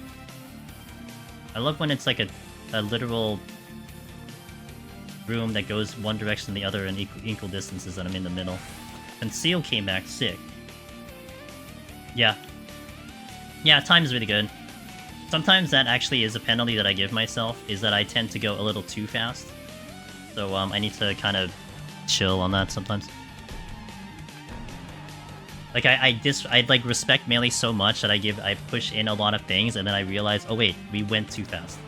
I love when it's like a literal room that goes one direction and the other in equal distances and I'm in the middle. Conceal came back sick. Yeah. Yeah, time's really good. Sometimes that actually is a penalty that I give myself, is that I tend to go a little too fast. So I need to kind of chill on that sometimes. Like, I like respect melee so much that I push in a lot of things, and then I realize, oh wait, we went too fast.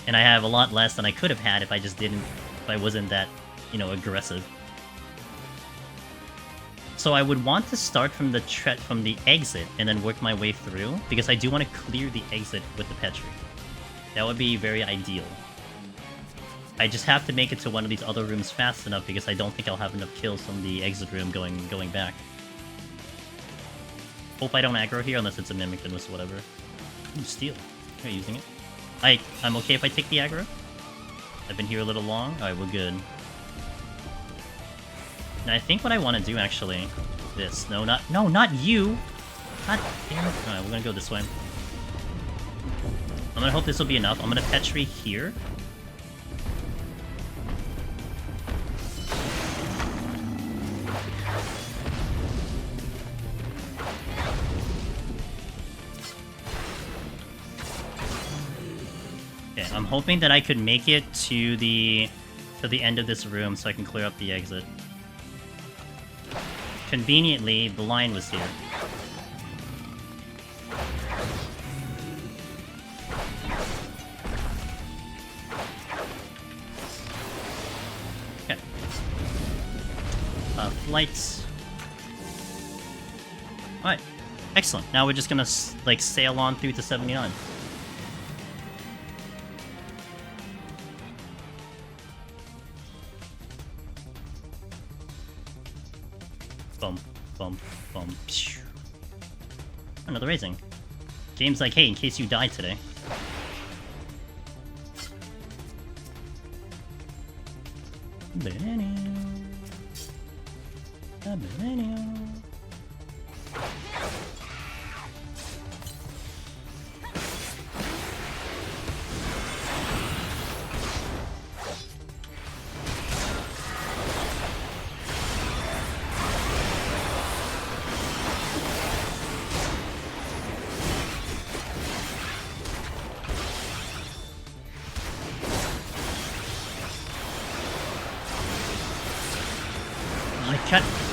And I have a lot less than I could have had if I wasn't that, you know, aggressive. So I would want to start from the exit and then work my way through, because I do want to clear the exit with the Petri. That would be very ideal. I just have to make it to one of these other rooms fast enough, because I don't think I'll have enough kills from the exit room going back. Hope I don't aggro here, unless it's a mimic, then it's whatever. Ooh, steal. You're using it. I'm okay if I take the aggro? I've been here a little long? Alright, we're good. And I think what I want to do, actually... This. No, not you! God damn it. Alright, we're gonna go this way. I'm gonna hope this will be enough. I'm gonna Petri here. I'm hoping that I could make it to the end of this room so I can clear up the exit. Conveniently, the line was here. lights. Alright. Excellent. Now we're just gonna, like, sail on through to 79. Boom. Boom. Boom. Phew. Another raising. Game's like, hey, in case you died today.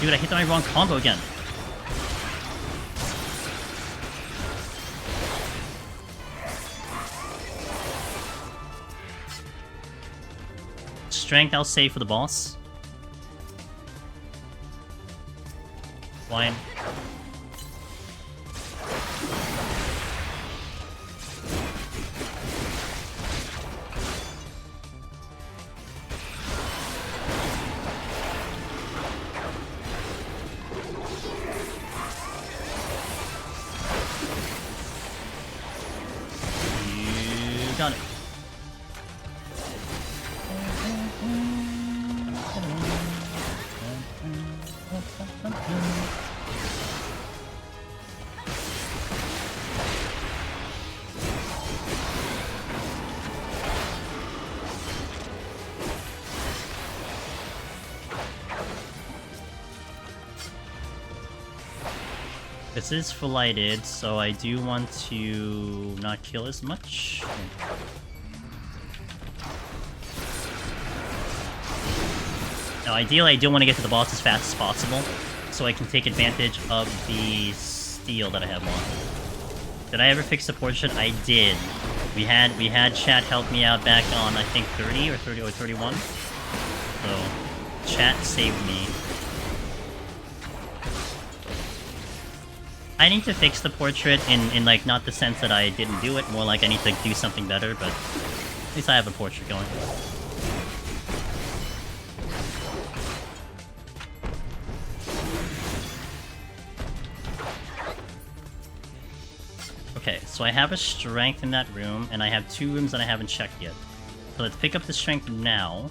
Dude, I hit my wrong combo again. Strength, I'll save for the boss. Flying. Got it. This is lighted, so I do want to not kill as much. Now, ideally, I do want to get to the boss as fast as possible, so I can take advantage of the steal that I have on. Did I ever fix the portrait? I did. We had chat help me out back on, I think, 30 or 31. So, chat saved me. I need to fix the portrait in like, not the sense that I didn't do it, more like I need to do something better, but at least I have a portrait going. Okay, so I have a strength in that room, and I have 2 rooms that I haven't checked yet. So let's pick up the strength now,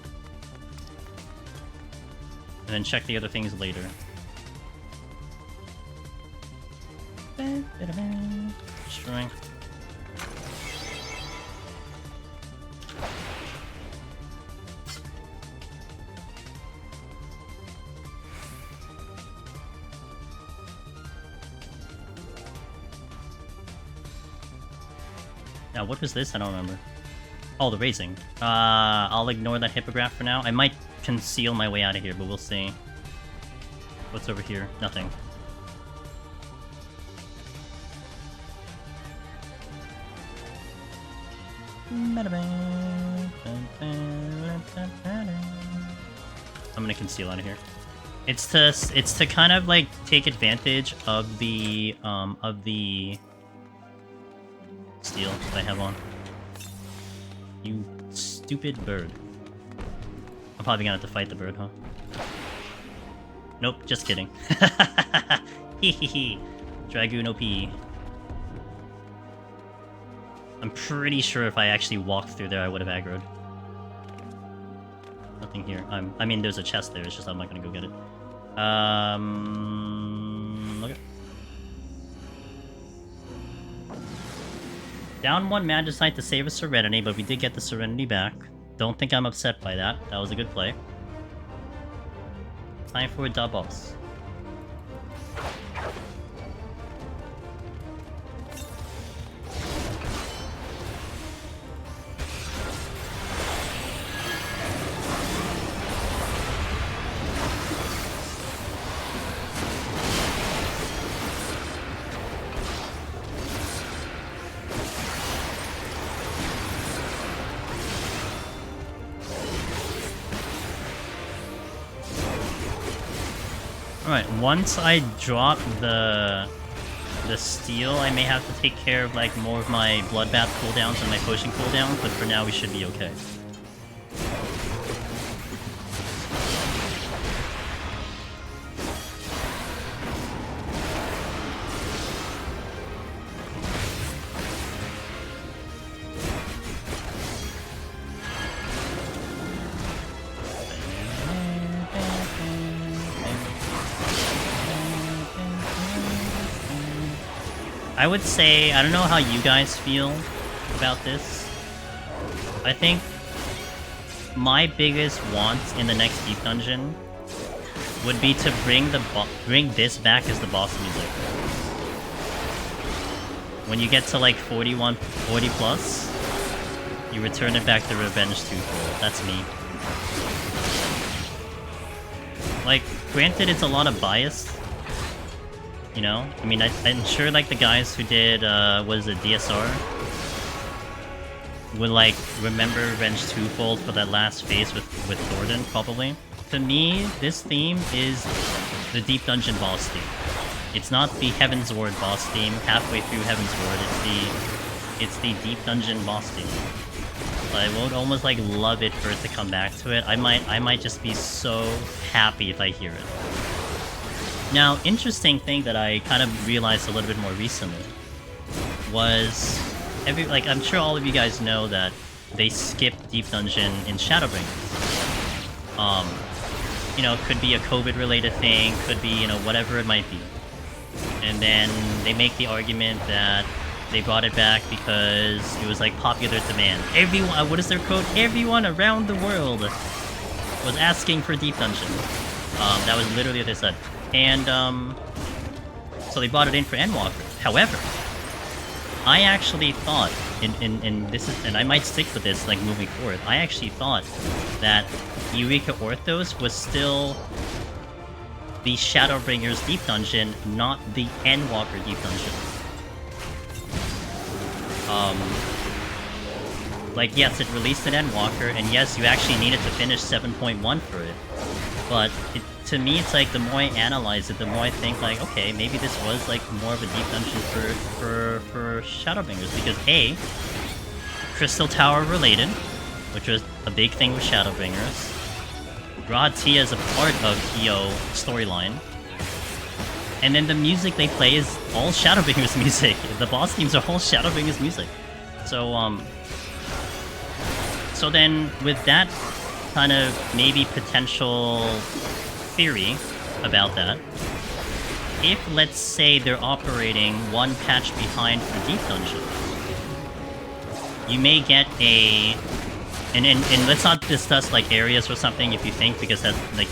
and then check the other things later. Strength. Now, what was this? I don't remember. Oh, the raising. I'll ignore that hippogriff for now. I might conceal my way out of here, but we'll see. What's over here? Nothing. I'm gonna conceal out of here. It's to kind of like take advantage of the steal that I have on. You stupid bird. I'm probably gonna have to fight the bird, huh? Nope, just kidding. Hehehe. Dragoon OP. I'm pretty sure if I actually walked through there, I would have aggroed. Nothing here. I mean, there's a chest there. It's just I'm not gonna go get it. Okay. Down 1 Magicite to save a Serenity, but we did get the Serenity back. Don't think I'm upset by that. That was a good play. Time for a dub boss. Alright, once I drop the steel, I may have to take care of like more of my bloodbath cooldowns and my potion cooldowns, but for now we should be okay. I would say, I don't know how you guys feel about this. I think my biggest want in the next deep dungeon would be to bring this back as the boss music. When you get to like 40 plus, you return it back to Revenge Twofold. That's me. Like, granted, it's a lot of bias. You know? I mean, I'm sure, like, the guys who did, what is it, DSR? Would, like, remember Revenge Twofold for that last phase with Thornton, probably. To me, this theme is the Deep Dungeon boss theme. It's not the Heaven's Ward boss theme halfway through Heaven's Ward, it's the Deep Dungeon boss theme. I would almost, like, love it for it to come back to it. I might just be so happy if I hear it. Now, interesting thing that I kind of realized a little bit more recently was I'm sure all of you guys know that they skipped Deep Dungeon in Shadowbringers. You know, could be a COVID-related thing, could be, you know, whatever it might be. And then they make the argument that they brought it back because it was like popular demand. Everyone, what is their quote? Everyone around the world was asking for Deep Dungeon. That was literally what they said. And, so they brought it in for Endwalker. However, I actually thought, and I might stick with this, like, moving forward, I actually thought that Eureka Orthos was still the Shadowbringers Deep Dungeon, not the Endwalker Deep Dungeon. Like, yes, it released an Endwalker, and yes, you actually needed to finish 7.1 for it. But to me, it's like, the more I analyze it, the more I think, like, okay, maybe this was, like, more of a deep dungeon for Shadowbringers. Because, A, Crystal Tower related, which was a big thing with Shadowbringers. Rod Tia is a part of EO storyline. And then the music they play is all Shadowbringers music. The boss themes are all Shadowbringers music. So, so then, with that kind of maybe potential theory about that, if, let's say, they're operating one patch behind for Deep Dungeon, you may get a... And let's not discuss, like, areas or something if you think, because that's, like,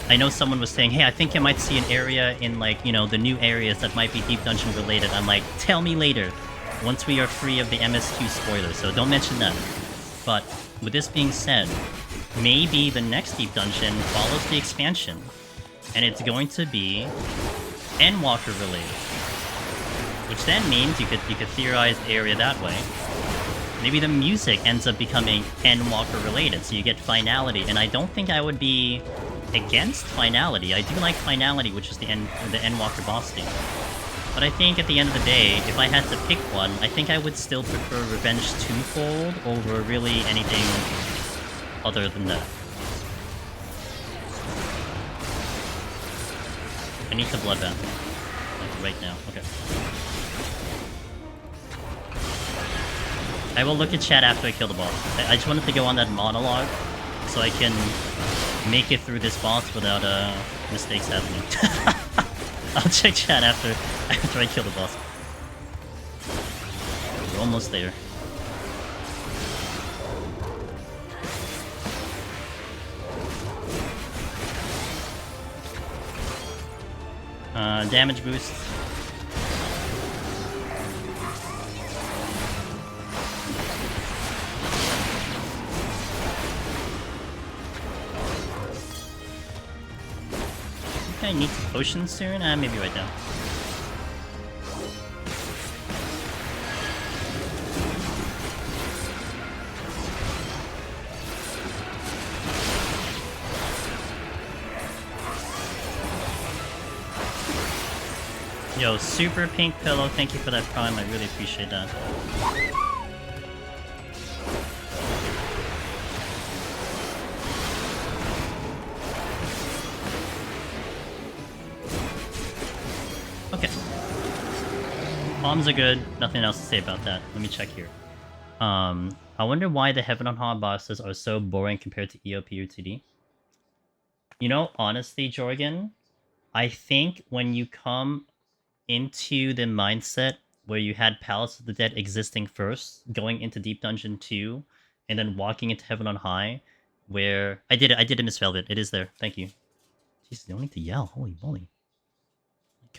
I know someone was saying, hey, I think I might see an area in, like, you know, the new areas that might be Deep Dungeon related. I'm like, tell me later, once we are free of the MS2 spoilers, so don't mention that. But, with this being said, maybe the next Deep Dungeon follows the expansion, and it's going to be Endwalker related. Which then means you could theorize the area that way. Maybe the music ends up becoming Endwalker related, so you get finality, and I don't think I would be against finality. I do like finality, which is the Endwalker boss theme. But I think at the end of the day, if I had to pick one, I think I would still prefer Revenge Twofold over really anything other than that. I need the Bloodbath. Like, right now. Okay. I will look at chat after I kill the boss. I just wanted to go on that monologue so I can make it through this boss without mistakes happening. I'll check chat after I kill the boss. We're almost there. Damage boost. I need some potions soon? Maybe right now. Yo, super pink pillow, thank you for that prime, I really appreciate that. Okay. Bombs are good, nothing else to say about that. Let me check here. I wonder why the Heaven on High bosses are so boring compared to EOP or TD. You know, honestly, Jorgen, I think when you come into the mindset where you had Palace of the Dead existing first, going into Deep Dungeon 2, and then walking into Heaven on High, where... I did it, Miss Velvet. It is there. Thank you. Jeez, you don't need to yell. Holy moly.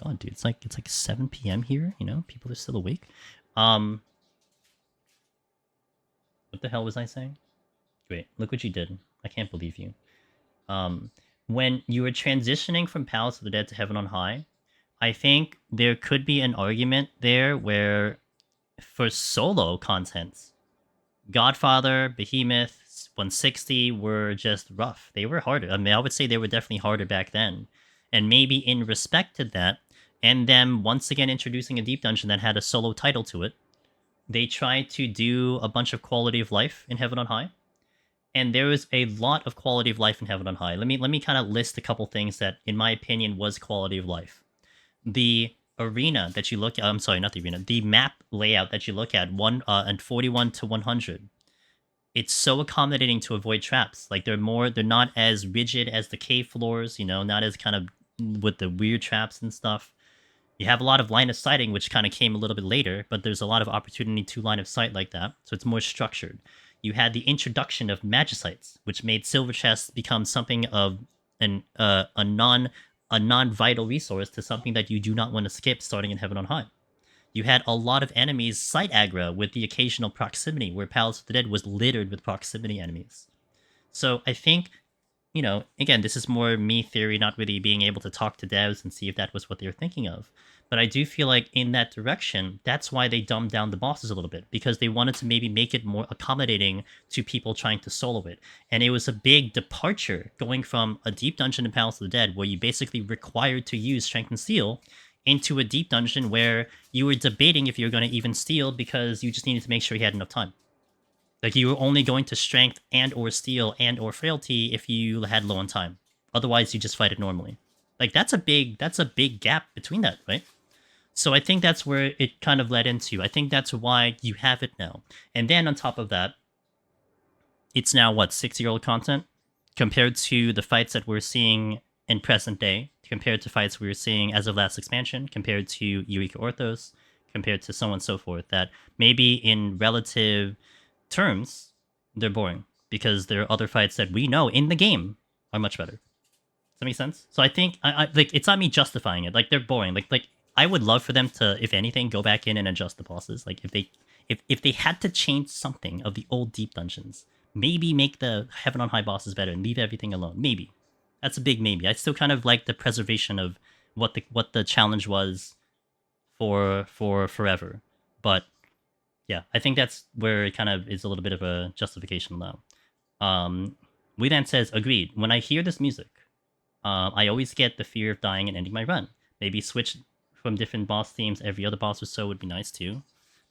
God, dude, it's like 7 p.m. here, you know? People are still awake. What the hell was I saying? Great, look what you did. I can't believe you. When you were transitioning from Palace of the Dead to Heaven on High, I think there could be an argument there where, for solo contents, Godfather, Behemoth, 160 were just rough. They were harder. I mean, I would say they were definitely harder back then. And maybe in respect to that, and them once again introducing a deep dungeon that had a solo title to it, they tried to do a bunch of quality of life in Heaven on High. And there was a lot of quality of life in Heaven on High. Let me kind of list a couple things that, in my opinion, was quality of life. The arena that you look at, I'm sorry, not the arena, the map layout that you look at, and 41 to 100, it's so accommodating to avoid traps. Like, they're not as rigid as the cave floors, you know, not as kind of with the weird traps and stuff. You have a lot of line of sighting, which kind of came a little bit later, but there's a lot of opportunity to line of sight like that, so it's more structured. You had the introduction of Magicites, which made silver chests become something of a non-vital resource to something that you do not want to skip starting in Heaven on High. You had a lot of enemies site aggro with the occasional proximity, where Palace of the Dead was littered with proximity enemies. So I think, you know, again, this is more me theory, not really being able to talk to devs and see if that was what they were thinking of. But I do feel like in that direction, that's why they dumbed down the bosses a little bit, because they wanted to maybe make it more accommodating to people trying to solo it. And it was a big departure going from a deep dungeon in Palace of the Dead, where you basically required to use Strength and Steel, into a deep dungeon where you were debating if you were going to even steal because you just needed to make sure you had enough time. Like, you were only going to strength and or steel and or frailty if you had low on time. Otherwise, you just fight it normally. Like, that's a big gap between that, right? So I think that's where it kind of led into. I think that's why you have it now. And then on top of that, it's now, what, 6-year-old content? Compared to the fights that we're seeing in present day, compared to fights we were seeing as of last expansion, compared to Eureka Orthos, compared to so on and so forth, that maybe in relative terms, they're boring, because there are other fights that we know in the game are much better. Does that make sense? So I think, I like, it's not me justifying it. Like, they're boring. Like I would love for them to, if anything, go back in and adjust the bosses. Like, if they had to change something of the old deep dungeons, maybe make the Heaven on High bosses better and leave everything alone. Maybe. That's a big maybe. I still kind of like the preservation of what the challenge was for forever. But yeah, I think that's where it kind of is a little bit of a justification now. We then says, agreed. When I hear this music, I always get the fear of dying and ending my run. Maybe switch from different boss themes every other boss or so would be nice too.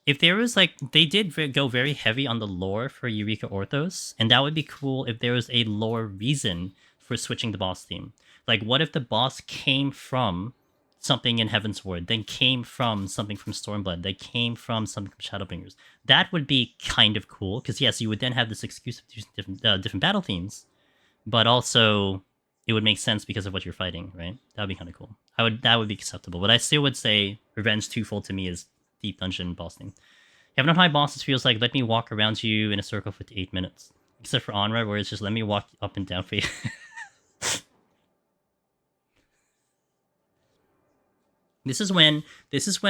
If there was, like, they did go very heavy on the lore for Eureka Orthos, and that would be cool if there was a lore reason for switching the boss theme. Like, what if the boss came from something in Heaven's Ward, then came from something from Stormblood, that came from something from Shadowbringers? That would be kind of cool, because yes, you would then have this excuse of using different battle themes, but also it would make sense because of what you're fighting, right? That would be kind of cool. That would be acceptable, but I still would say Revenge Twofold to me is deep dungeon boss theme. Heaven on High bosses feels like, let me walk around you in a circle for 8 minutes. Except for Onra, where it's just, let me walk up and down for you. This is when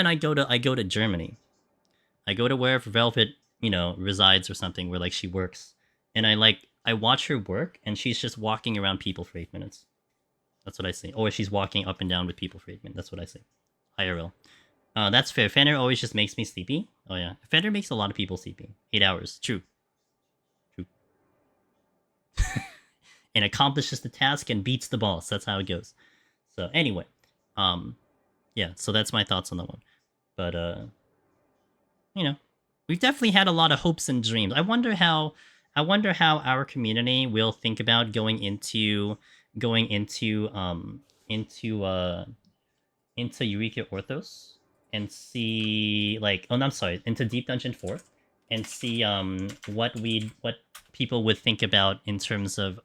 I go to Germany. I go to wherever Velvet, you know, resides or something, where, like, she works. And I watch her work, and she's just walking around people for 8 minutes. That's what I see. Or she's walking up and down with people for 8 minutes. That's what I see. IRL. That's fair. Fender always just makes me sleepy. Oh yeah. Fender makes a lot of people sleepy. 8 hours. True. And accomplishes the task and beats the boss. That's how it goes. So anyway. yeah, so that's my thoughts on that one. But you know, we've definitely had a lot of hopes and dreams. I wonder how our community will think about going into into Eureka Orthos and see like oh no, I'm sorry, into Deep Dungeon 4 and see what people would think about in terms of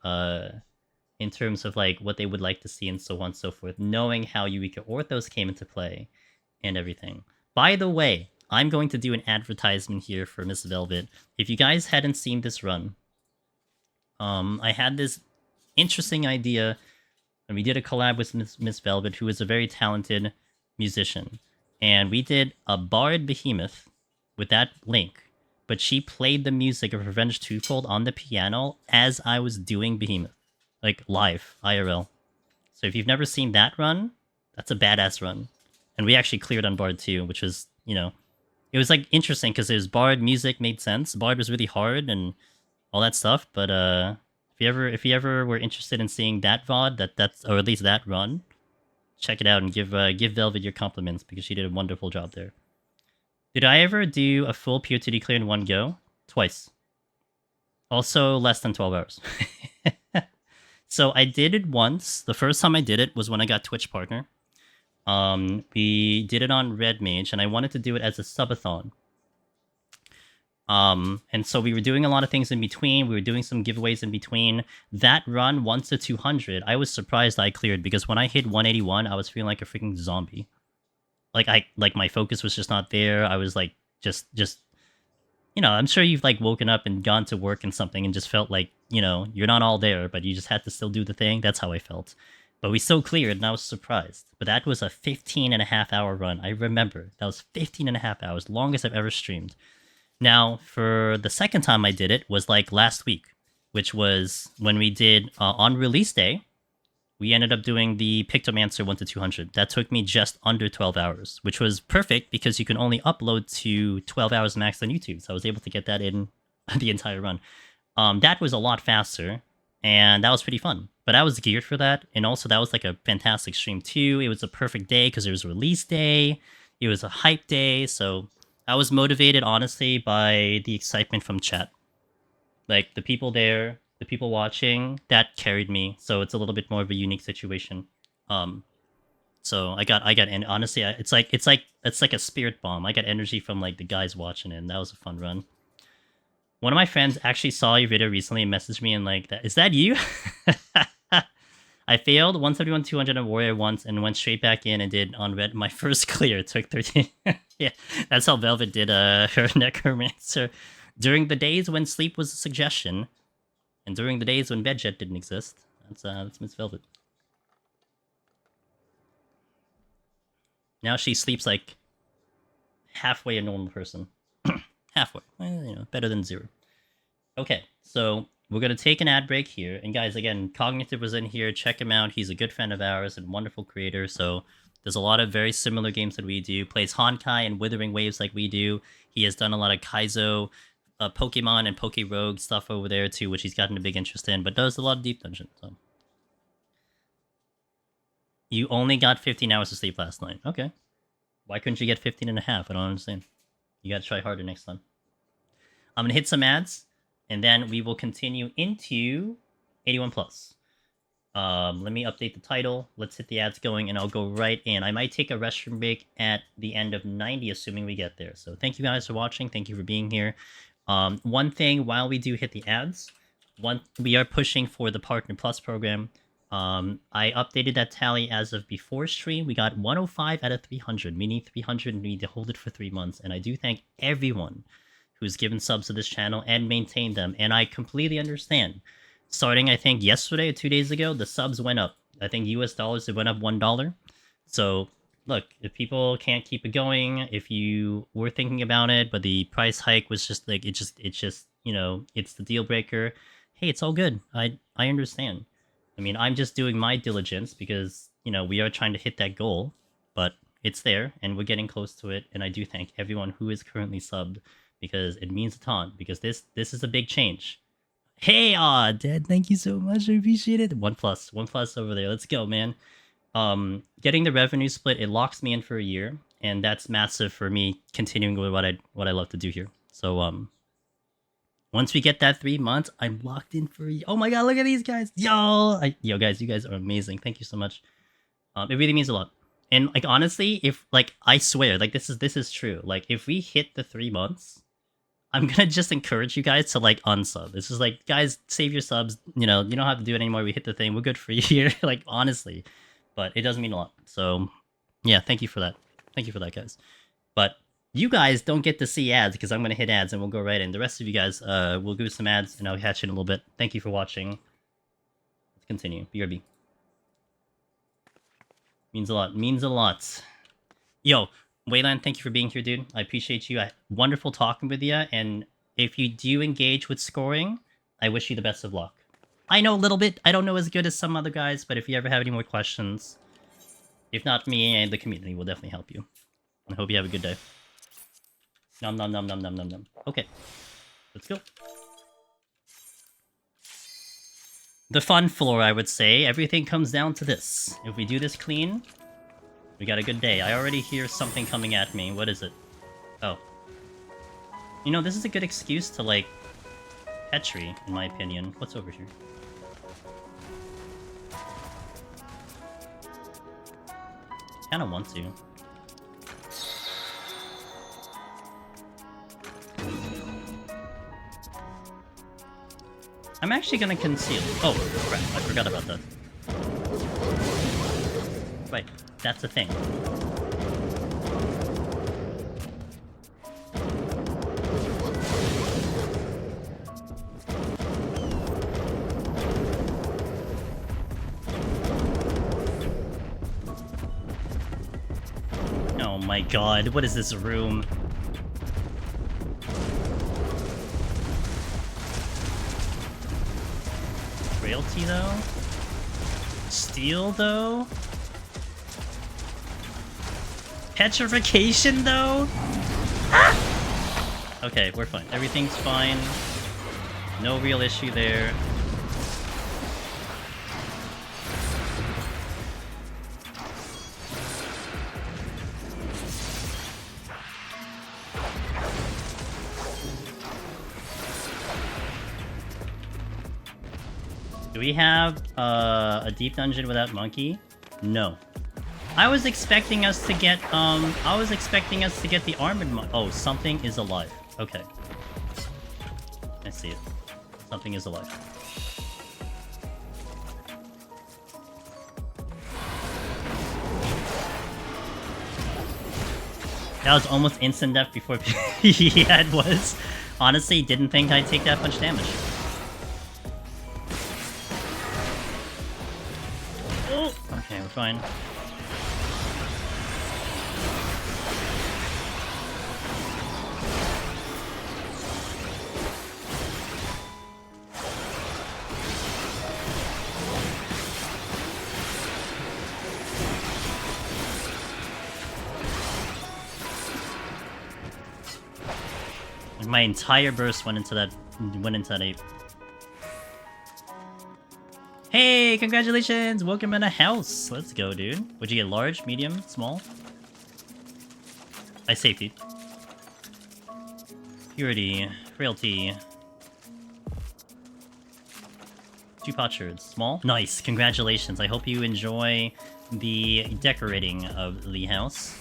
like what they would like to see and so on and so forth, knowing how Eureka Orthos came into play and everything. By the way, I'm going to do an advertisement here for Miss Velvet. If you guys hadn't seen this run, I had this interesting idea, and we did a collab with Miss Velvet, who is a very talented musician, and we did a Bard Behemoth with that link. But she played the music of Revenge Twofold on the piano as I was doing Behemoth, like live IRL. So if you've never seen that run, that's a badass run. And we actually cleared on Bard too, which was, it was like interesting because it was Bard music made sense. Bard was really hard and all that stuff. But if you ever were interested in seeing that VOD, that's or at least that run, check it out and give Velvet your compliments because she did a wonderful job there. Did I ever do a full POTD clear in one go? Twice. Also less than 12 hours. So I did it once. The first time I did it was when I got Twitch partner. We did it on Red Mage, and I wanted to do it as a subathon. And so we were doing a lot of things in between. We were doing some giveaways in between. That run, 1 to 200, I was surprised I cleared because when I hit 181, I was feeling like a freaking zombie. Like my focus was just not there. I was like just I'm sure you've like woken up and gone to work and something and just felt like, you're not all there, but you just had to still do the thing. That's how I felt. But we still cleared and I was surprised. But that was a 15.5-hour run. I remember. That was 15.5 hours, longest I've ever streamed. Now, for the second time I did it was like last week, which was when we did on release day. We ended up doing the Pictomancer 1 to 200. That took me just under 12 hours, which was perfect because you can only upload to 12 hours max on YouTube. So I was able to get that in the entire run. That was a lot faster, and that was pretty fun. But I was geared for that, and also that was like a fantastic stream too. It was a perfect day because it was release day. It was a hype day, so I was motivated, honestly, by the excitement from chat. Like, the people there, the people watching, that carried me. So it's a little bit more of a unique situation. So I got, and honestly, it's like a spirit bomb. I got energy from like the guys watching it, and that was a fun run. One of my friends actually saw your video recently and messaged me and like, "Is that you?" I failed 171 200 on Warrior once and went straight back in and did on Red. My first clear took 13. Yeah, that's how Velvet did her Necromancer. During the days when sleep was a suggestion, and during the days when Bedjet didn't exist. That's Miss Velvet. Now she sleeps like halfway a normal person. Halfway. Well, better than 0. Okay, so we're going to take an ad break here. And guys, again, Cognitive was in here. Check him out. He's a good friend of ours and wonderful creator. So there's a lot of very similar games that we do. Plays Honkai and Withering Waves like we do. He has done a lot of Kaizo, Pokemon and Poke Rogue stuff over there too, which he's gotten a big interest in, but does a lot of Deep Dungeon. So you only got 15 hours of sleep last night. Okay. Why couldn't you get 15.5? I don't understand. You gotta try harder next time. I'm gonna hit some ads, and then we will continue into 81 plus. Let me update the title. Let's hit the ads going, and I'll go right in. I might take a restroom break at the end of 90, assuming we get there. So thank you guys for watching. Thank you for being here. One thing, while we do hit the ads, we are pushing for the Partner Plus program. I updated that tally as of before stream. We got 105 out of 300, meaning 300 need to hold it for 3 months. And I do thank everyone who's given subs to this channel and maintained them. And I completely understand. Starting, I think, yesterday or 2 days ago, the subs went up. I think US dollars, it went up $1. So, look, if people can't keep it going, if you were thinking about it, but the price hike was just like, it's just, it's the deal breaker. Hey, it's all good. I understand. I mean, I'm just doing my diligence because, we are trying to hit that goal, but it's there and we're getting close to it. And I do thank everyone who is currently subbed because it means a ton, because this is a big change. Hey, Dad, thank you so much. I appreciate it. 1 plus over there. Let's go, man. Getting the revenue split, it locks me in for a year, and that's massive for me continuing with what I love to do here. So once we get that 3 months, I'm locked in for a year. Oh my god, look at these guys. Yo guys, you guys are amazing. Thank you so much. It really means a lot. And like honestly, if like I swear, like this is true. Like if we hit the 3 months, I'm gonna just encourage you guys to like unsub. This is like, guys, save your subs. You know, you don't have to do it anymore. We hit the thing. We're good for a year. Like honestly, but it does mean a lot. So yeah, thank you for that. Thank you for that, guys. But you guys don't get to see ads because I'm gonna hit ads and we'll go right in. The rest of you guys, we'll do some ads and I'll catch you in a little bit. Thank you for watching. Let's continue. BRB. Means a lot. Means a lot. Yo, Wayland, thank you for being here, dude. I appreciate you. Wonderful talking with you. And if you do engage with scoring, I wish you the best of luck. I know a little bit. I don't know as good as some other guys, but if you ever have any more questions, if not me and the community, will definitely help you. I hope you have a good day. Nom nom nom nom nom nom nom. Okay, let's go. The fun floor, I would say. Everything comes down to this. If we do this clean, we got a good day. I already hear something coming at me. What is it? Oh. You know, this is a good excuse to, like, Petri, in my opinion. What's over here? Kinda want to. I'm actually gonna conceal. Oh, crap, I forgot about that. Right, that's a thing. Oh my god, what is this room? Frailty, though? Steel, though? Petrification, though? Ah! Okay, we're fine. Everything's fine. No real issue there. Do we have a deep dungeon without monkey? No. I was expecting us to get the armored monkey. Oh, something is alive. Okay. I see it. Something is alive. That was almost instant death before yeah, it was. Honestly, didn't think I'd take that much damage. Oh! Okay, we're fine. My entire burst went into that ape. Hey, congratulations! Welcome in a house. Let's go, dude. Would you get large, medium, small? I safety. Purity, frailty. 2 potsherds. Small? Nice, congratulations. I hope you enjoy the decorating of the house.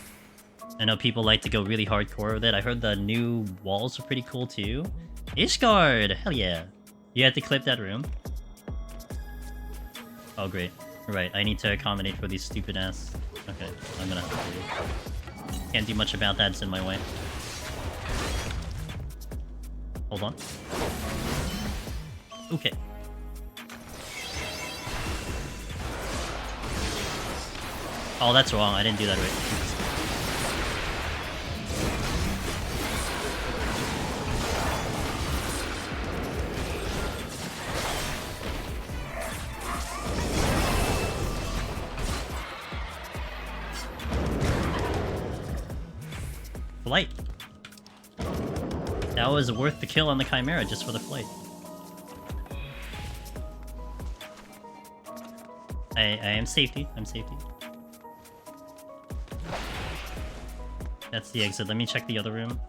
I know people like to go really hardcore with it. I heard the new walls are pretty cool too. Ishgard! Hell yeah. You had to clip that room. Oh great. Right, I need to accommodate for these stupid ass. Okay, I'm gonna have to. Can't do much about that, it's in my way. Hold on. Okay. Oh, that's wrong. I didn't do that right. Flight. That was worth the kill on the Chimera just for the flight. I am safety. I'm safety. That's the exit. Let me check the other room.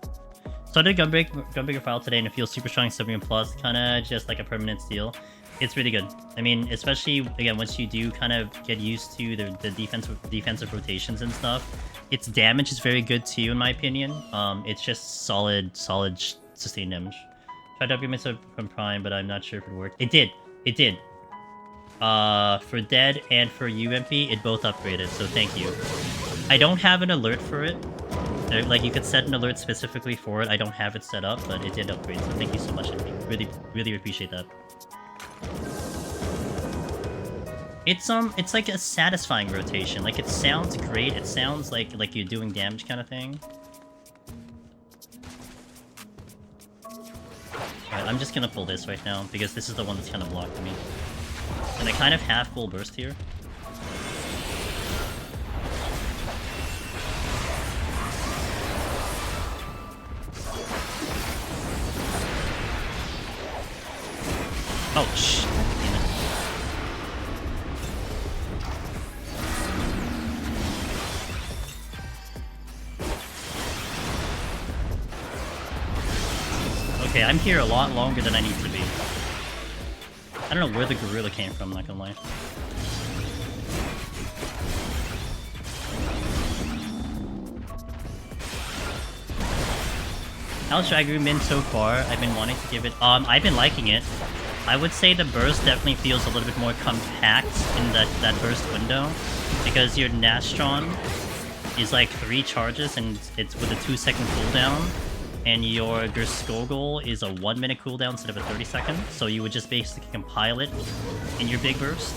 So I did Gunbreaker File today, and it feels super strong, 7+ kind of just like a permanent steal. It's really good. I mean, especially, again, once you do kind of get used to the defensive rotations and stuff, its damage is very good too, in my opinion. It's just solid sustained damage. Tried to upgrade myself from Prime, but I'm not sure if it worked. It did. For Dead and for UMP, it both upgraded, so thank you. I don't have an alert for it. Like, you could set an alert specifically for it. I don't have it set up, but it did upgrade, so thank you so much, MP. Really appreciate that. It's like a satisfying rotation. Like, it sounds great. It sounds like you're doing damage kind of thing. Alright, I'm just gonna pull this right now, because this is the one that's kind of blocking me. And I kind of have full burst here. Oh, shit. Damn it. Okay, I'm here a lot longer than I need to be. I don't know where the gorilla came from, not gonna lie. How's Dragoon been so far? I've been wanting to give it... I've been liking it. I would say the burst definitely feels a little bit more compact in that burst window, because your Nastrod is like 3 charges and it's with a 2-second cooldown, and your Gurskogul is a 1-minute cooldown instead of a 30-second, so you would just basically compile it in your big burst.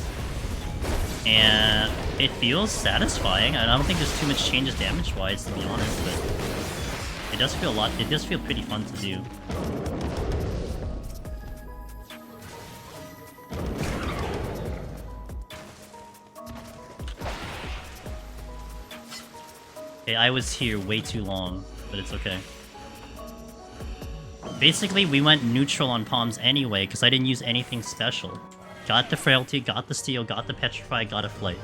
And it feels satisfying. I don't think there's too much changes damage-wise, to be honest, but it does feel pretty fun to do. Okay, I was here way too long, but it's okay. Basically, we went neutral on Palms anyway, because I didn't use anything special. Got the Frailty, got the Steal, got the Petrify, got a Flight.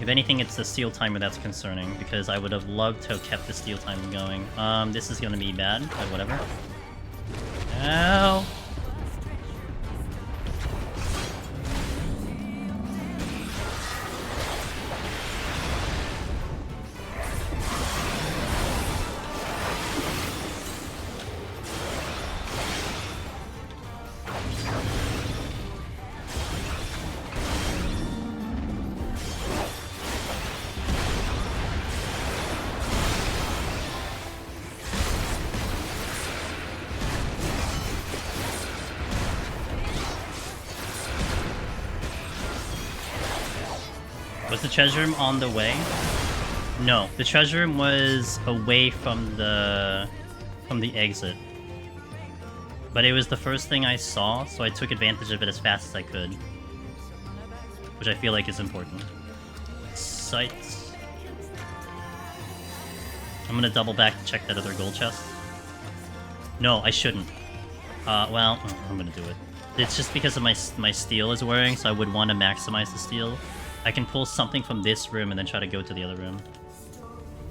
If anything, it's the Steal timer that's concerning, because I would have loved to have kept the Steal timer going. This is gonna be bad, but whatever. Ow! Was the treasure room on the way? No, the treasure room was away from the exit. But it was the first thing I saw, so I took advantage of it as fast as I could. Which I feel like is important. Sights. I'm gonna double back to check that other gold chest. No, I shouldn't. Well, I'm gonna do it. It's just because of my steal is wearing, so I would want to maximize the steal. I can pull something from this room and then try to go to the other room.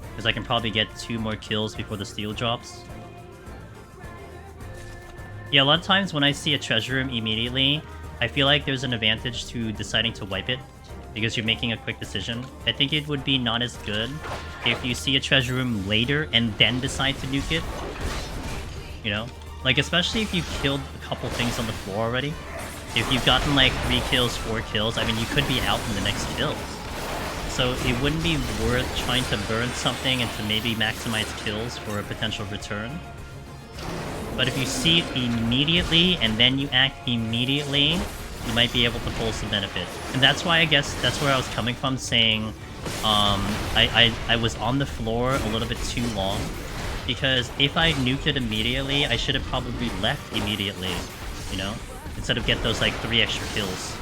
Because I can probably get 2 more kills before the steal drops. Yeah, a lot of times when I see a treasure room immediately, I feel like there's an advantage to deciding to wipe it, because you're making a quick decision. I think it would be not as good if you see a treasure room later and then decide to nuke it. You know? Like, especially if you killed a couple things on the floor already. If you've gotten like 3 kills, 4 kills, I mean, you could be out in the next kills. So it wouldn't be worth trying to burn something and to maybe maximize kills for a potential return. But if you see it immediately and then you act immediately, you might be able to pull some benefit. And that's why I guess that's where I was coming from, saying I was on the floor a little bit too long. Because if I nuked it immediately, I should have probably left immediately, you know? Instead of get those like 3 extra kills.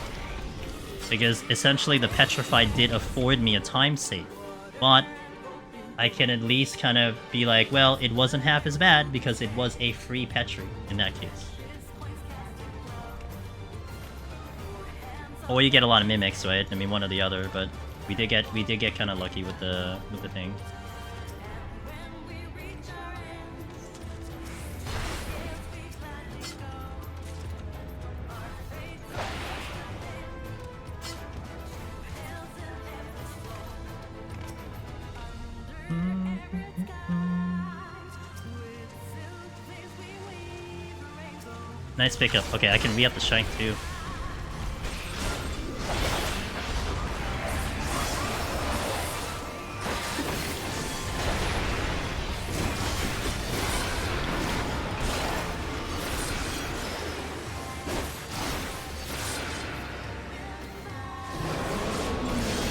Because essentially the Petrify did afford me a time save. But I can at least kind of be like, well, it wasn't half as bad because it was a free Petri in that case. Or you get a lot of mimics, right? I mean, one or the other, but We did get kind of lucky with the thing. Nice pickup. Okay, I can re-up the strength too.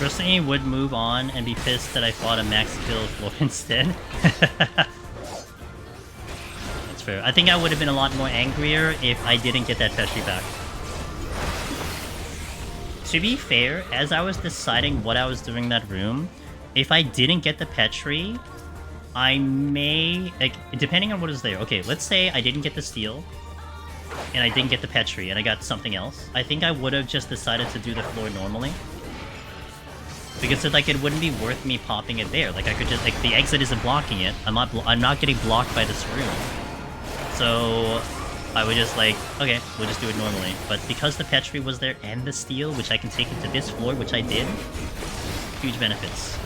Personally, would move on and be pissed that I fought a max kill floor instead. That's fair. I think I would have been a lot more angrier if I didn't get that Petri back. To be fair, as I was deciding what I was doing in that room, if I didn't get the Petri, I may... like, depending on what is there. Okay, let's say I didn't get the steal, and I didn't get the Petri, and I got something else. I think I would have just decided to do the floor normally. Because it, like, it wouldn't be worth me popping it there. Like, I could just, like, the exit isn't blocking it. I'm not getting blocked by this room. So I would just like, okay, we'll just do it normally. But because the Petri was there and the steal, which I can take it to this floor, which I did, huge benefits.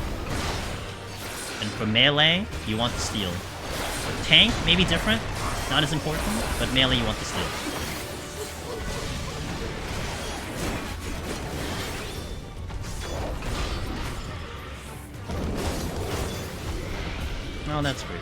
And for melee, you want the steal. For tank, maybe different, not as important, but melee you want the steal. Oh, that's great.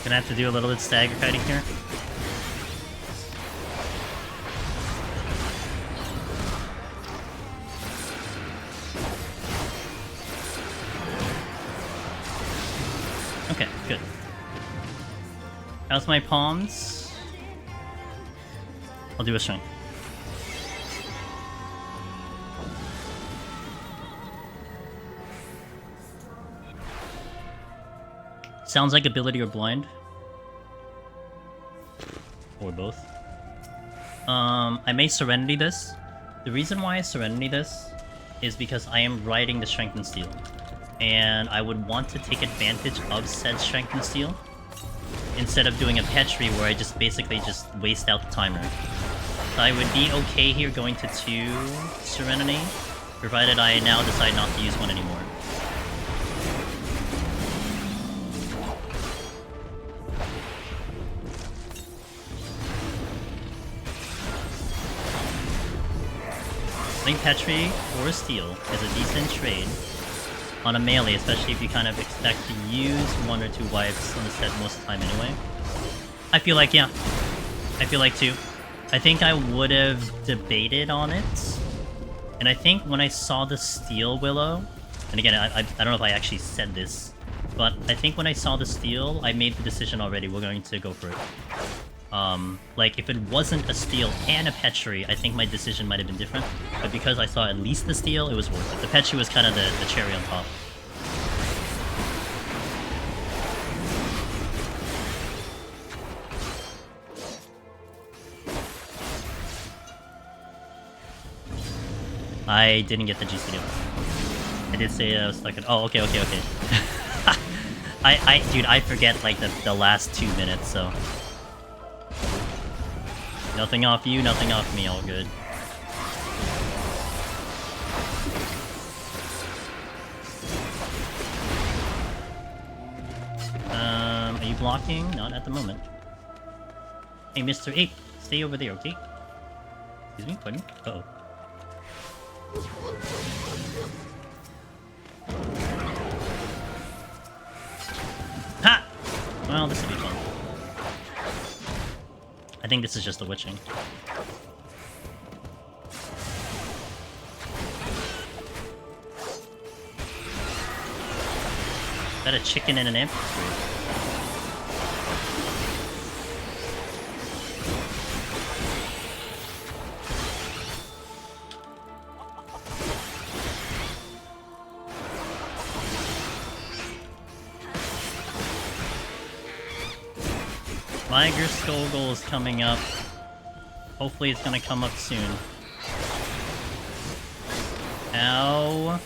Gonna have to do a little bit stagger kiting here. Okay, good. How's my palms? I'll do a strength. Sounds like ability or blind. Or both. I may Serenity this. The reason why I Serenity this is because I am riding the Strength and Steel. And I would want to take advantage of said Strength and Steel instead of doing a Petri where I just basically just waste out the timer. So I would be okay here going to 2 Serenity, provided I now decide not to use one anymore. I think Petri or a Steel is a decent trade on a melee, especially if you kind of expect to use 1 or 2 wipes on the set most of the time anyway. I feel like, yeah. I feel like 2. I think I would have debated on it. And I think when I saw the Steel Willow, and again, I don't know if I actually said this, but I think when I saw the Steel, I made the decision already, we're going to go for it. Like, if it wasn't a Steel and a Petri, I think my decision might have been different. But because I saw at least the Steel, it was worth it. The Petri was kind of the cherry on top. I didn't get the GC deal. I did say I was stuck at... Oh, okay. Dude, I forget, like, the last 2 minutes, so... Nothing off you, nothing off me, all good. Are you blocking? Not at the moment. Hey, Mr. 8, stay over there, okay? Excuse me, pardon? Uh-oh. Ha! Well, this will be fun. I think this is just a witching. Is that a chicken and an imp? Liger Skogul is coming up. Hopefully it's gonna come up soon. Ow.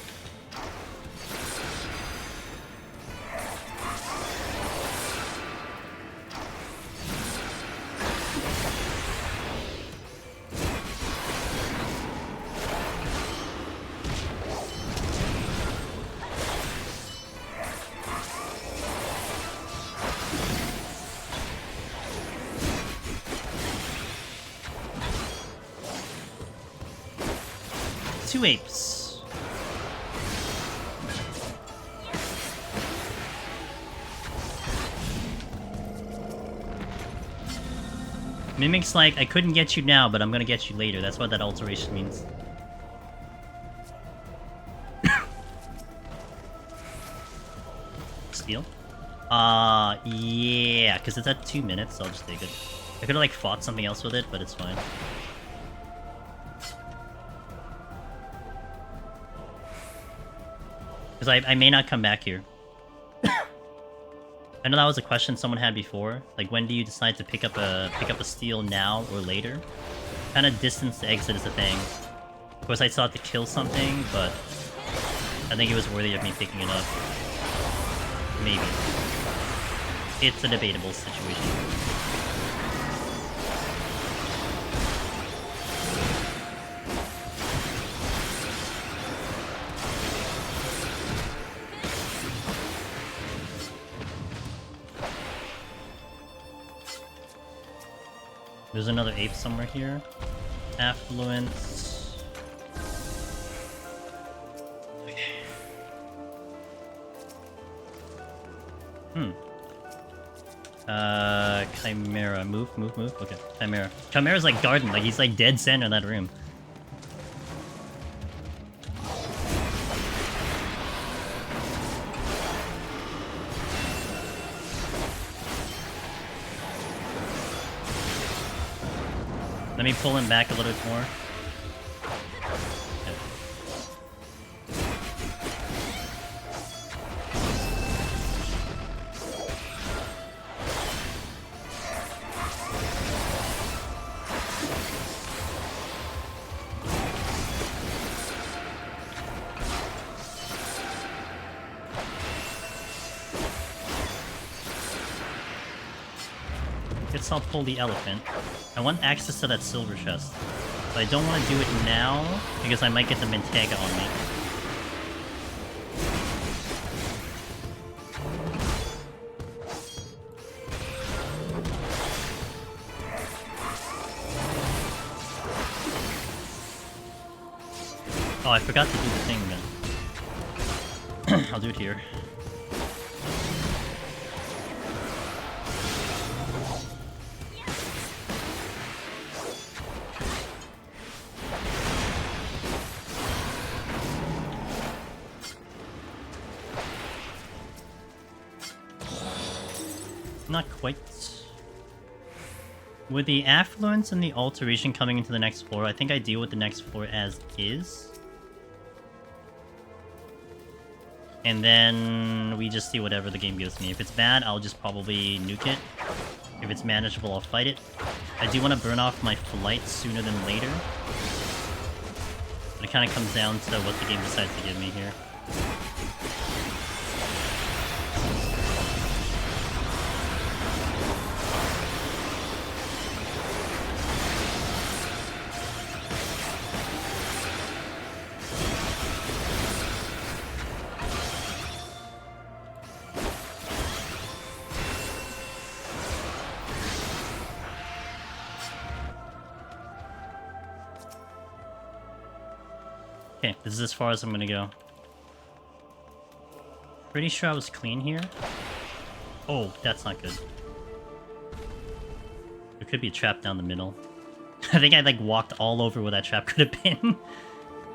Two apes. Mimic's like, I couldn't get you now, but I'm gonna get you later. That's what that alteration means. Steal? Yeah, because it's at 2 minutes, so I'll just take it. I could've like fought something else with it, but it's fine. Because I may not come back here. I know that was a question someone had before. Like, when do you decide to pick up a steal, now or later? Kind of distance to exit is the thing. Of course, I sought to kill something, but I think it was worthy of me picking it up. Maybe. It's a debatable situation. There's another ape somewhere here. Affluence. Okay. Chimera. Move. Okay, Chimera. Chimera's like garden, like he's like dead center in that room. Let me pull him back a little bit more. Okay. Guess I'll pull the elephant. I want access to that silver chest. But I don't want to do it now, because I might get the Mentega on me. Oh, I forgot to do the thing then. I'll do it here. Not quite. With the affluence and the alteration coming into the next floor, I think I deal with the next floor as is. And then we just see whatever the game gives me. If it's bad, I'll just probably nuke it. If it's manageable, I'll fight it. I do want to burn off my flight sooner than later. But it kind of comes down to what the game decides to give me here. Okay, this is as far as I'm gonna go. Pretty sure I was clean here. Oh, that's not good. There could be a trap down the middle. I think I like walked all over where that trap could have been.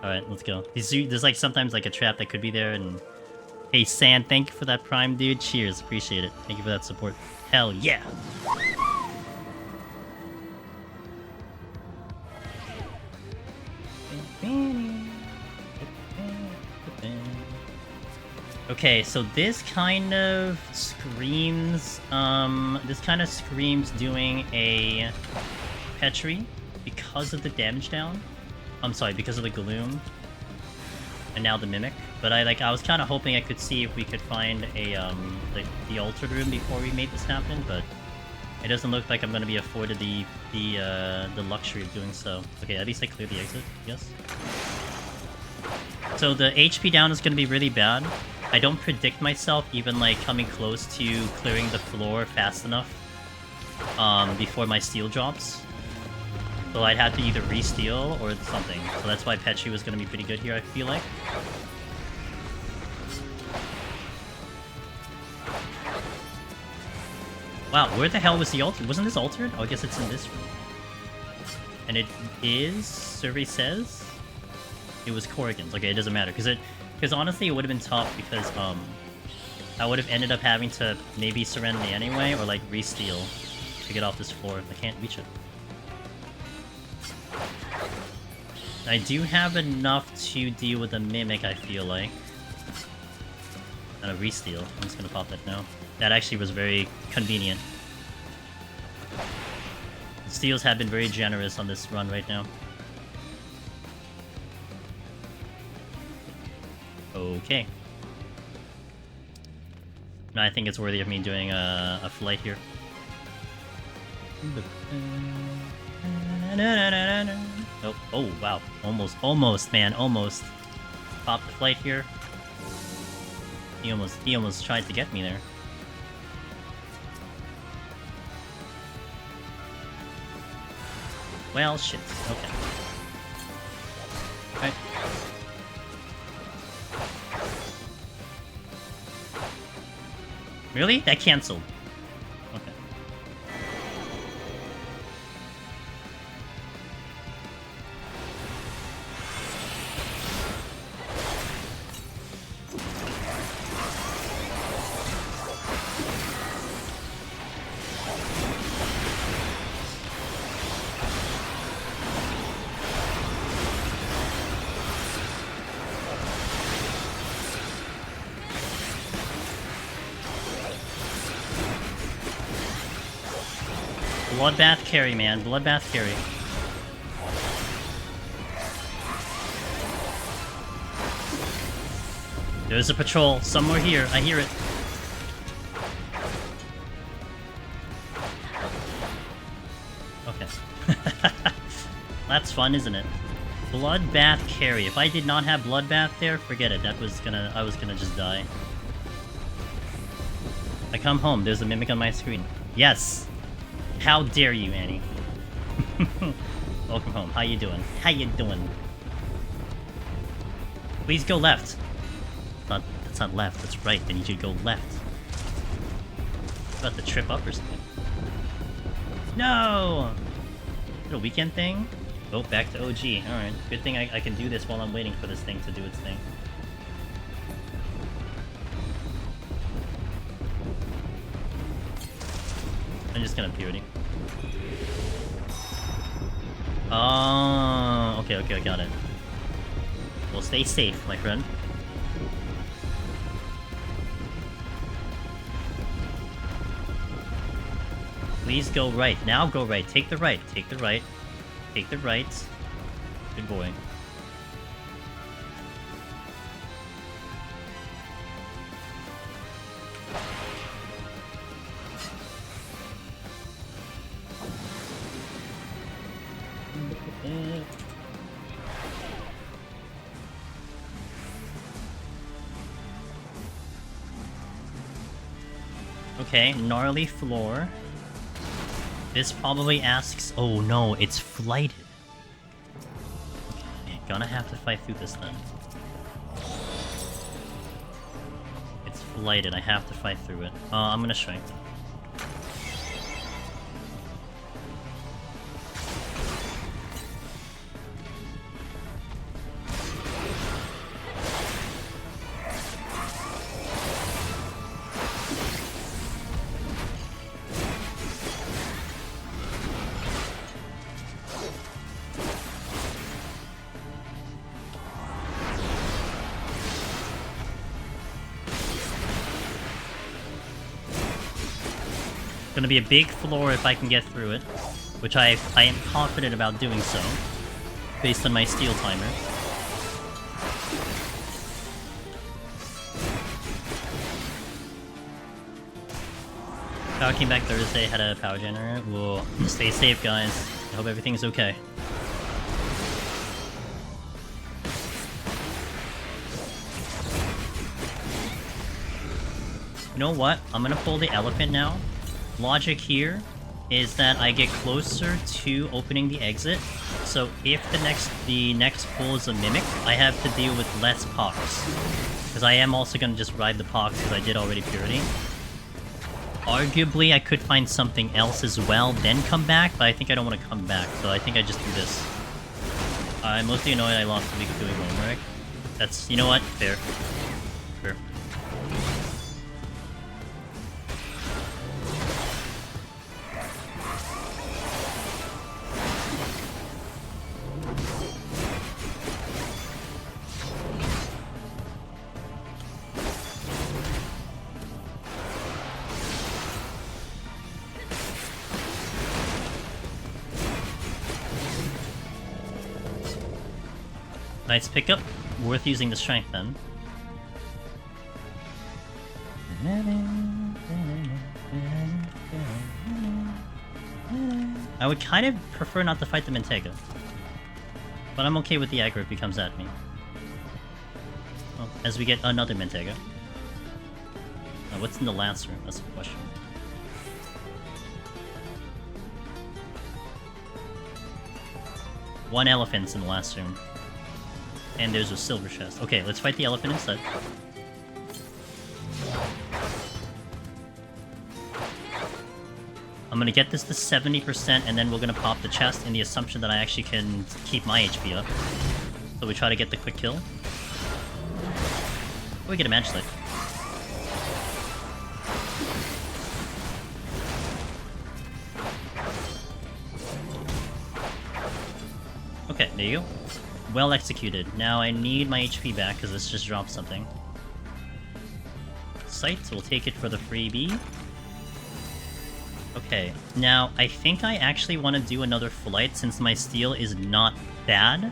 Alright, let's go. There's like sometimes like a trap that could be there and... Hey Sand, thank you for that prime, dude. Cheers, appreciate it. Thank you for that support. Hell yeah! Okay, so this kind of screams, doing a Petri because of the damage down. I'm sorry, because of the Gloom. And now the Mimic. But I was kind of hoping I could see if we could find a, the altered room before we made this happen, but it doesn't look like I'm going to be afforded the luxury of doing so. Okay, at least I cleared the exit, yes. So the HP down is going to be really bad. I don't predict myself even, like, coming close to clearing the floor fast enough before my steal drops. So I'd have to either re-steal or something. So that's why Petri was going to be pretty good here, I feel like. Wow, where the hell was the altar? Wasn't this altered? Oh, I guess it's in this room. And it is, survey says, it was Corrigan's. Okay, it doesn't matter, because honestly it would have been tough because I would have ended up having to maybe surrender anyway or like re-steal to get off this floor. I can't reach it. I do have enough to deal with the Mimic, I feel like. And a re-steal. I'm just gonna pop that now. That actually was very convenient. The steals have been very generous on this run right now. Okay. No, I think it's worthy of me doing a flight here. Oh, oh wow. Almost, man, almost. Pop the flight here. He almost tried to get me there. Well, shit. Okay. Alright. Really? That canceled. Okay. Bloodbath carry, man. Bloodbath carry. There's a patrol somewhere here. I hear it. Okay. That's fun, isn't it? Bloodbath carry. If I did not have Bloodbath there, forget it. I was gonna just die. I come home. There's a Mimic on my screen. Yes! How dare you, Annie? Welcome home. How you doing? How you doing? Please go left. That's not left. That's right. I need you to go left. About to trip up or something. No! Is it a weekend thing? Oh, back to OG. Alright. Good thing I can do this while I'm waiting for this thing to do its thing. I'm just gonna purity. Oh, okay, I got it. Well, stay safe, my friend. Please go right. Now go right. Take the right. Take the right. Take the right. Good boy. Okay, gnarly floor. This probably asks... Oh no, it's flighted. Okay, gonna have to fight through this then. It's flighted, I have to fight through it. I'm gonna shrink. gonna be a big floor if I can get through it, which I am confident about doing so, based on my steel timer. Power came back Thursday, had a power generator. We'll stay safe, guys. I hope everything's okay. You know what? I'm gonna pull the elephant now. Logic here is that I get closer to opening the exit. So if the next pull is a mimic, I have to deal with less pox. Because I am also gonna just ride the pox because I did already purity. Arguably, I could find something else as well, then come back, but I think I don't want to come back, so I think I just do this. I'm mostly annoyed I lost a week doing homework. That's, you know what? Fair. Fair. Nice pickup. Worth using the strength then. I would kind of prefer not to fight the Mentega. But I'm okay with the aggro if he comes at me. Well, as we get another Mentega. Now, what's in the last room? That's the question. One elephant's in the last room. And there's a silver chest. Okay, let's fight the elephant instead. I'm gonna get this to 70%, and then we're gonna pop the chest in the assumption that I actually can keep my HP up. So we try to get the quick kill. Oh, we get a match slide. Okay, there you go. Well executed. Now I need my HP back because this just dropped something. Sights, we'll take it for the freebie. Okay, now I think I actually want to do another flight since my steel is not bad.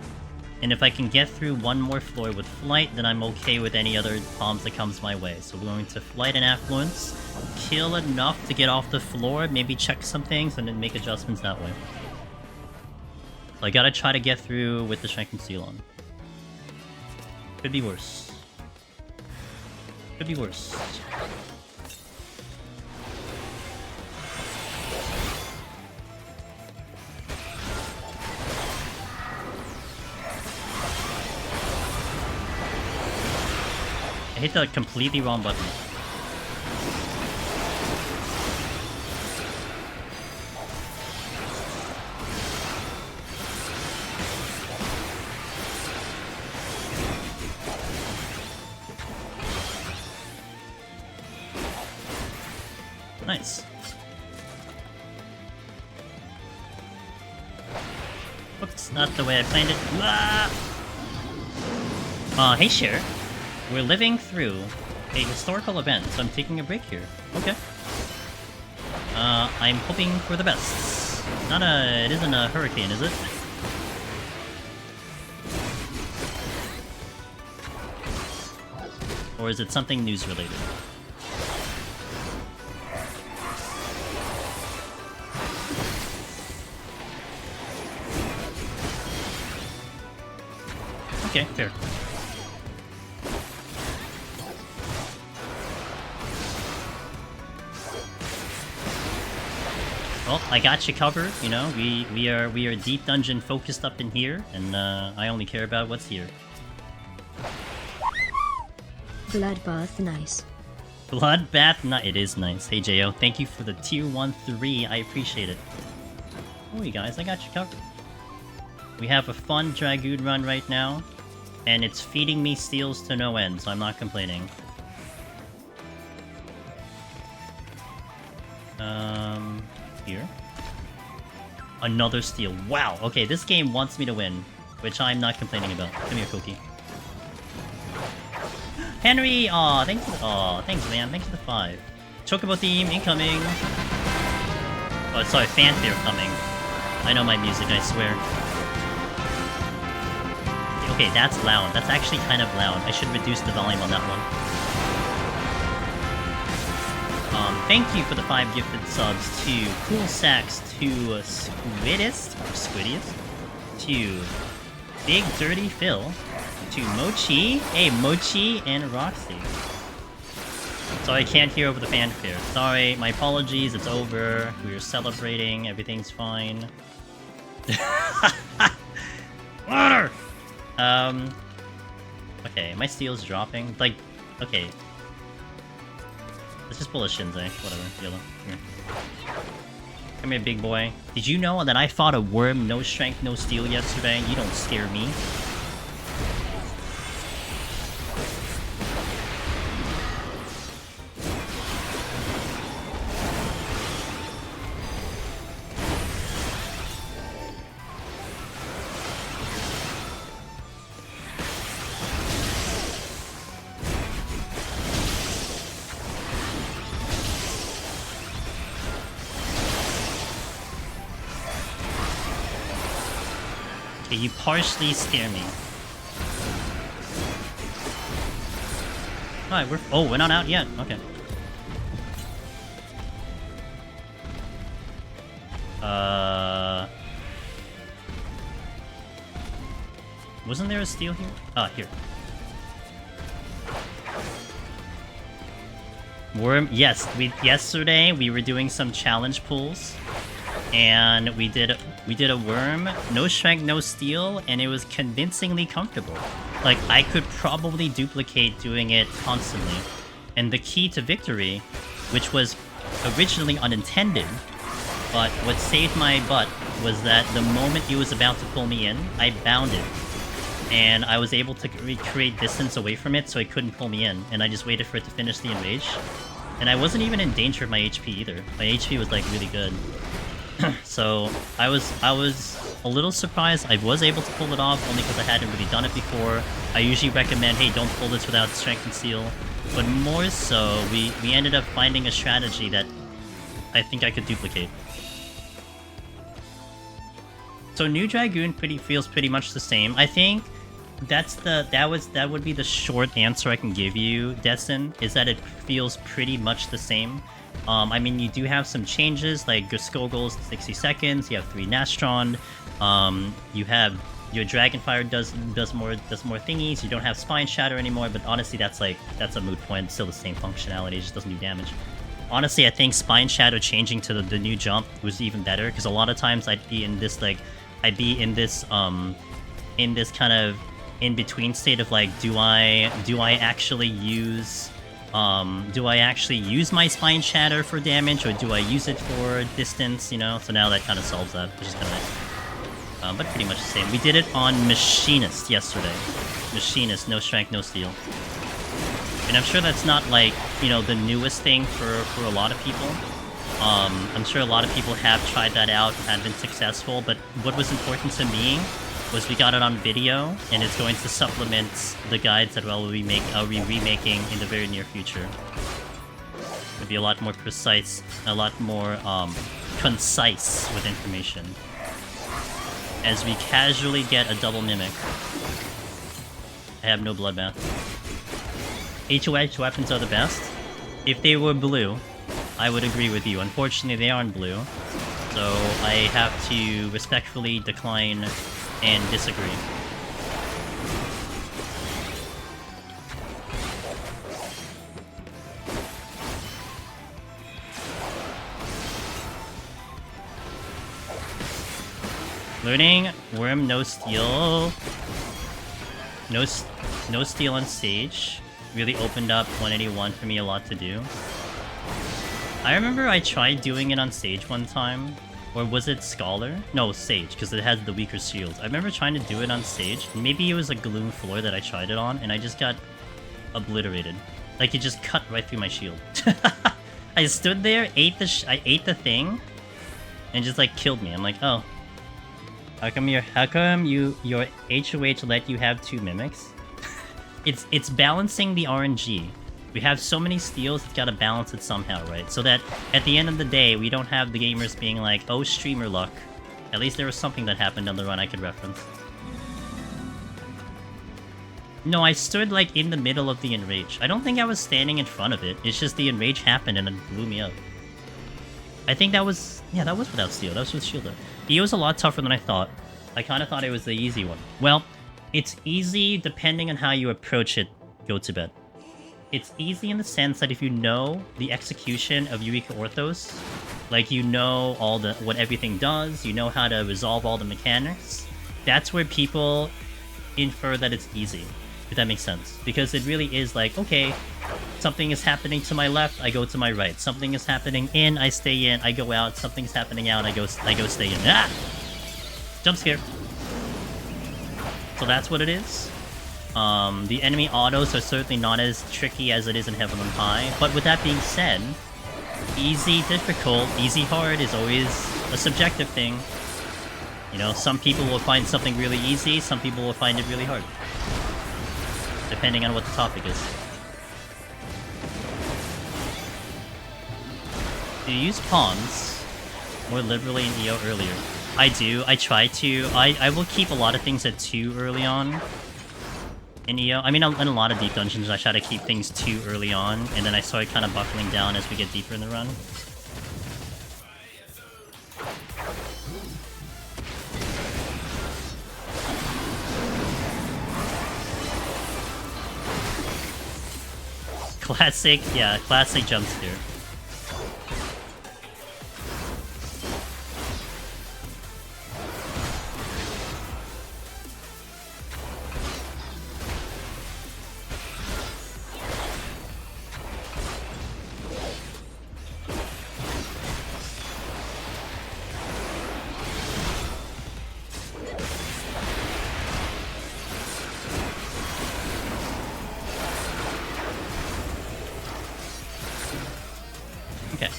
And if I can get through one more floor with flight, then I'm okay with any other bombs that comes my way. So we're going to flight and affluence, kill enough to get off the floor, maybe check some things, and then make adjustments that way. So I gotta try to get through with the strength and steel on. Could be worse. Could be worse. I hit the completely wrong button. Nice. Whoops, not the way I planned it. Hey Cher. We're living through a historical event, so I'm taking a break here. Okay. I'm hoping for the best. It isn't a hurricane, is it? Or is it something news related? Okay, fair. Well, I got you covered, you know, we are deep dungeon focused up in here, and I only care about what's here. Bloodbath nice. Bloodbath it is nice. Hey Jo, thank you for the tier 1-3, I appreciate it. Oh you guys, I got you covered. We have a fun Dragoon run right now, and it's feeding me steals to no end, so I'm not complaining. Here. Another steal. Wow, okay, this game wants me to win, which I'm not complaining about. Come here, Cookie. Henry! Aw, thanks, man. Thanks for the 5. Chocobo theme incoming. Oh, sorry, fanfare coming. I know my music, I swear. Okay, that's loud. That's actually kind of loud. I should reduce the volume on that one. Thank you for the 5 gifted subs to Cool Sax, to Squiddiest, to Big Dirty Phil, to Mochi, hey Mochi and Roxy. Sorry, I can't hear over the fanfare. Sorry, my apologies, it's over. We are celebrating, everything's fine. Water! Okay, my steel's dropping. Like, okay. Let's just pull a Shinzei. Whatever, yellow. Here. Come here, big boy. Did you know that I fought a worm, no strength, no steel yesterday? You don't scare me. Okay, you partially scare me. Alright, we're not out yet. Okay. Wasn't there a steal here? Ah, here. Worm, yes, yesterday we were doing some challenge pulls. And we did a worm, no strength, no steel, and it was convincingly comfortable. Like, I could probably duplicate doing it constantly. And the key to victory, which was originally unintended, but what saved my butt was that the moment he was about to pull me in, I bounded. And I was able to recreate distance away from it so it couldn't pull me in, and I just waited for it to finish the enrage. And I wasn't even in danger of my HP either. My HP was, like, really good. So I was a little surprised. I was able to pull it off only because I hadn't really done it before. I usually recommend, hey, don't pull this without strength and steel. But more so, we ended up finding a strategy that I think I could duplicate. So new Dragoon feels pretty much the same. I think that would be the short answer I can give you, Dessen, is that it feels pretty much the same. I mean, you do have some changes, like your skull goes 60 seconds, you have 3 Nastrod, you have your Dragonfire does more thingies, you don't have Spine Shatter anymore, but honestly that's a moot point, it's still the same functionality, it just doesn't do damage. Honestly, I think Spine Shatter changing to the new jump was even better, because a lot of times I'd be in this kind of in-between state of like, do I actually use my Spine Shatter for damage, or do I use it for distance, you know? So now that kind of solves that, which is kind of nice. But pretty much the same. We did it on Machinist yesterday. Machinist, no strength, no steel. And I'm sure that's not, like, you know, the newest thing for a lot of people. I'm sure a lot of people have tried that out and had been successful, but what was important to me was we got it on video, and it's going to supplement the guides that we'll be remaking in the very near future. It'll be a lot more precise, a lot more concise with information. As we casually get a double mimic. I have no bloodbath. HoH weapons are the best. If they were blue, I would agree with you. Unfortunately, they aren't blue, so I have to respectfully decline and disagree. Learning Worm no steel. No steel on stage. Really opened up 181 for me a lot to do. I remember I tried doing it on stage one time. Or was it Scholar? No, Sage, because it has the weaker shields. I remember trying to do it on stage. Maybe it was a Gloom floor that I tried it on, and I just got obliterated. Like, it just cut right through my shield. I stood there, I ate the thing, and just, like, killed me. I'm like, oh. How come your HoH let you have 2 mimics? It's balancing the RNG. We have so many steals, it's gotta balance it somehow, right? So that at the end of the day, we don't have the gamers being like, oh, streamer luck. At least there was something that happened on the run I could reference. No, I stood like in the middle of the enrage. I don't think I was standing in front of it. It's just the enrage happened and it blew me up. I think that was... yeah, that was without steal. That was with shield up. EO was a lot tougher than I thought. I kind of thought it was the easy one. Well, it's easy depending on how you approach it, go to bed. It's easy in the sense that if you know the execution of Eureka Orthos, like you know all the what everything does, you know how to resolve all the mechanics, that's where people infer that it's easy, if that makes sense. Because it really is like, okay, something is happening to my left, I go to my right. Something is happening in, I stay in, I go out. Something's happening out, I go stay in. Ah! Jump scare. So that's what it is. The enemy autos are certainly not as tricky as it is in Heaven on High, but with that being said, easy, difficult, easy, hard is always a subjective thing. You know, some people will find something really easy, some people will find it really hard. Depending on what the topic is. Do you use pawns more liberally in EO earlier? I do, I try to. I will keep a lot of things at 2 early on. In EO, I mean, in a lot of deep dungeons, I try to keep things too early on, and then I start kind of buckling down as we get deeper in the run. Classic, yeah, classic jump scare.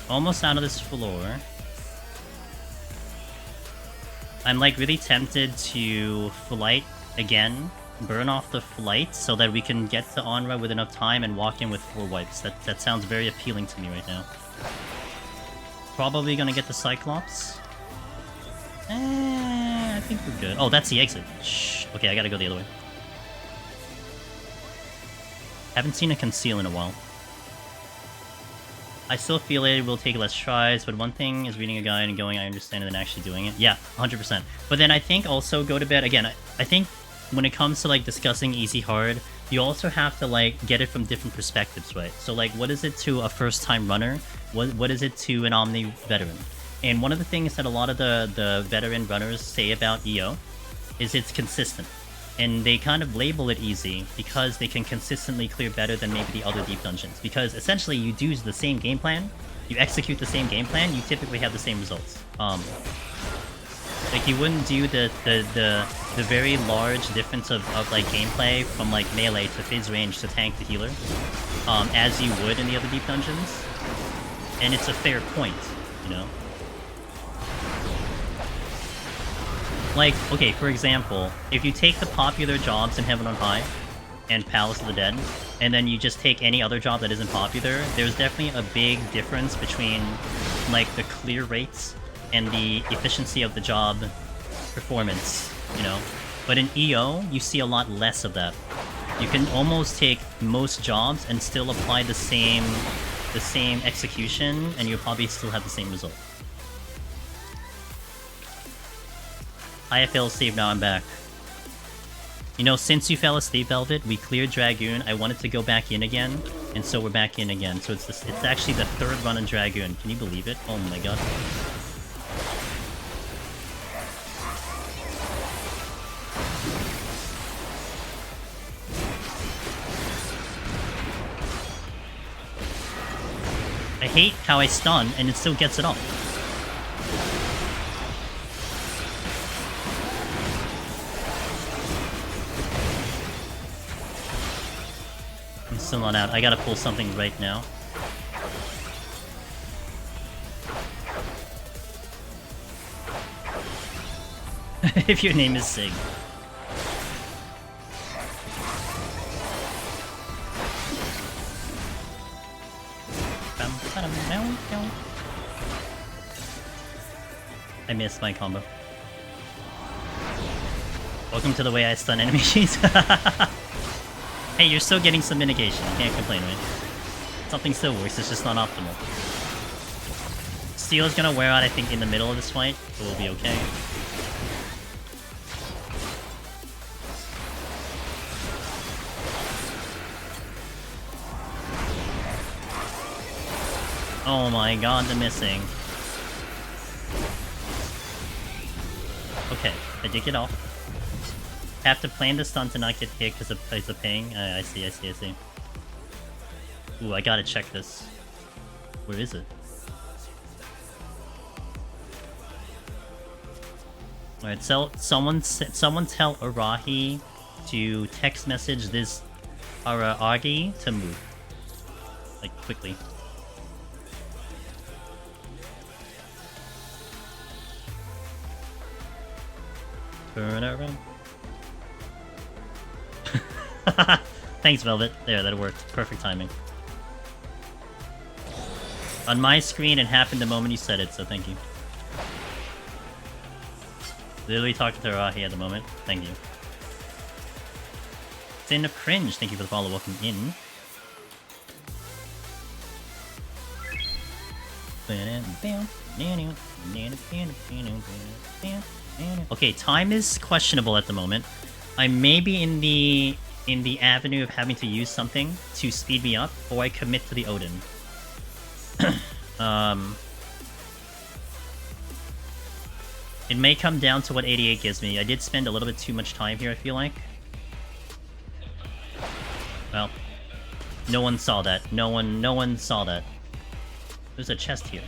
Almost out of this floor. I'm like really tempted to flight again, burn off the flight so that we can get to Onra with enough time and walk in with 4 wipes. That sounds very appealing to me right now. Probably gonna get the Cyclops. I think we're good. Oh, that's the exit. Shh. Okay, I gotta go the other way. Haven't seen a conceal in a while. I still feel it will take less tries, but one thing is reading a guide and going, I understand, and then actually doing it. Yeah, 100%. But then I think also go to bed, again, I think when it comes to like discussing easy hard, you also have to like get it from different perspectives, right? So like, what is it to a first-time runner? What is it to an Omni veteran? And one of the things that a lot of the veteran runners say about EO is it's consistent. And they kind of label it easy because they can consistently clear better than maybe the other deep dungeons. Because essentially you do the same game plan, you execute the same game plan, you typically have the same results. Like you wouldn't do the very large difference of like gameplay from like melee to phase range to tank to healer, as you would in the other deep dungeons. And it's a fair point, you know? Like, okay, for example, if you take the popular jobs in Heaven on High and Palace of the Dead, and then you just take any other job that isn't popular, there's definitely a big difference between, like, the clear rates and the efficiency of the job performance, you know? But in EO, you see a lot less of that. You can almost take most jobs and still apply the same execution, and you'll probably still have the same result. I fell asleep, now I'm back. You know, since you fell asleep, Velvet, we cleared Dragoon. I wanted to go back in again, and so we're back in again. So it's actually the 3rd run in Dragoon. Can you believe it? Oh my god. I hate how I stun, and it still gets it off. Still not out. I gotta pull something right now. If your name is Sig. I missed my combo. Welcome to the way I stun enemies. Hey, you're still getting some mitigation. You can't complain, right? Something still works, it's just not optimal. Steel is gonna wear out, I think, in the middle of this fight, so we'll be okay. Oh my god, the missing. Okay, I did get off. Have to plan the stun to not get hit because of place of ping. I see. Ooh, I gotta check this. Where is it? Alright, so someone tell Arahi to text message this Aragi to move. Like, quickly. Turn around. Thanks, Velvet. There, that worked. Perfect timing. On my screen, it happened the moment you said it, so thank you. Literally talking to Arahi at the moment. Thank you. It's in a cringe. Thank you for the follow. Welcome in. Okay, time is questionable at the moment. I may be in the avenue of having to use something to speed me up, or I commit to the Odin. It may come down to what 88 gives me. I did spend a little bit too much time here, I feel like. Well, no one saw that. No one saw that. There's a chest here.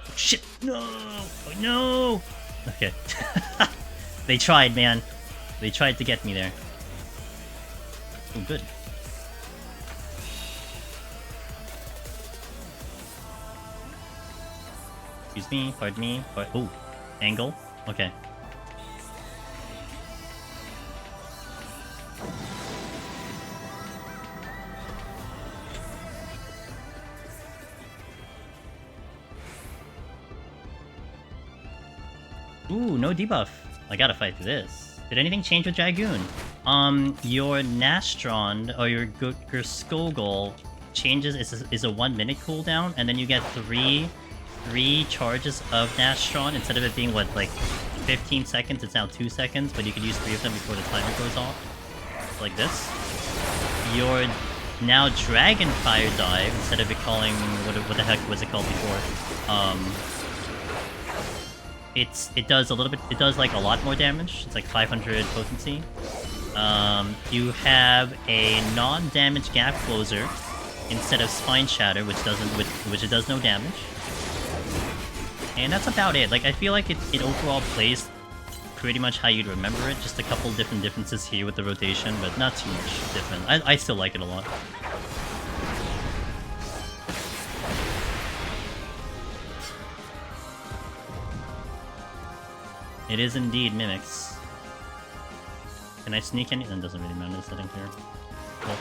Oh, shit! No! Oh, no! Okay. They tried, man. They tried to get me there. Oh, good. Excuse me, pardon me. Oh, angle. Okay. Ooh, no debuff. I gotta fight through this. Did anything change with Dragoon? Your Nastrod, or your Skogul changes is a 1 minute cooldown, and then you get three charges of Nastrod. Instead of it being, what, like 15 seconds, it's now 2 seconds, but you can use 3 of them before the timer goes off. Like this. Your now Dragon Fire Dive, instead of it calling, what the heck was it called before? It does a little bit, it does like a lot more damage. It's like 500 potency. You have a non-damage gap closer instead of Spine Shatter, which it does no damage. And that's about it. Like, I feel like it overall plays pretty much how you'd remember it. Just a couple different differences here with the rotation, but not too much different. I still like it a lot. It is indeed Mimics. Can I sneak any? That doesn't really matter, the setting here. Cool.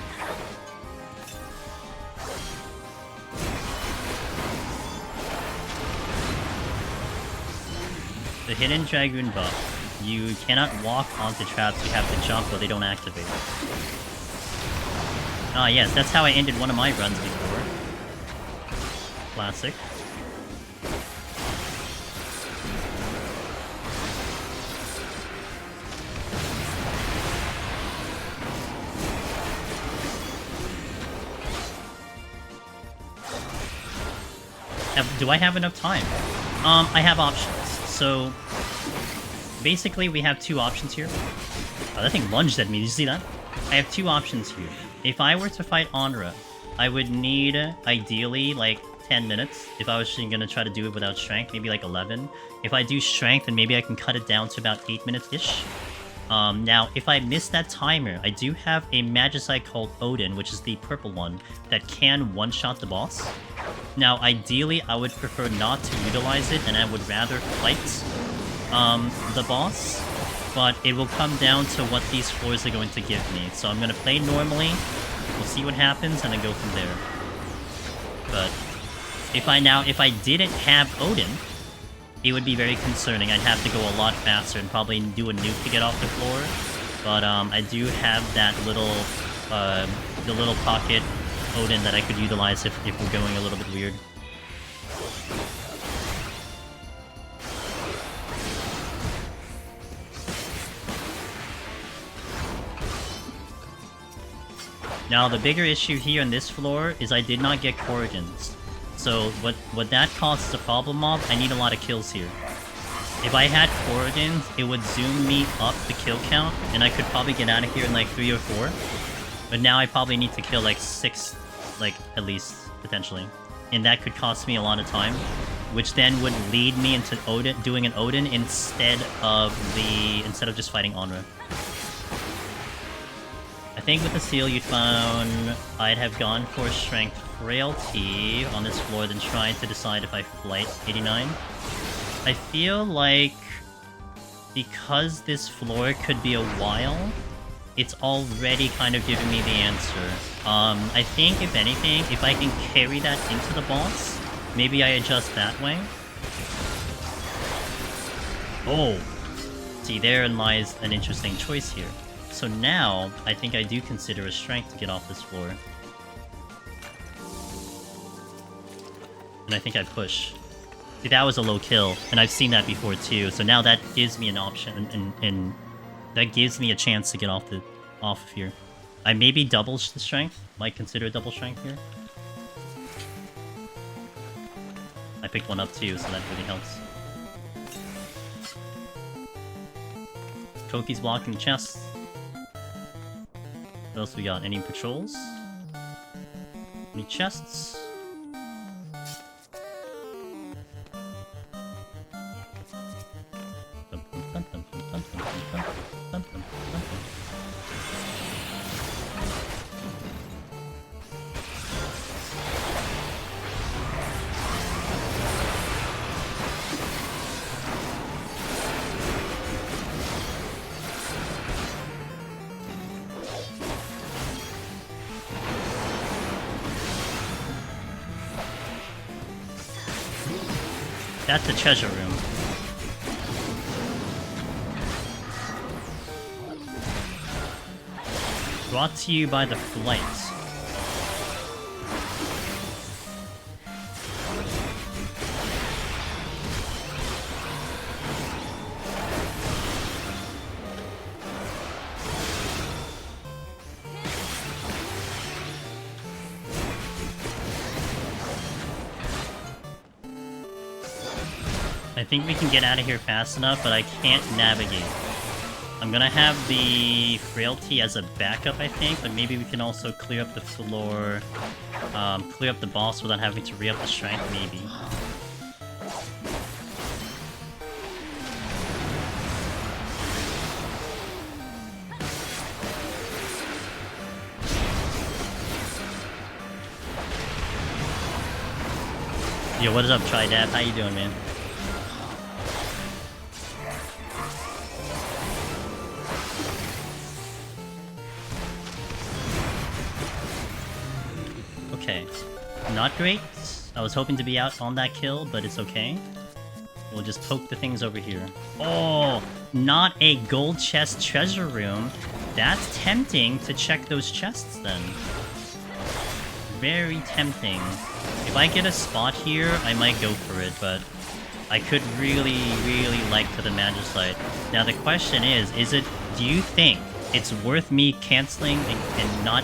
The hidden Dragoon buff. You cannot walk onto traps, you have to jump or they don't activate. Ah yes, that's how I ended one of my runs before. Classic. Do I have enough time? I have options. So, basically we have two options here. Oh, that thing lunged at me, did you see that? I have two options here. If I were to fight Onra, I would need, ideally, like, 10 minutes. If I was gonna try to do it without strength, maybe like 11. If I do strength, then maybe I can cut it down to about 8 minutes-ish. Now, if I miss that timer, I do have a Magicite called Odin, which is the purple one, that can one-shot the boss. Now, ideally, I would prefer not to utilize it, and I would rather fight the boss, but it will come down to what these floors are going to give me. So I'm going to play normally, we'll see what happens, and then go from there. But if I didn't have Odin, it would be very concerning. I'd have to go a lot faster and probably do a nuke to get off the floor. But I do have that little, the little pocket Odin that I could utilize if we're going a little bit weird. Now, the bigger issue here on this floor is I did not get Corrigens. So, what that causes a problem of, I need a lot of kills here. If I had Corrigens, it would zoom me up the kill count, and I could probably get out of here in like 3 or 4. But now I probably need to kill like 6, like, at least, potentially. And that could cost me a lot of time, which then would lead me into doing an Odin instead of just fighting Onra. I think with the seal you found, I'd have gone for Strength Frailty on this floor than trying to decide if I flight 89. I feel like because this floor could be a while, it's already kind of giving me the answer. I think, if anything, if I can carry that into the boss, maybe I adjust that way. Oh! See, therein lies an interesting choice here. So now, I think I do consider a strength to get off this floor. And I think I push. See, that was a low kill, and I've seen that before too, so now that gives me an option, and that gives me a chance to get off of here. I maybe double the strength, might consider a double strength here. I picked one up too, so that really helps. Koki's blocking the chests. What else we got? Any patrols? Any chests? That's the treasure room. Brought to you by the flight. I think we can get out of here fast enough, but I can't navigate. I'm gonna have the frailty as a backup, I think, but maybe we can also clear up the floor, clear up the boss without having to re-up the strength, maybe. Yo, what is up, Tridap? How you doing, man? Okay. Not great. I was hoping to be out on that kill, but it's okay. We'll just poke the things over here. Oh! Not a gold chest treasure room. That's tempting to check those chests, then. Very tempting. If I get a spot here, I might go for it, but I could really, really like to the Magicite. Now the question is do you think it's worth me canceling and not...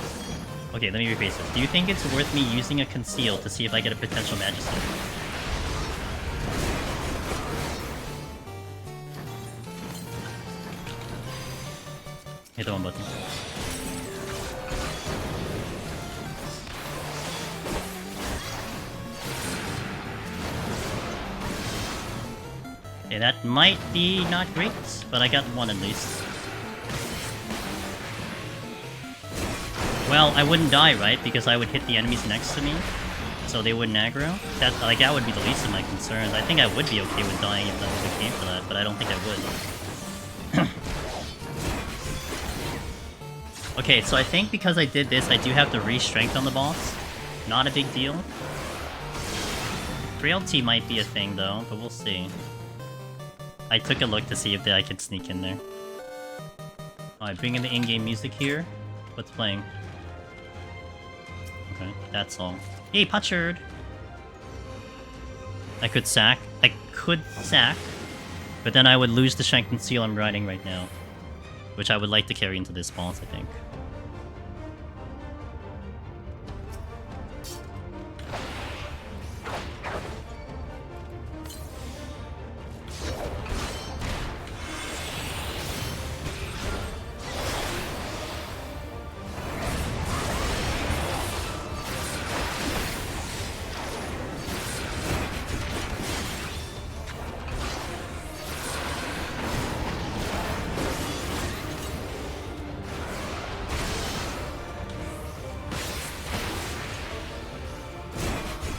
Okay, let me rephrase this. Do you think it's worth me using a conceal to see if I get a potential Magicite? Hit the one button. Okay, that might be not great, but I got one at least. Well, I wouldn't die, right? Because I would hit the enemies next to me, so they wouldn't aggro. That would be the least of my concerns. I think I would be okay with dying if it came to that, but I don't think I would. Okay, so I think because I did this, I do have to re-strength on the boss. Not a big deal. Frailty might be a thing though, but we'll see. I took a look to see if I could sneak in there. Alright, bring in the in-game music here. What's playing? Okay, that song. Hey, Putchard! I could sack. I could sack. But then I would lose the Strength and Seal I'm riding right now. Which I would like to carry into this boss, I think.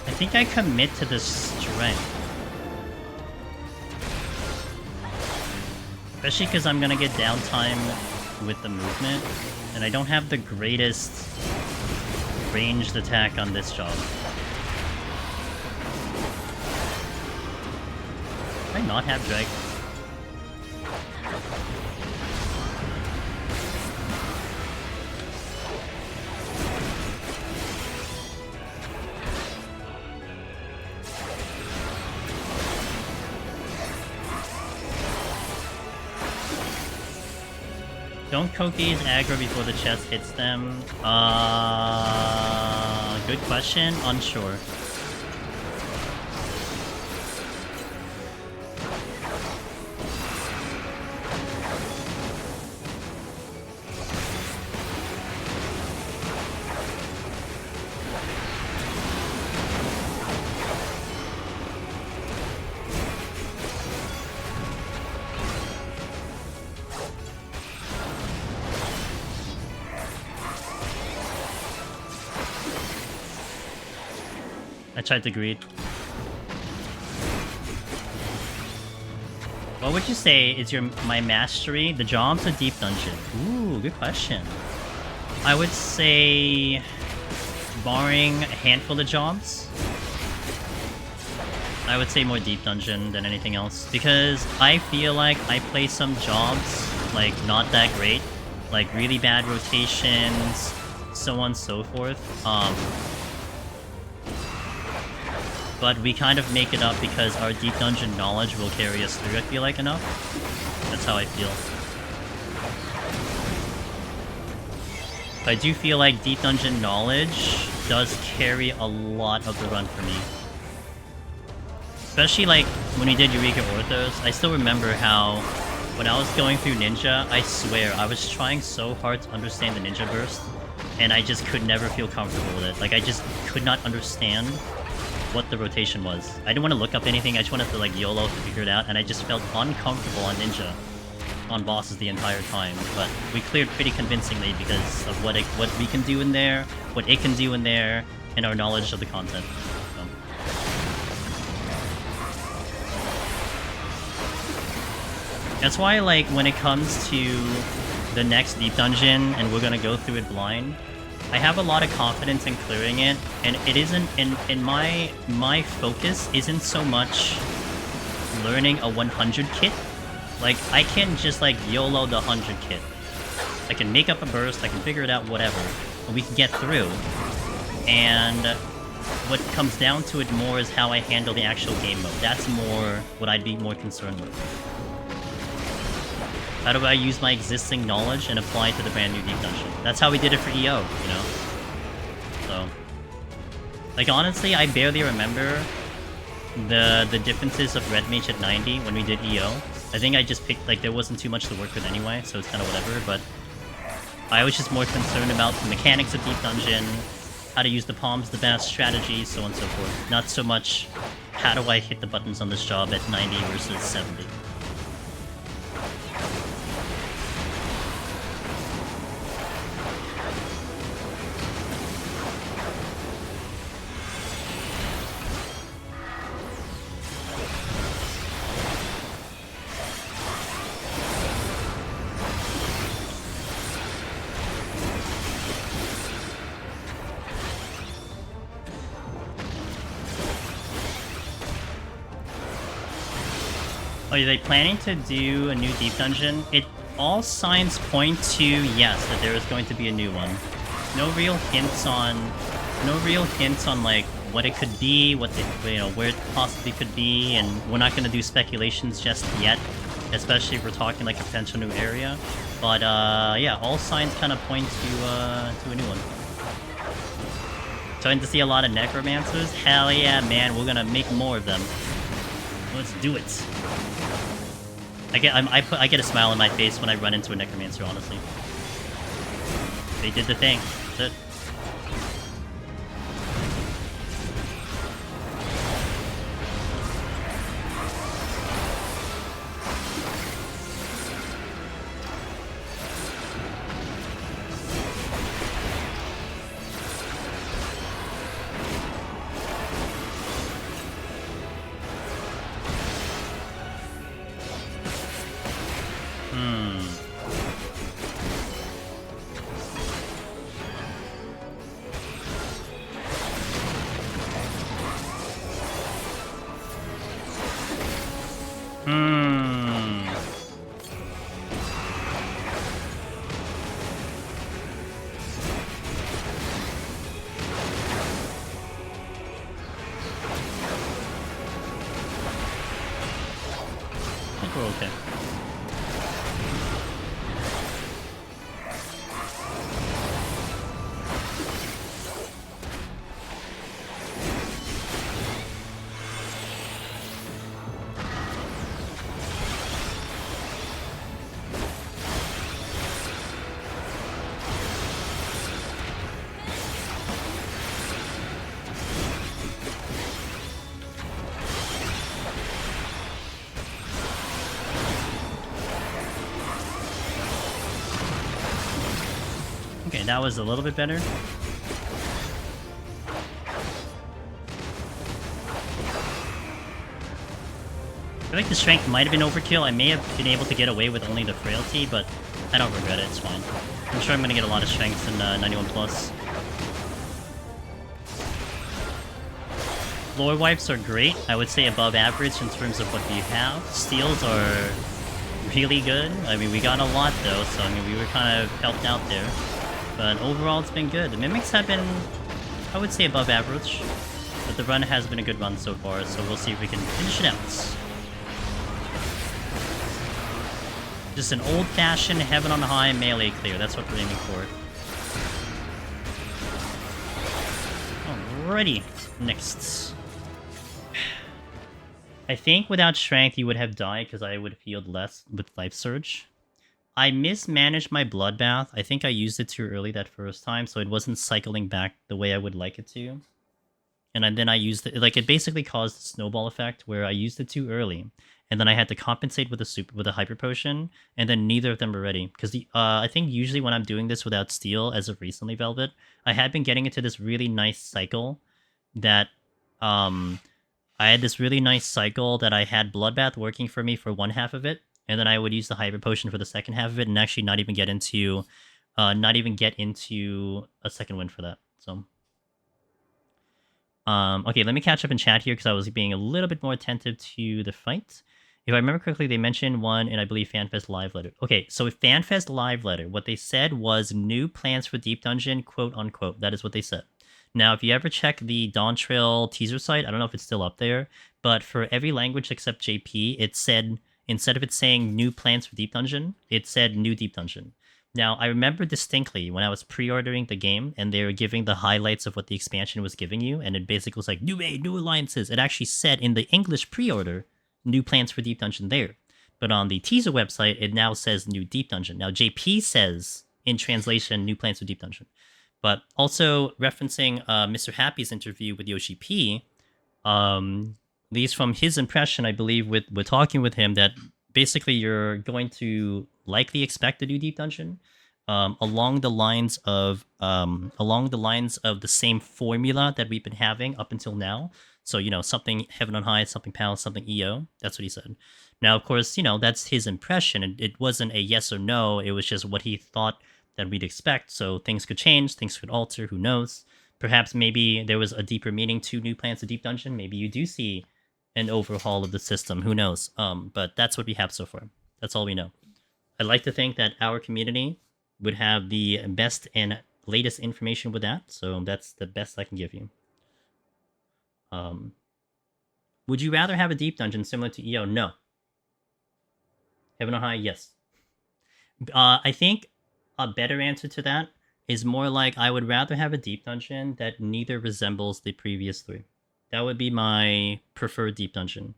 I think I commit to the strength. Especially because I'm gonna get downtime with the movement, and I don't have the greatest ranged attack on this job. Do I not have Drag? Don't Koki's aggro before the chest hits them? Good question. Unsure. I tried to greed. What would you say is my mastery? The jobs or deep dungeon? Ooh, good question. I would say, barring a handful of jobs, I would say more deep dungeon than anything else. Because I feel like I play some jobs, like, not that great. Like, really bad rotations, so on and so forth. But we kind of make it up because our deep dungeon knowledge will carry us through, I feel like, enough. That's how I feel. But I do feel like deep dungeon knowledge does carry a lot of the run for me. Especially like when we did Eureka Orthos, I still remember how when I was going through Ninja, I swear, I was trying so hard to understand the Ninja Burst, and I just could never feel comfortable with it. Like, I just could not understand what the rotation was. I didn't want to look up anything, I just wanted to like YOLO to figure it out, and I just felt uncomfortable on Ninja, on bosses the entire time. But we cleared pretty convincingly because of what we can do in there, what it can do in there, and our knowledge of the content. So. That's why, like, when it comes to the next deep dungeon, and we're gonna go through it blind, I have a lot of confidence in clearing it, and it isn't in my focus isn't so much learning a 100 kit. Like, I can just like YOLO the 100 kit. I can make up a burst, I can figure it out, whatever, and we can get through. And what comes down to it more is how I handle the actual game mode. That's more what I'd be more concerned with. How do I use my existing knowledge and apply it to the brand new deep dungeon? That's how we did it for EO, you know? So, like, honestly, I barely remember the differences of Red Mage at 90 when we did EO. I think I just picked, like, there wasn't too much to work with anyway, so it's kind of whatever, but I was just more concerned about the mechanics of deep dungeon, how to use the palms the best, strategies, so on and so forth. Not so much, how do I hit the buttons on this job at 90 versus 70. Are they planning to do a new deep dungeon? All signs point to yes, that there is going to be a new one. No real hints on like what it could be, where it possibly could be, and we're not going to do speculations just yet, especially if we're talking like a potential new area. But yeah, all signs kind of point to a new one. Starting to see a lot of necromancers. Hell yeah, man! We're gonna make more of them. Let's do it. I get a smile on my face when I run into a necromancer. Honestly, they did the thing. That's it. We're okay. Okay, that was a little bit better. I feel like the strength might have been overkill. I may have been able to get away with only the frailty, but I don't regret it. It's fine. I'm sure I'm going to get a lot of strength in 91 plus. Lore wipes are great. I would say above average in terms of what you have. Steals are really good. I mean, we got a lot though, so I mean, we were kind of helped out there. But overall, it's been good. The mimics have been, I would say, above average. But the run has been a good run so far, so we'll see if we can finish it out. Just an old-fashioned heaven on high melee clear. That's what we're aiming for. Alrighty. Next. I think without strength, you would have died because I would have healed less with life surge. I mismanaged my bloodbath. I think I used it too early that first time, so it wasn't cycling back the way I would like it to. And then I used it, like, it basically caused a snowball effect where I used it too early, and then I had to compensate with a hyper potion, and then neither of them were ready. Because I think usually when I'm doing this without steel, as of recently, Velvet, I had been getting into this really nice cycle that I had had bloodbath working for me for one half of it. And then I would use the hyper potion for the second half of it, and actually not even get into a second win for that. So, okay, let me catch up in chat here because I was being a little bit more attentive to the fight. If I remember correctly, they mentioned one in, I believe, FanFest Live Letter. Okay, so with FanFest Live Letter, what they said was new plans for Deep Dungeon, quote unquote. That is what they said. Now, if you ever check the Dawntrail teaser site, I don't know if it's still up there, but for every language except JP, it said, instead of it saying new plans for Deep Dungeon, it said new Deep Dungeon. Now, I remember distinctly when I was pre-ordering the game and they were giving the highlights of what the expansion was giving you, and it basically was like, new aid, new alliances. It actually said in the English pre-order, new plans for Deep Dungeon there. But on the teaser website, it now says new Deep Dungeon. Now, JP says, in translation, new plans for Deep Dungeon. But also referencing Mr. Happy's interview with Yoshi P, at least from his impression, I believe, with talking with him, that basically you're going to likely expect a new Deep Dungeon along the lines of the same formula that we've been having up until now. So, you know, something Heaven on High, something Palace, something EO. That's what he said. Now, of course, you know, that's his impression. And it wasn't a yes or no. It was just what he thought that we'd expect. So things could change, things could alter, who knows? Perhaps maybe there was a deeper meaning to new plans to Deep Dungeon. Maybe you do see an overhaul of the system. Who knows? But that's what we have so far. That's all we know. I'd like to think that our community would have the best and latest information with that, so that's the best I can give you. Would you rather have a deep dungeon similar to EO? No. Heaven on High, yes. I think a better answer to that is more like I would rather have a deep dungeon that neither resembles the previous 3. That would be my preferred deep dungeon.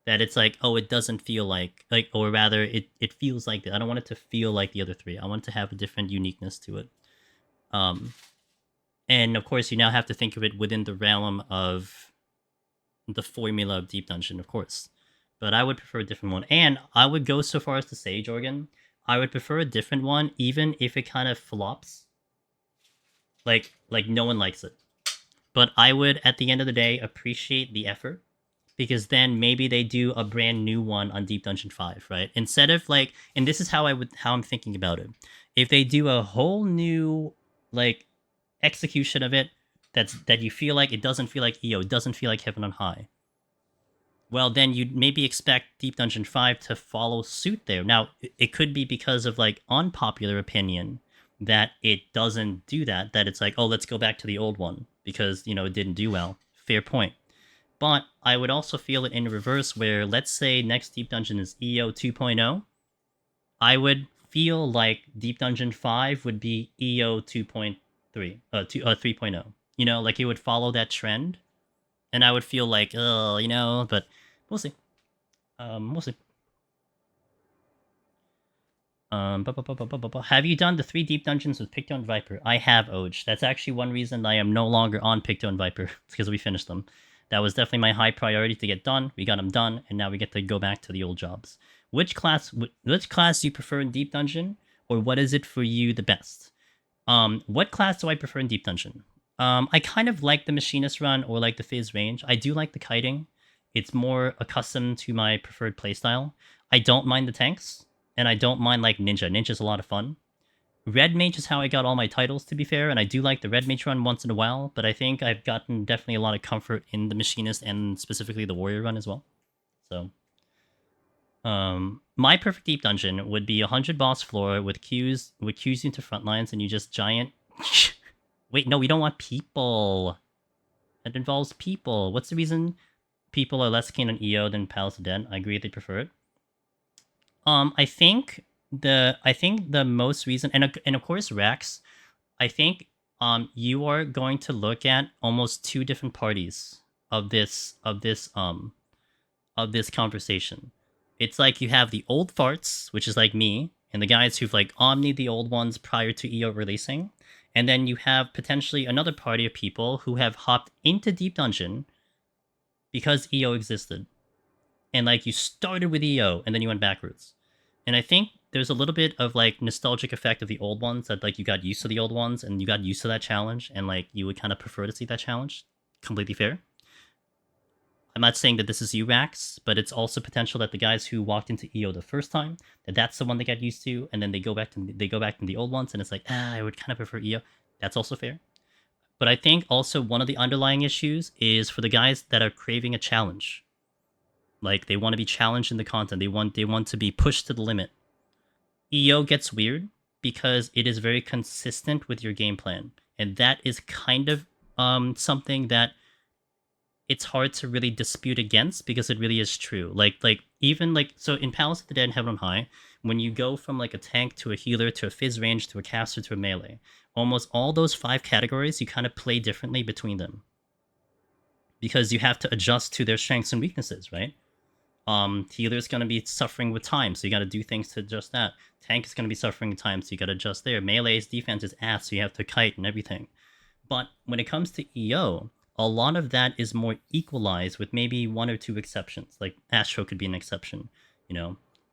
That it's like, oh, it doesn't feel like, or rather, it feels like that. I don't want it to feel like the other 3. I want it to have a different uniqueness to it. And of course, you now have to think of it within the realm of the formula of deep dungeon, of course. But I would prefer a different one. And I would go so far as to say, Jorgen, I would prefer a different one, even if it kind of flops. Like no one likes it. But I would, at the end of the day, appreciate the effort. Because then maybe they do a brand new one on Deep Dungeon 5, right? Instead of like, and this is how I'm thinking about it. If they do a whole new like execution of it, that you feel like it doesn't feel like EO, it doesn't feel like Heaven on High. Well, then you'd maybe expect Deep Dungeon 5 to follow suit there. Now, it could be because of like unpopular opinion that it doesn't do that. That it's like, oh, let's go back to the old one because it didn't do well. Fair point. But I would also feel it in reverse where, let's say next Deep Dungeon is EO 2.0. I would feel like Deep Dungeon 5 would be EO 2.3, 3.0. Like it would follow that trend. And I would feel like, but we'll see. We'll see. Have you done the 3 deep dungeons with Picto and Viper? I have, HoH. That's actually one reason I am no longer on Picto and Viper. It's because we finished them. That was definitely my high priority to get done. We got them done, and now we get to go back to the old jobs. Which class do you prefer in Deep Dungeon, or what is it for you the best? What class do I prefer in Deep Dungeon? I kind of like the Machinist run or like the Fizz range. I do like the kiting. It's more accustomed to my preferred playstyle. I don't mind the tanks, and I don't mind like Ninja. Ninja's a lot of fun. Red Mage is how I got all my titles, to be fair, and I do like the Red Mage run once in a while, but I think I've gotten definitely a lot of comfort in the Machinist and specifically the Warrior run as well. So, my perfect deep dungeon would be 100 boss floor with queues into front lines, and you just giant... Wait, no, we don't want people. That involves people. What's the reason people are less keen on EO than Palace of Dead? I agree they prefer it. I think the most reason, and of course Rax, I think you are going to look at almost 2 different parties of this conversation. It's like you have the old farts, which is like me, and the guys who've like omnied the old ones prior to EO releasing, and then you have potentially another party of people who have hopped into Deep Dungeon because EO existed. And like you started with EO and then you went backwards. And I think there's a little bit of like nostalgic effect of the old ones that like you got used to the old ones and you got used to that challenge and like you would kind of prefer to see that challenge. Completely fair. I'm not saying that this is you, Rax, but it's also potential that the guys who walked into EO the first time, that's the one they got used to, and then they go back to the old ones, and it's like, I would kind of prefer EO. That's also fair. But I think also one of the underlying issues is for the guys that are craving a challenge. Like they want to be challenged in the content. They want to be pushed to the limit. EO gets weird because it is very consistent with your game plan, and that is kind of something that it's hard to really dispute against because it really is true. Like even like so in Palace of the Dead and Heaven on High, when you go from like a tank to a healer to a Fizz range to a caster to a melee, almost all those 5 categories you kind of play differently between them because you have to adjust to their strengths and weaknesses, right? Healer's gonna be suffering with time, so you gotta do things to adjust that. Tank is gonna be suffering with time, so you gotta adjust there. Melee's defense is ass, so you have to kite and everything. But when it comes to EO, a lot of that is more equalized with maybe 1 or 2 exceptions. Like Astro could be an exception,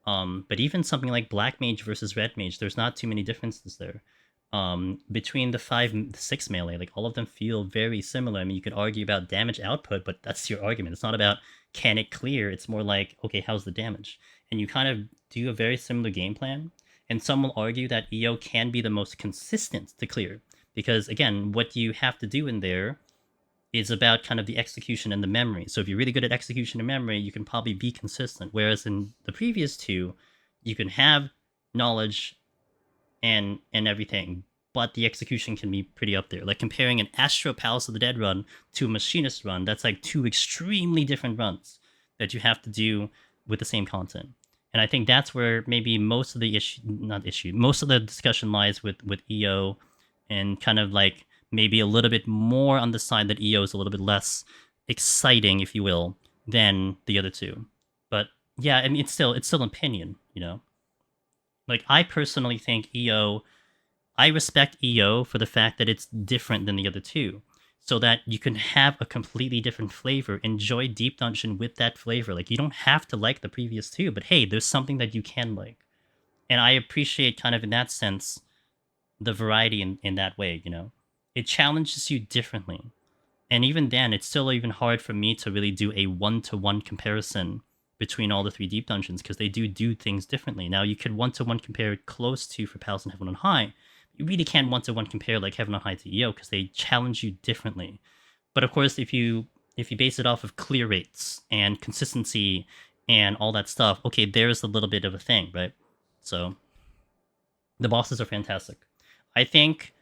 But even something like Black Mage versus Red Mage, there's not too many differences there. Between the 6 melee, like all of them feel very similar. I mean, you could argue about damage output, but that's your argument. It's not about can it clear. It's more like, okay, how's the damage? And you kind of do a very similar game plan. And some will argue that EO can be the most consistent to clear. Because again, what you have to do in there is about kind of the execution and the memory. So if you're really good at execution and memory, you can probably be consistent. Whereas in the previous two, you can have knowledge and everything, but the execution can be pretty up there. Like comparing an Astro Palace of the Dead run to a Machinist run, that's like two extremely different runs that you have to do with the same content. And I think that's where maybe most of the most of the discussion lies with EO, and kind of like maybe a little bit more on the side that EO is a little bit less exciting, if you will, than the other two. But yeah, I mean, it's still opinion, you know? Like, I personally think EO, I respect EO for the fact that it's different than the other two, so that you can have a completely different flavor, enjoy Deep Dungeon with that flavor. Like, you don't have to like the previous two, but hey, there's something that you can like. And I appreciate kind of in that sense, the variety in that way, you know? It challenges you differently. And even then, it's still even hard for me to really do a one-to-one comparison between all the three Deep Dungeons, because they do things differently. Now, you could one-to-one compare close to for Palace and Heaven on High. You really can't one-to-one compare like Heaven on High to EO, because they challenge you differently. But of course, if you base it off of clear rates and consistency and all that stuff, okay, there's a little bit of a thing, right? So, the bosses are fantastic. I think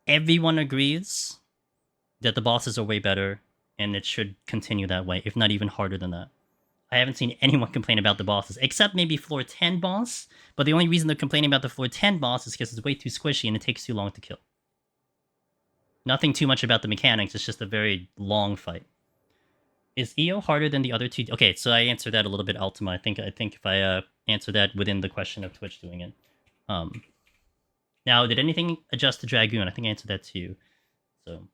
everyone agrees that the bosses are way better, and it should continue that way, if not even harder than that. I haven't seen anyone complain about the bosses, except maybe floor 10 boss, but the only reason they're complaining about the floor 10 boss is because it's way too squishy and it takes too long to kill. Nothing too much about the mechanics, it's just a very long fight. Is EO harder than the other two? Okay, so I answered that a little bit, Ultima. I think if I answer that within the question of Twitch doing it. Now, did anything adjust to Dragoon? I think I answered that too. So,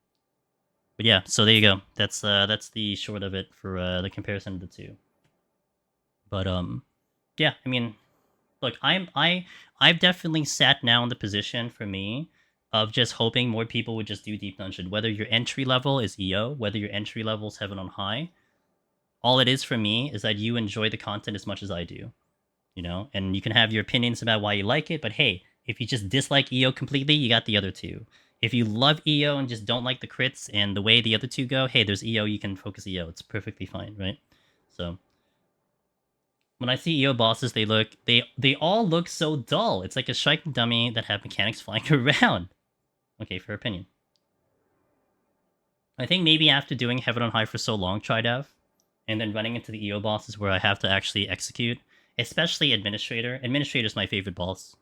but yeah, so there you go. That's the short of it for the comparison of the two. But yeah, I mean, look, I've definitely sat now in the position for me of just hoping more people would just do Deep Dungeon. Whether your entry level is EO, whether your entry level is Heaven on High, all it is for me is that you enjoy the content as much as I do, you know. And you can have your opinions about why you like it, but hey, if you just dislike EO completely, you got the other two. If you love EO and just don't like the crits and the way the other two go, hey, there's EO, you can focus EO. It's perfectly fine, right? So when I see EO bosses, they all look so dull. It's like a striking dummy that have mechanics flying around. Okay, fair opinion. I think maybe after doing Heaven on High for so long, Tridev, and then running into the EO bosses where I have to actually execute, especially Administrator. Administrator's my favorite boss.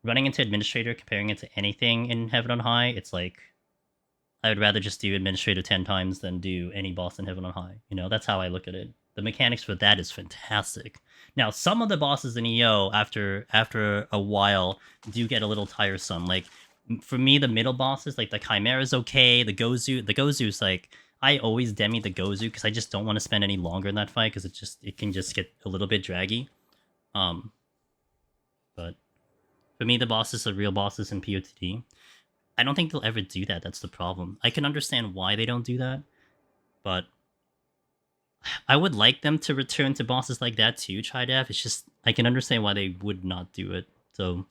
Running into Administrator, comparing it to anything in Heaven on High, it's like, I would rather just do Administrator 10 times than do any boss in Heaven on High. You know, that's how I look at it. The mechanics for that is fantastic. Now, some of the bosses in EO, after a while, do get a little tiresome. Like, for me, the middle bosses, like the Chimera's okay, the Gozu's like, I always demi the Gozu because I just don't want to spend any longer in that fight because it can just get a little bit draggy. But for me, the bosses are real bosses in POTD. I don't think they'll ever do that. That's the problem. I can understand why they don't do that, but I would like them to return to bosses like that too, Tridev. It's just, I can understand why they would not do it. So,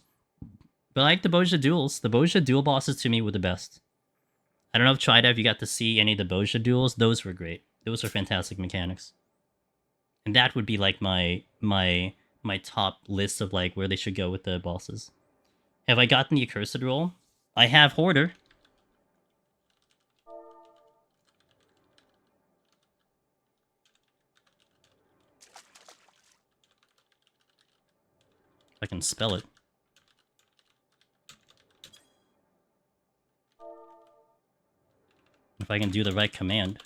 but I like the Boja duels. The Boja duel bosses to me were the best. I don't know if Tridev, you got to see any of the Boja duels. Those were great. Those were fantastic mechanics. And that would be like my top list of like where they should go with the bosses. Have I gotten the Accursed role? I have Hoarder. I can spell it. If I can do the right command.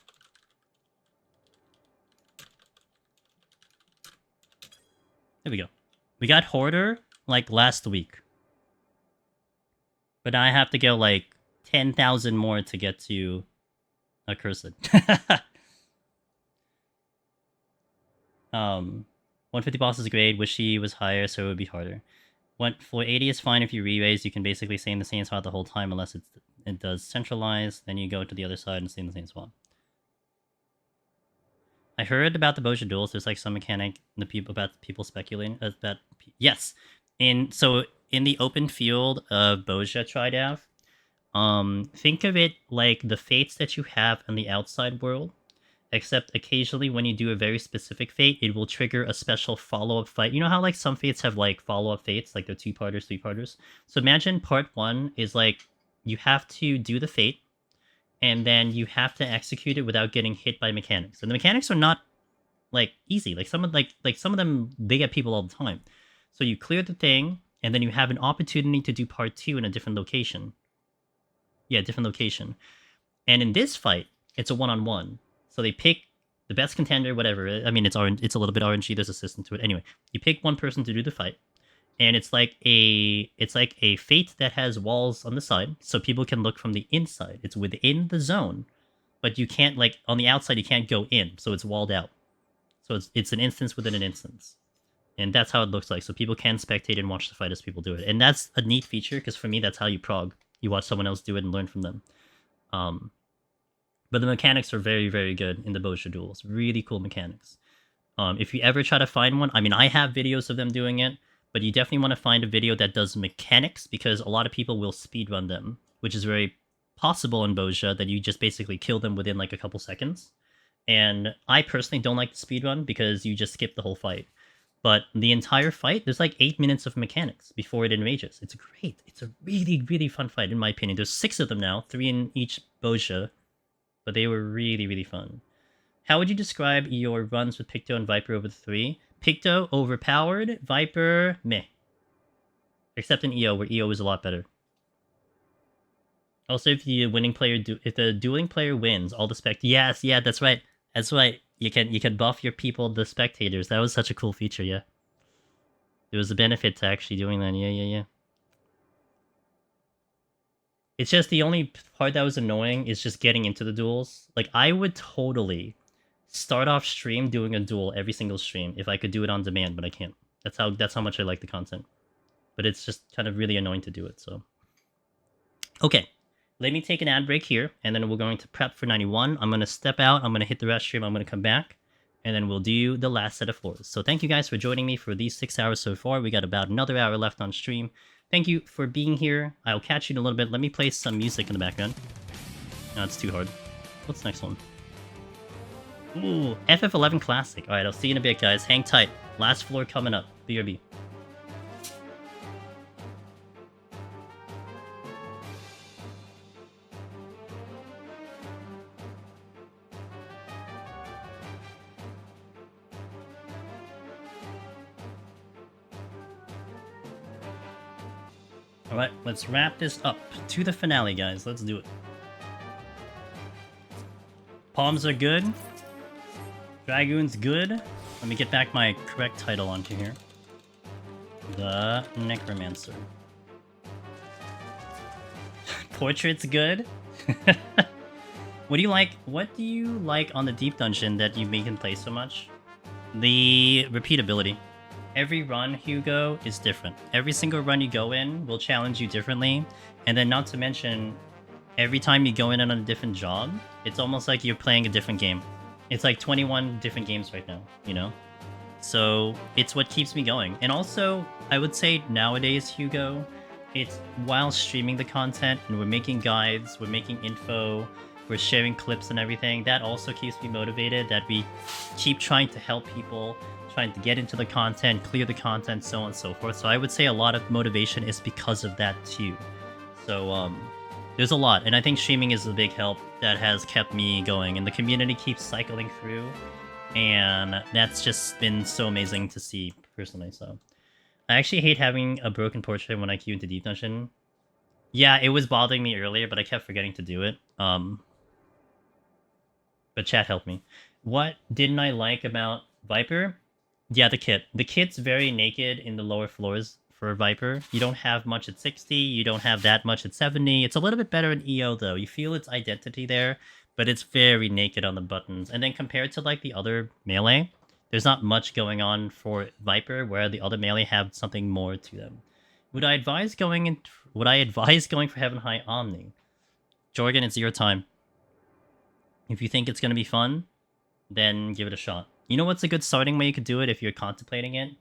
There we go. We got Hoarder like last week. But I have to go like 10,000 more to get to Accursed. 150 boss is great. Wish he was higher, so it would be harder. For 80 is fine if you re-raise. You can basically stay in the same spot the whole time unless it does centralize. Then you go to the other side and stay in the same spot. I heard about the Boja duels. There's like some mechanic about people speculating about. Yes, so in the open field of Boja Tridav, Think of it like the fates that you have in the outside world, except occasionally when you do a very specific fate, it will trigger a special follow-up fight. You know how like some fates have like follow-up fates, like they're 2-parters, 3-parters? So imagine part 1 is like you have to do the fate, and then you have to execute it without getting hit by mechanics. And the mechanics are not like easy. Like some of some of them, they get people all the time. So you clear the thing, and then you have an opportunity to do part 2 in a different location. Yeah, different location. And in this fight, it's a one-on-one. So they pick the best contender, whatever. I mean, it's a little bit RNG. There's a system to it. Anyway, you pick one person to do the fight, and it's like a fate that has walls on the side, so people can look from the inside. It's within the zone, but you can't like on the outside. You can't go in, so it's walled out. So it's an instance within an instance, and that's how it looks like. So people can spectate and watch the fight as people do it, and that's a neat feature because for me, that's how you prog. You watch someone else do it and learn from them. But the mechanics are very, very good in the Bosha duels. Really cool mechanics. If you ever try to find one, I mean, I have videos of them doing it, but you definitely want to find a video that does mechanics because a lot of people will speedrun them, which is very possible in Bosha that you just basically kill them within like a couple seconds. And I personally don't like the speedrun because you just skip the whole fight. But the entire fight, there's like 8 minutes of mechanics before it enrages. It's great. It's a really, really fun fight, in my opinion. There's 6 of them now, 3 in each Bosha, but they were really, really fun. How would you describe your runs with Picto and Viper over the 3? Picto, overpowered. Viper, meh. Except in EO, where EO is a lot better. Also, if the winning player if the dueling player wins, all the yes, yeah, that's right. That's right. You can buff your people, the spectators. That was such a cool feature, yeah. There was a benefit to actually doing that, yeah. It's just the only part that was annoying is just getting into the duels. Like, I would totally start off stream doing a duel every single stream if I could do it on demand, but I can't. That's how much I like the content. But it's just kind of really annoying to do it, so. Okay. Let me take an ad break here, and then we're going to prep for 91. I'm going to step out, I'm going to hit the restroom, I'm going to come back, and then we'll do the last set of floors. So thank you guys for joining me for these 6 hours so far. We got about another hour left on stream. Thank you for being here. I'll catch you in a little bit. Let me play some music in the background. No, it's too hard. What's the next one? Ooh, FF11 Classic. Alright, I'll see you in a bit, guys. Hang tight. Last floor coming up. BRB. Alright, let's wrap this up to the finale, guys. Let's do it. Palms are good. Dragoon's good. Let me get back my correct title onto here. The Necromancer. Portrait's good. What do you like on the Deep Dungeon that you make him play so much? The repeatability. Every run, Hugo, is different. Every single run you go in will challenge you differently. And then not to mention, every time you go in on a different job, it's almost like you're playing a different game. It's like 21 different games right now, you know? So it's what keeps me going. And also, I would say nowadays, Hugo, it's while streaming the content and we're making guides, we're making info, we're sharing clips and everything, that also keeps me motivated, that we keep trying to help people, trying to get into the content, clear the content, so on and so forth. So I would say a lot of motivation is because of that too. So there's a lot, and I think streaming is a big help that has kept me going, and the community keeps cycling through, and that's just been so amazing to see personally. So I actually hate having a broken portrait when I queue into Deep Dungeon. Yeah, it was bothering me earlier, but I kept forgetting to do it. But chat helped me. What didn't I like about Viper? Yeah, the kit. The kit's very naked in the lower floors for Viper. You don't have much at 60, you don't have that much at 70. It's a little bit better in EO, though. You feel its identity there, but it's very naked on the buttons. And then compared to, like, the other melee, there's not much going on for Viper, where the other melee have something more to them. Would I advise going for Heaven High Omni? Jorgen, it's your time. If you think it's going to be fun, then give it a shot. You know what's a good starting way you could do it if you're contemplating it?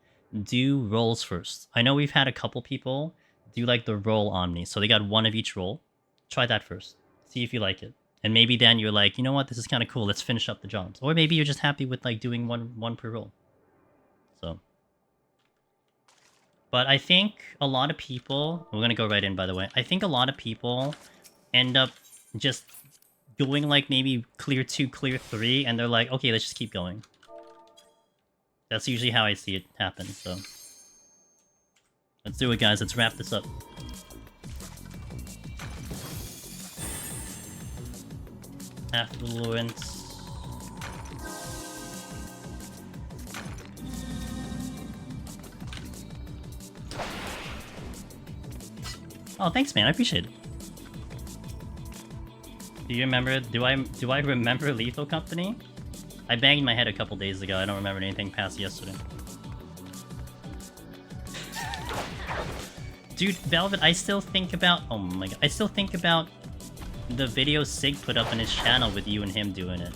Do rolls first. I know we've had a couple people do like the roll Omni. So they got one of each roll. Try that first. See if you like it. And maybe then you're like, you know what, this is kind of cool. Let's finish up the jobs. Or maybe you're just happy with like doing one per roll. So. But I think a lot of people... We're going to go right in, by the way. I think a lot of people end up just doing like maybe clear 2, clear 3, and they're like, okay, let's just keep going. That's usually how I see it happen, so... Let's do it, guys. Let's wrap this up. Affluence. Oh, thanks, man. I appreciate it. Do you remember? Do I remember Lethal Company? I banged my head a couple days ago. I don't remember anything past yesterday. Dude, Velvet, I still think about... Oh my god. I still think about the video Sig put up on his channel with you and him doing it.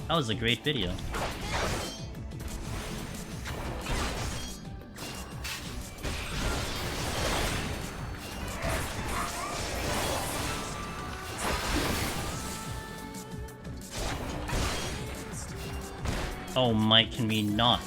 That was a great video. Oh my, can we not?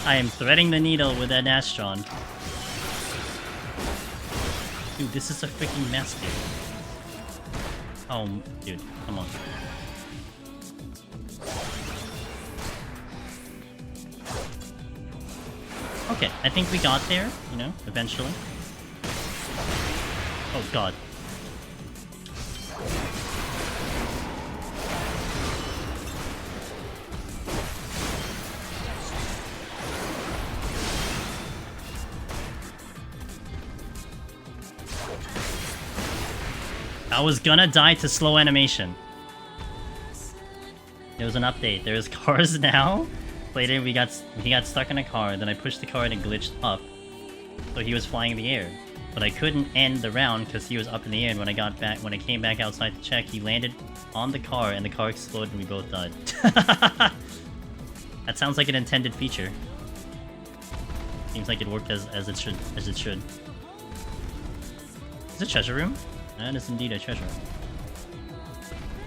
I am threading the needle with that Nastrod. Dude, this is a freaking mess, dude. Oh, dude, come on. Okay, I think we got there, you know, eventually. Oh god. I was gonna die to slow animation. There was an update. There's cars now. Later, he got stuck in a car. Then I pushed the car and it glitched up. So he was flying in the air. But I couldn't end the round because he was up in the air. And when I came back outside to check, he landed on the car and the car exploded and we both died. That sounds like an intended feature. Seems like it worked as it should. Is it a treasure room? That is indeed a treasure.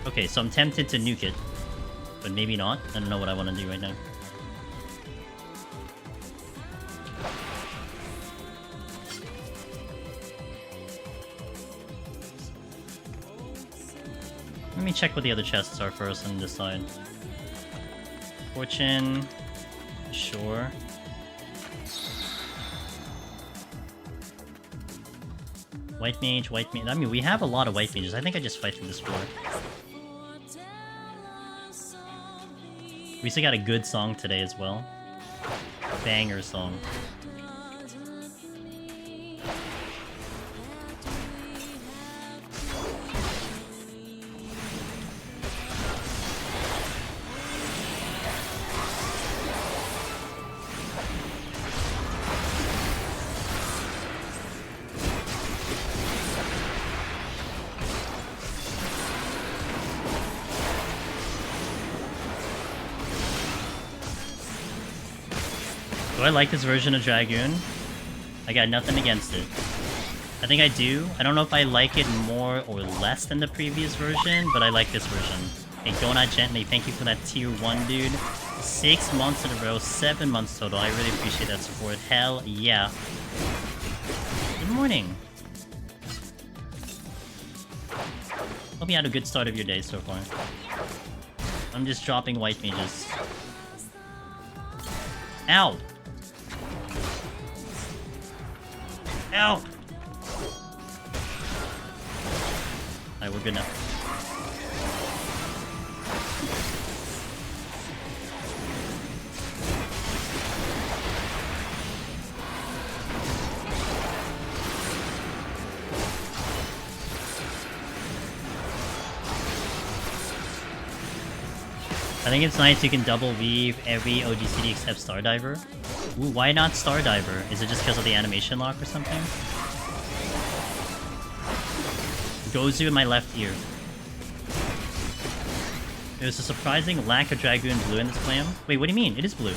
Okay, so I'm tempted to nuke it. But maybe not. I don't know what I want to do right now. Let me check what the other chests are first and decide. Fortune... Sure. White mage, white mage. I mean, we have a lot of white mages. I think I just fight through this floor. We still got a good song today as well. Banger song. Do I like this version of Dragoon? I got nothing against it. I think I do. I don't know if I like it more or less than the previous version, but I like this version. Hey, Donut Gently, thank you for that tier 1, dude. 6 months in a row, 7 months total. I really appreciate that support. Hell yeah. Good morning. Hope you had a good start of your day so far. I'm just dropping white mages. Ow! Ow! Alright, we're good now. I think it's nice you can double weave every OGCD except Stardiver. Ooh, why not Stardiver? Is it just because of the animation lock or something? Gozu in my left ear. There's a surprising lack of Dragoon blue in this plan. Wait, what do you mean? It is blue.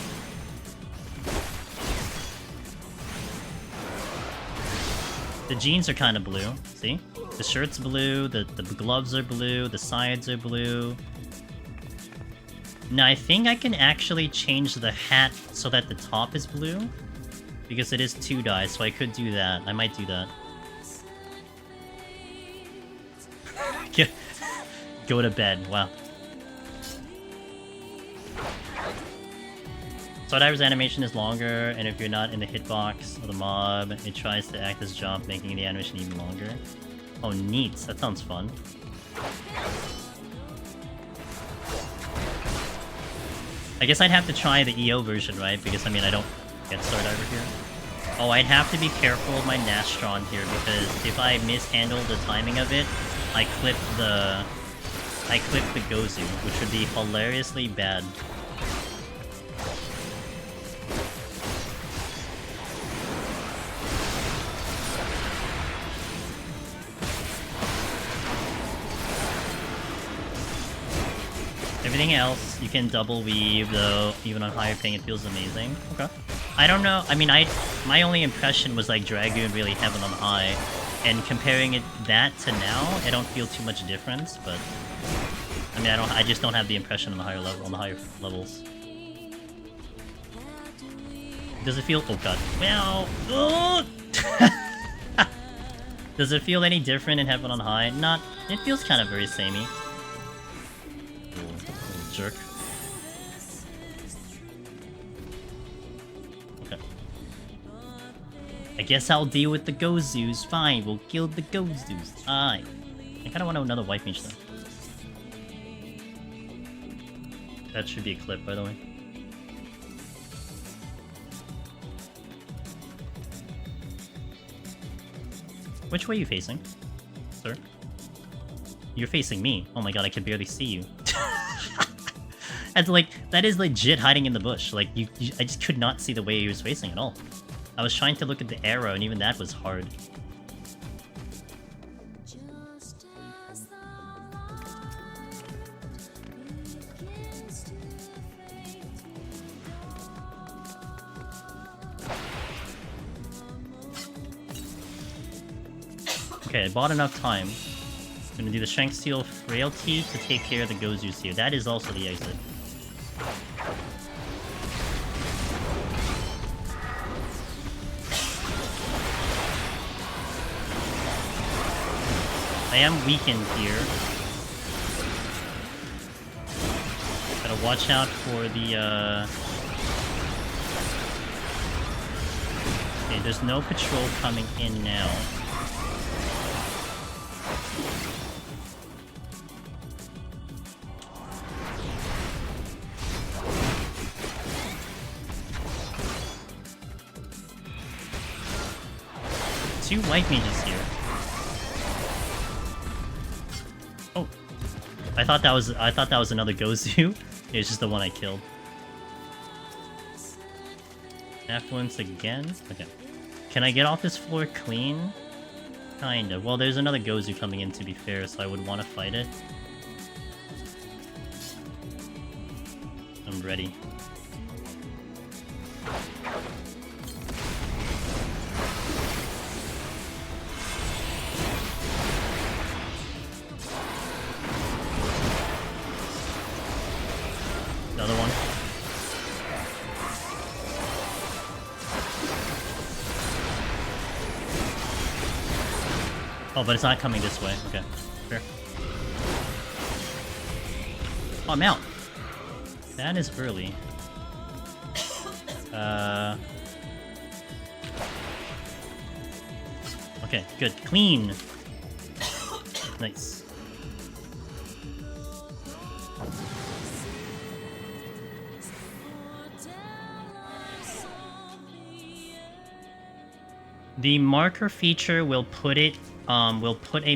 The jeans are kind of blue, see? The shirt's blue, the gloves are blue, the sides are blue. Now, I think I can actually change the hat so that the top is blue. Because it is 2 dyes, so I could do that. I might do that. Go to bed, wow. Stardiver's animation is longer, and if you're not in the hitbox of the mob, it tries to act as jump, making the animation even longer. Oh, neat. That sounds fun. I guess I'd have to try the EO version, right? Because, I mean, I don't get Stardiver here. Oh, I'd have to be careful with my Nastrod here, because if I mishandle the timing of it, I clip the Gozu, which would be hilariously bad. Everything else, you can double weave, though, even on higher ping, it feels amazing. Okay. I don't know, I mean, my only impression was, like, Dragoon really heaven on high, and comparing that to now, I don't feel too much difference, but... I mean, I just don't have the impression on the higher level, on the higher levels. Does it feel... Oh, God. Well... Oh! Does it feel any different in heaven on high? Not... It feels kind of very samey. Jerk. Okay. I guess I'll deal with the Gozus. Fine, we'll kill the Gozus. Fine. I kinda want another white mage though. That should be a clip, by the way. Which way are you facing, sir? You're facing me. Oh my god, I can barely see you. That's like, that is legit hiding in the bush. Like, I just could not see the way he was facing at all. I was trying to look at the arrow, and even that was hard. Okay, I bought enough time. I'm gonna do the Shank Steel Frailty to take care of the Gozus here. That is also the exit. I am weakened here. Gotta watch out for the, Okay, there's no patrol coming in now. Two white mages here. Oh, I thought that was another Gozu. It's just the one I killed. Affluence again. Okay, can I get off this floor clean? Kinda. Well, there's another Gozu coming in, to be fair, so I would want to fight it. I'm ready. Another one. Oh, but it's not coming this way. Okay, fair. Oh, I'm out. That is early. Okay, good. Clean. Nice. The marker feature will put a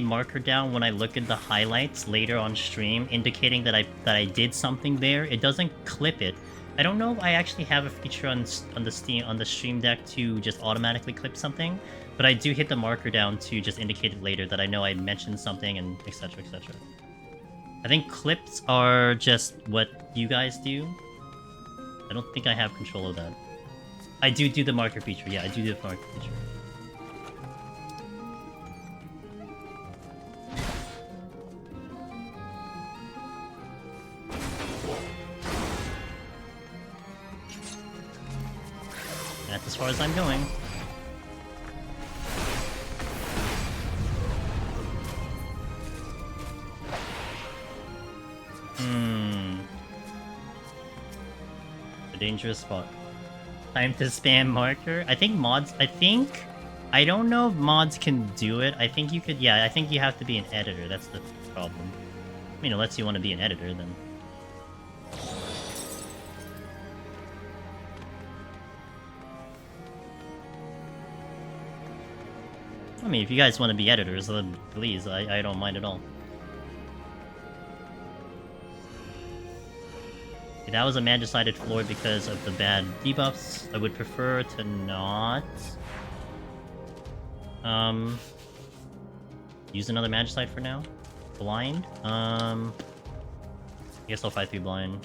marker down when I look at the highlights later on stream, indicating that I did something there. It doesn't clip it, I don't know if I actually have a feature on the Stream Deck to just automatically clip something, but I do hit the marker down to just indicate it later that I know I mentioned something and etc. etc. I think clips are just what you guys do. I don't think I have control of that. I do the marker feature. Yeah, I do the marker feature. That's as far as I'm going. A dangerous spot. Time to spam marker. I think mods... I don't know if mods can do it. I think you could... Yeah, I think you have to be an editor. That's the problem. I mean, unless you want to be an editor, then... I mean, if you guys want to be editors, then please, I don't mind at all. If that was a man-decided floor because of the bad debuffs, I would prefer to not... use another Magicite for now. Blind? I guess I'll fight through blind.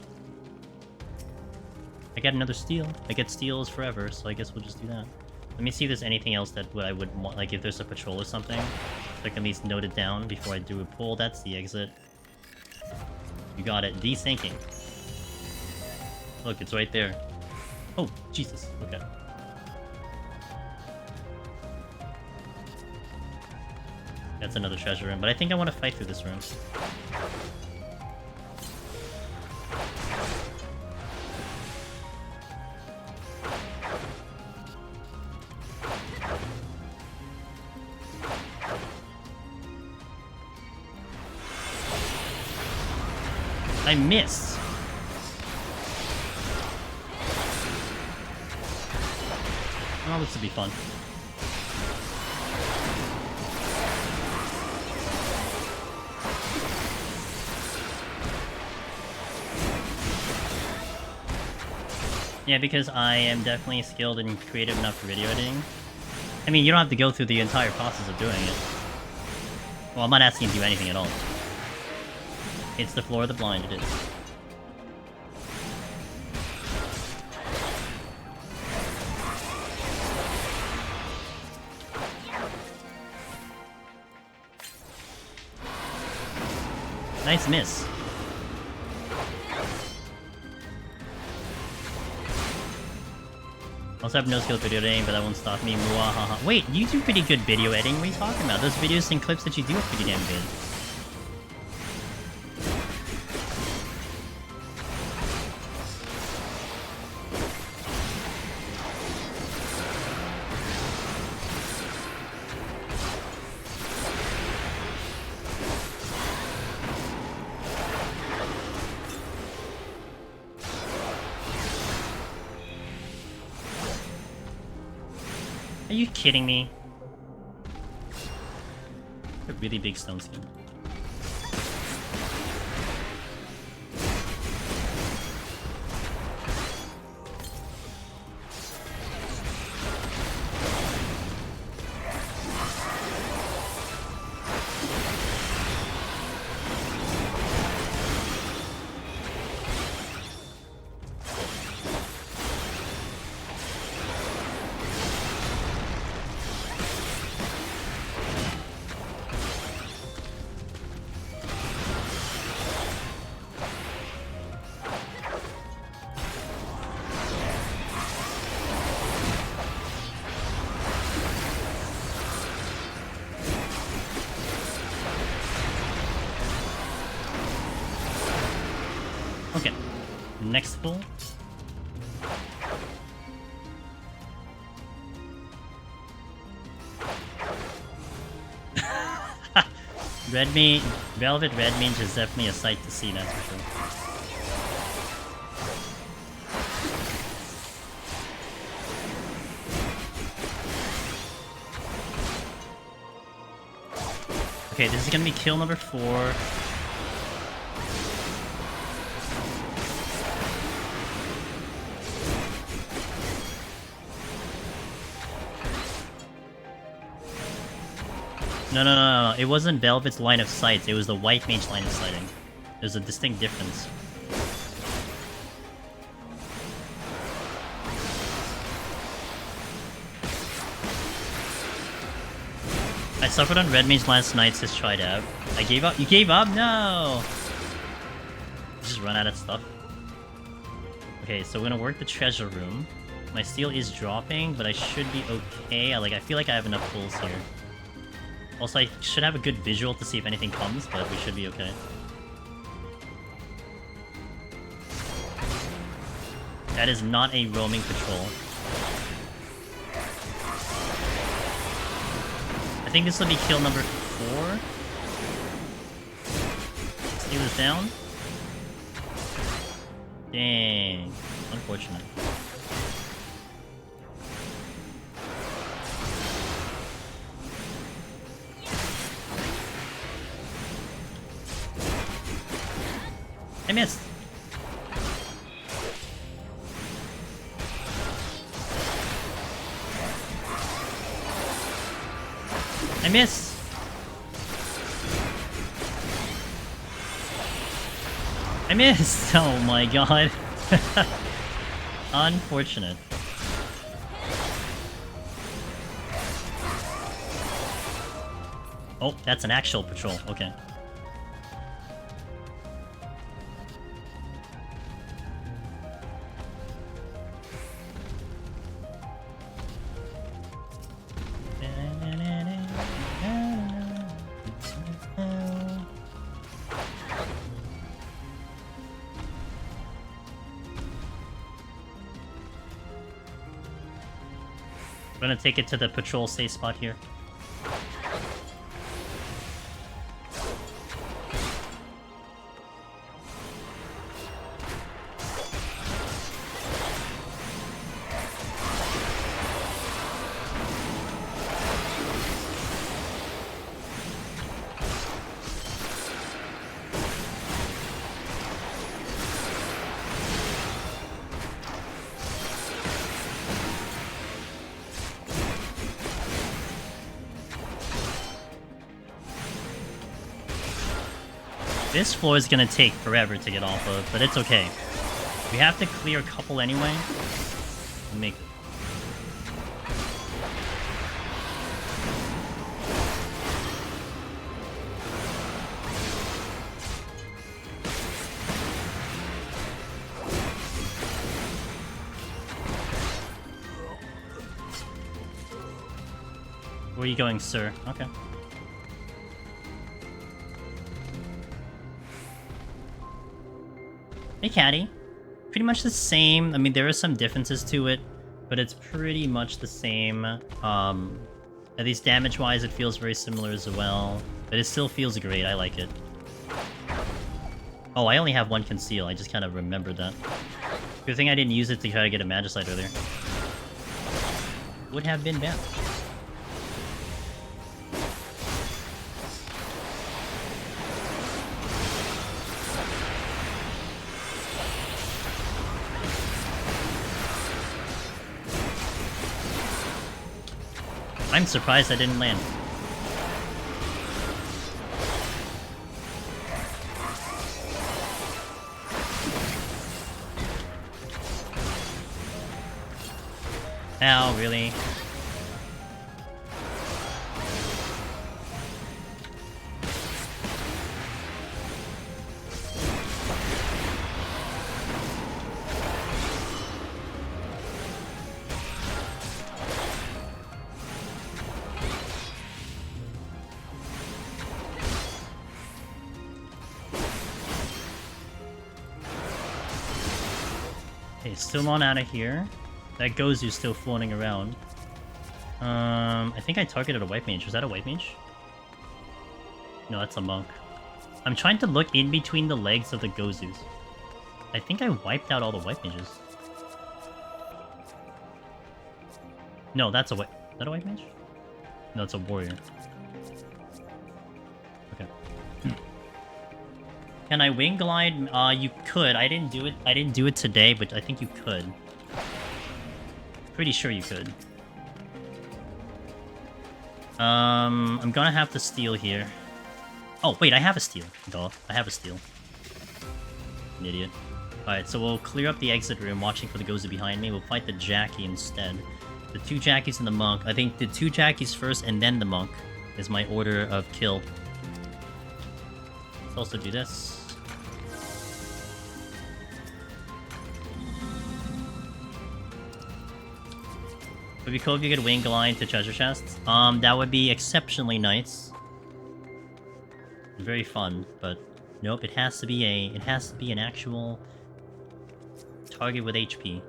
I get another steal. I get steals forever, so I guess we'll just do that. Let me see if there's anything else that I would want, like if there's a patrol or something, so I can at least note it down before I do a pull. That's the exit. You got it. Desyncing. Look, it's right there. Oh, Jesus. Okay. That's another treasure room, but I think I want to fight through this room. I missed. Oh, this would be fun. Yeah, because I am definitely skilled and creative enough for video editing. I mean, you don't have to go through the entire process of doing it. Well, I'm not asking you to do anything at all. It's the floor of the blind, it is. Nice miss. Also have no skill video editing, but that won't stop me. Muahaha. Wait, you do pretty good video editing? What are you talking about? Those videos and clips that you do are pretty damn good. Are you kidding me? A really big stone skin. Okay, next pull. Red Mage, Velvet Red Mage is definitely a sight to see, that's for sure. Okay, this is gonna be kill number 4. No. It wasn't Velvet's line of sight. It was the white mage line of sighting. There's a distinct difference. I suffered on red mage last night, says Tridab. I gave up. You gave up? No! Just run out of stuff. Okay, so we're gonna work the treasure room. My steel is dropping, but I should be okay. I feel like I have enough pulls here. Also, I should have a good visual to see if anything comes, but we should be okay. That is not a roaming patrol. I think this will be kill number 4. Steel is down. Dang. Unfortunate. I missed. I missed. I missed. Oh my god. Unfortunate. Oh, that's an actual patrol. Okay. I'm gonna take it to the patrol safe spot here. This floor is gonna take forever to get off of, but it's okay. We have to clear a couple anyway. Make. Where are you going, sir? Okay. Hey, Caddy. Pretty much the same. I mean, there are some differences to it, but it's pretty much the same. At least damage-wise, it feels very similar as well. But it still feels great. I like it. Oh, I only have one conceal. I just kind of remembered that. Good thing I didn't use it to try to get a Magicite earlier. Would have been bad. I'm surprised I didn't land. Ow, really? Still on out of here. That Gozu's still floating around. I think I targeted a white mage. Was that a white mage? No, that's a monk. I'm trying to look in between the legs of the Gozus. I think I wiped out all the white mages. No, that's a white... Is that a white mage? No, it's a warrior. Okay. Can I wing glide? You could. I didn't do it. I didn't do it today, but I think you could. Pretty sure you could. I'm gonna have to steal here. Oh, wait, I have a steal. Duh, I have a steal. An idiot. Alright, so we'll clear up the exit room, watching for the Gozu behind me. We'll fight the Jackie instead. The 2 Jackies and the Monk. I think the 2 Jackies first and then the Monk is my order of kill. Let's also do this. Would be cool if you could wing Golion to treasure chests. That would be exceptionally nice. Very fun, but nope, it has to be an actual target with HP.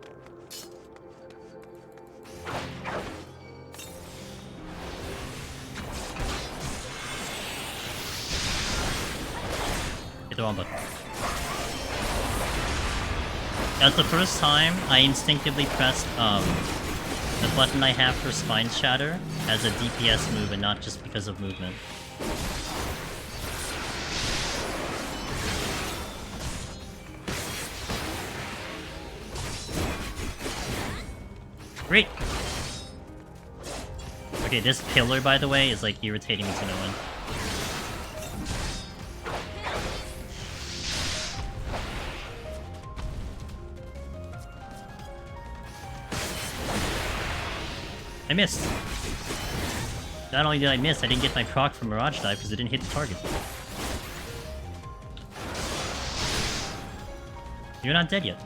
Hit the wrong button. That's the first time I instinctively pressed the button I have for Spine Shatter as a DPS move and not just because of movement. Great! Okay, this pillar, by the way, is like irritating me to no end. I missed. Not only did I miss, I didn't get my proc from Mirage Dive because it didn't hit the target. You're not dead yet.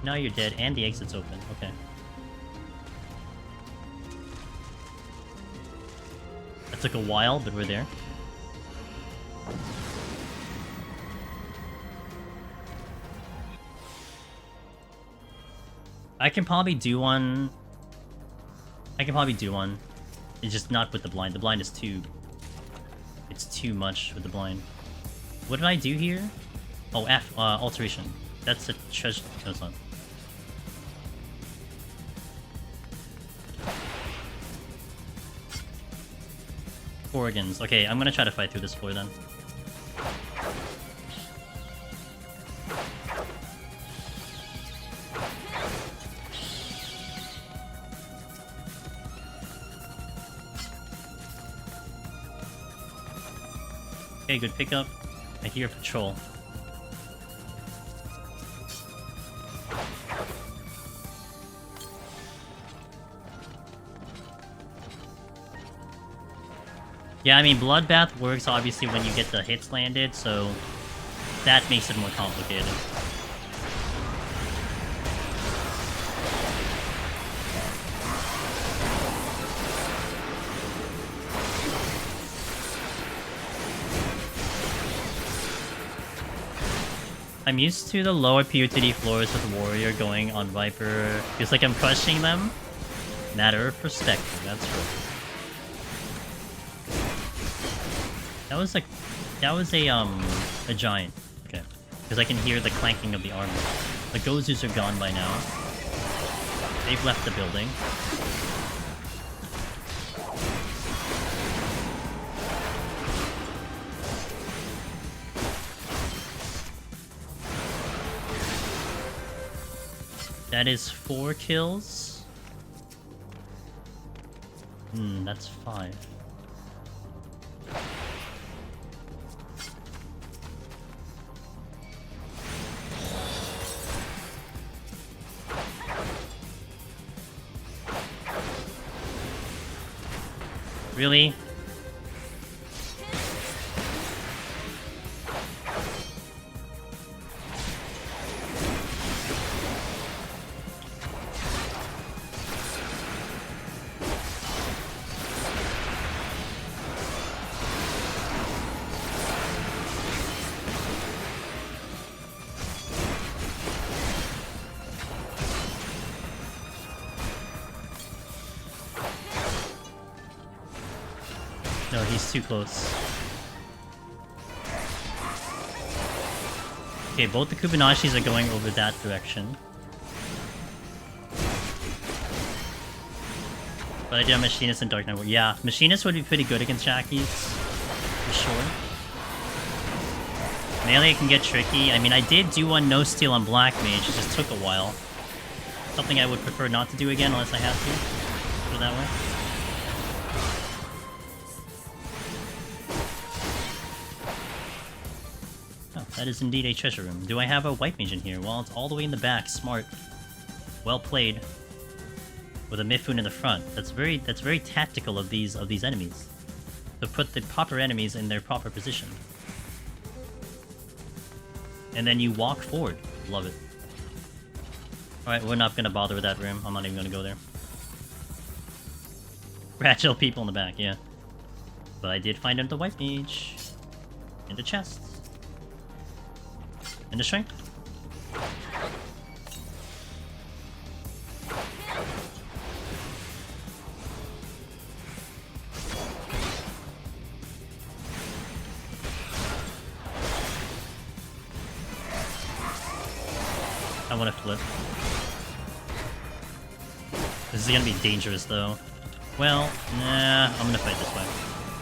Now you're dead and the exit's open. Okay. That took a while, but we're there. I can probably do one. It's just not with the blind. The blind is too... It's too much with the blind. What did I do here? Oh, alteration. That's a treasure... No, it's not. Organs. Okay, I'm gonna try to fight through this floor then. Okay, good pickup. I hear patrol. Yeah, I mean, Bloodbath works obviously when you get the hits landed, so that makes it more complicated. I'm used to the lower POTD floors with Warrior going on Viper. Feels like I'm crushing them. Matter of perspective, that's right. That was a giant. Okay. Because I can hear the clanking of the armor. The Gozus are gone by now. They've left the building. That is 4 kills. That's 5. Really? No, he's too close. Okay, both the Kubinashis are going over that direction. But I do have Machinist and Dark Knight. Yeah, Machinist would be pretty good against Jackies, for sure. Melee can get tricky. I mean, I did do one no steal on Black Mage, it just took a while. Something I would prefer not to do again unless I have to. Put it that way. That is indeed a treasure room. Do I have a white mage in here? Well, it's all the way in the back. Smart. Well played. With a Mifune in the front. That's very tactical of these enemies. To put the proper enemies in their proper position. And then you walk forward. Love it. Alright, we're not gonna bother with that room. I'm not even gonna go there. Fragile people in the back, yeah. But I did find the white mage. In the chest. In the shrink. I want to flip. This is gonna be dangerous though. Well, nah, I'm gonna fight this way.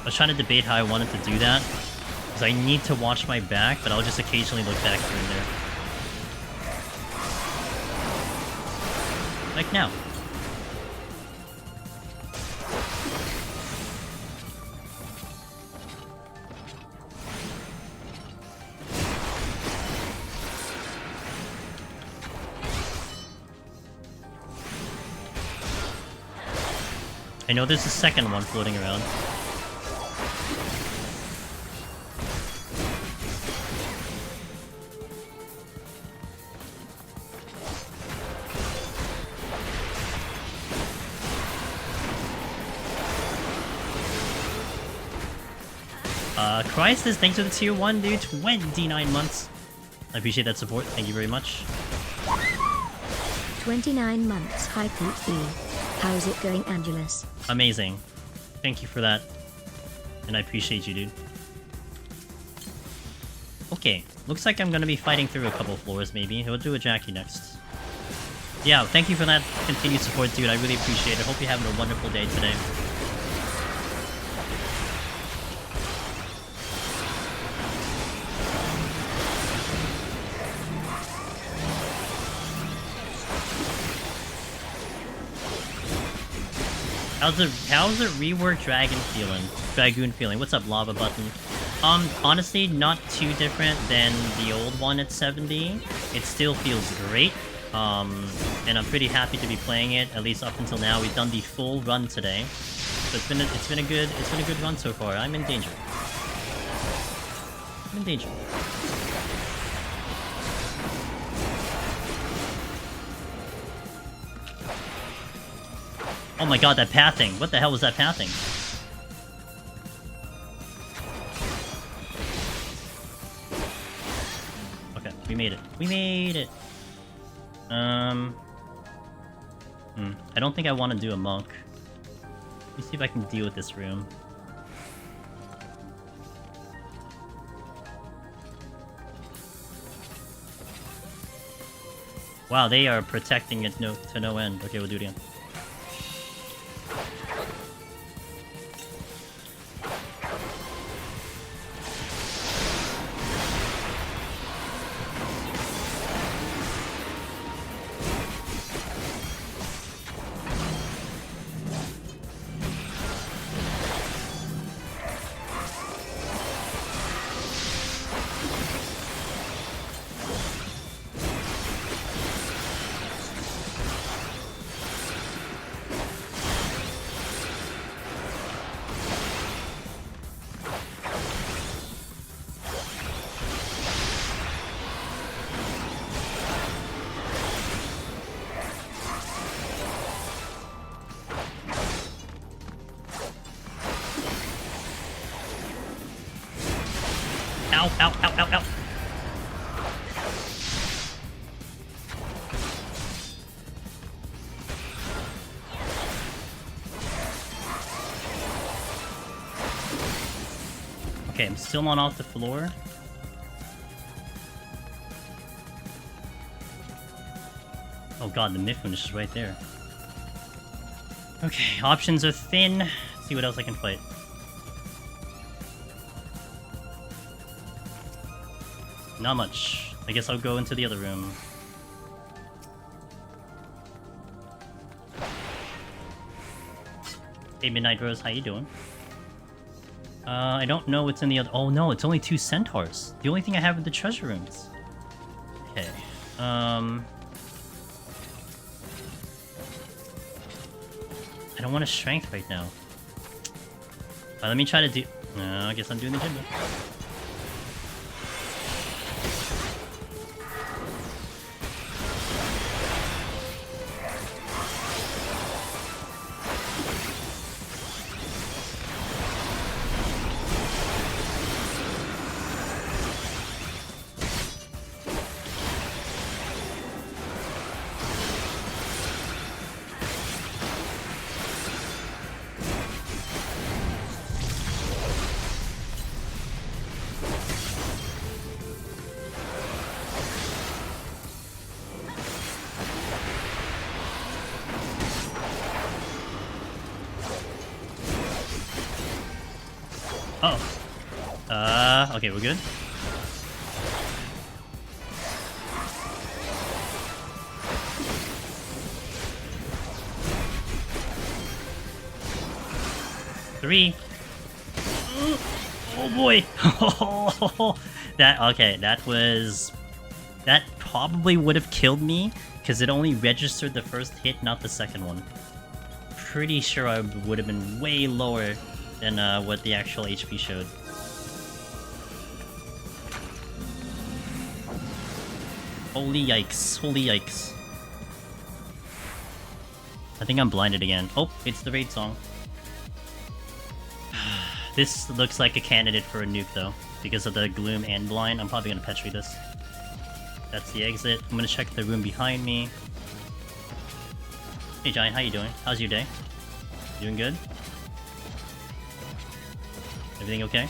I was trying to debate how I wanted to do that. Because I need to watch my back, but I'll just occasionally look back here and there. Like now. I know there's a second one floating around. Crisis, thanks for the tier 1, dude. 29 months. I appreciate that support. Thank you very much. 29 months, High Peak E. How's it going, Angelus? Amazing. Thank you for that. And I appreciate you, dude. Okay, looks like I'm gonna be fighting through a couple floors, maybe. We'll do a Jackie next. Yeah, thank you for that continued support, dude. I really appreciate it. Hope you're having a wonderful day today. How's the reworked Dragoon feeling? What's up, Lava Button? Honestly, not too different than the old one at 70. It still feels great. And I'm pretty happy to be playing it, at least up until now. We've done the full run today. So it's been a good run so far. I'm in danger. I'm in danger. Oh my god, that pathing! What the hell was that pathing? Okay, we made it. We made it! I don't think I want to do a monk. Let me see if I can deal with this room. Wow, they are protecting it to no end. Okay, we'll do it again. Ow, ow, ow, ow, ow. Okay, I'm still not off the floor. Oh god, the Mifune is just right there. Okay, options are thin. Let's see what else I can fight. Not much. I guess I'll go into the other room. Hey Midnight Rose, how you doing? I don't know what's in the other... Oh no, it's only 2 centaurs. The only thing I have are the treasure rooms. Okay. I don't want a strength right now. Let me try to do... No, I guess I'm doing the gym. Okay, we're good. Three. Oh boy. That probably would have killed me because it only registered the first hit, not the second one. Pretty sure I would have been way lower than what the actual HP showed. Holy yikes, holy yikes. I think I'm blinded again. Oh, it's the raid song. This looks like a candidate for a nuke though, because of the gloom and blind. I'm probably gonna petri this. That's the exit. I'm gonna check the room behind me. Hey Giant, how you doing? How's your day? Doing good? Everything okay?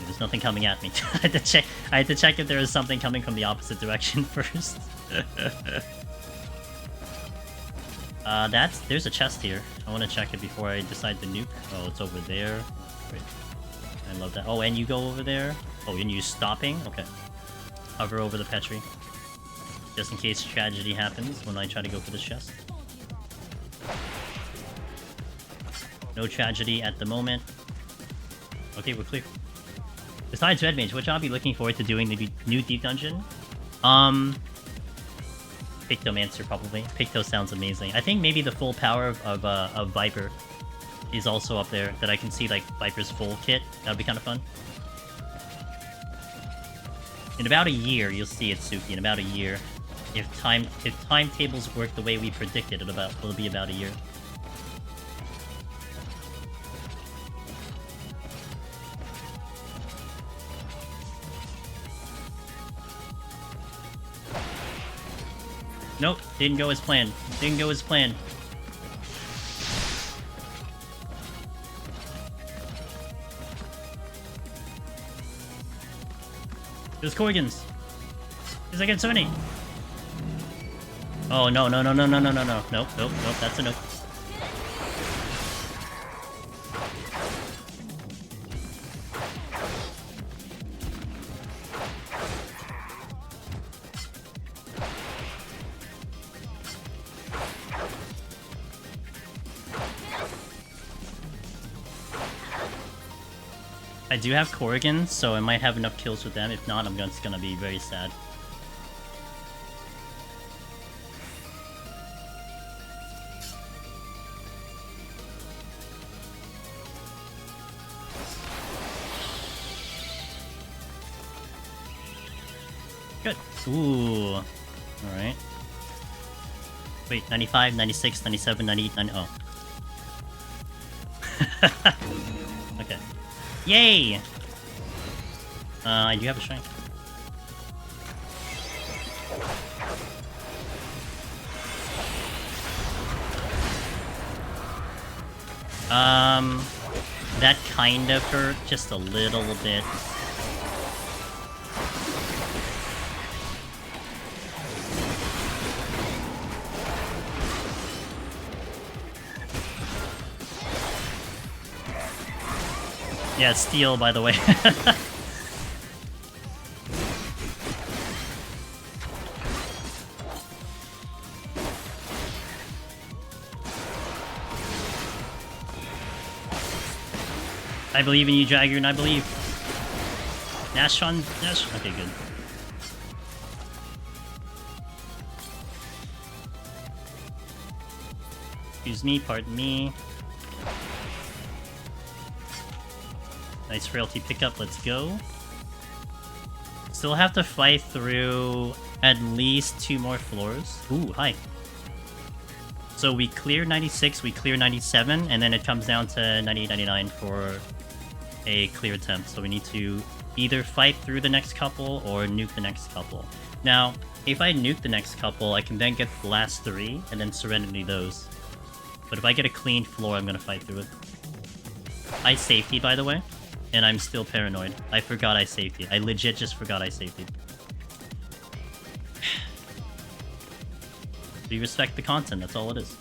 There's nothing coming at me. I had to check if there was something coming from the opposite direction first. There's a chest here. I want to check it before I decide to nuke. Oh, it's over there. Great. I love that. Oh, and you go over there? Oh, and you stopping? Okay. Hover over the Petri. Just in case tragedy happens when I try to go for the chest. No tragedy at the moment. Okay, we're clear. Besides Red Mage, what job are you looking forward to doing the new Deep Dungeon? Pictomancer, probably. Picto sounds amazing. I think maybe the full power of Viper is also up there, that I can see, like, Viper's full kit. That would be kind of fun. In about a year, you'll see it, Suki. In about a year. If timetables work the way we predicted, it'll be about a year. Nope, didn't go as planned. Didn't go as planned. There's Corgans. There's like so many. Oh no. Nope, that's a nope. I do have Corrigan, so I might have enough kills with them. If not, I'm just gonna be very sad. Good. Ooh. Alright. Wait, 95, 96, 97, 98, 90... Oh. Okay. Yay! I do have a strength. That kind of hurt just a little bit. Yeah, steel, by the way. I believe in you, Dragoon, I believe. Nastrod, okay, good. Excuse me, pardon me. Nice frailty pickup, let's go. Still have to fight through at least 2 more floors. Ooh, hi. So we clear 96, we clear 97, and then it comes down to 98, 99 for a clear attempt. So we need to either fight through the next couple or nuke the next couple. Now, if I nuke the next couple, I can then get the last 3 and then Serenity those. But if I get a clean floor, I'm gonna fight through it. I safety, by the way, and I'm still paranoid. I forgot I safety. I legit just forgot I safety. We respect the content, that's all it is.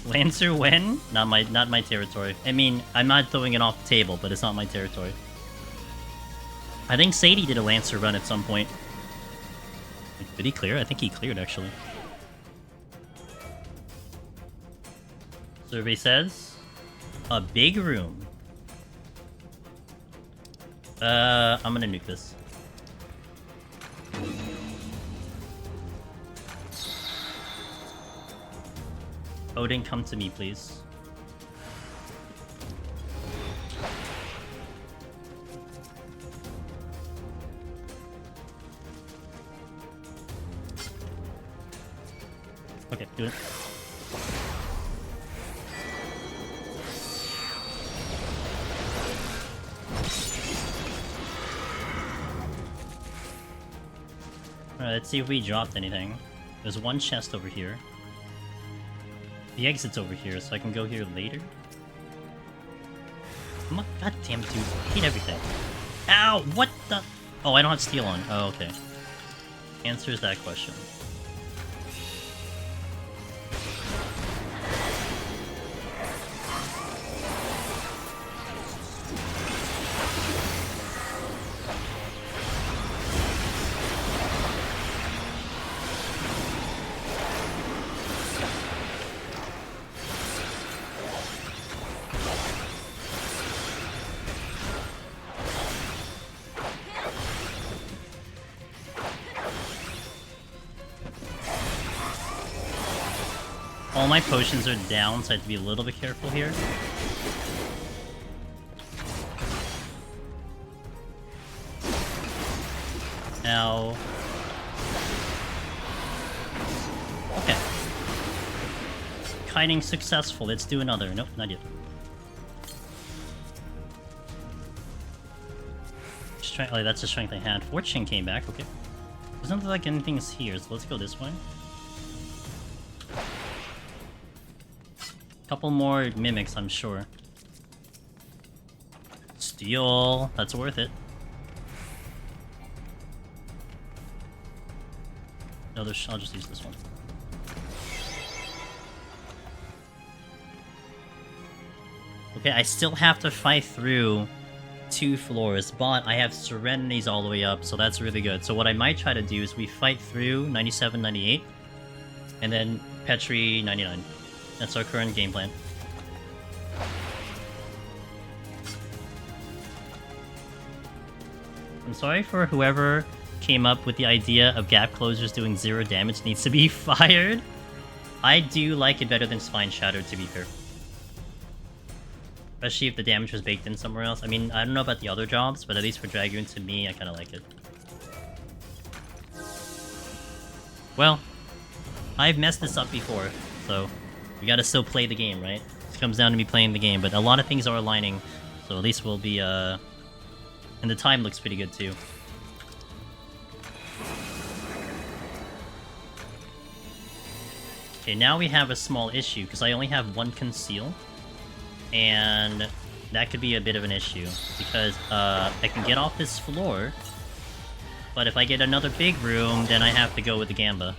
Lancer when? Not my territory. I mean, I'm not throwing it off the table, but it's not my territory. I think Sadie did a Lancer run at some point. Did he clear? I think he cleared, actually. Survey says... a big room. I'm gonna nuke this. Odin, come to me, please. Okay, do it. Alright, let's see if we dropped anything. There's one chest over here. The exit's over here, so I can go here later. God damn it, dude. I hate everything. Ow! What the? Oh, I don't have steel on. Oh, okay. Answers that question. All my potions are down, so I have to be a little bit careful here. Now... okay. Kiting successful, let's do another. Nope, not yet. Strength, oh, that's the strength I had. Fortune came back, okay. Doesn't look like anything's here, so let's go this way. Couple more mimics, I'm sure. Steel, that's worth it. No, I'll just use this one. Okay, I still have to fight through 2 floors, but I have Serenities all the way up, so that's really good. So what I might try to do is we fight through 97, 98, and then Petri 99. That's our current game plan. I'm sorry for whoever came up with the idea of gap closers doing 0 damage needs to be fired. I do like it better than Spine Shattered, to be fair. Especially if the damage was baked in somewhere else. I mean, I don't know about the other jobs, but at least for Dragoon, to me, I kind of like it. Well, I've messed this up before, so... we gotta still play the game, right? It comes down to me playing the game, but a lot of things are aligning, so at least we'll be, and the time looks pretty good, too. Okay, now we have a small issue, because I only have 1 conceal, and that could be a bit of an issue, because, I can get off this floor, but if I get another big room, then I have to go with the Gamba.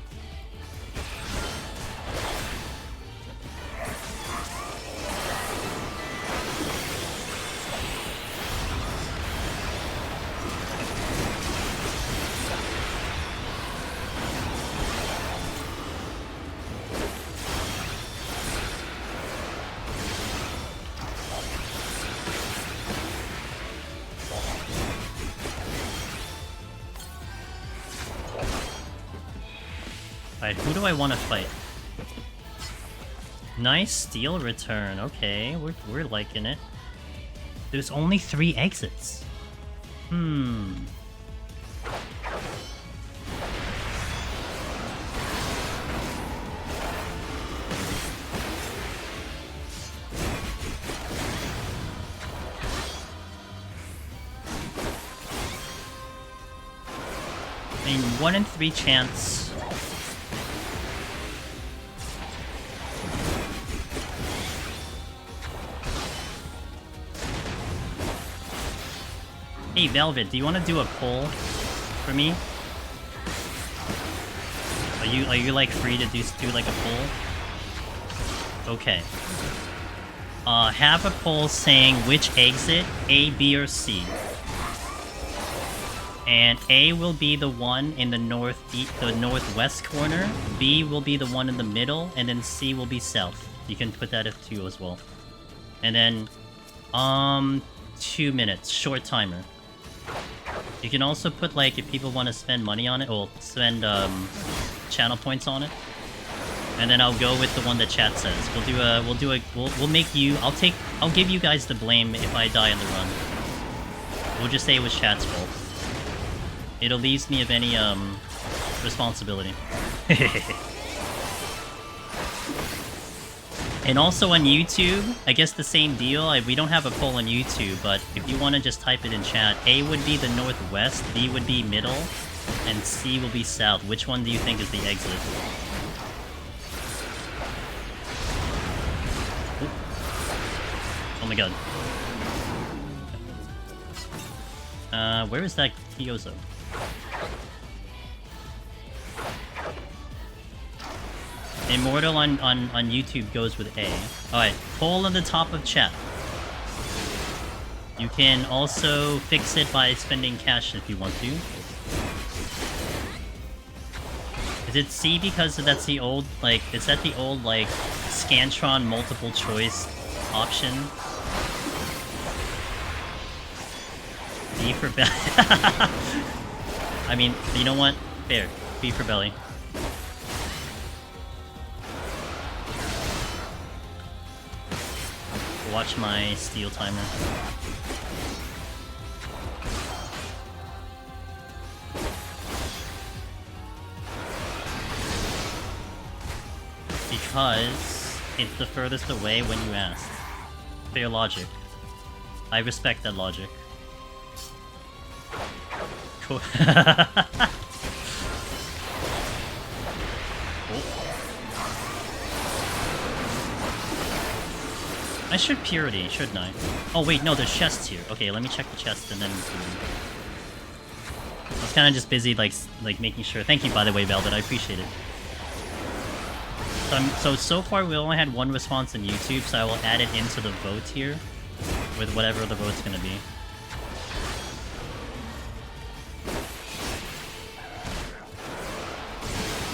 Alright, who do I want to fight? Nice steal return. Okay, we're liking it. There's only 3 exits. I mean, 1 in 3 chance. Hey Velvet, do you want to do a poll for me? Are you like free to do like a poll? Okay. Have a poll saying which exit, A, B, or C. And A will be the one in the northwest corner, B will be the one in the middle, and then C will be south. You can put that at 2 as well. And then, 2 minutes, short timer. You can also put, like, if people want to spend money on it, or spend, channel points on it. And then I'll go with the one that chat says. We'll make you, I'll give you guys the blame if I die in the run. We'll just say it was chat's fault. It relieves me of any, responsibility. And also on YouTube, I guess the same deal. We don't have a poll on YouTube, but if you want to just type it in chat, A would be the northwest, B would be middle, and C will be south. Which one do you think is the exit? Ooh. Oh my god. Where is that Gozu? Immortal on YouTube goes with A. Alright, poll on the top of chat. You can also fix it by spending cash if you want to. Is it C because that's the old, like, is that the old, like, Scantron multiple choice option? B for belly. I mean, you know what? Fair. B for belly. Watch my steal timer. Because it's the furthest away when you asked. Fair logic. I respect that logic. Cool. I should purity, shouldn't I? Oh wait, no, there's chests here. Okay, let me check the chest and then... I was kind of just busy, like making sure. Thank you, by the way, Velvet. I appreciate it. So far we only had 1 response on YouTube, so I will add it into the vote here with whatever the vote's gonna be.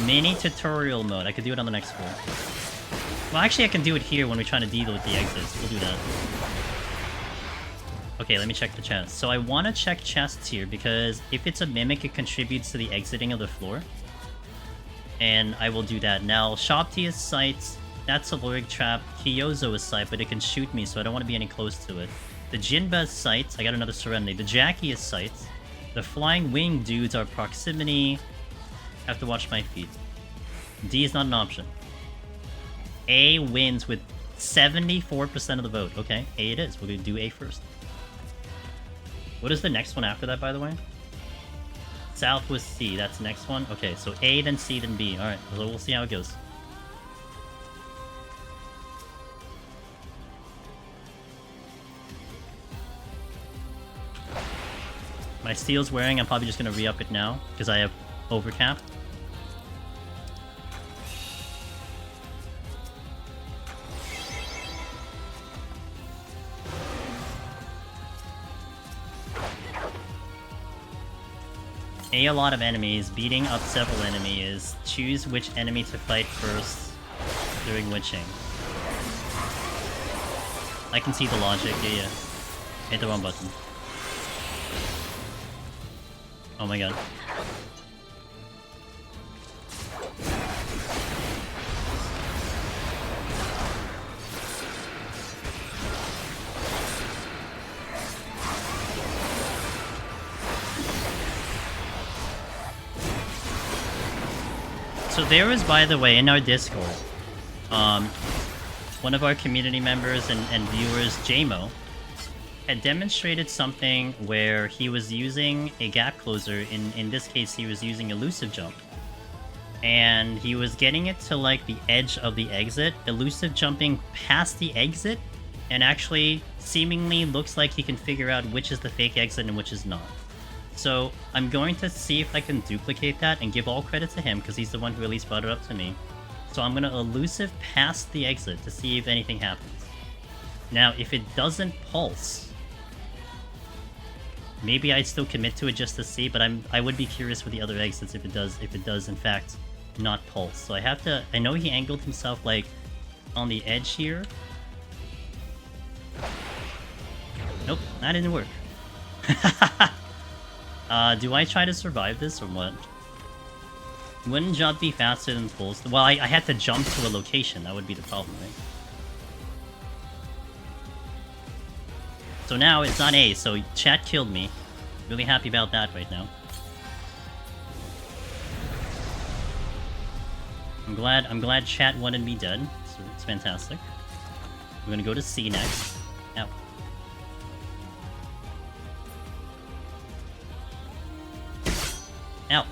Mini tutorial mode. I could do it on the next floor. Well, actually, I can do it here when we're trying to deal with the exits. We'll do that. Okay, let me check the chests. So I want to check chests here, because if it's a mimic, it contributes to the exiting of the floor. And I will do that. Now, Shopti is sight. That's a Luric Trap. Kiyozo is sight, but it can shoot me, so I don't want to be any close to it. The Jinba is sight. I got another Serenity. The Jackie is sight. The Flying Wing dudes are proximity. Have to watch my feet. D is not an option. A wins with 74% of the vote. Okay, A it is. We're gonna do A first. What is the next one after that, by the way? South was C. That's the next one. Okay, so A, then C, then B. Alright, so we'll see how it goes. My steel's wearing. I'm probably just gonna re-up it now, because I have overcap. A lot of enemies, beating up several enemies. Choose which enemy to fight first during witching. I can see the logic, yeah. Hit the wrong button. Oh my god. So there was, by the way, in our Discord, one of our community members and viewers, JMO, had demonstrated something where he was using a gap closer. In this case, he was using elusive jump. And he was getting it to like the edge of the exit, elusive jumping past the exit, and actually seemingly looks like he can figure out which is the fake exit and which is not. So I'm going to see if I can duplicate that and give all credit to him because he's the one who at least brought it up to me. So I'm going to elusive past the exit to see if anything happens. Now, if it doesn't pulse, maybe I'd still commit to it just to see, but I would be curious with the other exits if it does in fact not pulse. So I have to, I know he angled himself like on the edge here. Nope, that didn't work. Do I try to survive this or what? Wouldn't jump be faster than pulse? Well, I had to jump to a location, that would be the problem, right? So now it's not A, so chat killed me. Really happy about that right now. I'm glad chat wanted me dead. So it's fantastic. We're gonna go to C next. Ow. Ow.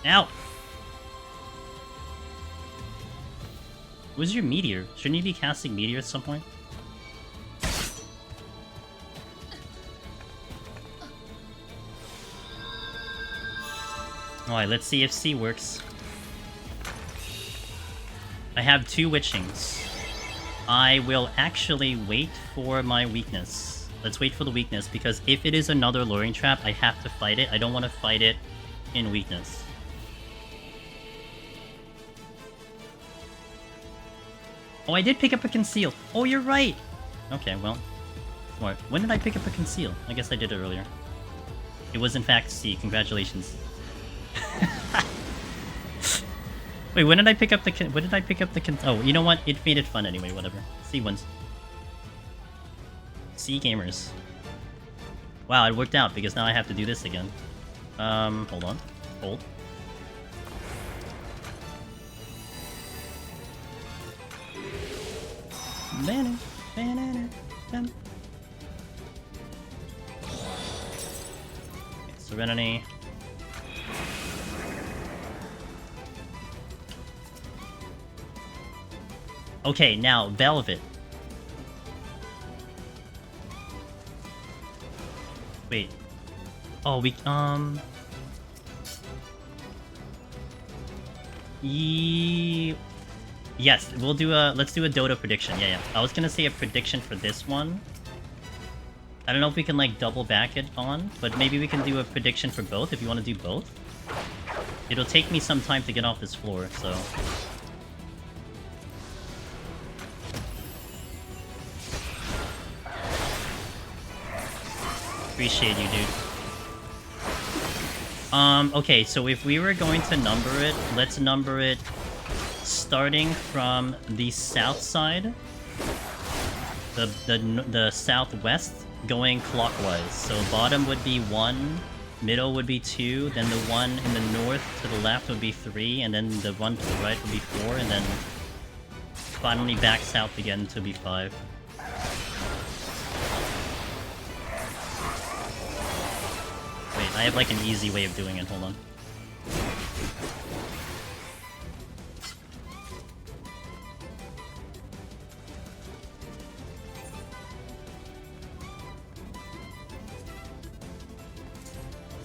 Ow! Where's your meteor? Shouldn't you be casting meteor at some point? Alright, let's see if C works. I have 2 witchings. I will actually wait for my weakness. Let's wait for the weakness, because if it is another luring trap, I have to fight it. I don't want to fight it in weakness. Oh, I did pick up a conceal. Oh, you're right! Okay, well. What? When did I pick up a conceal? I guess I did it earlier. It was in fact C. Congratulations. Wait, when did I pick up the oh, you know what? It made it fun anyway, whatever. C wins. C gamers. Wow, it worked out because now I have to do this again. Hold on. Hold. Banana, banana, banana. Okay, Serenity. Okay, now Velvet. Wait. Oh, we yes, we'll do a let's do a Dota prediction. Yeah. I was gonna say a prediction for this one. I don't know if we can like double back it on, but maybe we can do a prediction for both if you want to do both. It'll take me some time to get off this floor, so. Appreciate you, dude. Okay, so if we were going to number it, let's number it starting from the south side, the southwest, going clockwise. So bottom would be 1, middle would be 2, then the one in the north to the left would be 3, and then the one to the right would be 4, and then finally back south again to be 5. Wait, I have like an easy way of doing it, hold on.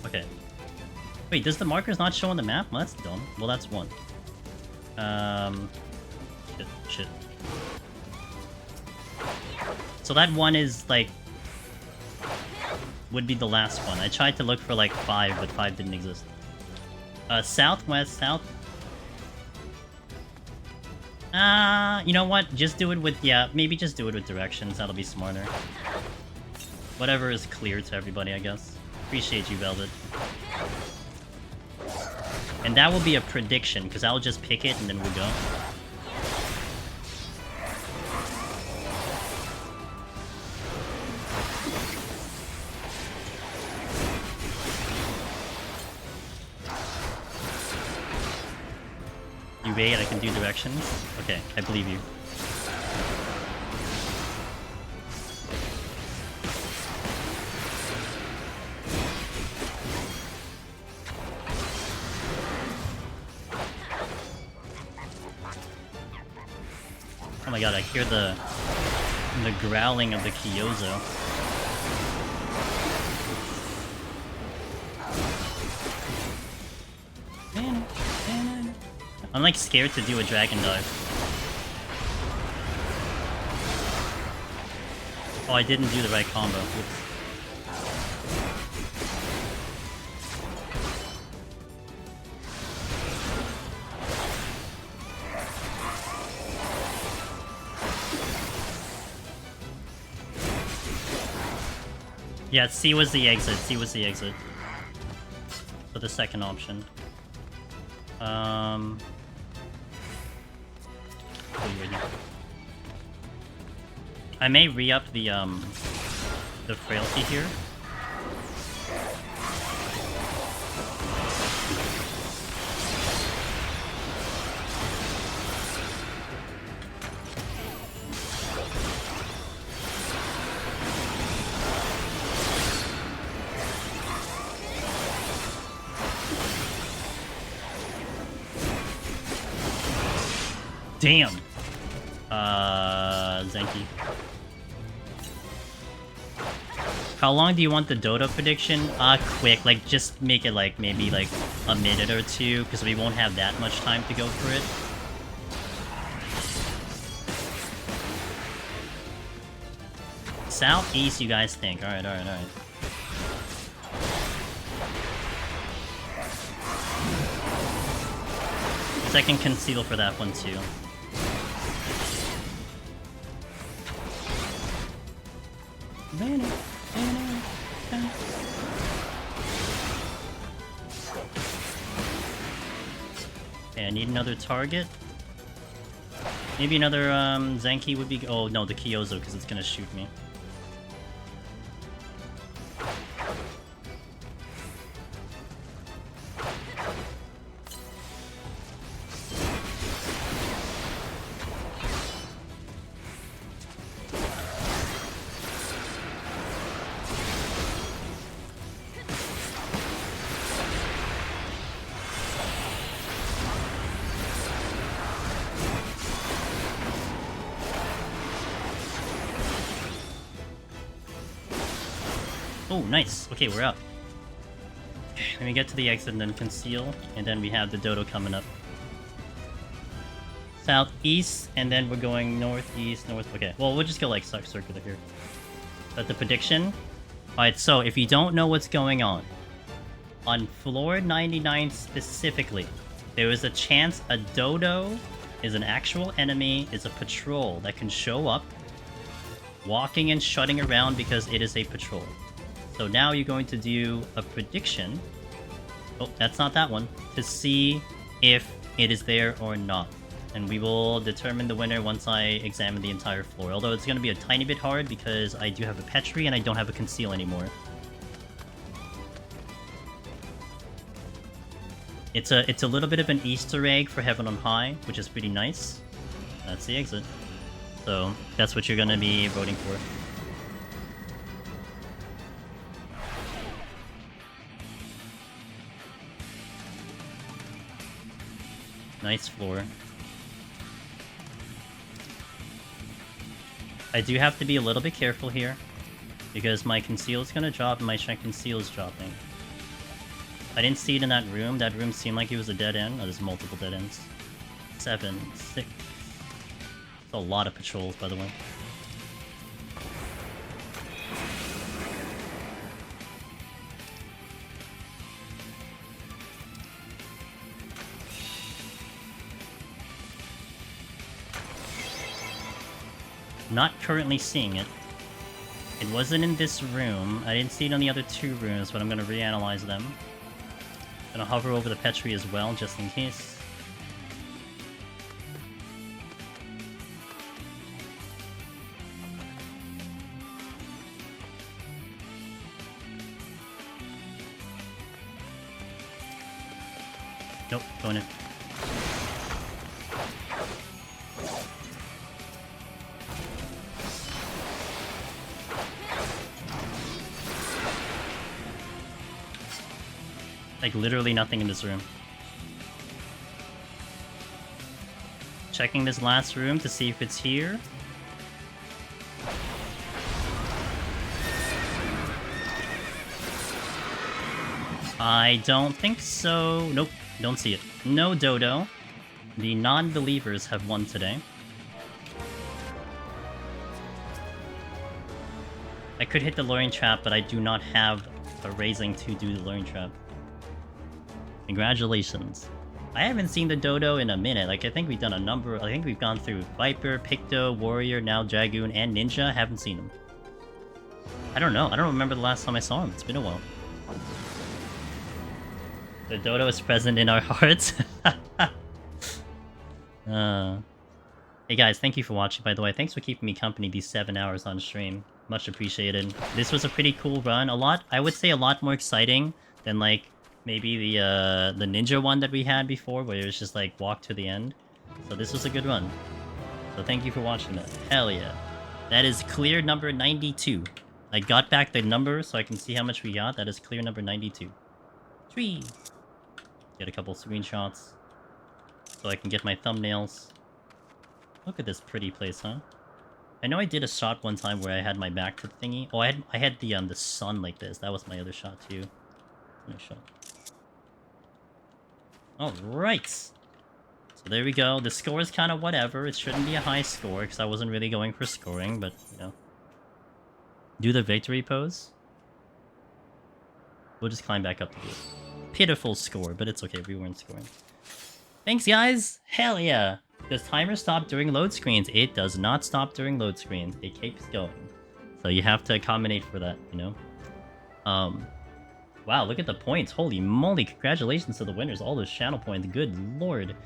Okay. Wait, does the markers not show on the map? Well, that's dumb. Well, that's 1. Shit. So that 1 is like would be the last one. I tried to look for like 5, but 5 didn't exist. Southwest, south. You know what? Just do it with, yeah, maybe just do it with directions. That'll be smarter. Whatever is clear to everybody, I guess. Appreciate you, Velvet. And that will be a prediction, because I'll just pick it and then we'll go. wait, I can do directions. Okay, I believe you. Oh my god, I hear the growling of the Kyozo. I'm like scared to do a dragon dive. Oh, I didn't do the right combo. Oops. Yeah, C was the exit. C was the exit. For the second option. I may re-up the frailty here. Damn! Zenki. How long do you want the Dodo prediction? Quick. Like, just make it, like, maybe, like, a minute or two, because we won't have that much time to go for it. Southeast, you guys think. Alright. Second conceal for that one, too. Okay, I need another target. Maybe another Zenki would be... Oh, no, the Kyozo, because it's gonna shoot me. Oh, nice. Okay, we're up. Let me get to the exit and then conceal, and then we have the Dodo coming up. Southeast, and then we're going northeast, north. Okay, well, we'll just go like circular here. But the prediction? Alright, so if you don't know what's going on floor 99 specifically, there is a chance a Dodo is an actual enemy, is a patrol that can show up, walking and shutting around because it is a patrol. So now you're going to do a prediction. Oh, that's not that one. To see if it is there or not. And we will determine the winner once I examine the entire floor. Although it's going to be a tiny bit hard because I do have a Petri and I don't have a Conceal anymore. It's a little bit of an Easter egg for Heaven on High, which is pretty nice. That's the exit. So that's what you're going to be voting for. Nice floor. I do have to be a little bit careful here, because my Conceal is going to drop and my Strength Conceal is dropping. I didn't see it in that room. That room seemed like it was a dead end. Oh, there's multiple dead ends. 7, 6. That's a lot of patrols, by the way. Not currently seeing it. It wasn't in this room. I didn't see it on the other 2 rooms, but I'm gonna reanalyze them. Gonna hover over the Petri as well, just in case. Nope, going in. Like, literally nothing in this room. Checking this last room to see if it's here. I don't think so. Nope, don't see it. No dodo. The non-believers have won today. I could hit the luring trap, but I do not have a raising to do the luring trap. Congratulations. I haven't seen the dodo in a minute. Like, I think we've done a number. I think we've gone through Viper, Picto, Warrior, now Dragoon, and Ninja. Haven't seen him. I don't know. I don't remember the last time I saw him. It's been a while. The dodo is present in our hearts. Hey guys, thank you for watching, by the way. Thanks for keeping me company these 7 hours on stream. Much appreciated. This was a pretty cool run. I would say a lot more exciting than, like, maybe the ninja one that we had before, where it was just, like, walk to the end. So this was a good run. So thank you for watching that. Hell yeah. That is clear number 92. I got back the number so I can see how much we got. That is clear number 92. Tree. Get a couple screenshots so I can get my thumbnails. Look at this pretty place, huh? I know I did a shot one time where I had my back to the thingy. Oh, I had the sun like this. That was my other shot too. Nice shot. All right. So there we go. The score is kind of whatever. It shouldn't be a high score because I wasn't really going for scoring, but you know. Do the victory pose. We'll just climb back up to do it. Pitiful score, but it's okay. We weren't scoring. Thanks, guys. Hell yeah. Does timer stop during load screens? It does not stop during load screens. It keeps going. So you have to accommodate for that, you know? Wow, look at the points. Holy moly, congratulations to the winners. All those channel points. Good lord.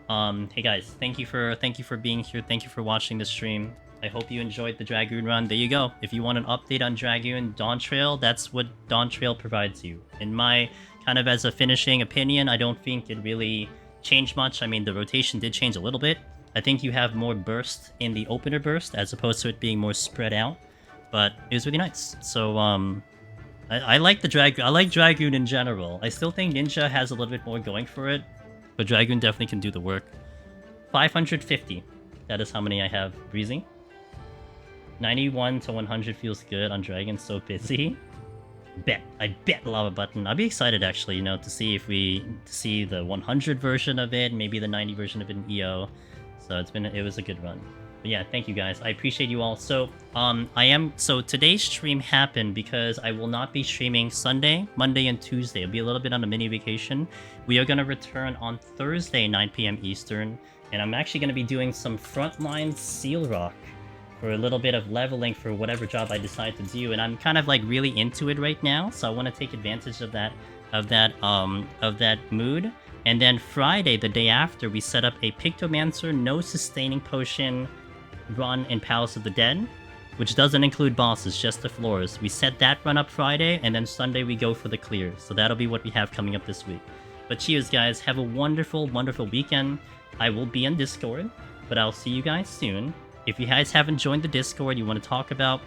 Hey guys, thank you for being here. Thank you for watching the stream. I hope you enjoyed the Dragoon run. There you go. If you want an update on Dragoon, Dawntrail, that's what Dawntrail provides you. In my kind of as a finishing opinion, I don't think it really changed much. I mean, the rotation did change a little bit. I think you have more burst in the opener burst as opposed to it being more spread out. But it was really nice. So, I like the Dragoon. I like Dragoon in general. I still think Ninja has a little bit more going for it, but Dragoon definitely can do the work. 550. That is how many I have. Breezy. 91 to 100 feels good on Dragon. So busy. I bet Lava Button. I'll be excited actually, you know, to see if we see the 100 version of it, maybe the 90 version of it in EO. So it was a good run. But yeah, thank you guys. I appreciate you all. So so today's stream happened because I will not be streaming Sunday, Monday, and Tuesday. I'll be a little bit on a mini vacation. We are gonna return on Thursday, 9 PM Eastern, and I'm actually gonna be doing some frontline Seal Rock for a little bit of leveling for whatever job I decide to do, and I'm kind of like really into it right now, so I want to take advantage of that mood. And then Friday, the day after, we set up a Pictomancer no sustaining potion run in Palace of the Dead, which doesn't include bosses, just the floors. We set that run up Friday, and then Sunday we go for the clear. So that'll be what we have coming up this week. But cheers, guys. Have a wonderful, wonderful weekend. I will be on Discord, but I'll see you guys soon. If you guys haven't joined the Discord, you want to talk about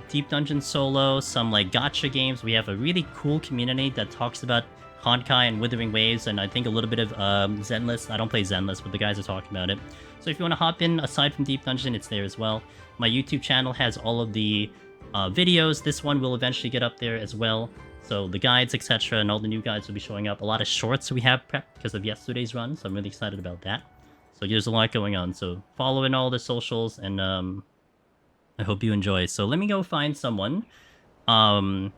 Deep Dungeon Solo, some like gacha games, we have a really cool community that talks about Honkai and Withering Waves, and I think a little bit of Zenless. I don't play Zenless, but the guys are talking about it. So if you want to hop in, aside from Deep Dungeon, it's there as well. My YouTube channel has all of the videos. This one will eventually get up there as well. So the guides, etc., and all the new guides will be showing up. A lot of shorts we have prepped because of yesterday's run, so I'm really excited about that. So there's a lot going on, so follow in all the socials, and I hope you enjoy. So let me go find someone. I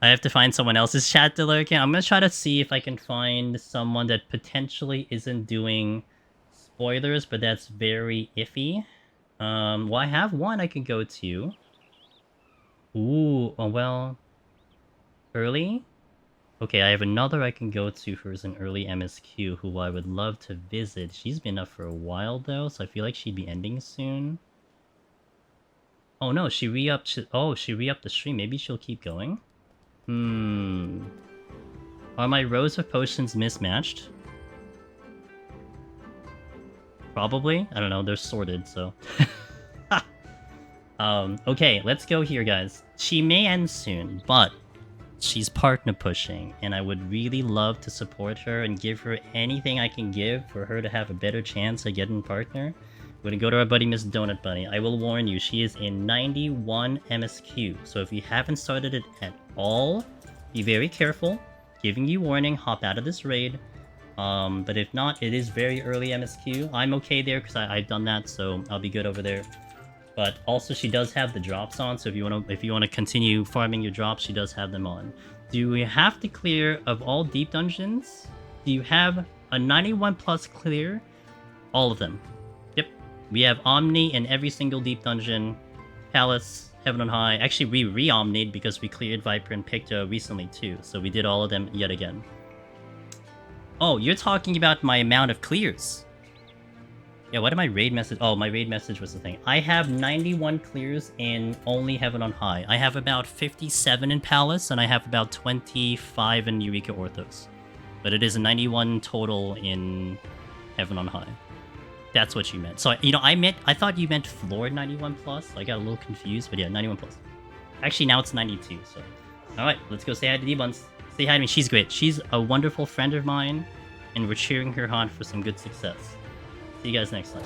have to find someone else's chat to lurk in. I'm going to try to see if I can find someone that potentially isn't doing spoilers, but that's very iffy. Well, I have one I can go to. Ooh, oh, well... Early? Okay, I have another I can go to who's an early MSQ who I would love to visit. She's been up for a while though, so I feel like she'd be ending soon. Oh no, she re-upped. She re-upped the stream. Maybe she'll keep going. Are my rows of potions mismatched? Probably. I don't know. They're sorted, so. Okay, let's go here, guys. She may end soon, but she's partner pushing, and I would really love to support her and give her anything I can give for her to have a better chance of getting partner. We're gonna go to our buddy Miss Donut Bunny. I will warn you, she is in 91 MSQ, so if you haven't started it at all, be very careful. Giving you warning, hop out of this raid. But if not, it is very early MSQ. I'm okay there because I've done that, so I'll be good over there. But also, she does have the drops on, so if you wanna continue farming your drops, she does have them on. Do we have to clear of all deep dungeons? Do you have a 91 plus clear? All of them. Yep. We have Omni in every single deep dungeon. Palace, Heaven on High. Actually, we re-omnied because we cleared Viper and Picto recently too, so we did all of them yet again. Oh, you're talking about my amount of clears. Yeah, what did my raid message... Oh, my raid message was the thing. I have 91 clears in only Heaven on High. I have about 57 in Palace, and I have about 25 in Eureka Orthos. But it is a 91 total in Heaven on High. That's what you meant. So, you know, I thought you meant floor 91 plus. I got a little confused, but yeah, 91 plus. Actually, now it's 92, so... Alright, let's go say hi to D-Buns. Say hi to me. She's great. She's a wonderful friend of mine, and we're cheering her on for some good success. See you guys next time.